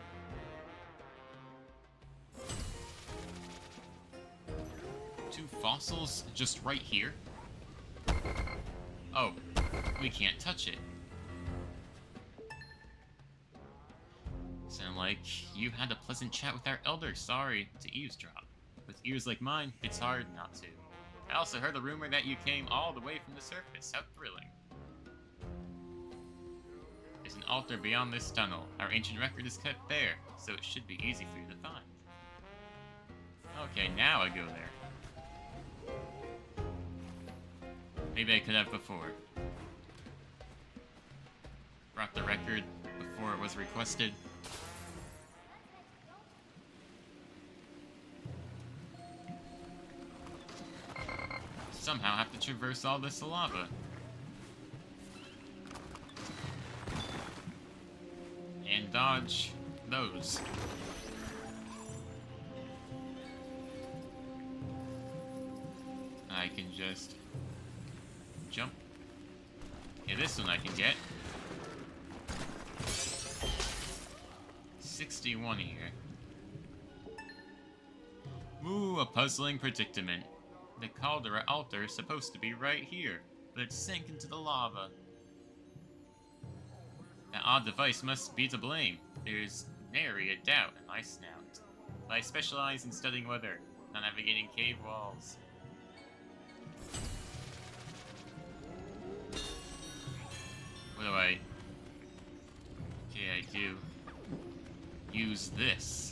Two fossils just right here? Oh, we can't touch it. Sound like you had a pleasant chat with our elder. Sorry to eavesdrop. With ears like mine, it's hard not to. I also heard the rumor that you came all the way from the surface. How thrilling. There's an altar beyond this tunnel. Our ancient record is kept there, so it should be easy for you to find. Okay, now I go there. Maybe I could have before. Brought the record before it was requested. Somehow have to traverse all this lava. And dodge those. I can just jump. Yeah, this one I can get. 61 here. Ooh, a puzzling predicament. The caldera altar is supposed to be right here, but it sank into the lava. That odd device must be to blame. There's nary a doubt in my snout. But I specialize in studying weather, not navigating cave walls. What do I... Okay, I do. Use this.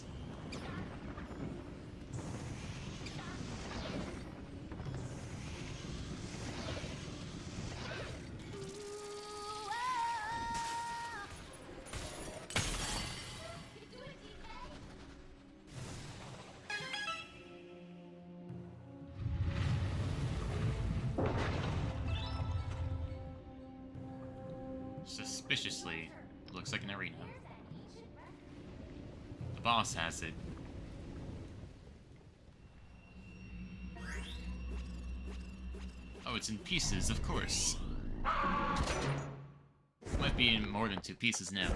suspiciously. Looks like an arena. The boss has it. Oh, it's in pieces, of course. Might be in more than 2 pieces now.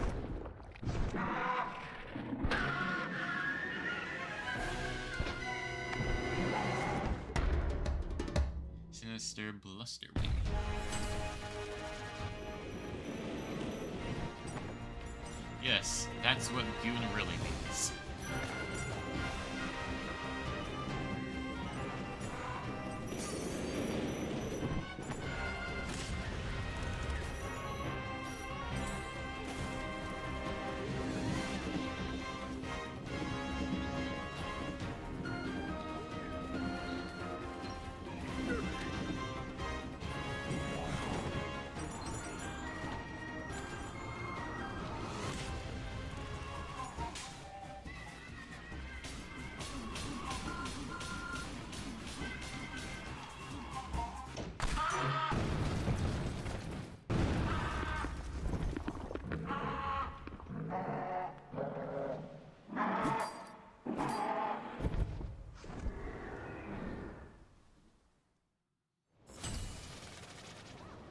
Sinister Blusterwing. Yes, that's what Goon really means.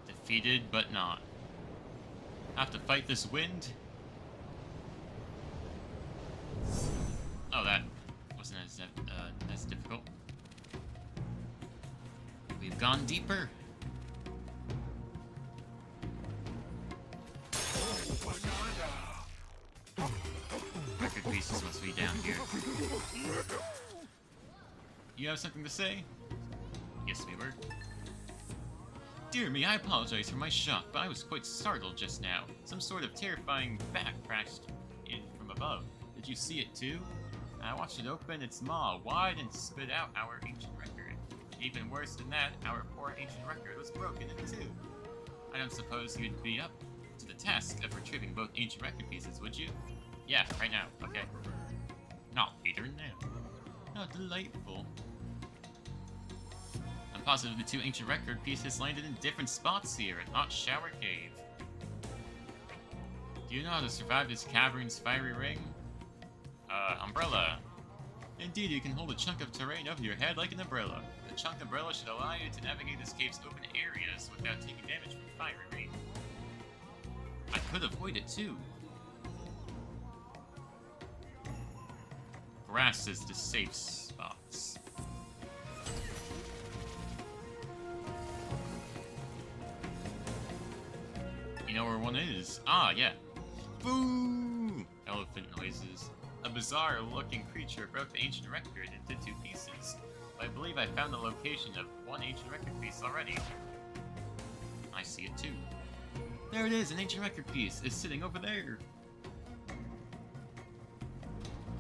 Defeated, but not. Have to fight this wind? Oh, that wasn't as difficult. We've gone deeper. Record pieces must be down here. You have something to say? Yes, we were. Dear me, I apologize for my shock, but I was quite startled just now. Some sort of terrifying bat crashed in from above. Did you see it too? I watched it open its maw wide and spit out our ancient record. Even worse than that, our poor ancient record was broken in two. I don't suppose you'd be up to the task of retrieving both ancient record pieces, would you? Yeah, right now, okay. Not later now. How delightful. I'm positive the 2 ancient record pieces landed in different spots here at Hot Shower Cave. Do you know how to survive this cavern's fiery ring? Umbrella. Indeed, you can hold a chunk of terrain over your head like an umbrella. The chunk umbrella should allow you to navigate this cave's open areas without taking damage from fiery rain. I could avoid it too. Grass is the safe spots. You know where one is? Ah, yeah. Boo! Elephant noises. A bizarre-looking creature broke the ancient record into 2 pieces. I believe I found the location of one ancient record piece already. I see it too. There it is, an ancient record piece. It's sitting over there.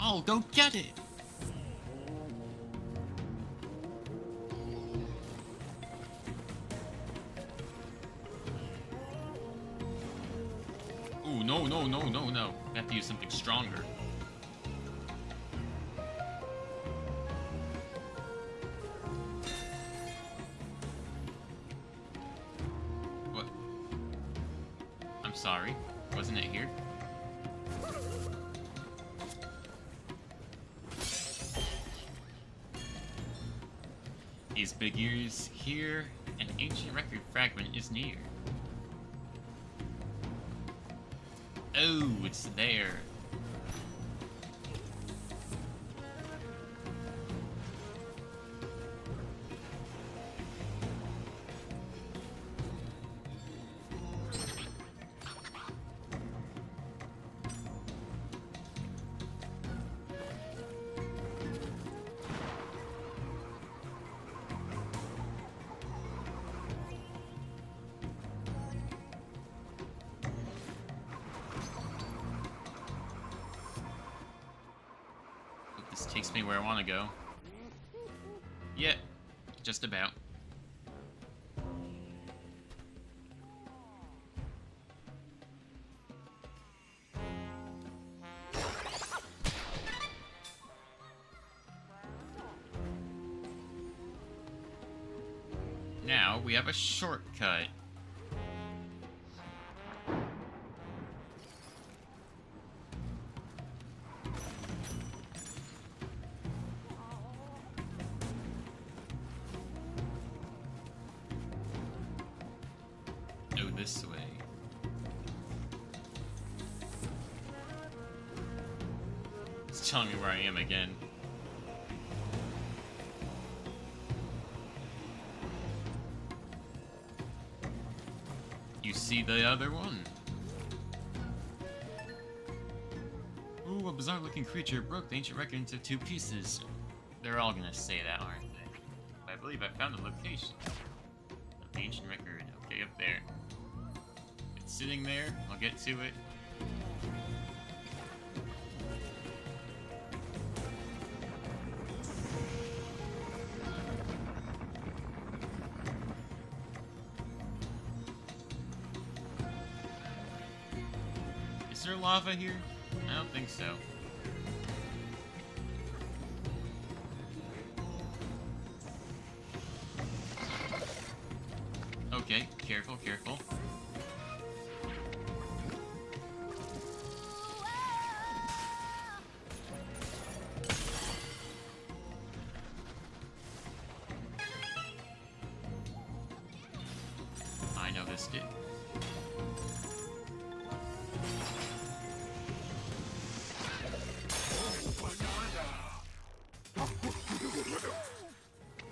Oh, go get it! Ooh, no, no, no, no, no. I have to use something stronger. What? I'm sorry. Wasn't it here? These big ears here, an ancient record fragment is near. Oh, it's there. This takes me where I want to go. Yeah, just about. Now we have a shortcut. this way. It's telling me where I am again. You see the other one? Ooh, a bizarre-looking creature broke the ancient record into 2 pieces. They're all gonna say that, aren't they? But I believe I found the location of the ancient record. Okay, up there. It's sitting there. I'll get to it. Is there lava here? I don't think so. Okay, careful, careful. I noticed it.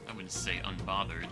I wouldn't say unbothered.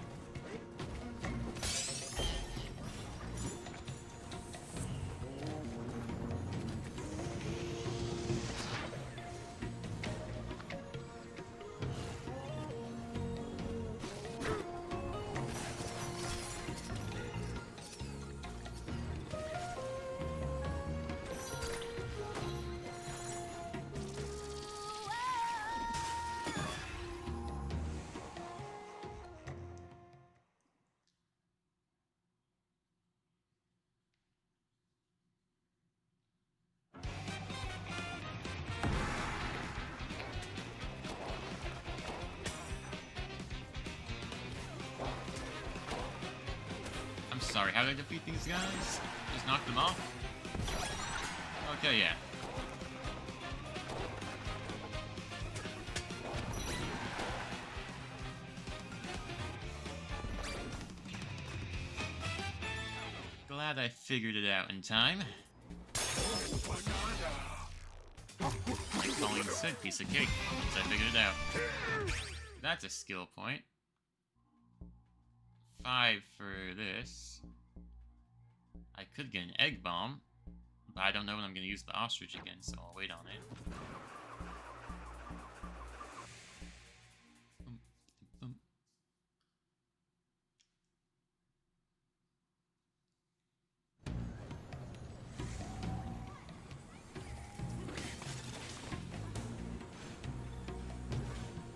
I'm sorry, how did I defeat these guys? Just knock them off? Okay, yeah. Glad I figured it out in time. Like Colleen said, piece of cake, once I figured it out. That's a skill point. 5 for this. I could get an egg bomb, but I don't know when I'm going to use the ostrich again, so I'll wait on it.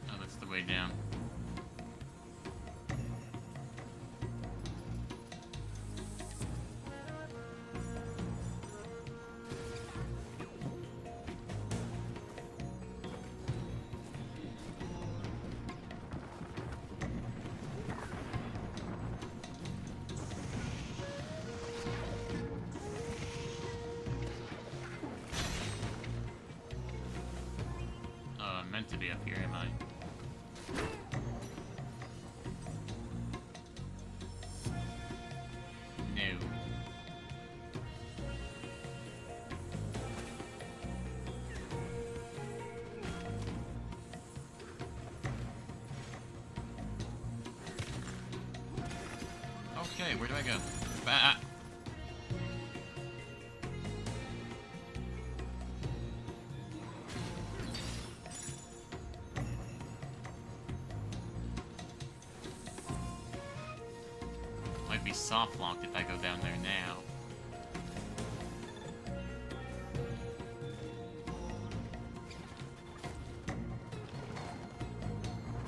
Oh, that's the way down. I'm meant to be up here, am I? No. Okay, where do I go? Ah. Might be soft locked if I go down there now.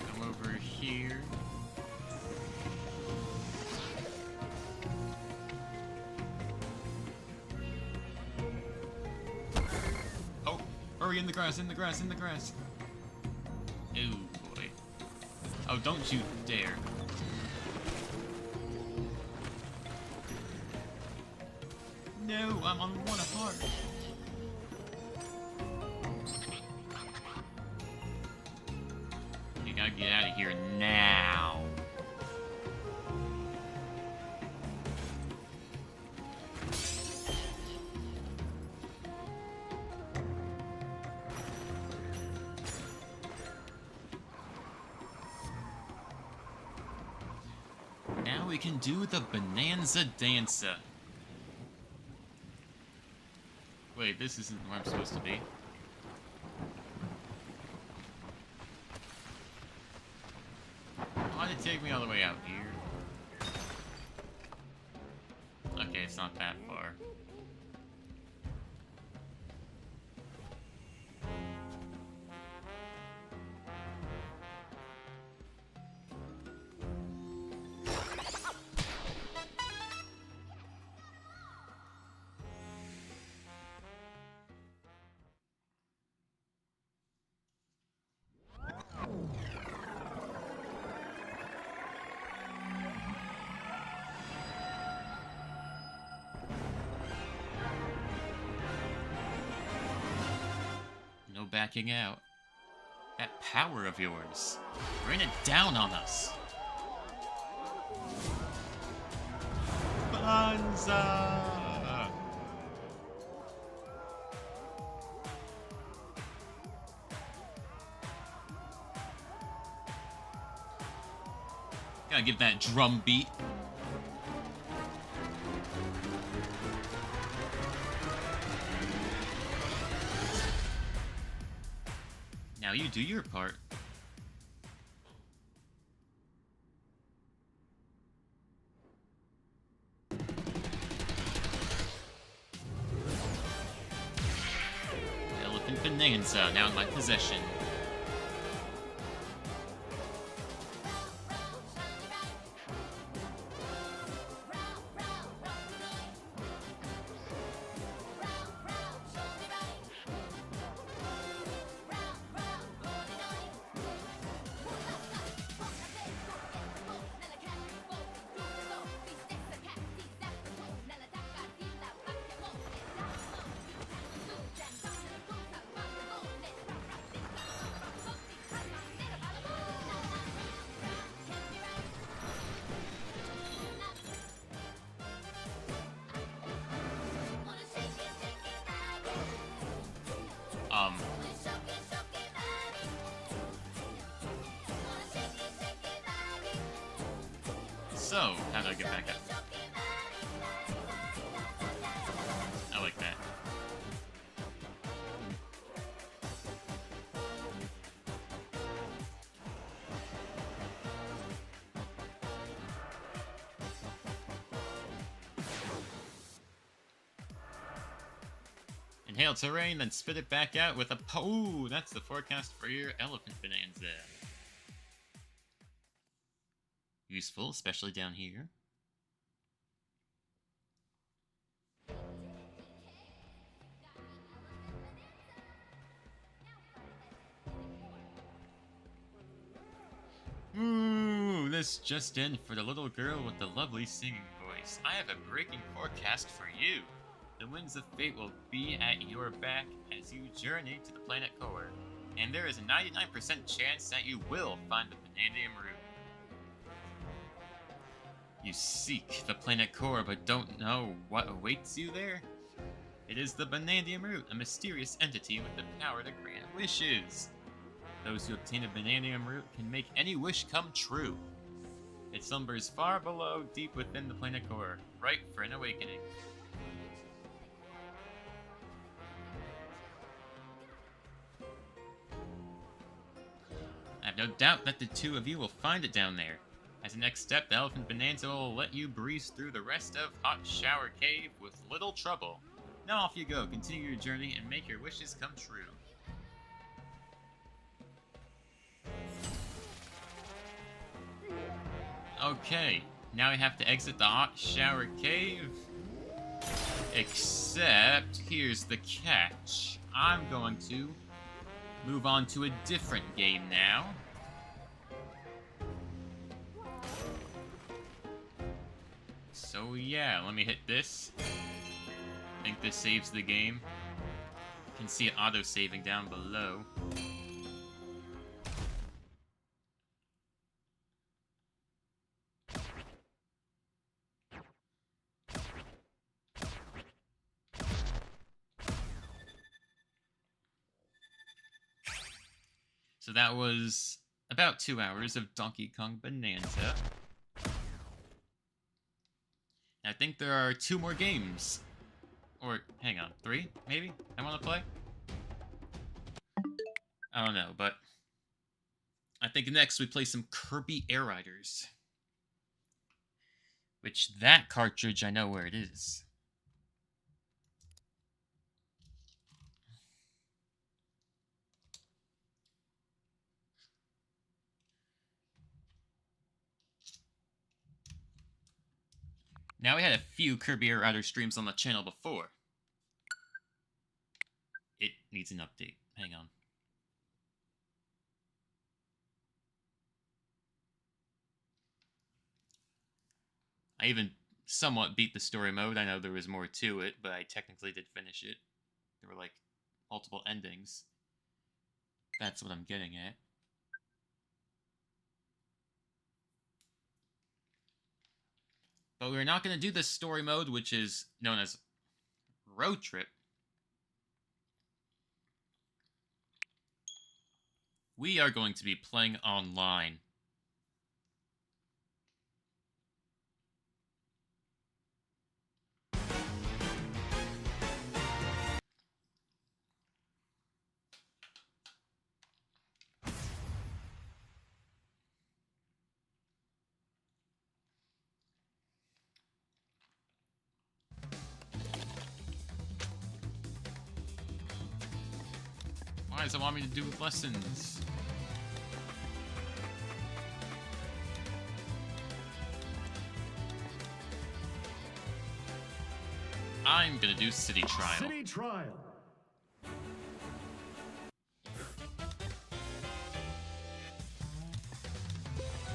Come over here. Oh, hurry, in the grass, in the grass, in the grass. Oh boy. Oh, don't you dare. No, I'm on 1 apart. You gotta get out of here now. Now we can do the Bonanza Dancer. Wait, this isn't where I'm supposed to be. Why did it take me all the way out here? Okay, it's not that far. No backing out. That power of yours. Rain it down on us. Bonza! Gotta give that drum beat. Now you do your part. Elephant Bonanza now in my possession. So, how do I get back up? I like that. Inhale terrain, then spit it back out with a ooh, that's the forecast for your Elephant Bonanza. Useful, especially down here. Ooh, this just in for the little girl with the lovely singing voice. I have a breaking forecast for you. The winds of fate will be at your back as you journey to the planet core. And there is a 99% chance that you will find the Bonandium root. You seek the planet core but don't know what awaits you there? It is the Bonandium root, a mysterious entity with the power to grant wishes. Those who obtain a Bonandium root can make any wish come true. It slumbers far below, deep within the planet core, ripe for an awakening. I have no doubt that the two of you will find it down there. As a next step, the Elephant Bonanza will let you breeze through the rest of Hot Shower Cave with little trouble. Now off you go, continue your journey, and make your wishes come true. Okay, now we have to exit the Hot Shower Cave. Except, here's the catch. I'm going to move on to a different game now. So yeah, let me hit this. I think this saves the game. You can see it auto-saving down below. So that was about 2 hours of Donkey Kong Bonanza. I think there are 2 more games. Or, hang on, 3, maybe? I want to play? I don't know, but I think next we play some Kirby Air Riders. Which, that cartridge, I know where it is. Now, we had a few Kirby Air Rider streams on the channel before. It needs an update. Hang on. I even somewhat beat the story mode. I know there was more to it, but I technically did finish it. There were, like, multiple endings. That's what I'm getting at. But we're not going to do this story mode, which is known as Road Trip. We are going to be playing online. Why does it want me to do with lessons? I'm gonna do City Trial. City Trial.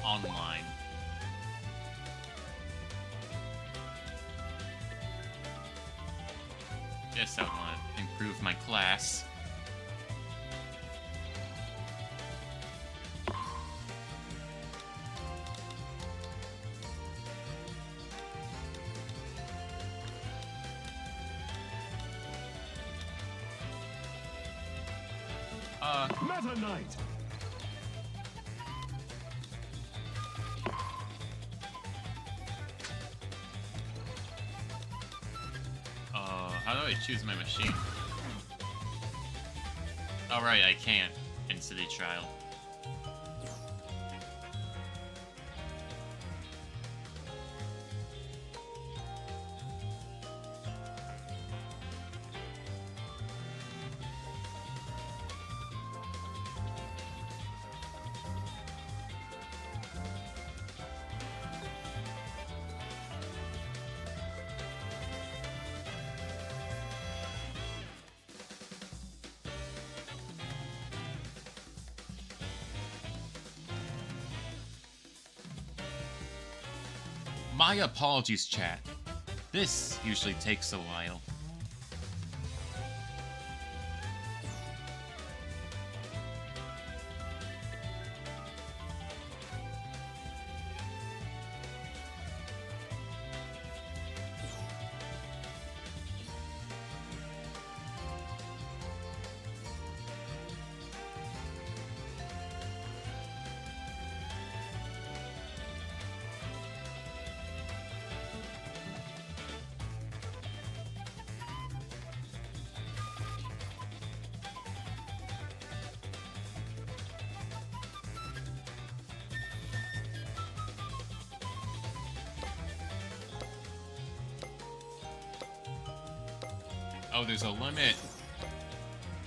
Online. Guess I want to improve my class. Meta Knight. How do I choose my machine? Oh, right, I can't in City Trial. My apologies, chat. This usually takes a while. Oh, there's a limit.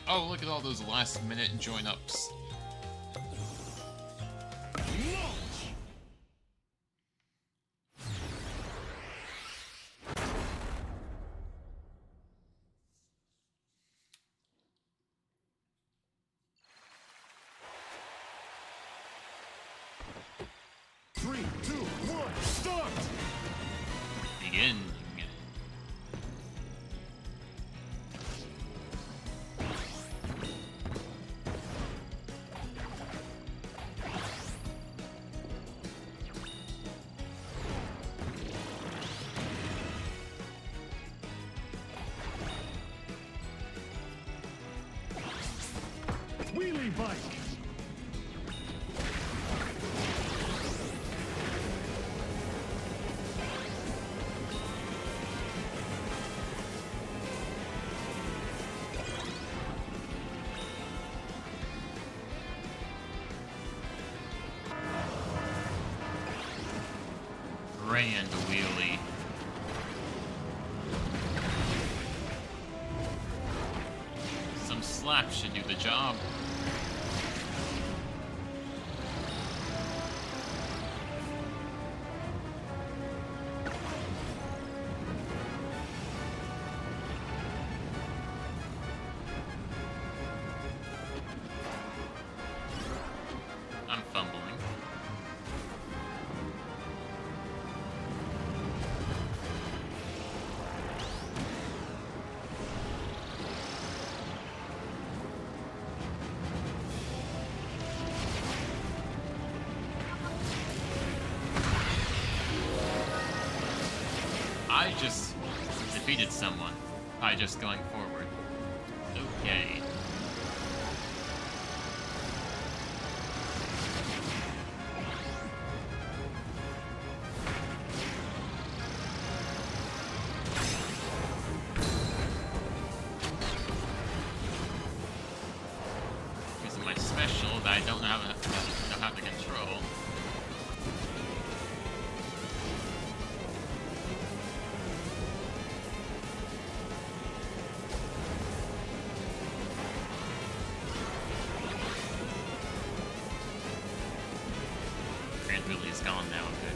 Oh, look at all those last minute join ups. Three, two, one, start! Begin. Wheelie bike. grand wheelie. Some slap should do the job. I'm fumbling. I just defeated someone by just going forward. Okay. Using my special that I don't know how to control. Grand Wheelie is gone now, good.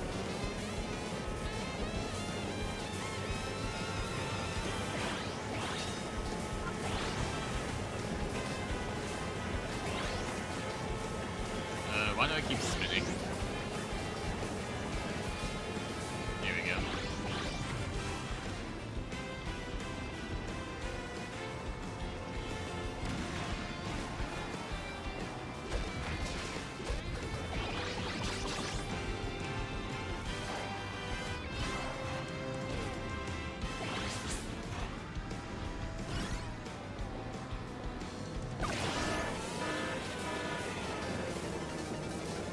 Why do I keep spinning? There we go.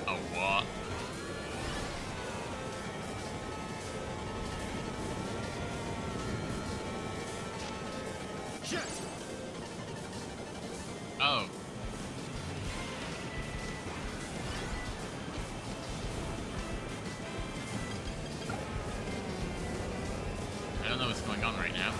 A what? Shit! Oh. I don't know what's going on right now.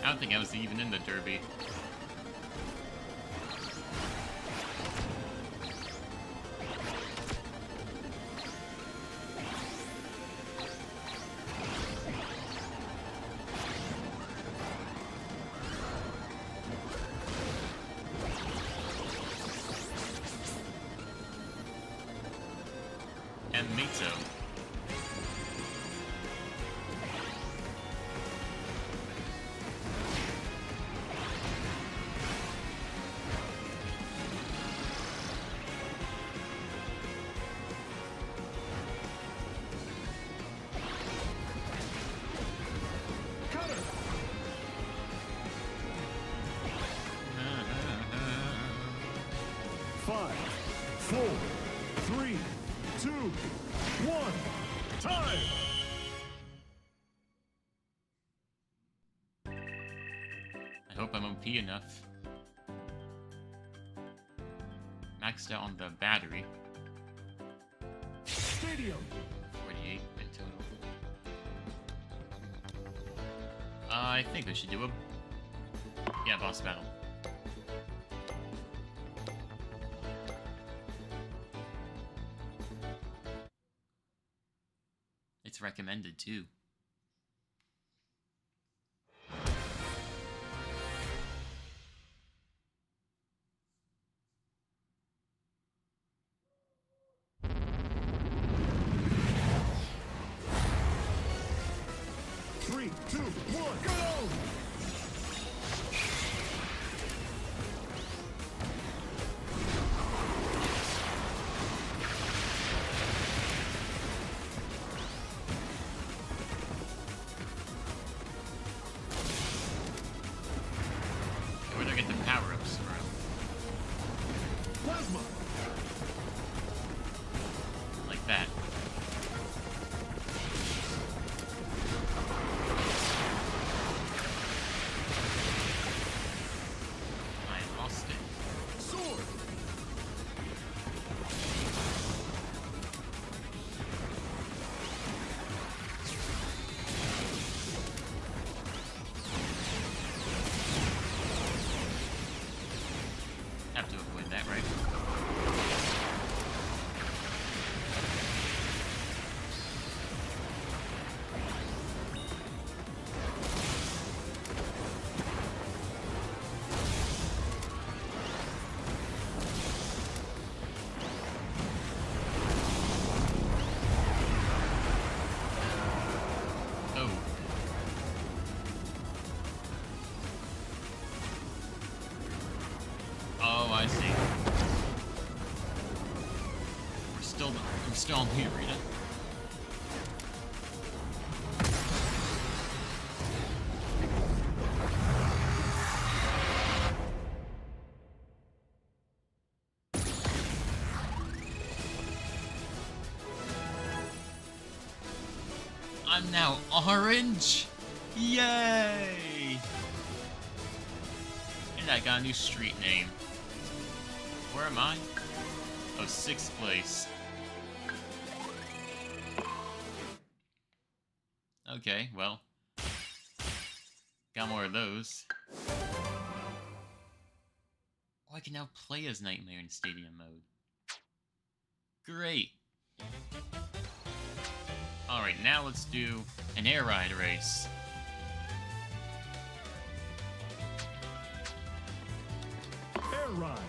I don't think I was even in the derby. And Mito. Five, four, three, two, one. Time! I hope I'm OP enough. Maxed out on the battery. Stadium! 48 in total. I think we should do a... Yeah, boss battle. It's recommended too. Three, two, one. one, go! Where do I get the power-ups from? Plasma. Like that. I lost it. Sword. Have to avoid that, right? Oh. Oh, I see. I'm still on here, Rita. I'm now orange! Yay! And I got a new street name. Where am I? Oh, 6th place. Okay, well. Got more of those. Oh, I can now play as Nightmare in Stadium mode. Great! Alright, now let's do an air ride race. Air ride.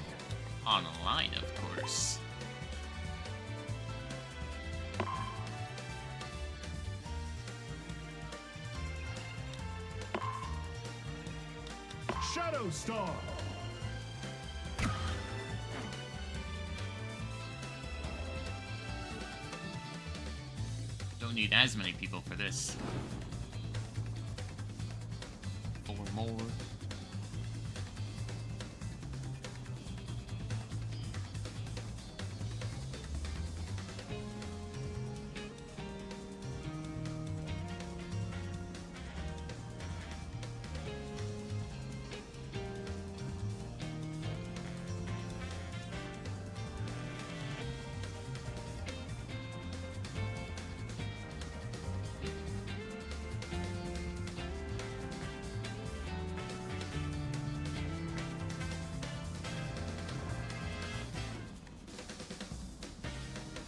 Online, of course. Shadow Star. Don't need as many people for this. 4 more.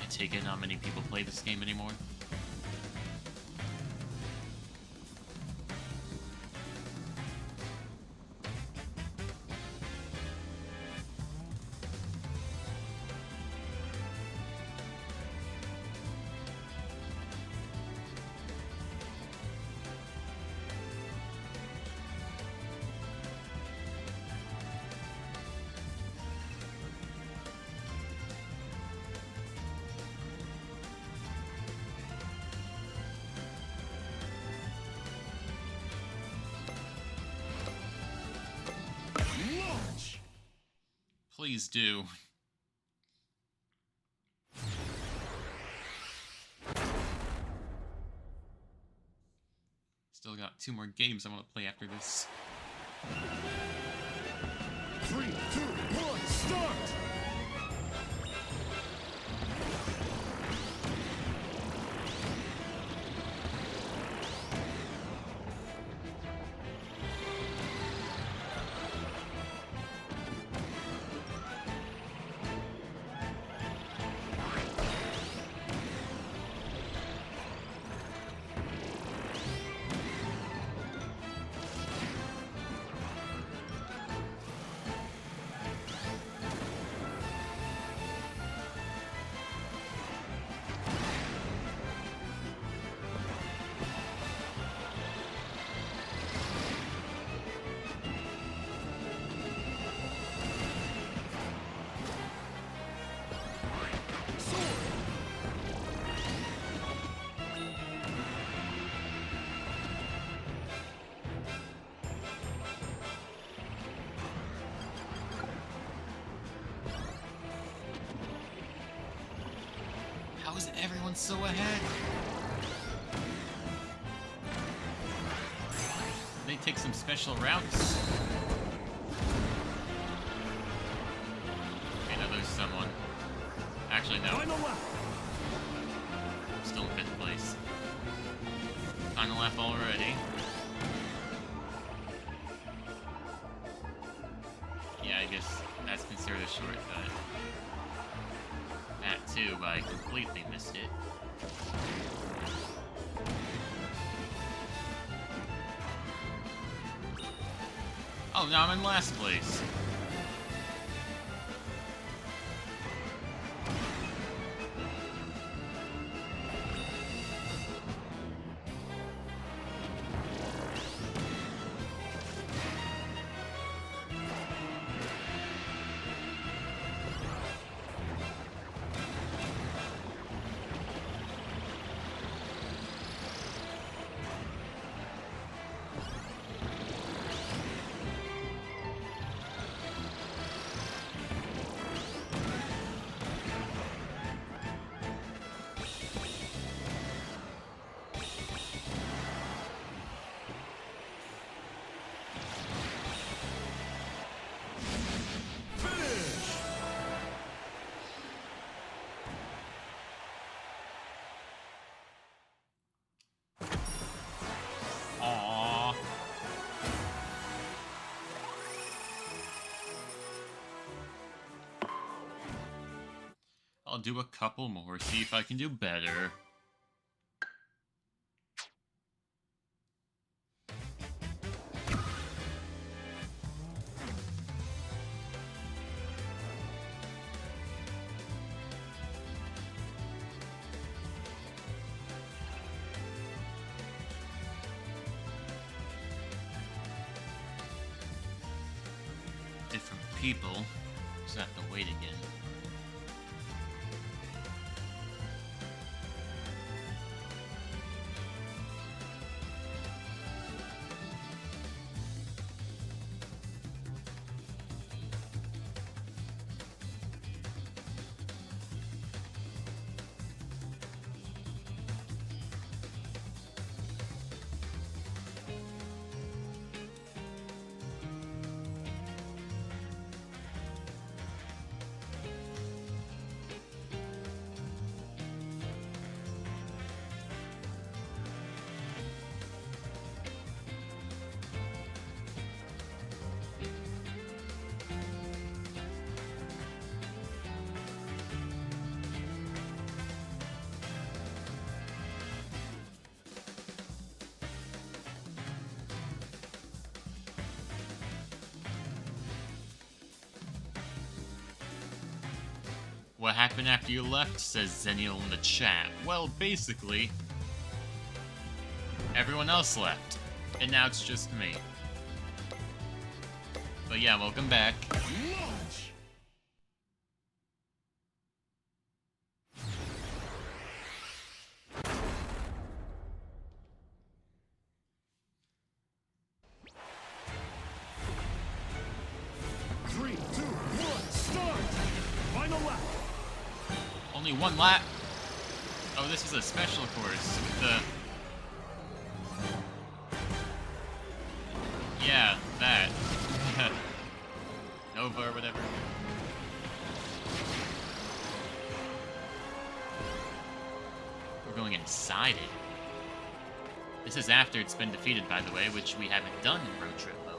I take it not many people play this game anymore. Launch. Please do. Still got 2 more games I want to play after this. 3, 2, 1, start. How is everyone so ahead? They take some special routes. Okay, now there's someone. Actually, no. Final lap. Still in 5th place. Final lap already. Yeah, I guess that's considered a shortcut. That too, but I completely missed it. Oh, now I'm in last place. Aww. I'll do a couple more, see if I can do better. Different people, just have to wait again. What happened after you left, says Zenial in the chat. Well, basically, everyone else left, and now it's just me. But yeah, welcome back. Launch. 3, 2, 1, start! Final lap! Only one lap. Oh, this is a special course with the... Yeah, that. Nova or whatever. We're going inside it. This is after it's been defeated, by the way, which we haven't done in road trip mode.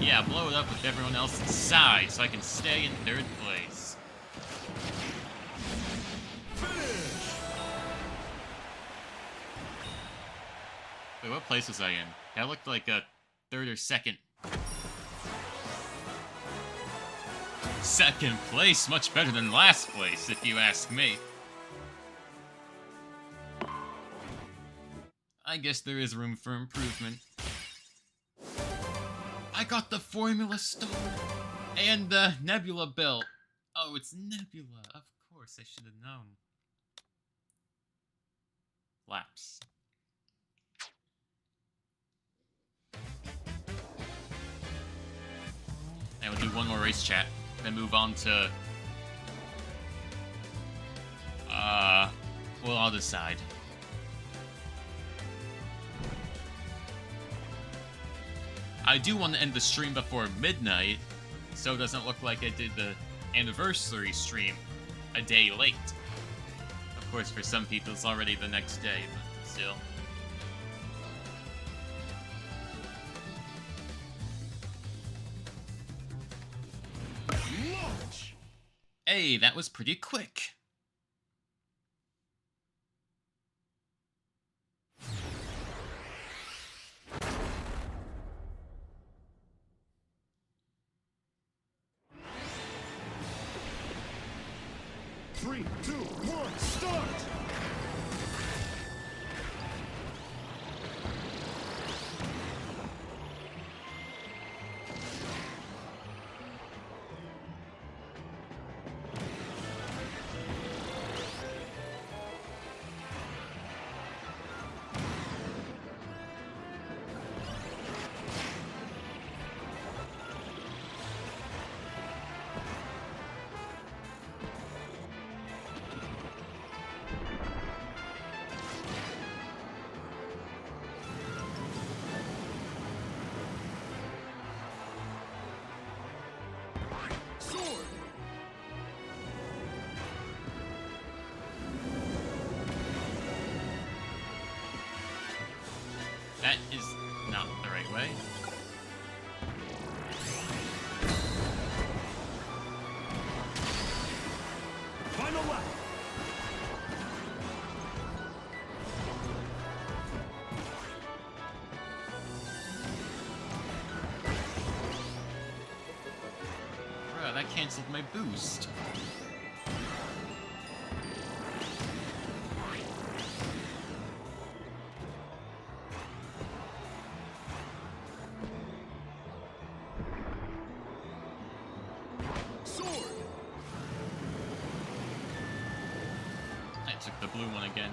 Yeah, blow it up with everyone else inside so I can stay in 3rd place. Wait, what place was I in? That looked like a 3rd or 2nd. 2nd place, much better than last place, if you ask me. I guess there is room for improvement. I got the Formula Stone and the Nebula belt. Oh, it's Nebula. Of course, I should have known. Laps. And we'll do one more race chat, then move on to... well, I'll decide. I do want to end the stream before midnight, so it doesn't look like I did the anniversary stream a day late. Of course, for some people, it's already the next day, but still. Launch! Hey, that was pretty quick. Three, two, one, start! Sword! That is not the right way. Final lap! Bruh, that canceled my boost. Sword! I took the blue one again.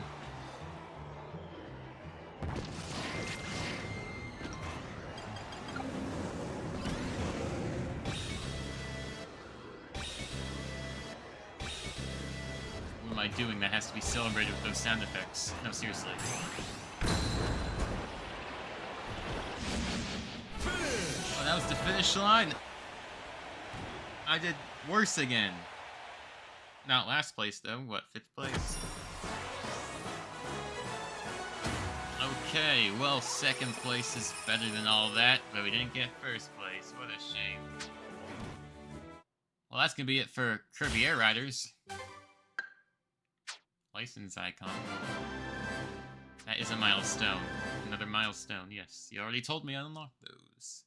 What am I doing that has to be celebrated with those sound effects? No, seriously. Oh, that was the finish line. I did worse again. Not last place though. What, 5th place? Okay, well, 2nd place is better than all that, but we didn't get 1st place. What a shame. Well, that's gonna be it for Kirby Air Riders. License icon. That is a milestone. Another milestone, yes. You already told me I unlocked those.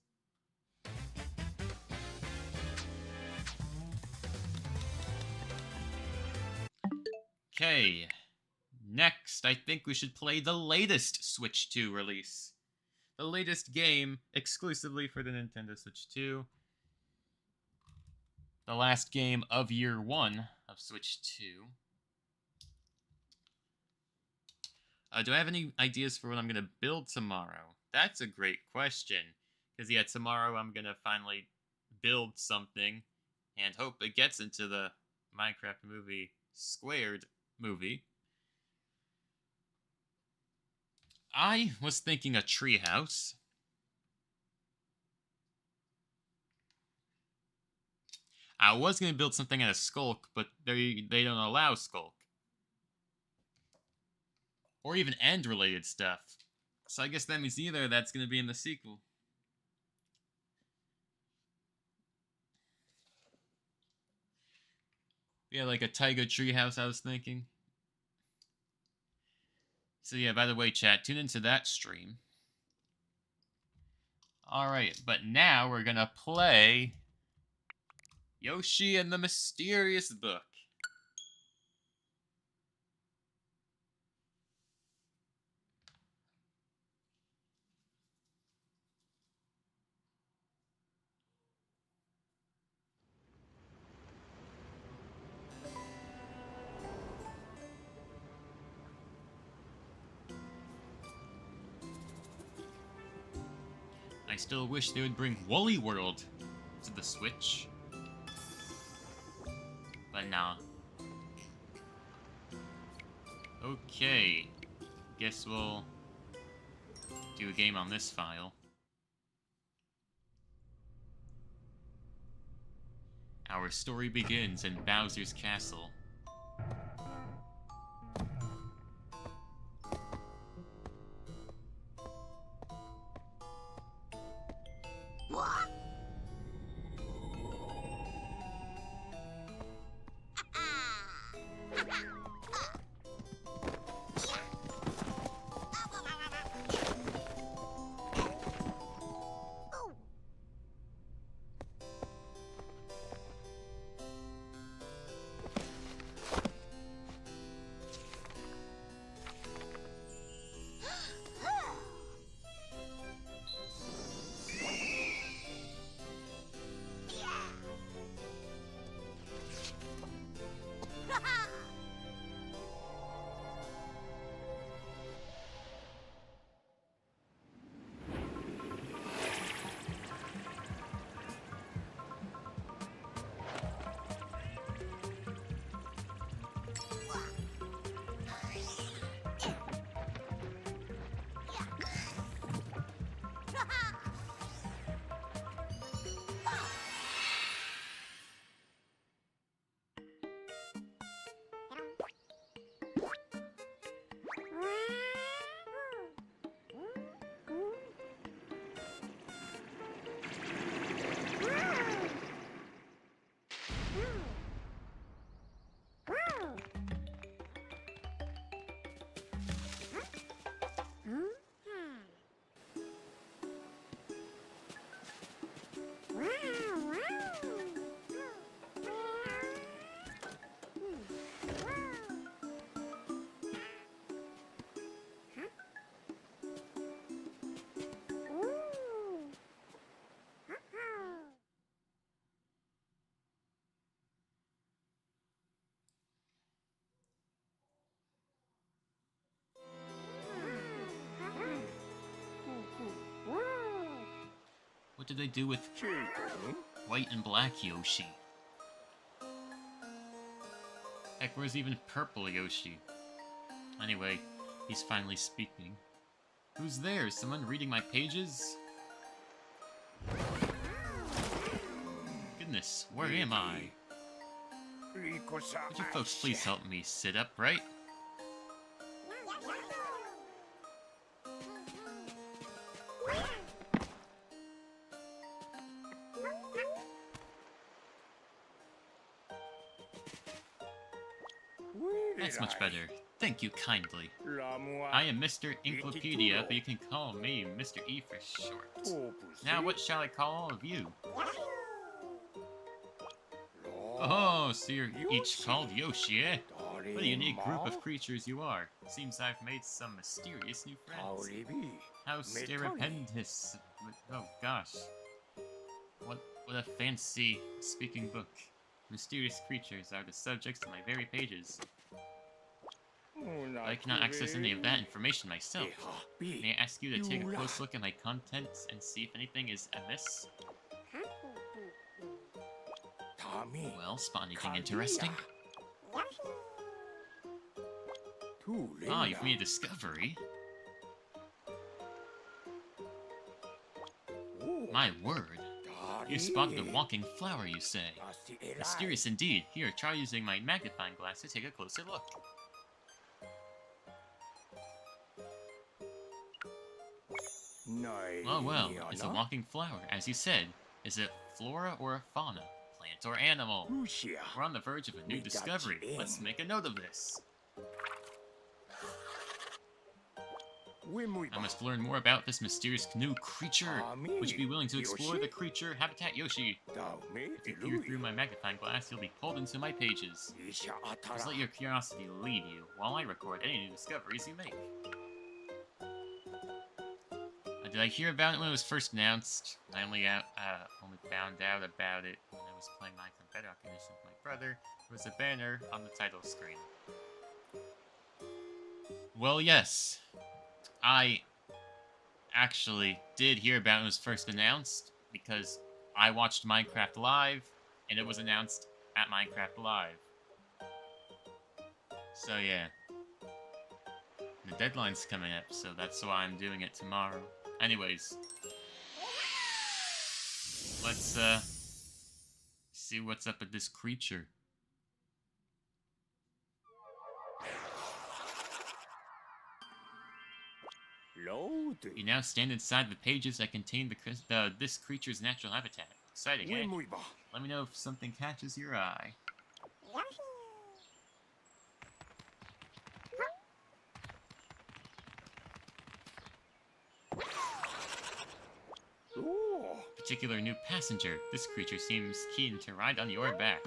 Okay. Next, I think we should play the latest Switch 2 release. The latest game exclusively for the Nintendo Switch 2. The last game of year 1 of Switch 2. Do I have any ideas for what I'm going to build tomorrow? That's a great question. Because, yeah, tomorrow I'm going to finally build something and hope it gets into the Minecraft movie Squared movie. I was thinking a treehouse. I was going to build something out of Skulk, but they don't allow Skulk. Or even end-related stuff. So I guess that means either that's going to be in the sequel. Yeah, like a taiga treehouse, I was thinking. So yeah, by the way, chat, tune into that stream. Alright, but now we're gonna play Yoshi and the Mysterious Book. I still wish they would bring Woolly World to the Switch. But nah. Okay. Guess we'll do a game on this file. Our story begins in Bowser's Castle. What did they do with white and black Yoshi? Heck, where's even purple Yoshi? Anyway, he's finally speaking. Who's there? Someone reading my pages? Goodness, where am I? Would you folks please help me sit upright? That's much better. Thank you kindly. I am Mr. Inklopedia, but you can call me Mr. E for short. Now what shall I call all of you? Oh, so you're each called Yoshi, eh? What a unique group of creatures you are. Seems I've made some mysterious new friends. How stupendous. Oh gosh. What a fancy speaking book. Mysterious creatures are the subjects of my very pages. I cannot access any of that information myself. May I ask you to take a close look at my contents and see if anything is amiss? Well, spot anything interesting? Ah, you've made a discovery. My word. You spotted a walking flower, you say? Mysterious indeed. Here, try using my magnifying glass to take a closer look. Well, it's a walking flower, as you said. Is it flora or a fauna? Plant plant or animal. Lucia. We're on the verge of a new discovery. Let's make a note of this. I must learn more about this mysterious new creature. Would you be willing to explore the creature habitat, Yoshi? If you peer through my magnifying glass, you'll be pulled into my pages. Just let your curiosity lead you while I record any new discoveries you make. Did I hear about it when it was first announced? I only found out about it when I was playing Minecraft Bedrock Edition with my brother. There was a banner on the title screen. Well, yes. I actually did hear about it when it was first announced, because I watched Minecraft Live, and it was announced at Minecraft Live. So yeah. The deadline's coming up, so that's why I'm doing it tomorrow. Anyways. Let's, see what's up with this creature. You now stand inside the pages that contain this creature's natural habitat. Exciting, eh? Let me know if something catches your eye. Particular new passenger. This creature seems keen to ride on your back.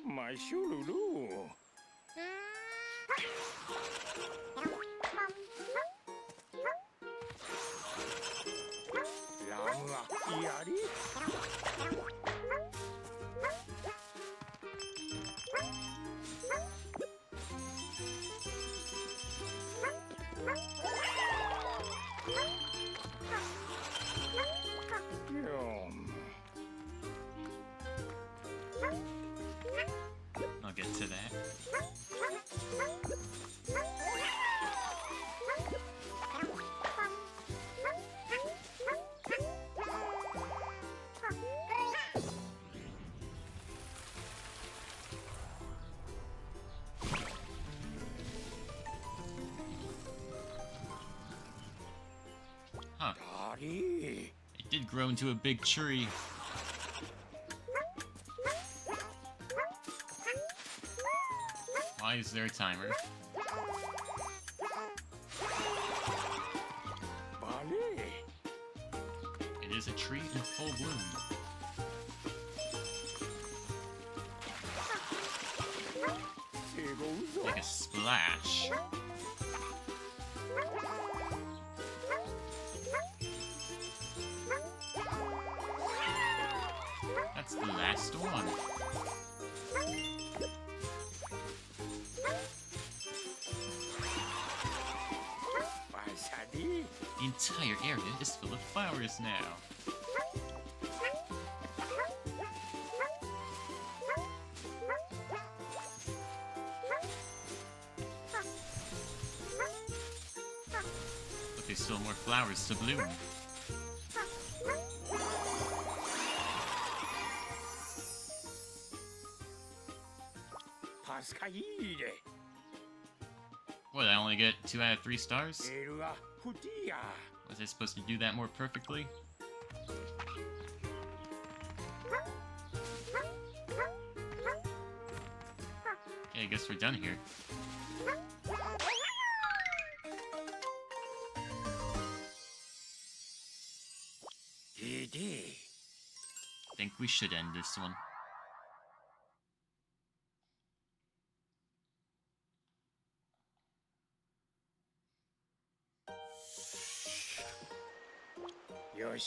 My shululu. Lama yari. I'll get to that. Huh. It did grow into a big tree. Why is there a timer? It is a tree in full bloom. Like a splash. That's the last one. The entire area is full of flowers now. But there's still more flowers to bloom. What, I only get 2 out of 3 stars? Was I supposed to do that more perfectly? Okay, I guess we're done here. I think we should end this one.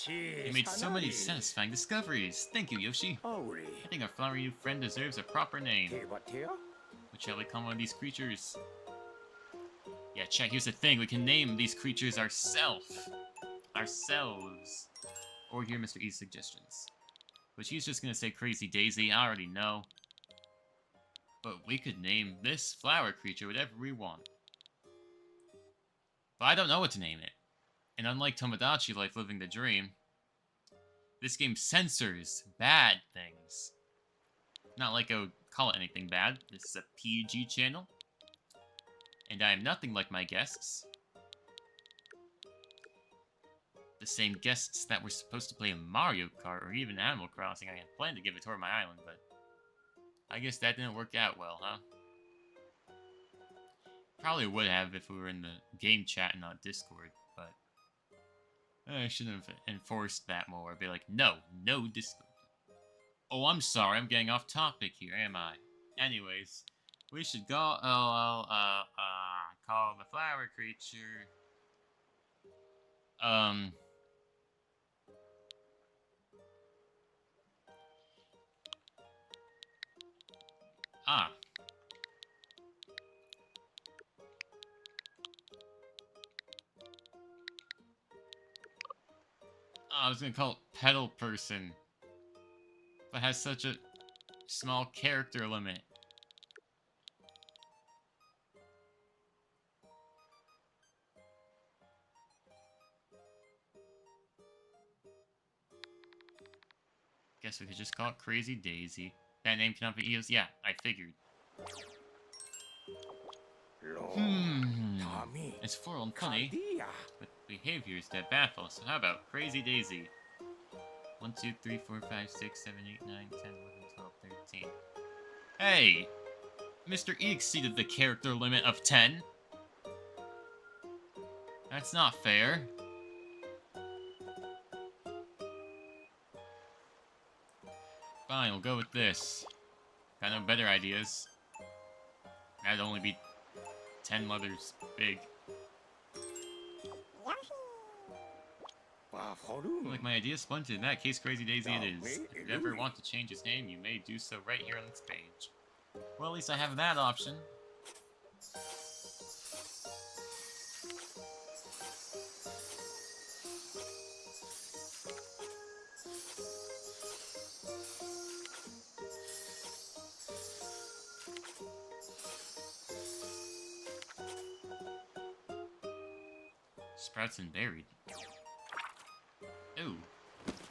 You made so many satisfying discoveries. Thank you, Yoshi. I think our flowery new friend deserves a proper name. What shall we call one of these creatures? Yeah, chat, here's the thing. We can name these creatures ourselves. Or hear Mr. E's suggestions. Which he's just gonna say Crazy Daisy, I already know. But we could name this flower creature whatever we want. But I don't know what to name it. And unlike Tomodachi Life Living the Dream, this game censors bad things. Not like I would call it anything bad. This is a PG channel. And I am nothing like my guests. The same guests that were supposed to play Mario Kart or even Animal Crossing. I had planned to give a tour of my island, but I guess that didn't work out well, huh? Probably would have if we were in the game chat and not Discord, but I should have enforced that more. I'd be like, no Discord. Oh, I'm sorry, I'm getting off topic here, am I? Anyways, we should go, call the flower creature, I was gonna call it Pedal Person, but has such a small character limit. Guess we could just call it Crazy Daisy. That name cannot be used. Yeah, I figured. It's full and funny, with behaviors that baffle, so how about Crazy Daisy? 1, 2, 3, 4, 5, 6, 7, 8, 9, 10, 11, 12, 13. Hey! Mr. E exceeded the character limit of 10. That's not fair. Fine, we'll go with this. Got no better ideas. That'd only be 10 letters big. Like my idea splendid. In that case, Crazy Daisy it is. If you ever want to change his name, you may do so right here on this page. Well, at least I have that option. Sprouts and buried. Ooh,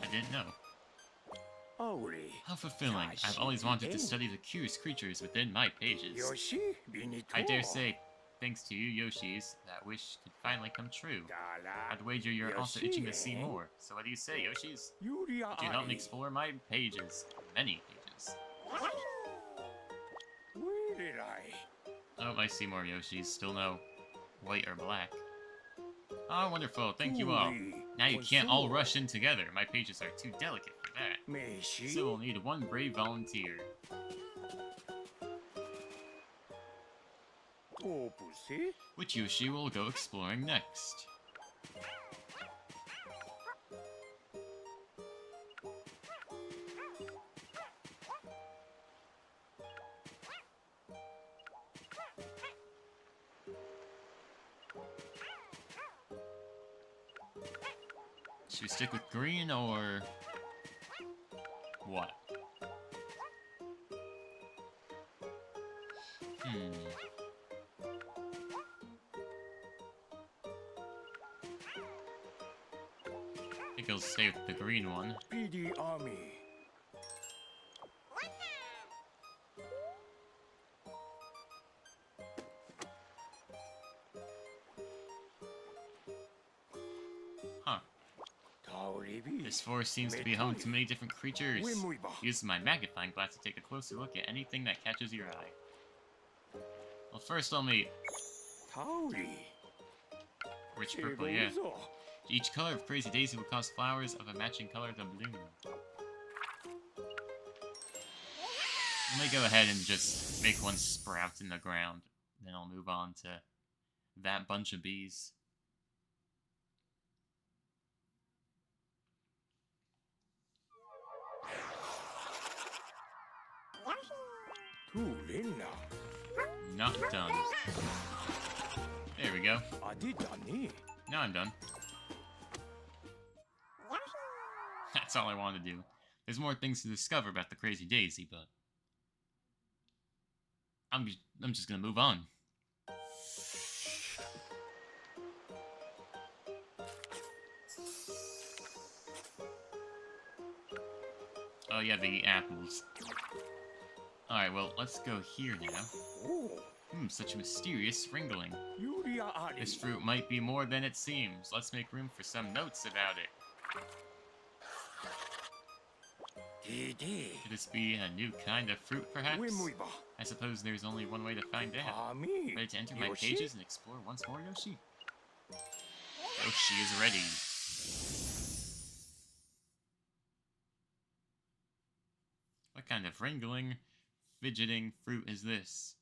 I didn't know. How fulfilling. I've always wanted to study the curious creatures within my pages. I dare say, thanks to you, Yoshis, that wish could finally come true. I'd wager you're also itching to see more. So what do you say, Yoshis? Would you help me explore my pages? Many pages. Oh, I see more Yoshis. Still no white or black. Oh, wonderful. Thank you all. Now you can't all rush in together. My pages are too delicate for that. So we'll need one brave volunteer. Which Yoshi will go exploring next? Should we stick with green or what? I think I'll stay with the green one. PD Army. Huh. This forest seems to be home to many different creatures. Use my magnifying glass to take a closer look at anything that catches your eye. Well, first let me... Rich purple, yeah. Each color of Crazy Daisy will cause flowers of a matching color to bloom. Let me go ahead and just make one sprout in the ground. Then I'll move on to that bunch of bees. Not done. There we go. Now I'm done. That's all I wanted to do. There's more things to discover about the Crazy Daisy, but I'm just gonna move on. Oh yeah, the apples. Alright, well, let's go here now. Such mysterious wrangling. This fruit might be more than it seems. Let's make room for some notes about it. Could this be a new kind of fruit, perhaps? I suppose there's only one way to find out. Ready to enter my pages and explore once more, Yoshi? Yoshi is ready. What kind of wrangling, fidgeting fruit is this?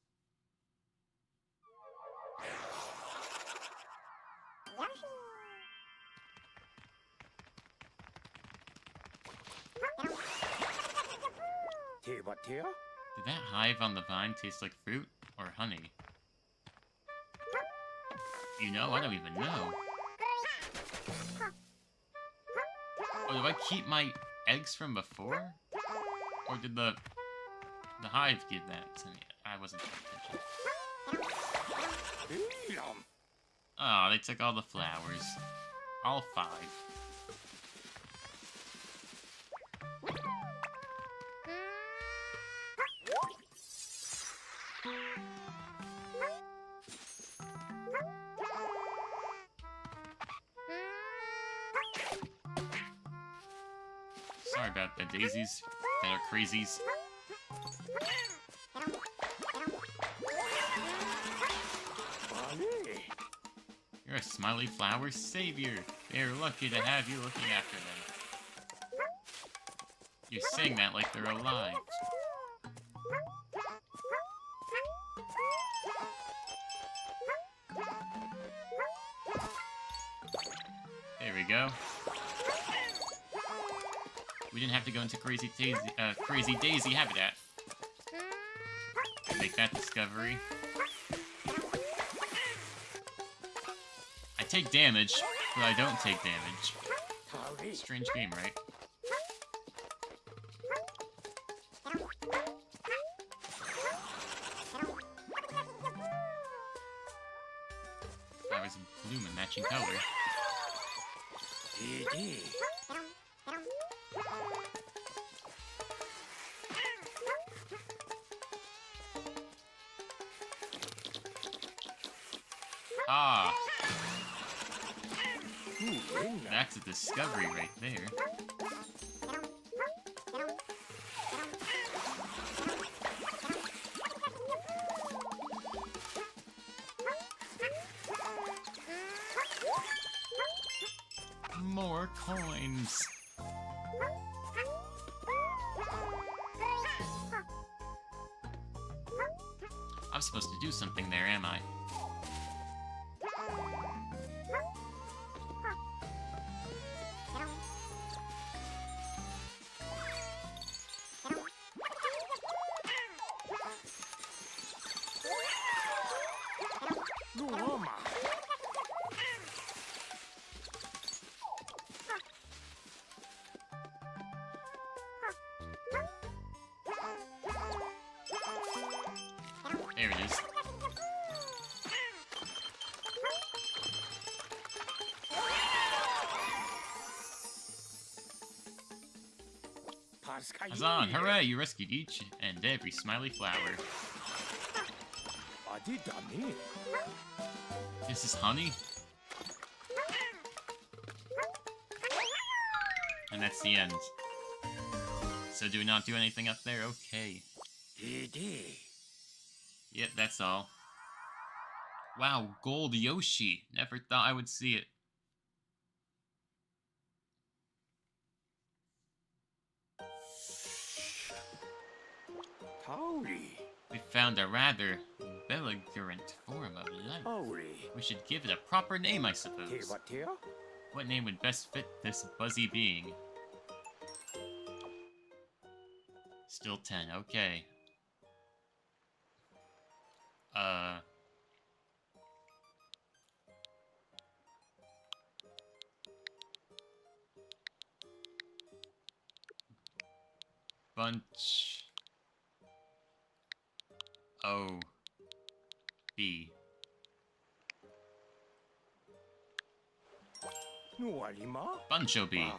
Did that hive on the vine taste like fruit or honey? You know, I don't even know. Oh, do I keep my eggs from before? Or did the hive give that to me? I wasn't paying attention. Oh, they took all the flowers. All 5. Sorry about the daisies that are crazies. You're a smiley flower savior. They're lucky to have you looking after them. You're saying that like they're alive. There we go. We didn't have to go into crazy daisy habitat. Make that discovery. I take damage, but I don't take damage. Strange game, right? Flowers bloom in matching color. Ah. That's a discovery right there. More coins. I'm supposed to do something there, am I? There it is. Hazan, hooray! You rescued each and every smiley flower. This is honey? And that's the end. So do we not do anything up there? Okay. Yep, that's all. Wow, gold Yoshi. Never thought I would see it. We found a rather belligerent form of life. We should give it a proper name, I suppose. What name would best fit this buzzy being? Still 10, okay. Bunch O B. Buncho bee.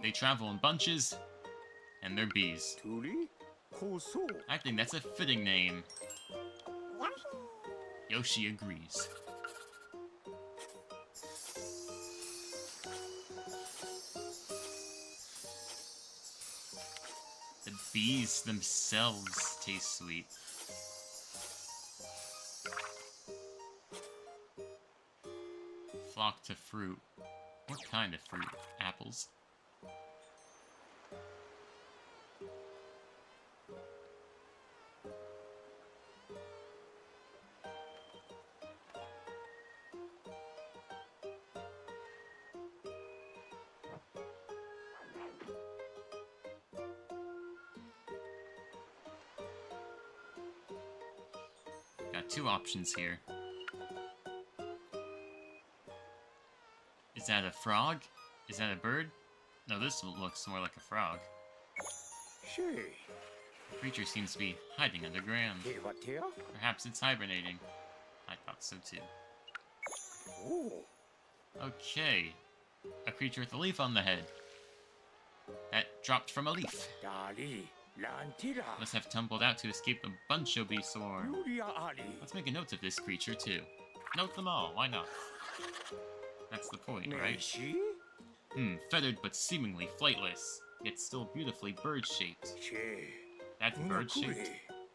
They travel in bunches, and they're bees. I think that's a fitting name. Yoshi agrees. The bees themselves taste sweet. Flock to fruit. What kind of fruit? Apples? Got two options here. Is that a frog? Is that a bird? No, this looks more like a frog. Sure. The creature seems to be hiding underground. Perhaps it's hibernating. I thought so too. Oh. Okay. A creature with a leaf on the head. That dropped from a leaf. Must have tumbled out to escape the Buncho-bee swarm. Let's make a note of this creature too. Note them all, why not? That's the point, right? Feathered but seemingly flightless, yet still beautifully bird-shaped. That's bird-shaped?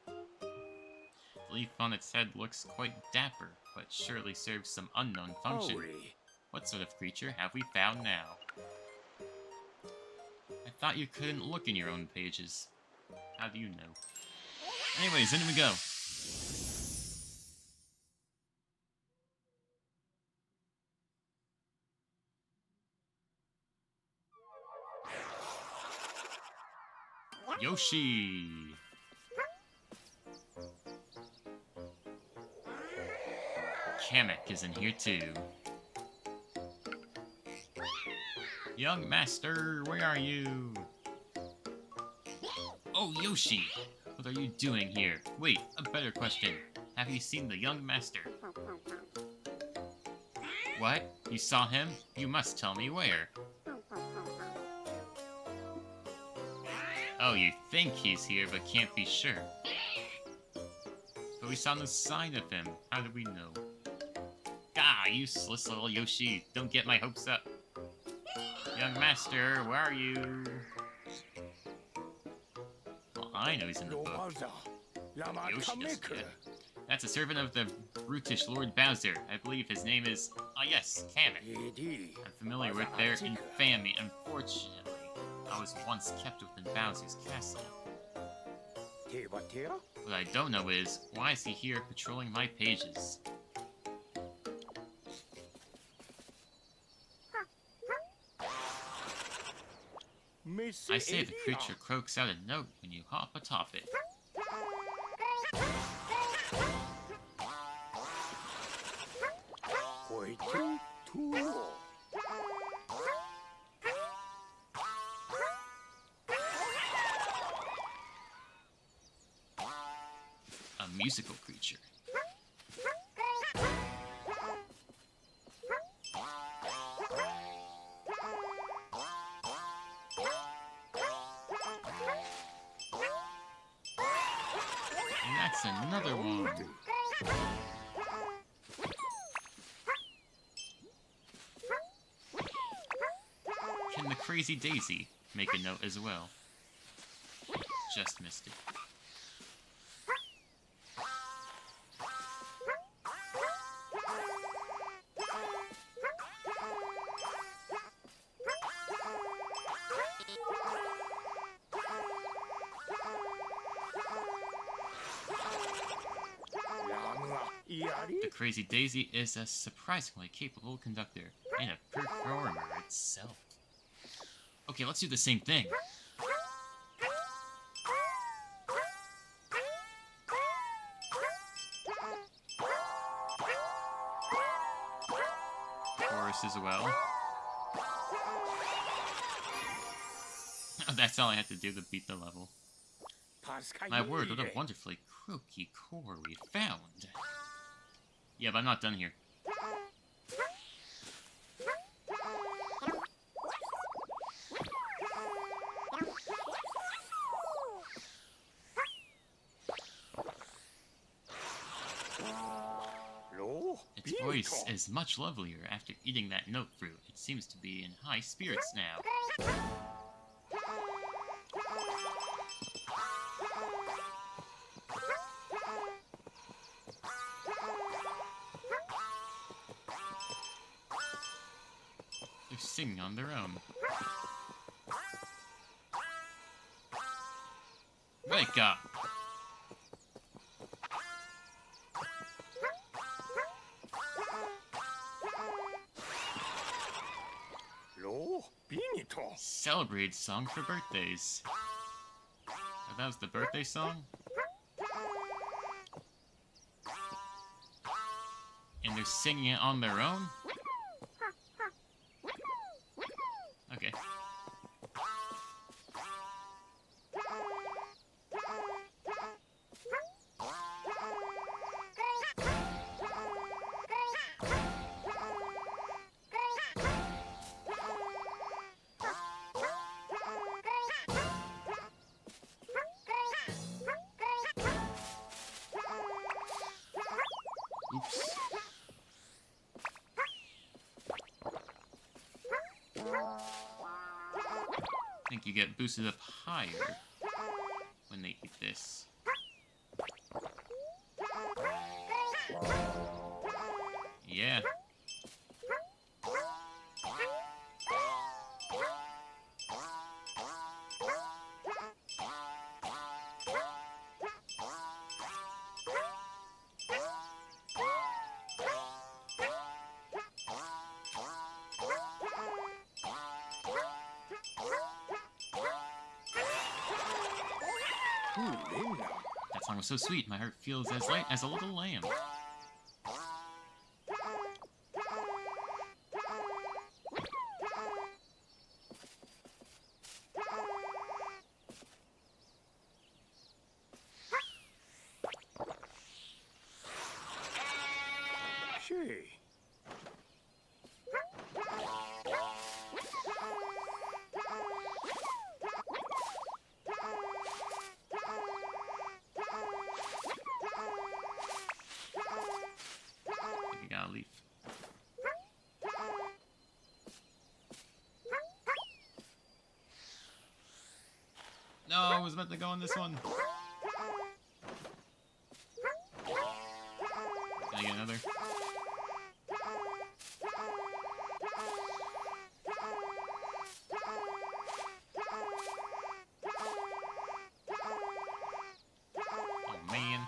The leaf on its head looks quite dapper, but surely serves some unknown function. What sort of creature have we found now? I thought you couldn't look in your own pages. How do you know? Anyways, in we go. Yoshi! Kamek is in here too. Young master, where are you? Oh, Yoshi! What are you doing here? Wait, a better question. Have you seen the young master? What? You saw him? You must tell me where. Oh, you think he's here, but can't be sure. But we saw no sign of him. How do we know? Gah, useless little Yoshi. Don't get my hopes up. Young master, where are you? Well, I know he's in the book. Yoshi doesn't yet. That's a servant of the brutish Lord Bowser. I believe his name is... Ah, yes, Kamek. I'm familiar with their infamy. Unfortunately, I was once kept within Bowser's castle. What I don't know is, why is he here patrolling my pages? I say the creature croaks out a note when you hop atop it. A musical creature. And that's another one. Can the Crazy Daisy make a note as well? Just missed it. The Crazy Daisy is a surprisingly capable conductor and a performer itself. Okay, let's do the same thing. Chorus as well. That's all I had to do to beat the level. My word, what a wonderfully croaky core we found. Yeah, but I'm not done here. voice is much lovelier after eating that note fruit. It seems to be in high spirits now. They're singing on their own. Wake up! Lo, Benito. Celebrate song for birthdays. Oh, that was the birthday song? And they're singing it on their own? Okay. Oops. I think you get boosted up higher when they eat this. Yeah. That song was so sweet, my heart feels as light as a little lamb. She. I think you gotta leave. No, I was meant to go on this one. Can I get another? Oh man.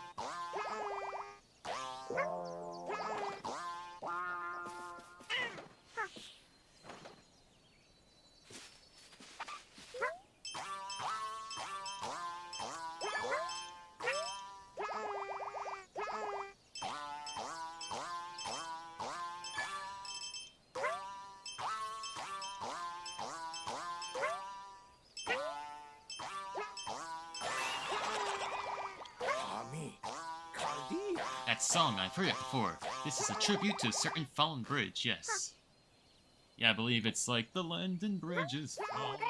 That song, I've heard it before. This is a tribute to a certain fallen bridge, yes. Yeah, I believe it's like the London Bridge is falling.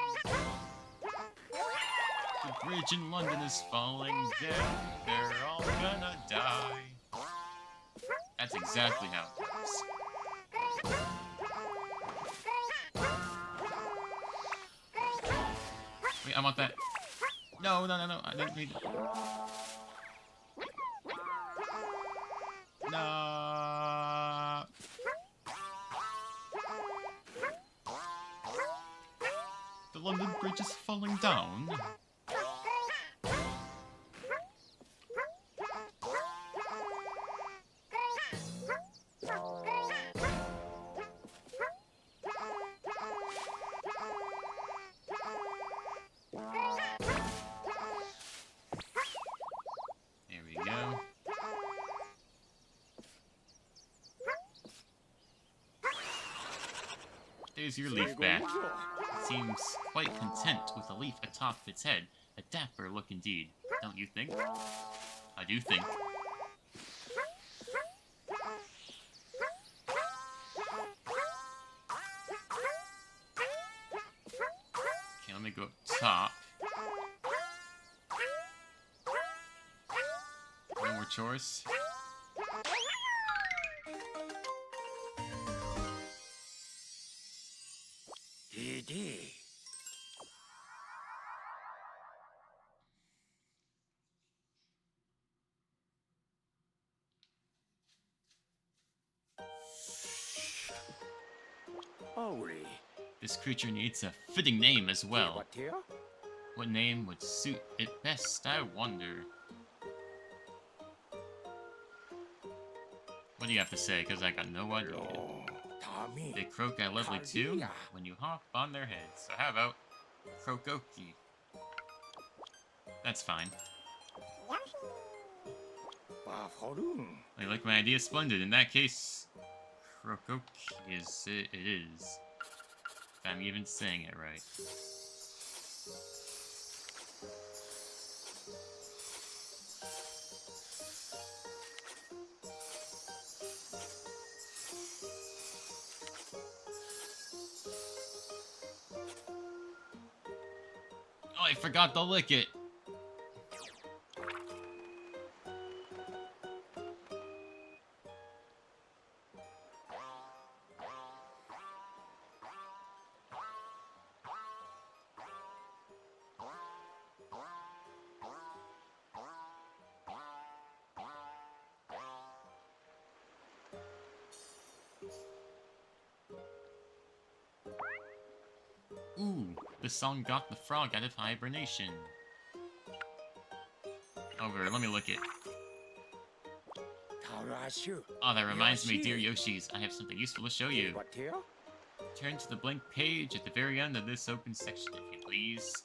The bridge in London is falling down. They're all gonna die. That's exactly how it goes. Wait, I want that. No, I didn't need it. No. The London Bridge is falling down. There we go. There's your leaf back. It seems quite content with a leaf atop its head. A dapper look indeed, don't you think? I do think. Okay, let me go up top. No more chores. Ori. This creature needs a fitting name as well. What here? What name would suit it best, I wonder? What do you have to say? Because I got no idea. Tommy. They croak at lovely too when you hop on their heads. So how about Croakoki? That's fine. I like my idea, splendid. In that case, Croakoki is it is. If I'm even saying it right. Oh, I forgot to lick it. Ooh, the song got the frog out of hibernation. Over, let me look it. Oh, that reminds me, dear Yoshis, I have something useful to show you. What here? Turn to the blank page at the very end of this open section, if you please.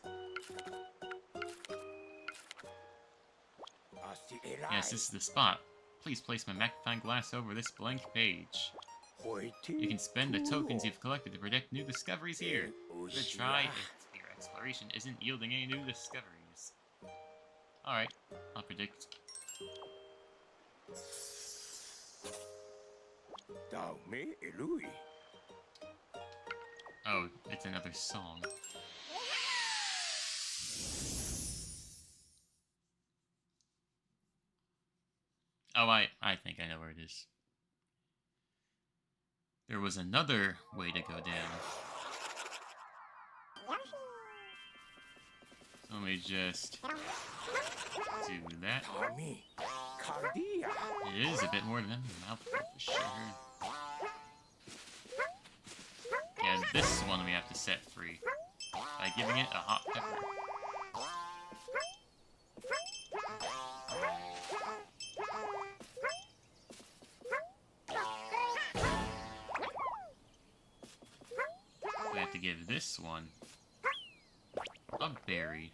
Yes, this is the spot. Please place my magnifying glass over this blank page. You can spend the tokens you've collected to predict new discoveries here. Give it a try if your exploration isn't yielding any new discoveries. Alright, I'll predict. Oh, it's another song. Oh, I think I know where it is. There was another way to go down. So let me just do that. It is a bit more than a mouthful for sure. Yeah, this one we have to set free by giving it a hot pepper. We have to give this one a berry.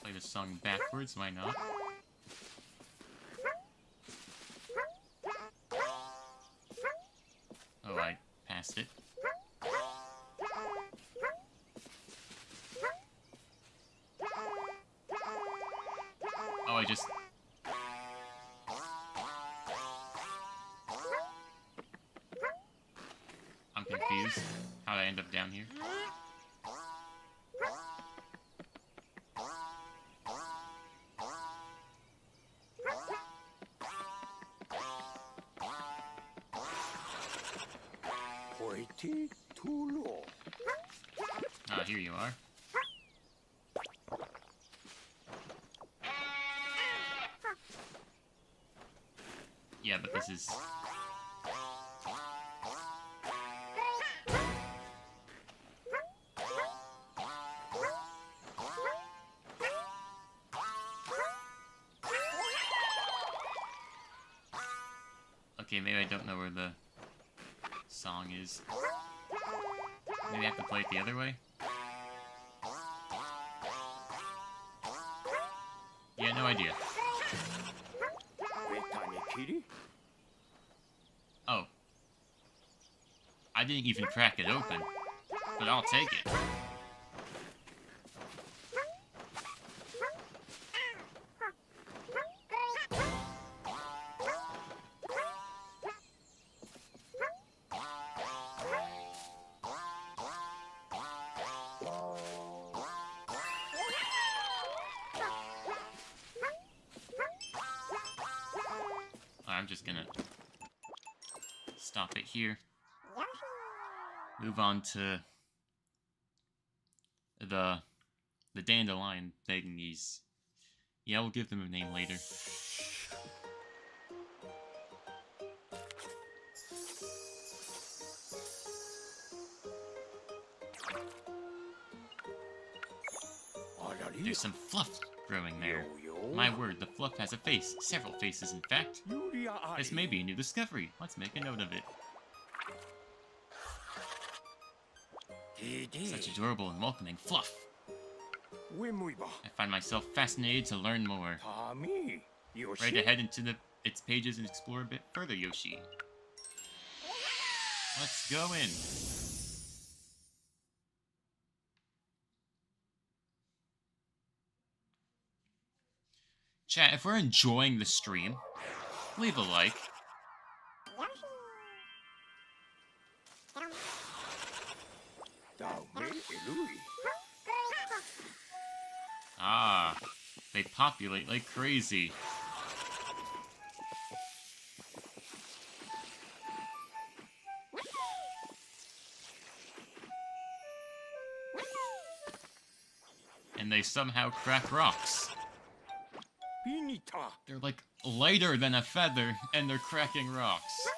Play the song backwards, why not? Oh, I passed it. Oh, I just... I'm confused. How'd I end up down here? Ah, here you are. Yeah, but this is... Okay, maybe I don't know where the song is. Maybe I have to play it the other way? Yeah, no idea. Oh. I didn't even crack it open, but I'll take it. I'm just gonna stop it here. move on to the dandelion thingies. Yeah, we'll give them a name later. There's some fluff growing there. My word, the fluff has a face. Several faces, in fact. This may be a new discovery. Let's make a note of it. Such adorable and welcoming fluff. I find myself fascinated to learn more. Right ahead into its pages and explore a bit further, Yoshi. Let's go in. Chat, if we're enjoying the stream, leave a like. Ah, they populate like crazy. And they somehow crack rocks. They're like lighter than a feather, and they're cracking rocks.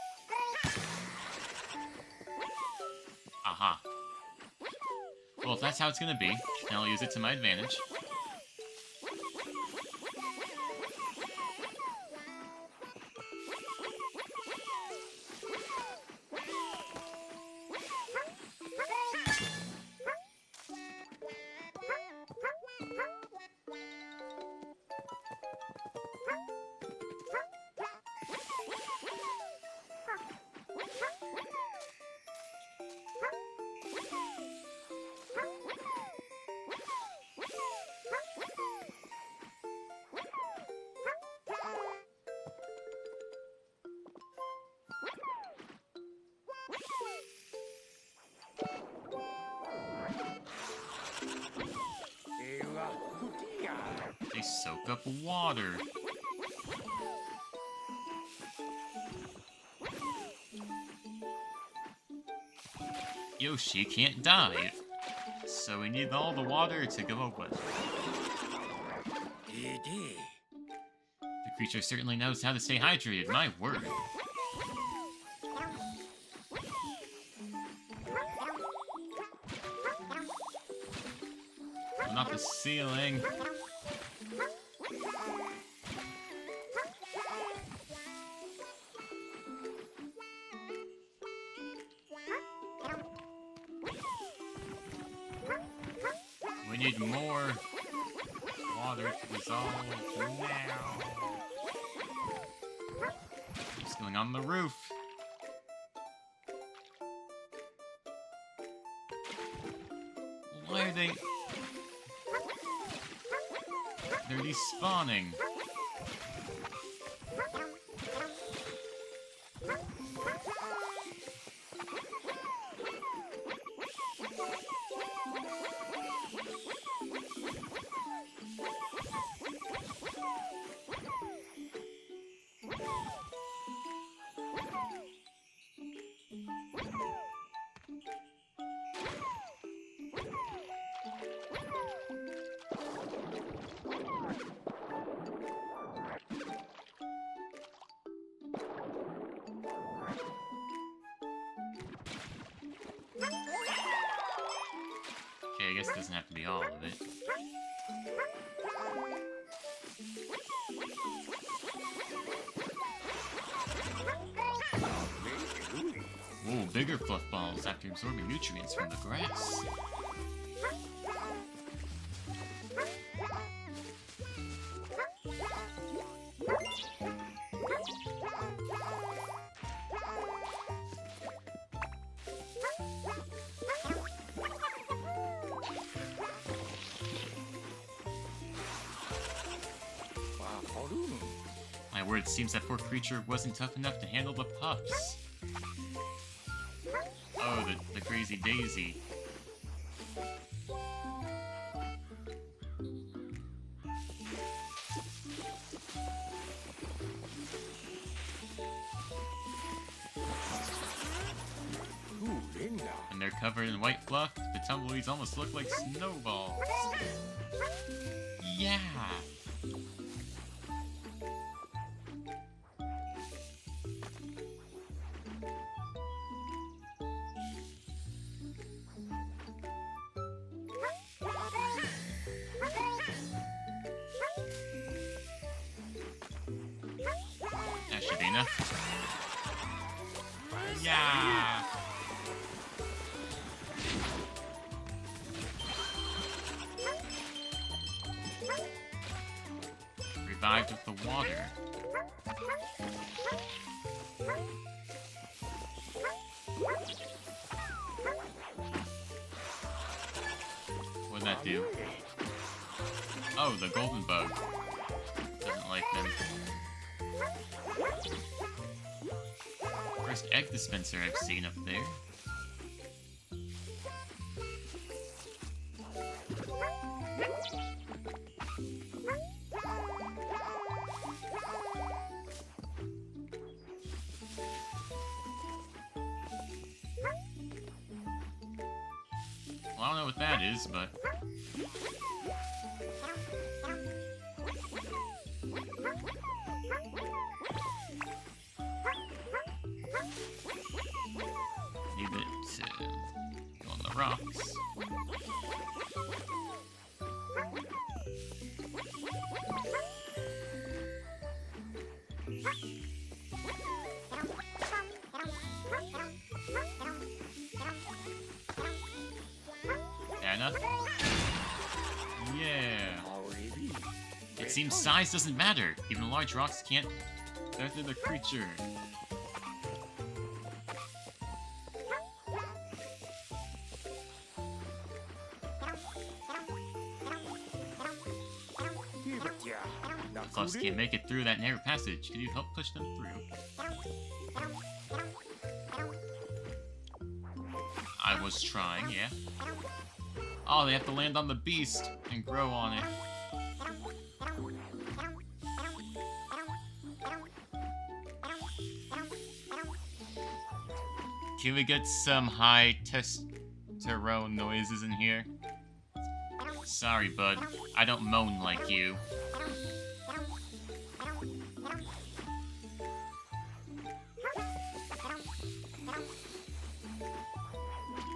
Aha. Well, if that's how it's gonna be, then I'll use it to my advantage. They soak up water. Yoshi can't dive, so we need all the water to go away. The creature certainly knows how to stay hydrated, my word. Not the ceiling. We need more water to dissolve now. What's going on the roof? Why are they... They're despawning. Okay, I guess it doesn't have to be all of it. Whoa, bigger fluff balls after absorbing nutrients from the grass. My word, it seems that poor creature wasn't tough enough to handle the puffs. Oh, the crazy daisy. And they're covered in white fluff, the tumbleweeds almost look like snowballs. Yeah! That should be enough. Yeah! Revived with the water. What'd that do? Oh, the golden bug. Doesn't like them. First egg dispenser I've seen up there. Well, I don't know what that is, but... Need it to go on the rocks. Enough? Yeah. It seems size doesn't matter. Even large rocks can't affect the creature. Fluffs can't make it through that narrow passage. Could you help push them through? I was trying, yeah. Oh, they have to land on the beast and grow on it. Can we get some high testosterone noises in here? Sorry, bud. I don't moan like you.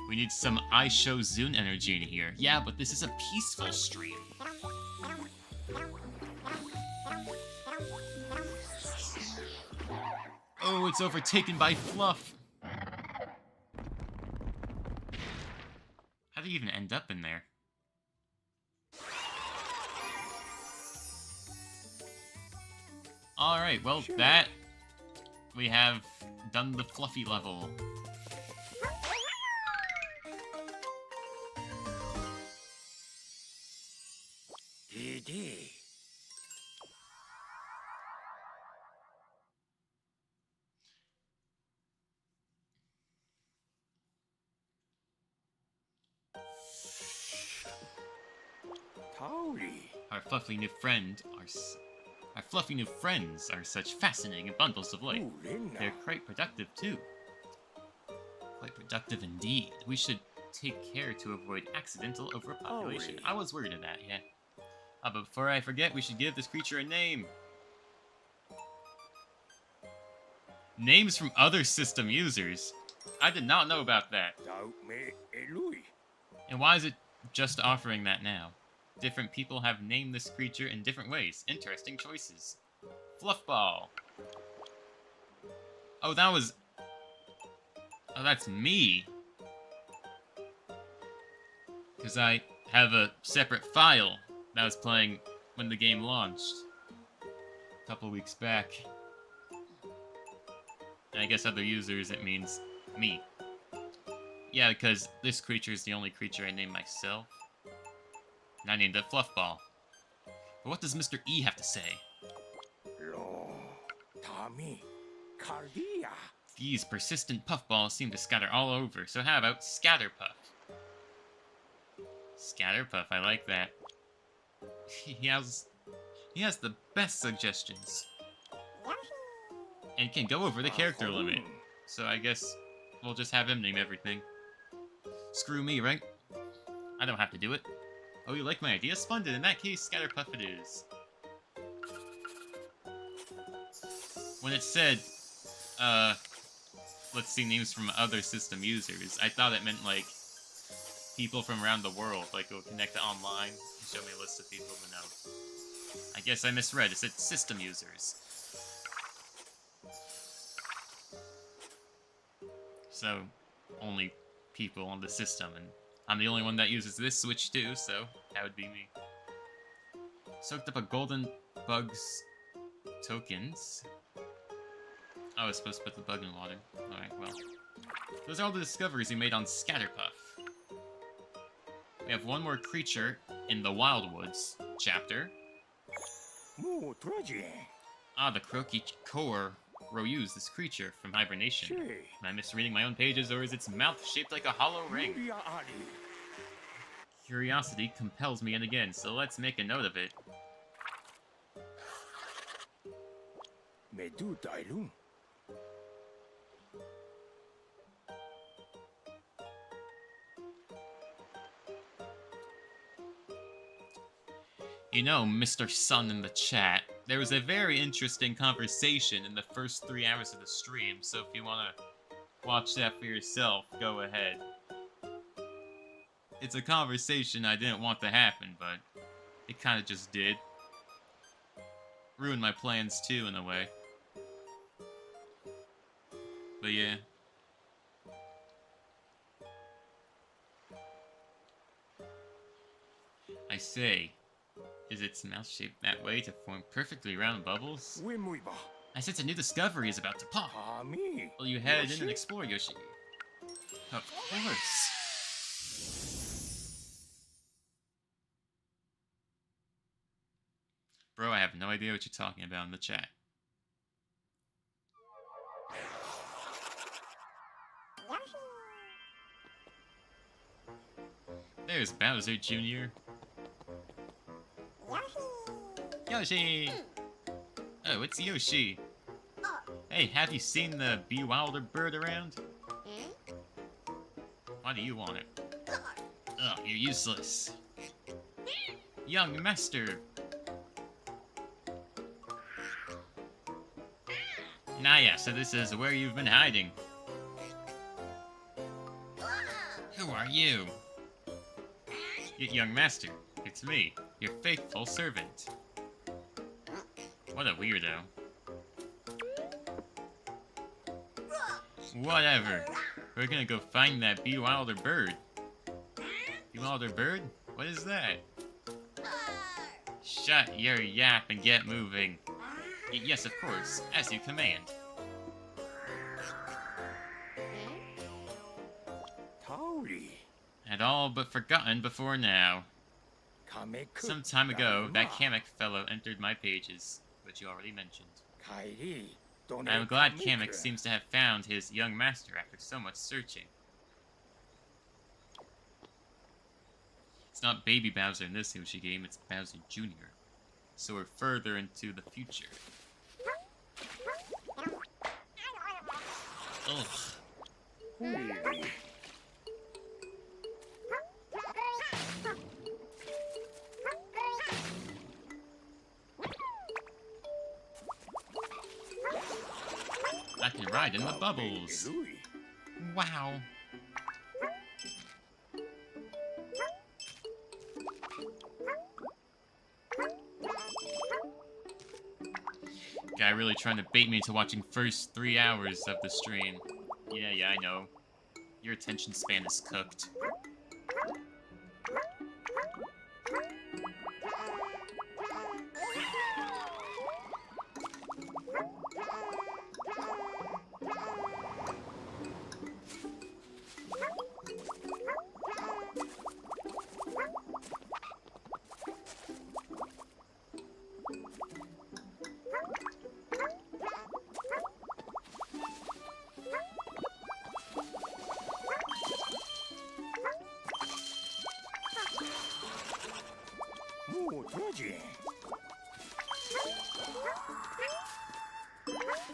We need some iShow Zune energy in here. Yeah, but this is a peaceful stream. Oh, it's overtaken by fluff. How do you even end up in there? Alright, well, that... we have done the fluffy level. Our fluffy new friends are such fascinating bundles of life. They're quite productive too. Quite productive indeed. We should take care to avoid accidental overpopulation. I was worried of that, yeah. But before I forget, we should give this creature a name. Names from other system users. I did not know about that. And why is it just offering that now? Different people have named this creature in different ways. Interesting choices. Fluffball. Oh, that was... oh, that's me. Because I have a separate file that was playing when the game launched. A couple weeks back. And I guess other users, it means me. Yeah, because this creature is the only creature I named myself. And I named it Fluffball. But what does Mr. E have to say? These persistent puffballs seem to scatter all over, so how about Scatterpuff? Scatterpuff, I like that. He has the best suggestions. And can go over the character limit. So I guess we'll just have him name everything. Screw me, right? I don't have to do it. Oh, you like my idea? Splendid. In that case, Scatterpuff it is. When it said, let's see names from other system users, I thought it meant, like, people from around the world, like, go connect to online and show me a list of people, but no. I guess I misread. It said system users. So, only people on the system, and I'm the only one that uses this Switch too, so that would be me. Soaked up a golden bugs tokens. Oh, I was supposed to put the bug in water. Alright, well. Those are all the discoveries we made on Scatterpuff. We have one more creature in the Wildwoods chapter. Ah, the croaky core Rouse, this creature from hibernation. Am I misreading my own pages, or is its mouth shaped like a hollow ring? Curiosity compels me in again, so let's make a note of it. You know, Mr. Sun in the chat, there was a very interesting conversation in the first 3 hours of the stream, so if you want to watch that for yourself, go ahead. It's a conversation I didn't want to happen, but it kind of just did. Ruined my plans too, in a way. But yeah. I say, is its mouth shaped that way to form perfectly round bubbles? I sense a new discovery is about to pop. Will you head in and explore, Yoshi? Of course. Bro, I have no idea what you're talking about in the chat. There's Bowser Jr. Yoshi! Oh, it's Yoshi. Hey, have you seen the Bee Wilder bird around? Why do you want it? Oh, you're useless. Young master. Nah, yeah, so this is where you've been hiding. Who are you? Young master, it's me, your faithful servant. What a weirdo. Whatever. We're gonna go find that Bee Wilder bird. Bee Wilder bird? What is that? Shut your yap and get moving. Yes, of course, as you command. Had all but forgotten before now. Some time ago, that Kamek fellow entered my pages, which you already mentioned. I'm glad Kamek seems to have found his young master after so much searching. It's not Baby Bowser in this Yoshi game, it's Bowser Jr. So we're further into the future. Ugh. I can ride in the bubbles. Wow. Guy really trying to bait me into watching first 3 hours of the stream. Yeah, I know. Your attention span is cooked.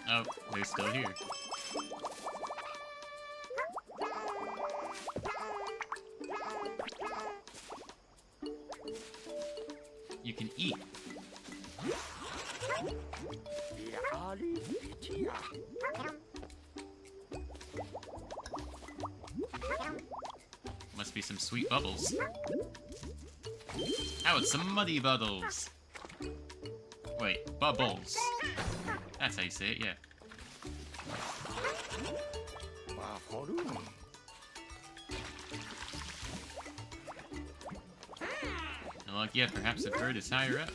Oh, they're still here. Must be some sweet bubbles. Oh, it's some muddy bubbles. Wait, bubbles. That's how you say it, yeah. No luck yet, perhaps the bird is higher up.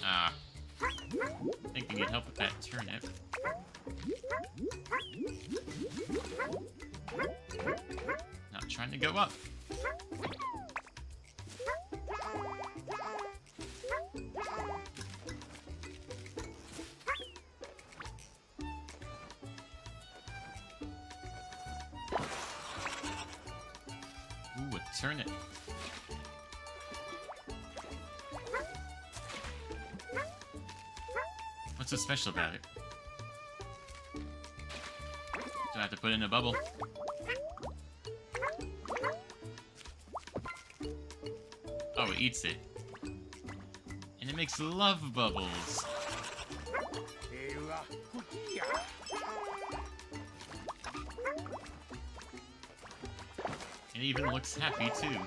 Ah. Thinking you'd help with that turnip. Not trying to go up. Ooh, a turnip. What's so special about it? Do I have to put in a bubble? Oh, it eats it. And it makes love bubbles. It even looks happy too.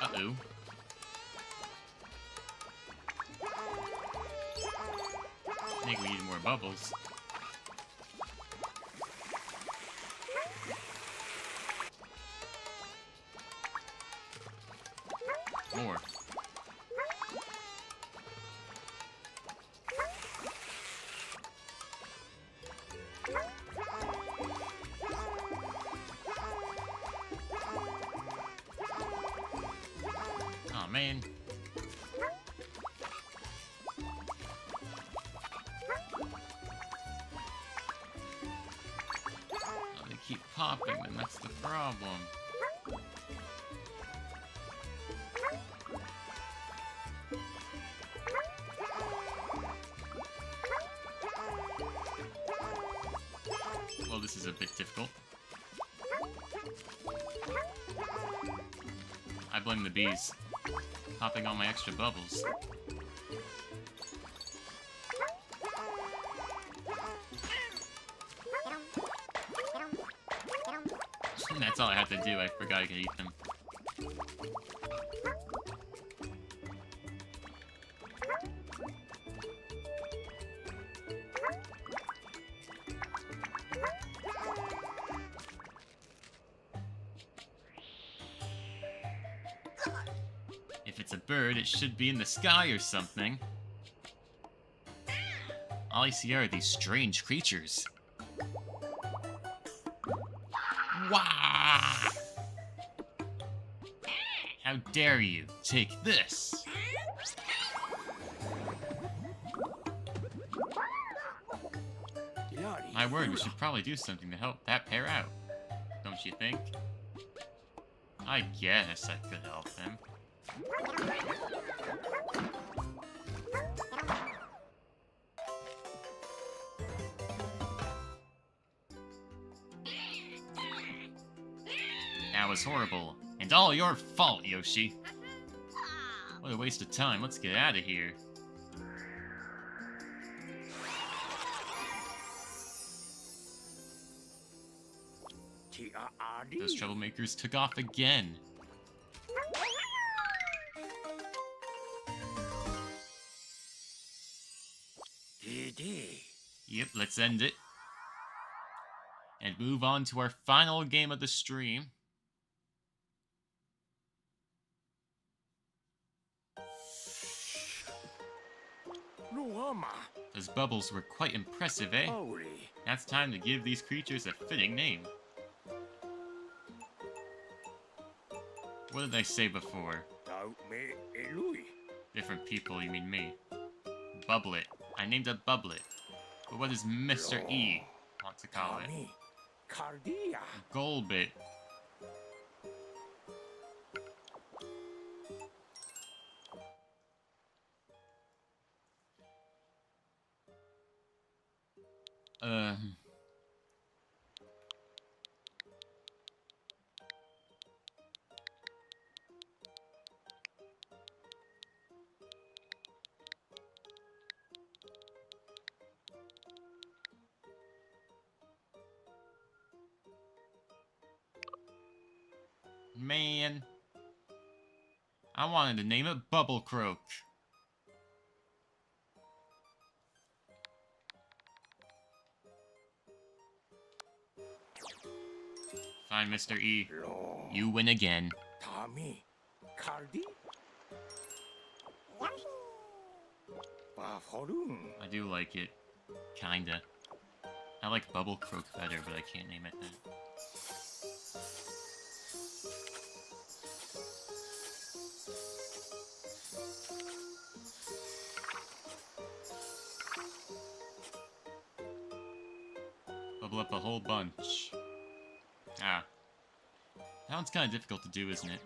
Uh-oh. I think we need more bubbles. More. Oh man. Oh, they keep popping, then that's the problem. Well, this is a bit difficult. I blame the bees. Popping all my extra bubbles. That's all I had to do. I forgot I could eat them. If it's a bird, it should be in the sky or something. All I see are these strange creatures. Wah! How dare you take this? My word, we should probably do something to help that pair out. Don't you think? I guess I could help them. That was horrible. And all your fault, Yoshi. What a waste of time. Let's get out of here. Those troublemakers took off again. Yep, let's end it. And move on to our final game of the stream. Those bubbles were quite impressive, eh? Now it's time to give these creatures a fitting name. What did I say before? Different people, you mean me. Bubblet. I named a Bubblet. But what does Mr. E want to call it? Golbit. Man. I wanted to name it Bubble Croak. Fine, Mr. E. You win again. Tommy. Cardi. I do like it. Kinda. I like Bubble Croak better, but I can't name it that. Bubble up a whole bunch. Ah. That one's kind of difficult to do, isn't it?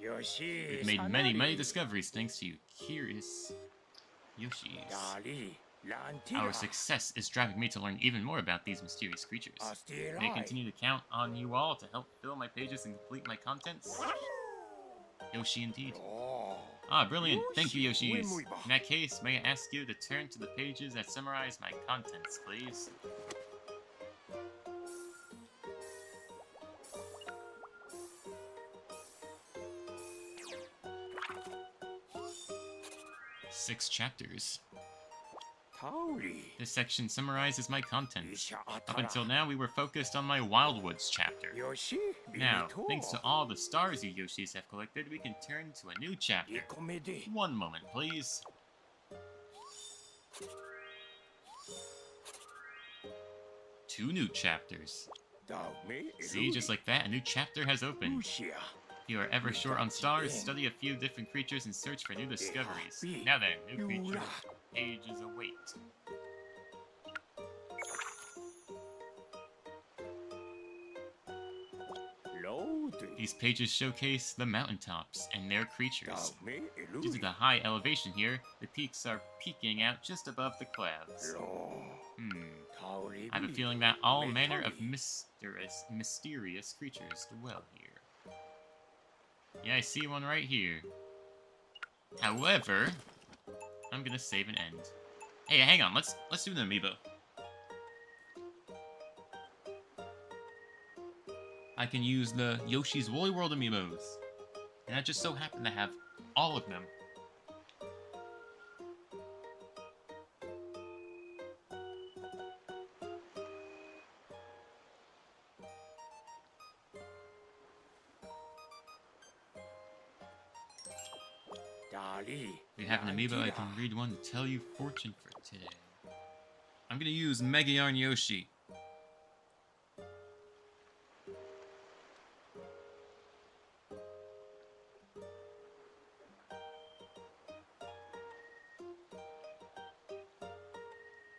Yoshi. We've made many discoveries thanks to you, curious Yoshis. Our success is driving me to learn even more about these mysterious creatures. May I continue to count on you all to help fill my pages and complete my contents? Yoshi indeed. Ah, brilliant. Thank you, Yoshis. In that case, may I ask you to turn to the pages that summarize my contents, please? Six chapters. This section summarizes my contents. Up until now, we were focused on my Wildwoods chapter. Now, thanks to all the stars you Yoshis have collected, we can turn to a new chapter. One moment, please. Two new chapters. See, just like that, a new chapter has opened. If you are ever short on stars, study a few different creatures and search for new discoveries. Now then, new creature. Pages await. These pages showcase the mountaintops and their creatures. Due to the high elevation here, the peaks are peeking out just above the clouds. I have a feeling that all manner of mysterious creatures dwell here. Yeah, I see one right here. However, I'm gonna save and end. Hey, hang on, let's do an amiibo. I can use the Yoshi's Woolly World amiibos. And I just so happen to have all of them. If you have an amiibo, I can read one to tell you fortune for today. I'm gonna use Mega Yarn Yoshi.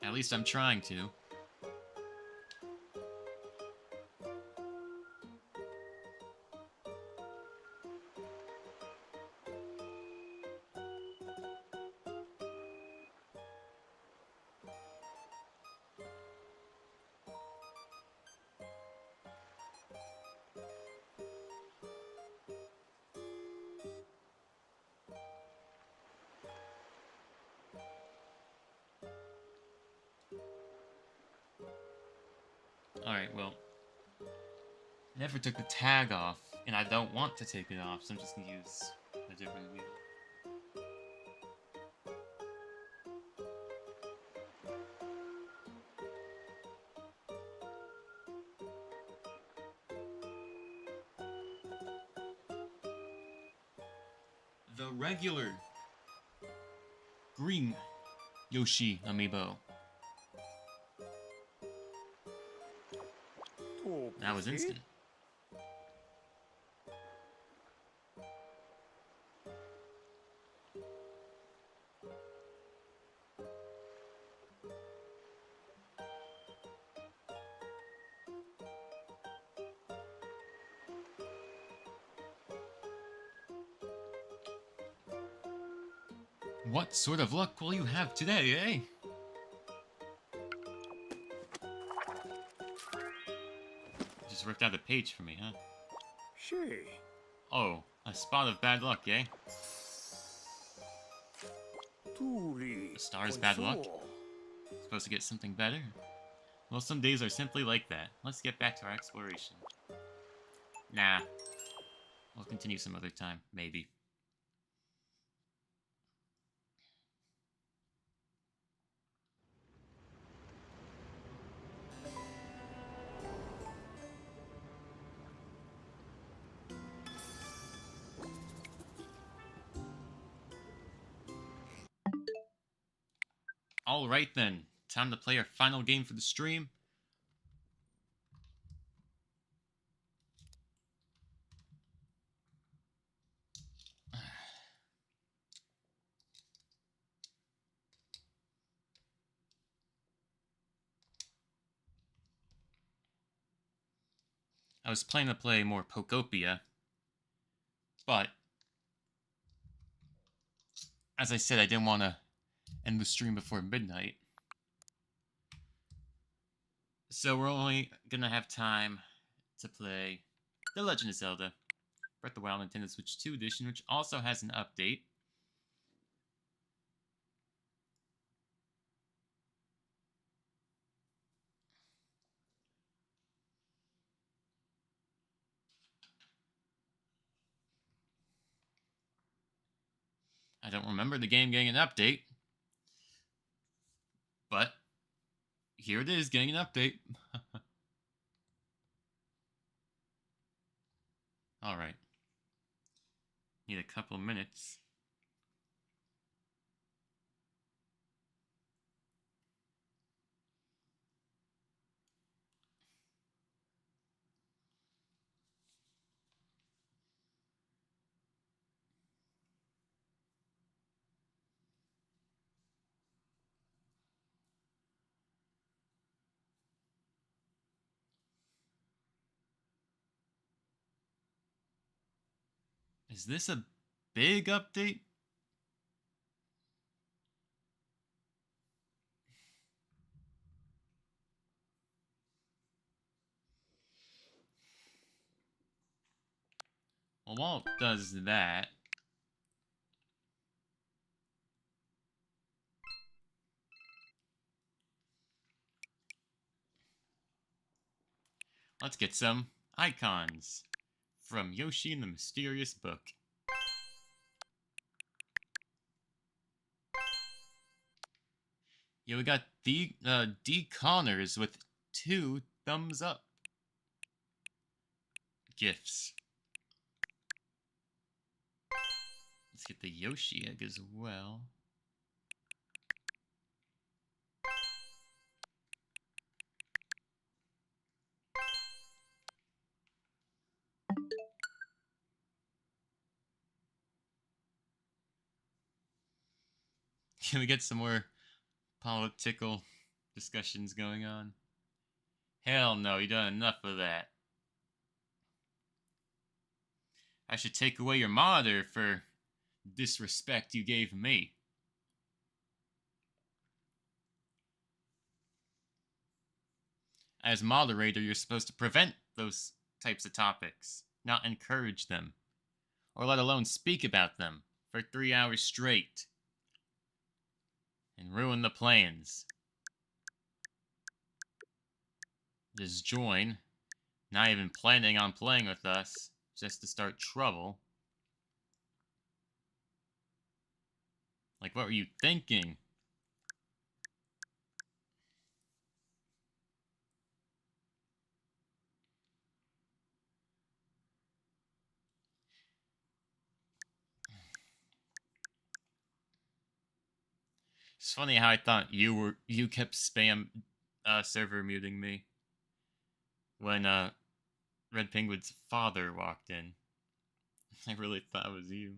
At least I'm trying to. Alright, well, never took the tag off, and I don't want to take it off, so I'm just gonna use a different wheel. The regular green Yoshi amiibo. That was instant. What sort of luck will you have today, eh? Just ripped out the page for me, huh? Oh, a spot of bad luck, eh? A star's bad luck? Supposed to get something better? Well, some days are simply like that. Let's get back to our exploration. Nah. We'll continue some other time, maybe. Alright then, time to play our final game for the stream. I was planning to play more Pokopia, but as I said, I didn't want to end the stream before midnight. So we're only gonna have time to play The Legend of Zelda Breath of the Wild Nintendo Switch 2 edition, which also has an update. I don't remember the game getting an update, but here it is, getting an update. Alright. Need a couple minutes. Is this a big update? Well, while it does that, let's get some icons from Yoshi and the Mysterious Book. Yeah, we got D. Connors with 2 thumbs up gifts. Let's get the Yoshi egg as well. Can we get some more political discussions going on? Hell no, you done enough of that. I should take away your monitor for disrespect you gave me. As moderator, you're supposed to prevent those types of topics, not encourage them, or let alone speak about them for 3 hours straight and ruin the plans. Just join, not even planning on playing with us, just to start trouble. Like, what were you thinking? It's funny how I thought you kept spam server muting me when Red Penguin's father walked in. I really thought it was you.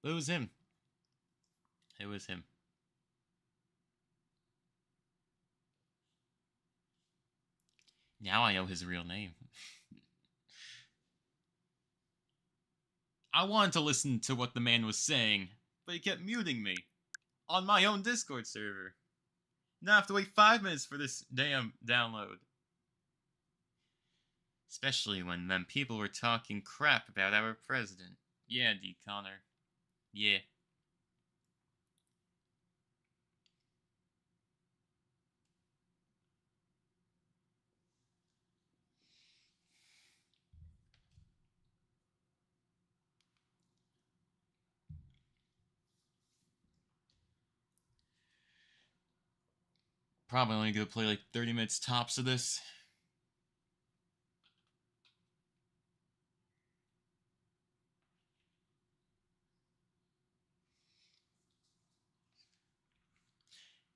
But it was him. It was him. Now I know his real name. I wanted to listen to what the man was saying, but he kept muting me on my own Discord server. Now I have to wait 5 minutes for this damn download. Especially when them people were talking crap about our president. Yeah, D. Connor. Yeah. Probably only gonna play like 30 minutes tops of this.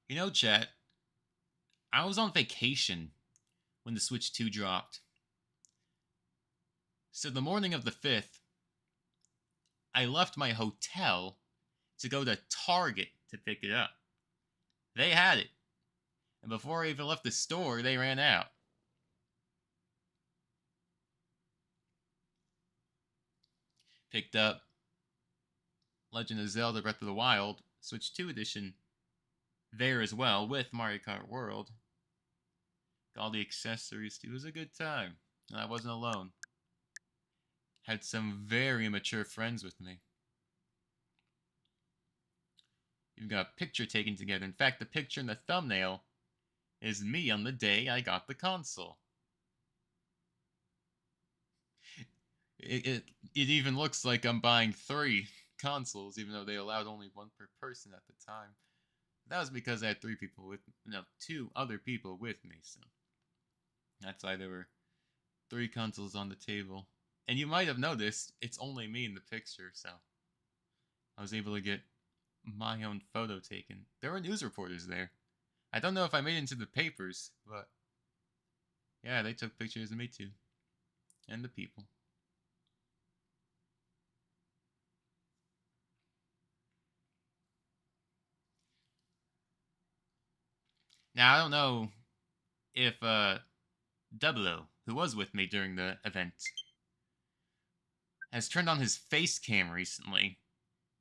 You know, chat, I was on vacation when the Switch 2 dropped. So the morning of the 5th, I left my hotel to go to Target to pick it up. They had it. And before I even left the store, they ran out. Picked up Legend of Zelda Breath of the Wild, Switch 2 edition, there as well, with Mario Kart World. Got all the accessories too. It was a good time. And I wasn't alone. Had some very mature friends with me. You've got a picture taken together. In fact, the picture in the thumbnail is me on the day I got the console. It even looks like I'm buying 3 consoles, even though they allowed only 1 per person at the time. That was because I had 3 people with, no, 2 other people with me, so that's why there were 3 consoles on the table. And you might have noticed, it's only me in the picture, so I was able to get my own photo taken. There were news reporters there. I don't know if I made it into the papers, but yeah, they took pictures of me too. And the people. Now, I don't know if Double-O, who was with me during the event, has turned on his face cam recently.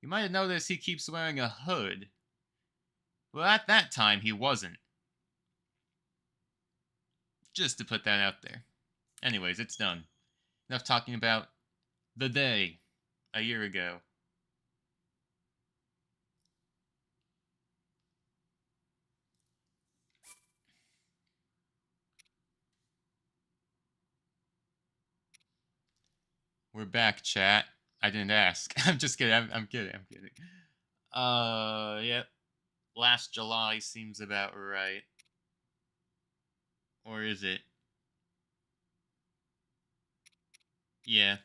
You might have noticed he keeps wearing a hood. Well, at that time, he wasn't. Just to put that out there. Anyways, it's done. Enough talking about the day a year ago. We're back, chat. I didn't ask. I'm just kidding. I'm kidding. I'm kidding. Yep. Last July seems about right. Or is it? Yeah,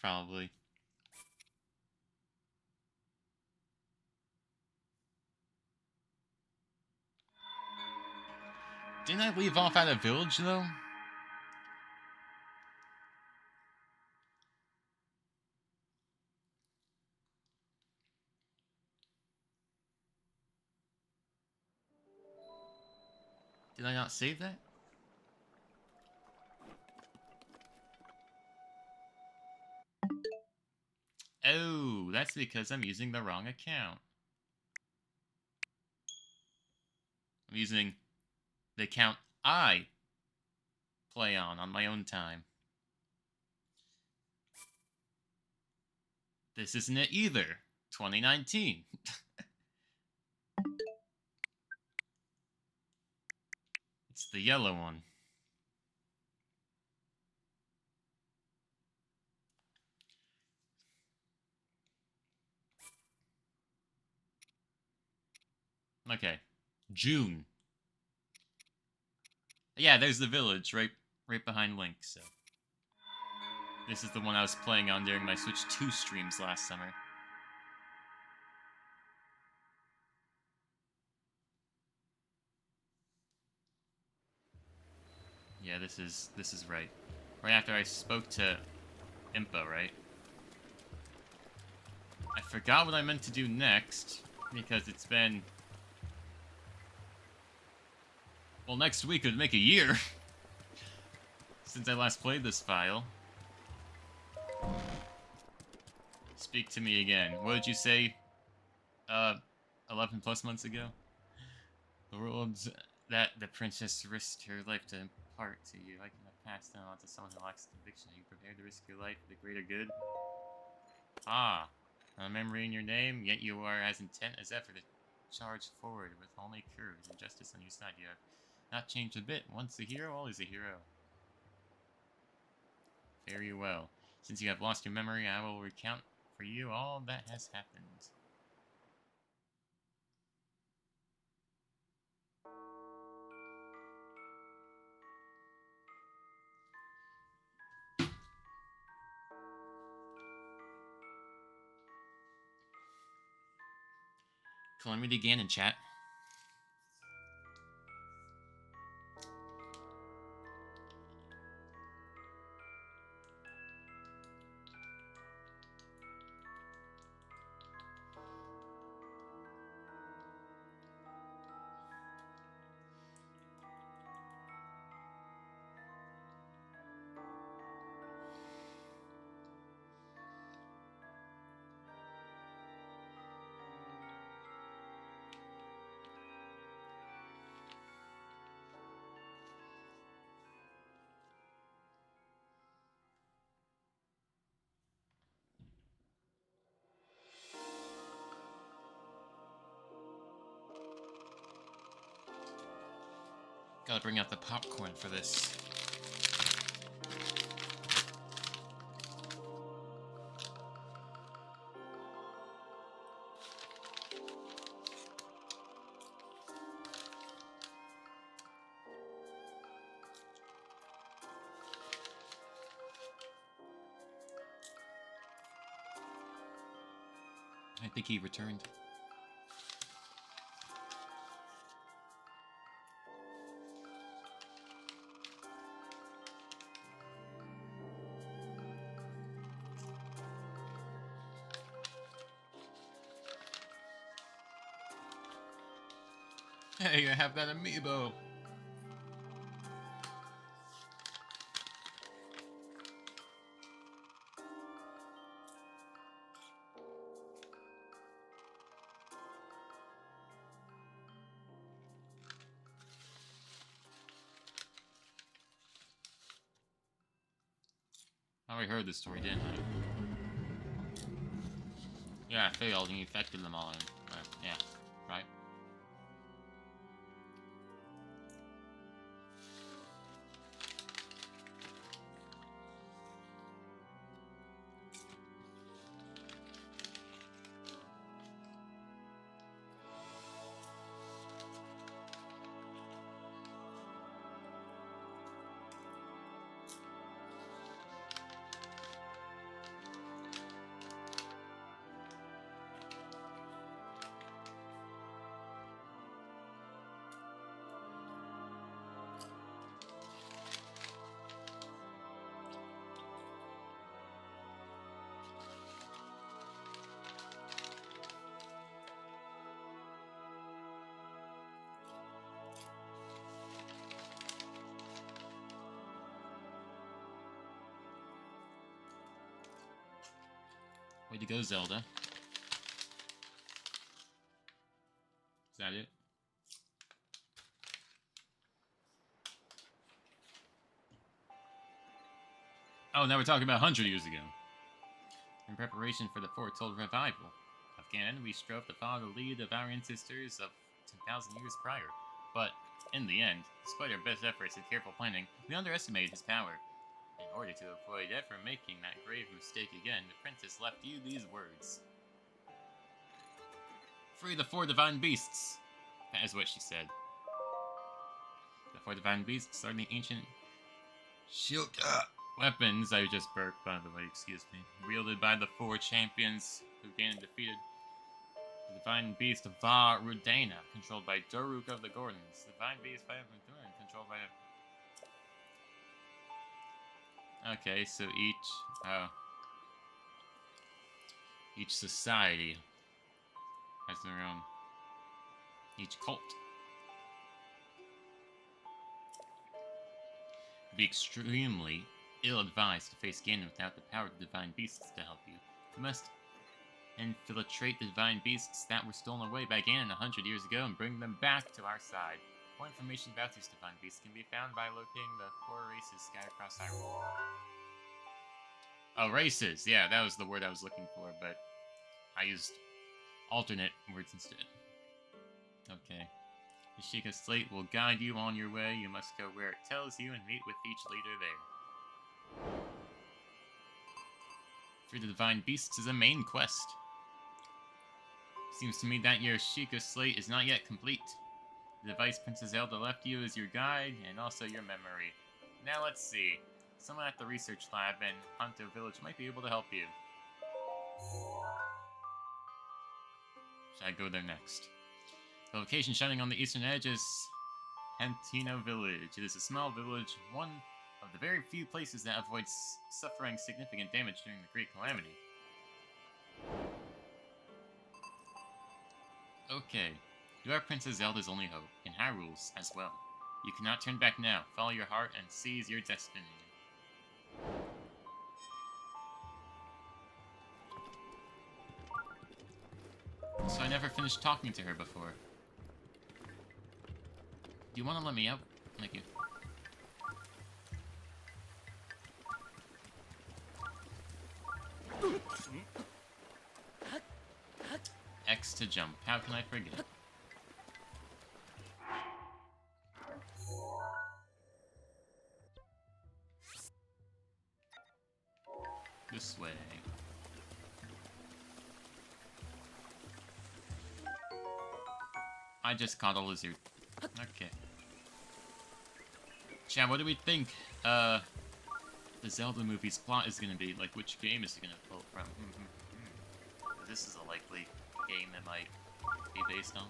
probably. Didn't I leave off at a village, though? Did I not save that? Oh, that's because I'm using the wrong account. I'm using the account I play on my own time. This isn't it either. 2019. It's the yellow one. Okay. June. Yeah, there's the village right behind Link, so. This is the one I was playing on during my Switch 2 streams last summer. Yeah, this is right. Right after I spoke to Impa, right? I forgot what I meant to do next, because it's been... Well, next week would make a year since I last played this file. Speak to me again. What did you say, 11 plus months ago? The worlds that the princess risked her life to impart to you, I cannot pass them on to someone who lacks conviction. Are you prepared to risk your life for the greater good? Ah, a memory in your name, yet you are as intent as ever to charge forward with only courage and justice on your side. You have not changed a bit. Once a hero, always a hero. Very well. Since you have lost your memory, I will recount for you all that has happened. Calamity Ganon chat. Gotta bring out the popcorn for this. I think he returned. Hey, I have that amiibo! I already heard this story, didn't I? Yeah, I failed and you infected them all. Yeah, right? Way to go, Zelda. Is that it? Oh, now we're talking about 100 years ago. In preparation for the foretold revival of Ganon, we strove to follow the lead of our ancestors of 10,000 years prior. But, in the end, despite our best efforts and careful planning, we underestimated his power. In order to avoid ever making that grave mistake again, the princess left you these words. Free the 4 divine beasts! That is what she said. The 4 divine beasts are the ancient shield weapons, I just burped by the way, excuse me, wielded by the 4 champions who Ganon defeated. The divine beast of Va Rudana, controlled by Doruk of the Gordons. The divine beast by Rudana, controlled by... Okay, so each society has their own, each cult. It'd be extremely ill-advised to face Ganon without the power of the divine beasts to help you. You must infiltrate the divine beasts that were stolen away by Ganon 100 years ago and bring them back to our side. More information about these divine beasts can be found by locating the 4 races scattered across Hyrule. Oh, races! Yeah, that was the word I was looking for, but I used alternate words instead. Okay. The Sheikah Slate will guide you on your way. You must go where it tells you and meet with each leader there. Free the divine beasts is a main quest. Seems to me that your Sheikah Slate is not yet complete. The device Princess Zelda left you is your guide and also your memory. Now let's see. Someone at the research lab in Hanto Village might be able to help you. Should I go there next? The location shining on the eastern edge is Hantino Village. It is a small village, one of the very few places that avoids suffering significant damage during the Great Calamity. Okay, you are Princess Zelda's only hope, in Hyrule's as well. You cannot turn back now. Follow your heart and seize your destiny. So I never finished talking to her before. Do you want to let me out? Thank you. X to jump. How can I forget? This way. I just caught a lizard. Okay. Chad, what do we think, the Zelda movie's plot is gonna be? Like, which game is it gonna pull from? This is a likely game that might be based on.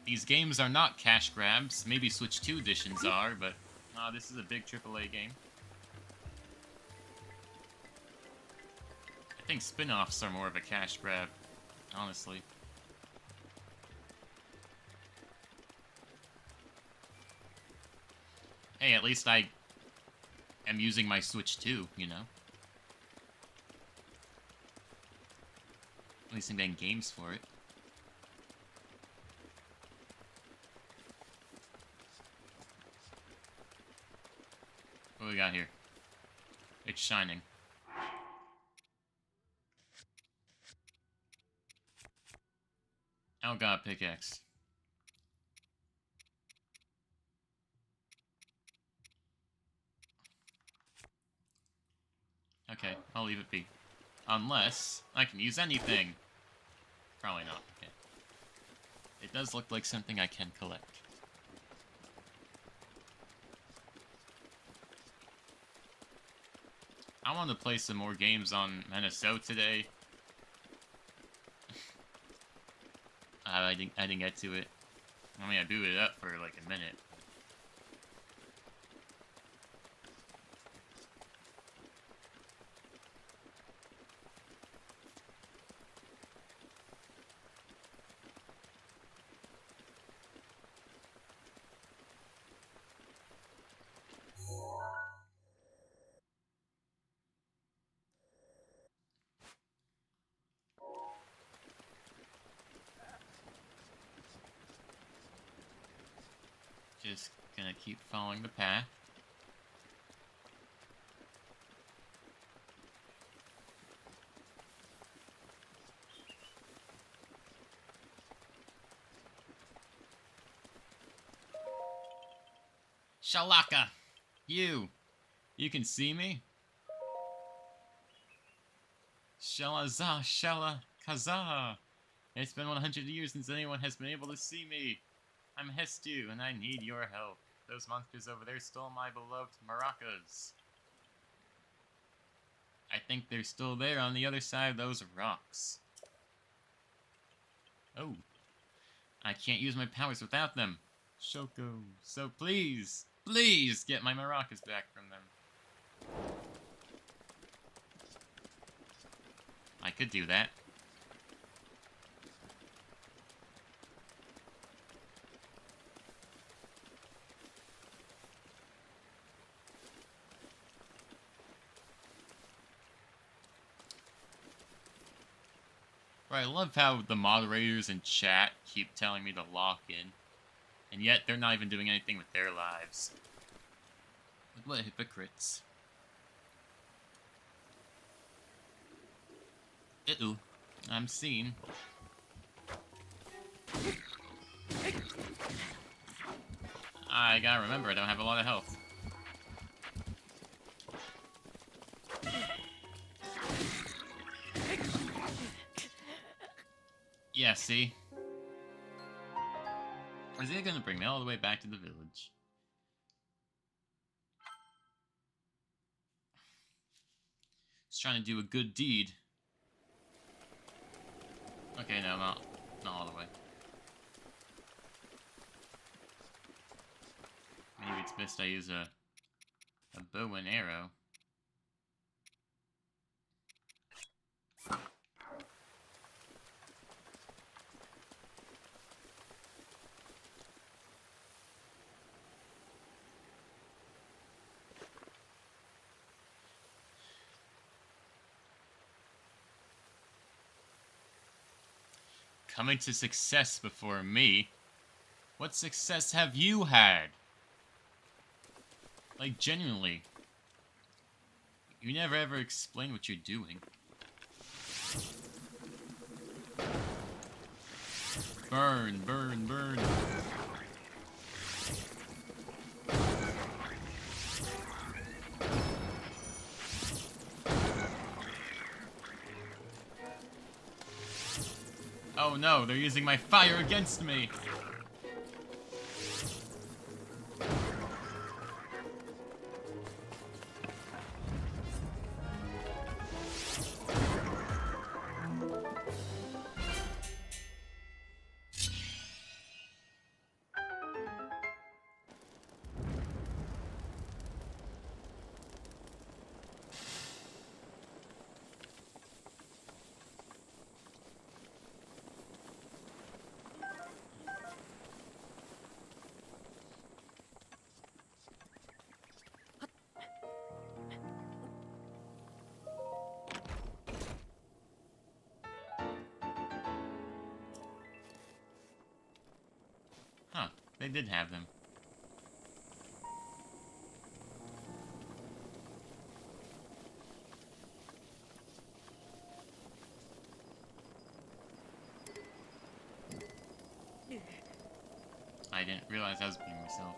These games are not cash grabs. Maybe Switch 2 editions are, but this is a big AAA game. I think spin-offs are more of a cash grab, honestly. Hey, at least I am using my Switch 2, you know? At least I'm getting games for it. What do we got here? It's shining. Oh god, pickaxe. Okay, I'll leave it be. Unless I can use anything. Probably not. Okay. It does look like something I can collect. I want to play some more games on Minnesota today. I didn't get to it. I mean, I booted it up for like a minute. Just gonna keep following the path. Shalaka! You can see me? Shalaza, Shala, Kaza! It's been 100 years since anyone has been able to see me. I'm Hestu, and I need your help. Those monsters over there stole my beloved maracas. I think they're still there on the other side of those rocks. Oh. I can't use my powers without them. Shoko, so please, please get my maracas back from them. I could do that. I love how the moderators in chat keep telling me to lock in, and yet they're not even doing anything with their lives. What hypocrites. Uh-oh. I'm seen. I gotta remember I don't have a lot of health. Yeah, see? Is it gonna bring me all the way back to the village? Just trying to do a good deed. Okay, no, not all the way. Maybe it's best I use a bow and arrow. Coming to success before me? What success have you had? Like, genuinely. You never ever explain what you're doing. Burn, burn, burn. Oh no, they're using my fire against me! Huh, they did have them. I didn't realize I was being myself.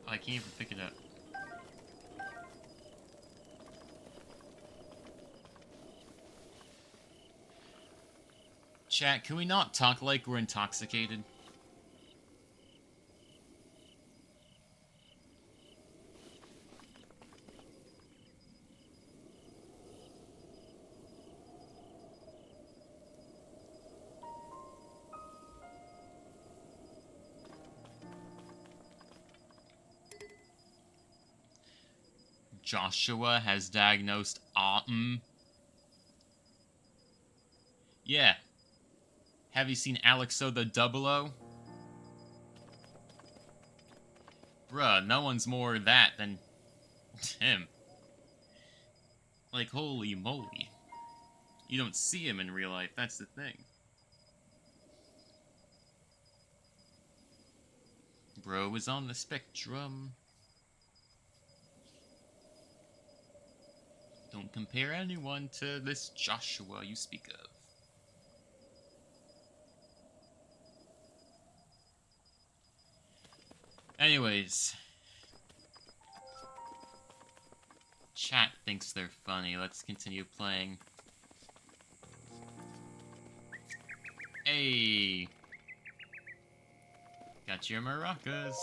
Oh, I can't even pick it up. Chat, can we not talk like we're intoxicated? Joshua has diagnosed autumn. Yeah. Have you seen Alexo the Double O? Bruh, no one's more that than him. Like, holy moly. You don't see him in real life, that's the thing. Bro is on the spectrum. Don't compare anyone to this Joshua you speak of. Anyways. Chat thinks they're funny. Let's continue playing. Hey! Got your maracas.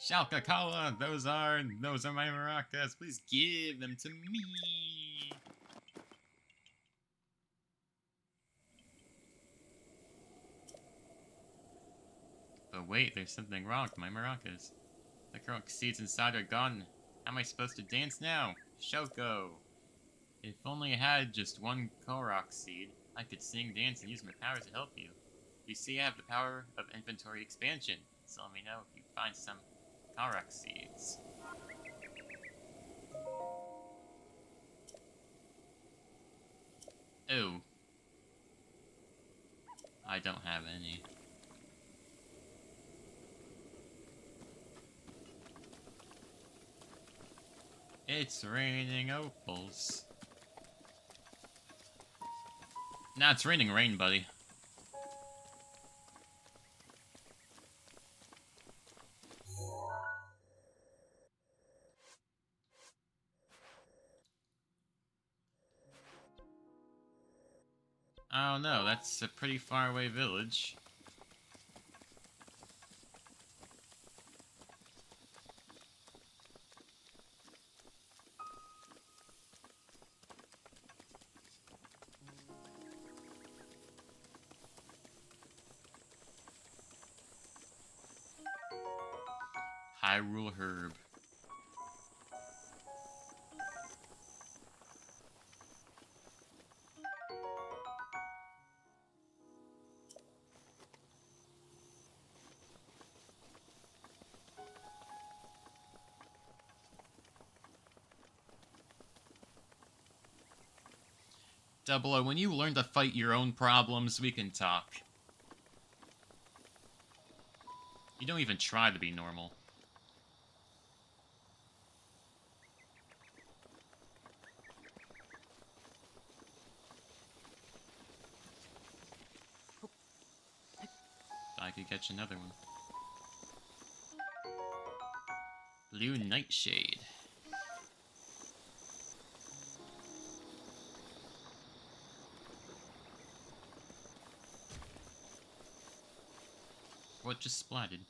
Shalka-Kala, those are my maracas. Please give them to me. But wait, there's something wrong with my maracas. The Korok seeds inside are gone. How am I supposed to dance now? Shoko! If only I had just one Korok seed, I could sing, dance, and use my powers to help you. You see, I have the power of inventory expansion, so let me know if you find some Korok seeds. Oh. I don't have any. It's raining opals. Nah, it's raining rain, buddy. I don't know, that's a pretty far away village. Hyrule Herb. Double O, when you learn to fight your own problems, we can talk. You don't even try to be normal. I could catch another one. Blue Nightshade. What just splatted?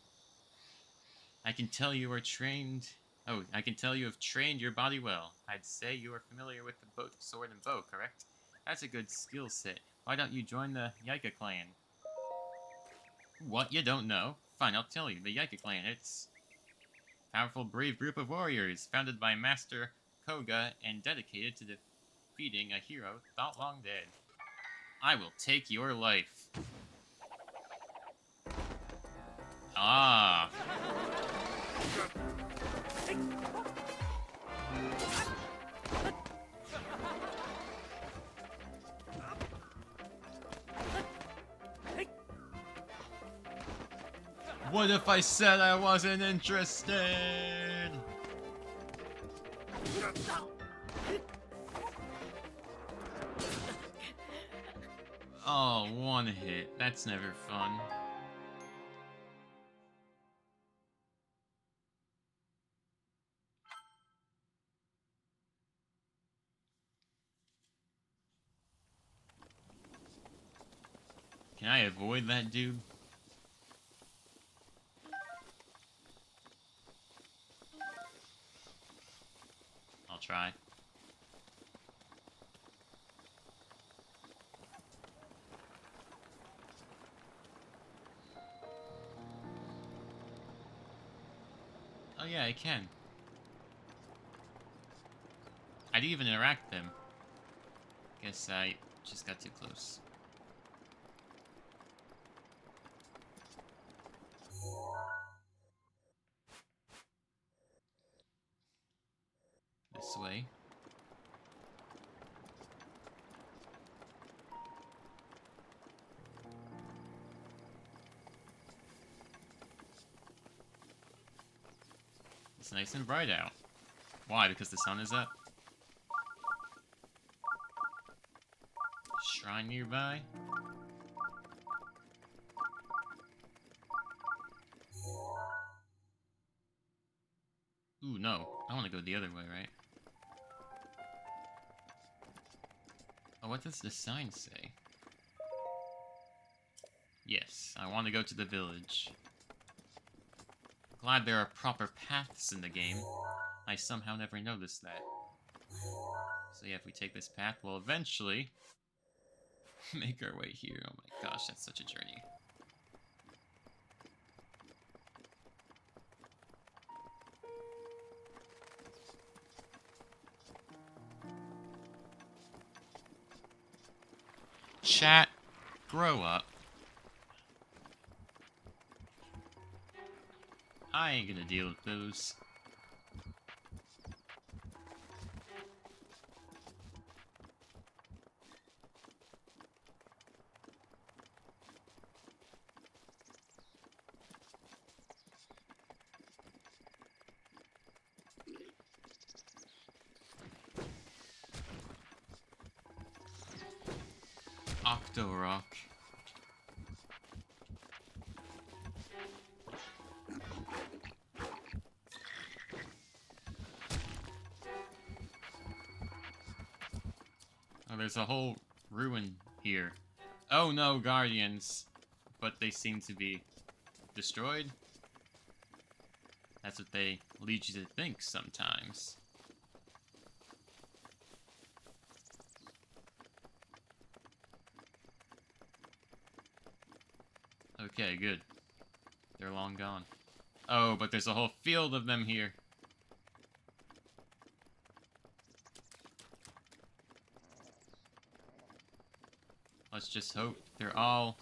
I can tell you are trained... Oh, I can tell you have trained your body well. I'd say you are familiar with the sword and bow, correct? That's a good skill set. Why don't you join the Yaika clan? What, you don't know? Fine, I'll tell you. The Yaika clan, it's a powerful, brave group of warriors, founded by Master Koga and dedicated to defeating a hero thought long dead. I will take your life. Ah. What if I said I wasn't interested? Oh, one hit. That's never fun. Can I avoid that dude? I'll try. Oh yeah, I can. I didn't even interact with him. Guess I just got too close. This way. It's nice and bright out. Why? Because the sun is up? Shrine nearby? Ooh, no. I want to go the other way, right? Oh, what does the sign say? Yes, I want to go to the village. Glad there are proper paths in the game. I somehow never noticed that. So yeah, if we take this path, we'll eventually make our way here. Oh my gosh, that's such a journey. Chat, grow up. I ain't gonna deal with those. Octorock. Oh, there's a whole ruin here. Oh no, guardians. But they seem to be destroyed. That's what they lead you to think sometimes. Okay, good. They're long gone. Oh, but there's a whole field of them here. Let's just hope they're all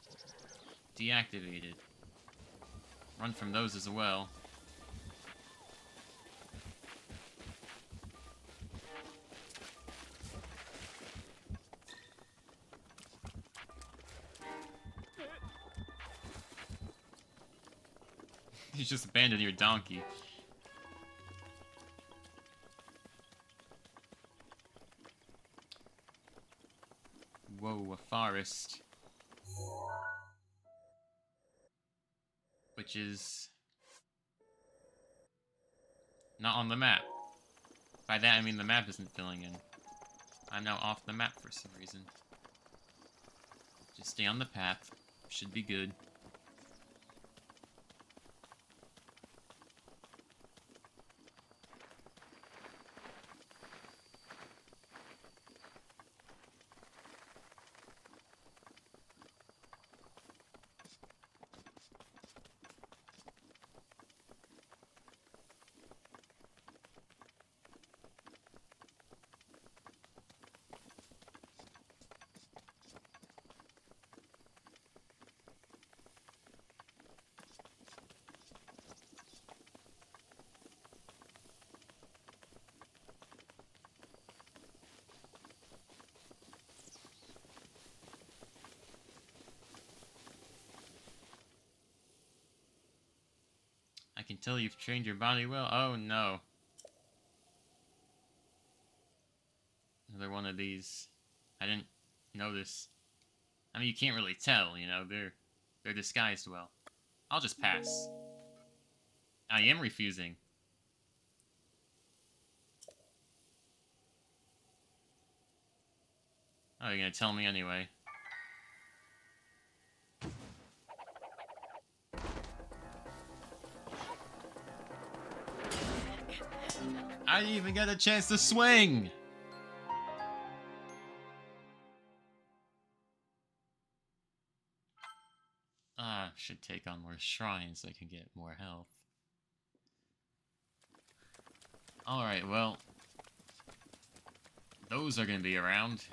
deactivated. Run from those as well. You just abandoned your donkey. Whoa, a forest. Which is not on the map. By that I mean the map isn't filling in. I'm now off the map for some reason. Just stay on the path. Should be good. I can tell you've trained your body well. Oh no. Another one of these. I didn't notice. I mean, you can't really tell, you know, they're disguised well. I'll just pass. I am refusing. Oh, you're gonna tell me anyway. I didn't even get a chance to swing! Should take on more shrines so I can get more health. Alright, well. Those are gonna be around.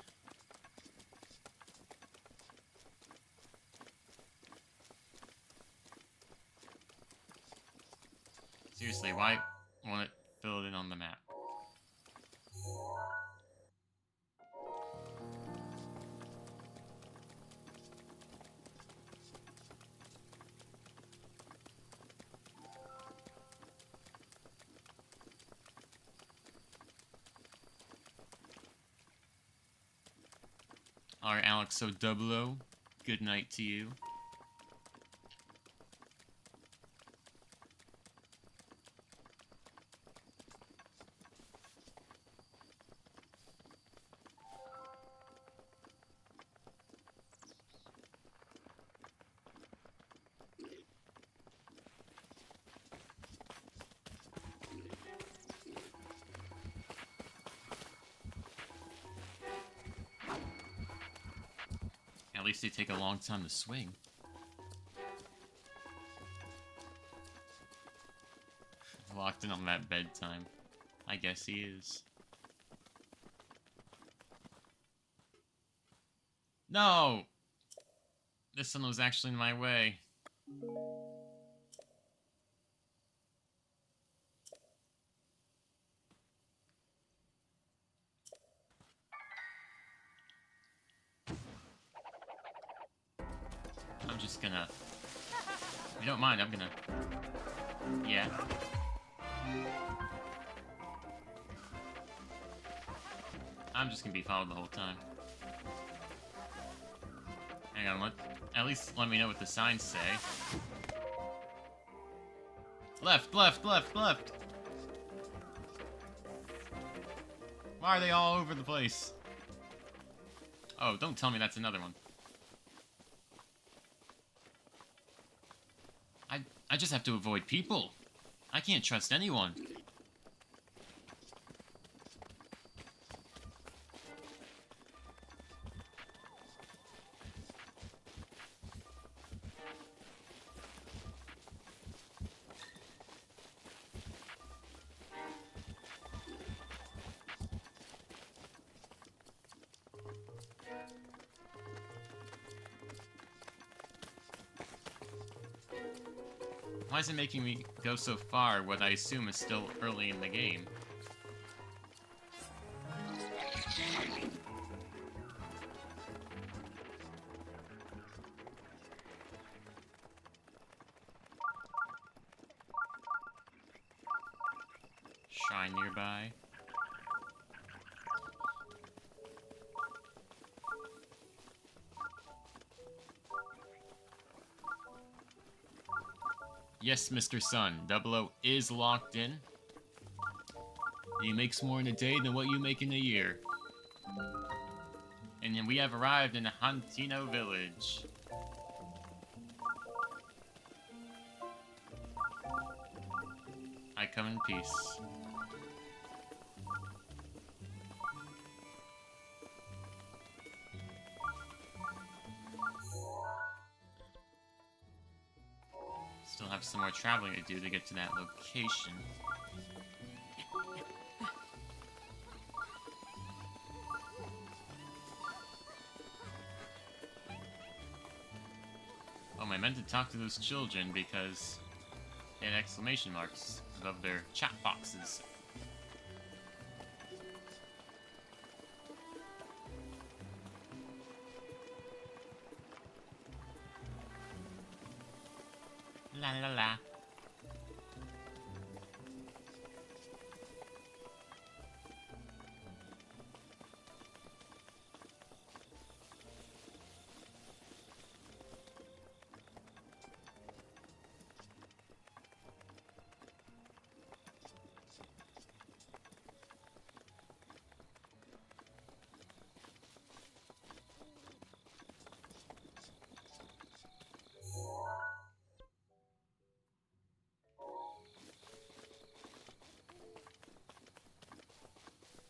Seriously, why won't it fill it in on the map? Alright, Alex, so 00, good night to you. At least they take a long time to swing. Locked in on that bedtime. I guess he is. No! This one was actually in my way. I'm just gonna... If you don't mind, I'm gonna... Yeah. I'm just gonna be followed the whole time. Hang on, at least let me know what the signs say. Left, left, left, left! Why are they all over the place? Oh, don't tell me that's another one. I just have to avoid people. I can't trust anyone. Why is it making me go so far, what I assume is still early in the game? Shrine nearby. Yes, Mr. Sun, 00 is locked in. He makes more in a day than what you make in a year. And then we have arrived in Hantino Village. I come in peace. Still have some more traveling to do to get to that location. Oh, I meant to talk to those children because they had exclamation marks above their chat boxes. La la la.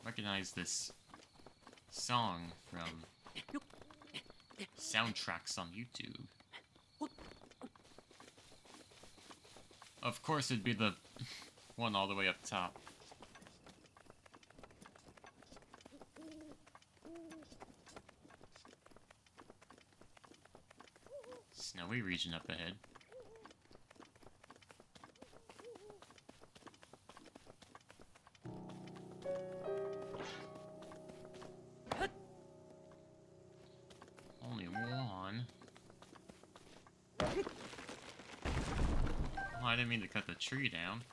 Recognize this song from soundtracks on YouTube. Of course, it'd be the one all the way up top. Snowy region up ahead. Only one. Oh, I didn't mean to cut the tree down.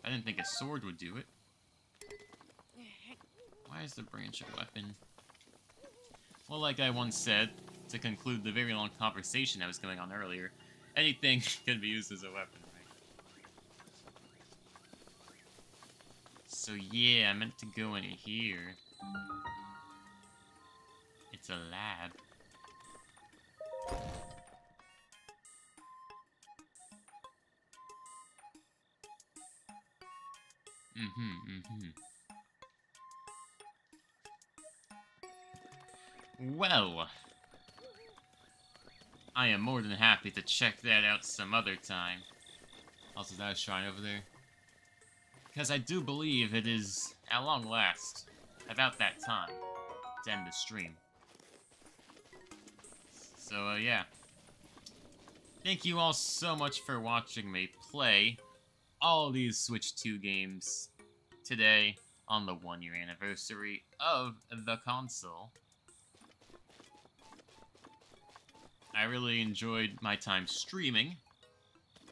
I didn't think a sword would do it. Why is the branch a weapon? Well, like I once said, to conclude the very long conversation that was going on earlier, anything can be used as a weapon, right? So yeah, I meant to go in here. It's a lab. Well, I am more than happy to check that out some other time. Also, that shrine over there. Because I do believe it is, at long last, about that time to end the stream. So, yeah. Thank you all so much for watching me play all these Switch 2 games today on the 1-year anniversary of the console. I really enjoyed my time streaming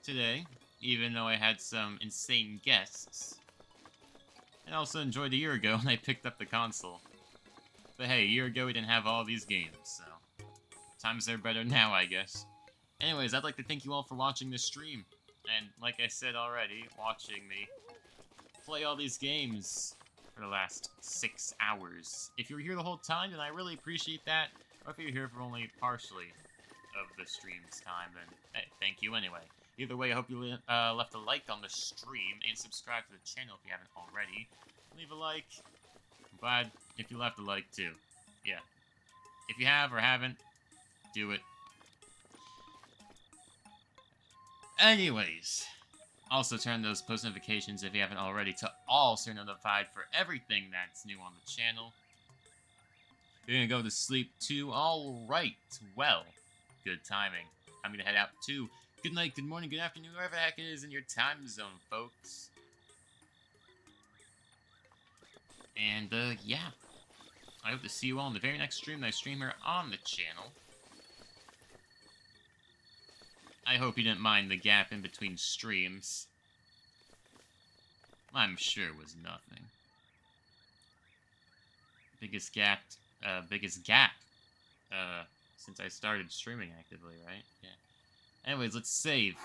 today, even though I had some insane guests. And I also enjoyed a year ago when I picked up the console. But hey, a year ago we didn't have all these games, so times are better now, I guess. Anyways, I'd like to thank you all for watching this stream. And like I said already, watching me play all these games for the last 6 hours. If you were here the whole time, then I really appreciate that. Or if you're here for only partially of the stream's time, then hey, thank you anyway. Either way, I hope you left a like on the stream and subscribe to the channel if you haven't already. Leave a like. I'm glad if you left a like too. Yeah. If you have or haven't, do it. Anyways, also turn those post notifications if you haven't already to all so you're notified for everything that's new on the channel. You're gonna go to sleep too? Alright, well, good timing. I'm gonna head out too. Good night, good morning, good afternoon, wherever the heck it is in your time zone, folks. And, yeah. I hope to see you all in the very next stream that I stream here on the channel. I hope you didn't mind the gap in between streams. I'm sure it was nothing. Biggest gap, since I started streaming actively, right? Yeah. Anyways, let's save.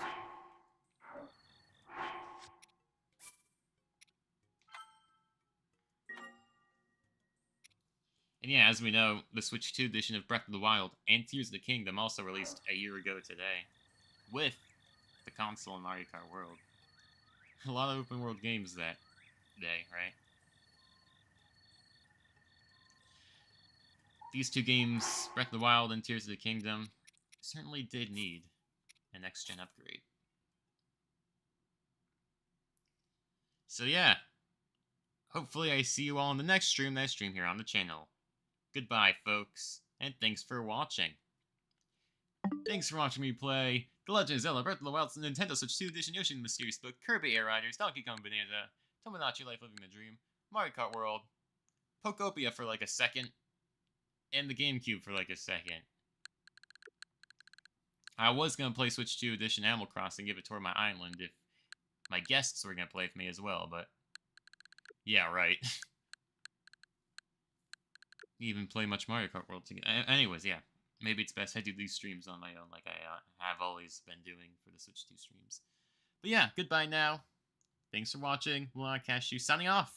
And yeah, as we know, the Switch 2 edition of Breath of the Wild and Tears of the Kingdom also released a year ago today, with the console and Mario Kart World. A lot of open world games that day, right? These two games, Breath of the Wild and Tears of the Kingdom, certainly did need a next-gen upgrade. So yeah, hopefully I see you all in the next stream that I stream here on the channel. Goodbye, folks, and thanks for watching. Thanks for watching me play The Legend of Zelda Breath of the Wild Nintendo Switch 2 Edition, Yoshi and the Mysterious Book, Kirby Air Riders, Donkey Kong Bonanza, Tomodachi Life Living the Dream, Mario Kart World, Pokopia for like a second, and the GameCube for like a second. I was going to play Switch 2 Edition Animal Crossing, give it toward my island if my guests were going to play with me as well, but yeah, right. Even play much Mario Kart World together. Anyways, yeah. Maybe it's best I do these streams on my own like I have always been doing for the Switch 2 streams. But yeah, goodbye now. Thanks for watching. Cashew signing off.